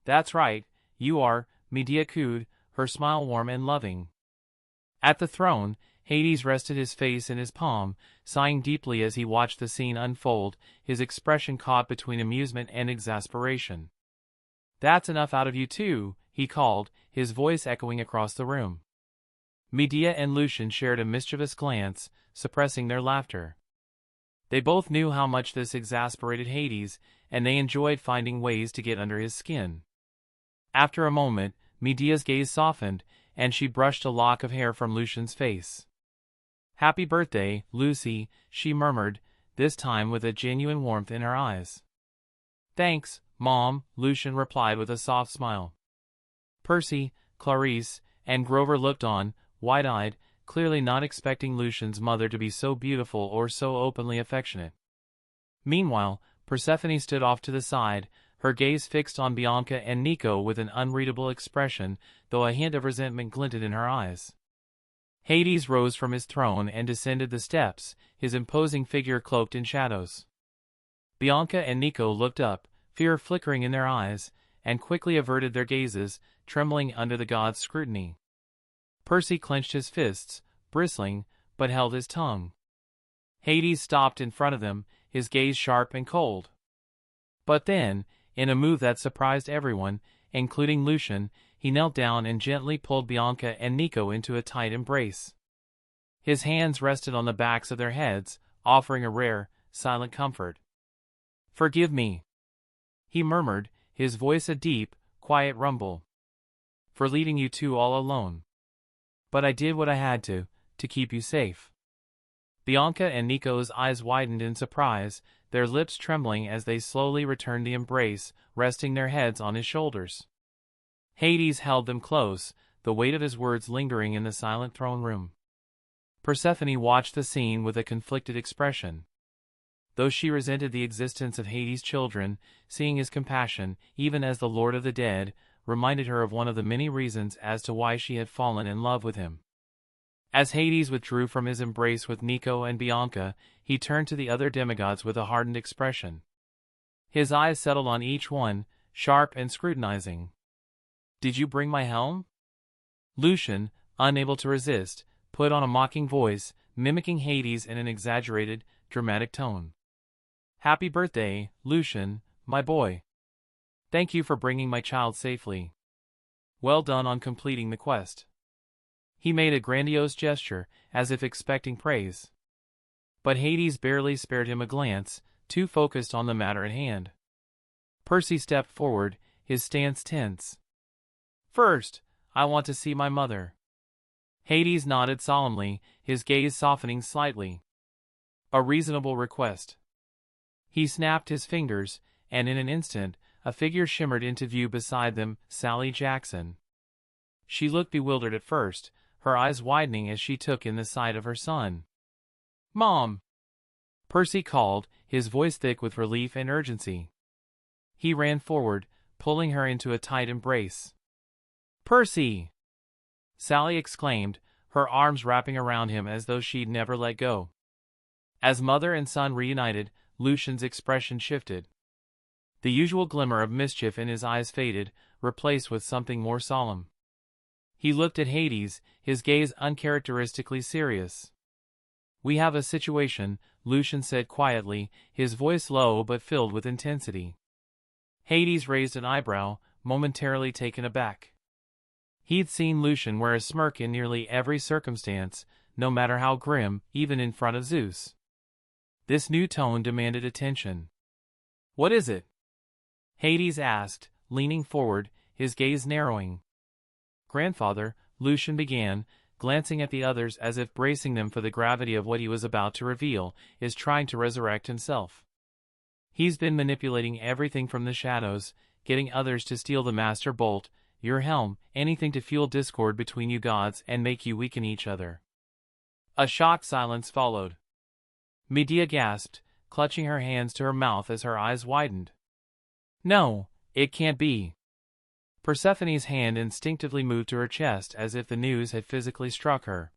"That's right, you are," Medea cooed, her smile warm and loving. At the throne, Hades rested his face in his palm, sighing deeply as he watched the scene unfold, his expression caught between amusement and exasperation. "That's enough out of you two," he called, his voice echoing across the room. Medea and Lucian shared a mischievous glance, suppressing their laughter. They both knew how much this exasperated Hades, and they enjoyed finding ways to get under his skin. After a moment, Medea's gaze softened, and she brushed a lock of hair from Lucian's face. "Happy birthday, Lucy," she murmured, this time with a genuine warmth in her eyes. "Thanks, Mom," Lucian replied with a soft smile. Percy, Clarice, and Grover looked on, wide-eyed, clearly not expecting Lucian's mother to be so beautiful or so openly affectionate. Meanwhile, Persephone stood off to the side, her gaze fixed on Bianca and Nico with an unreadable expression, though a hint of resentment glinted in her eyes. Hades rose from his throne and descended the steps, his imposing figure cloaked in shadows. Bianca and Nico looked up, fear flickering in their eyes, and quickly averted their gazes, trembling under the god's scrutiny. Percy clenched his fists, bristling, but held his tongue. Hades stopped in front of them, his gaze sharp and cold. But then, in a move that surprised everyone, including Lucian, he knelt down and gently pulled Bianca and Nico into a tight embrace. His hands rested on the backs of their heads, offering a rare, silent comfort. "Forgive me," he murmured, his voice a deep, quiet rumble, "for leading you two all alone. But I did what I had to keep you safe." Bianca and Nico's eyes widened in surprise, their lips trembling as they slowly returned the embrace, resting their heads on his shoulders. Hades held them close, the weight of his words lingering in the silent throne room. Persephone watched the scene with a conflicted expression. Though she resented the existence of Hades' children, seeing his compassion, even as the Lord of the Dead, reminded her of one of the many reasons as to why she had fallen in love with him. As Hades withdrew from his embrace with Nico and Bianca, he turned to the other demigods with a hardened expression. His eyes settled on each one, sharp and scrutinizing. "Did you bring my helm?" Lucian, unable to resist, put on a mocking voice, mimicking Hades in an exaggerated, dramatic tone. "Happy birthday, Lucian, my boy. Thank you for bringing my child safely. Well done on completing the quest." He made a grandiose gesture, as if expecting praise. But Hades barely spared him a glance, too focused on the matter at hand. Percy stepped forward, his stance tense. "First, I want to see my mother." Hades nodded solemnly, his gaze softening slightly. "A reasonable request." He snapped his fingers, and in an instant, a figure shimmered into view beside them, Sally Jackson. She looked bewildered at first, her eyes widening as she took in the sight of her son. "Mom!" Percy called, his voice thick with relief and urgency. He ran forward, pulling her into a tight embrace. "Percy!" Sally exclaimed, her arms wrapping around him as though she'd never let go. As mother and son reunited, Lucian's expression shifted. The usual glimmer of mischief in his eyes faded, replaced with something more solemn. He looked at Hades, his gaze uncharacteristically serious. "We have a situation," Lucian said quietly, his voice low but filled with intensity. Hades raised an eyebrow, momentarily taken aback. He'd seen Lucian wear a smirk in nearly every circumstance, no matter how grim, even in front of Zeus. This new tone demanded attention. "What is it?" Hades asked, leaning forward, his gaze narrowing. "Grandfather," Lucian began, glancing at the others as if bracing them for the gravity of what he was about to reveal, is trying to resurrect himself. He's been manipulating everything from the shadows, getting others to steal the master bolt, your helm, anything to fuel discord between you gods and make you weaken each other. A shocked silence followed. Medea gasped, clutching her hands to her mouth as her eyes widened. "No, it can't be." Persephone's hand instinctively moved to her chest as if the news had physically struck her.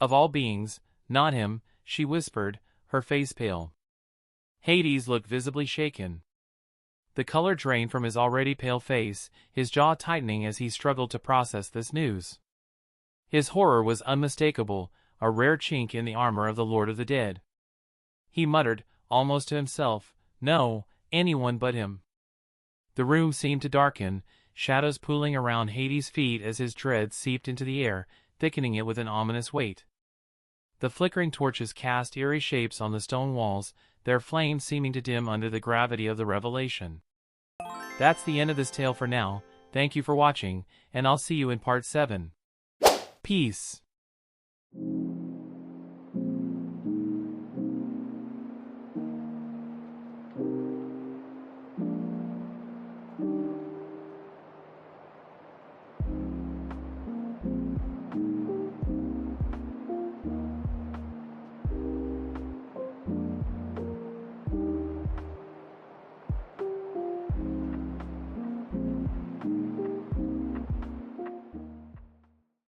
"Of all beings, not him," she whispered, her face pale. Hades looked visibly shaken. The color drained from his already pale face, his jaw tightening as he struggled to process this news. His horror was unmistakable, a rare chink in the armor of the Lord of the Dead. He muttered, almost to himself, "No, anyone but him." The room seemed to darken, shadows pooling around Hades' feet as his dread seeped into the air, thickening it with an ominous weight. The flickering torches cast eerie shapes on the stone walls, their flames seeming to dim under the gravity of the revelation. That's the end of this tale for now. Thank you for watching, and I'll see you in part 7. Peace.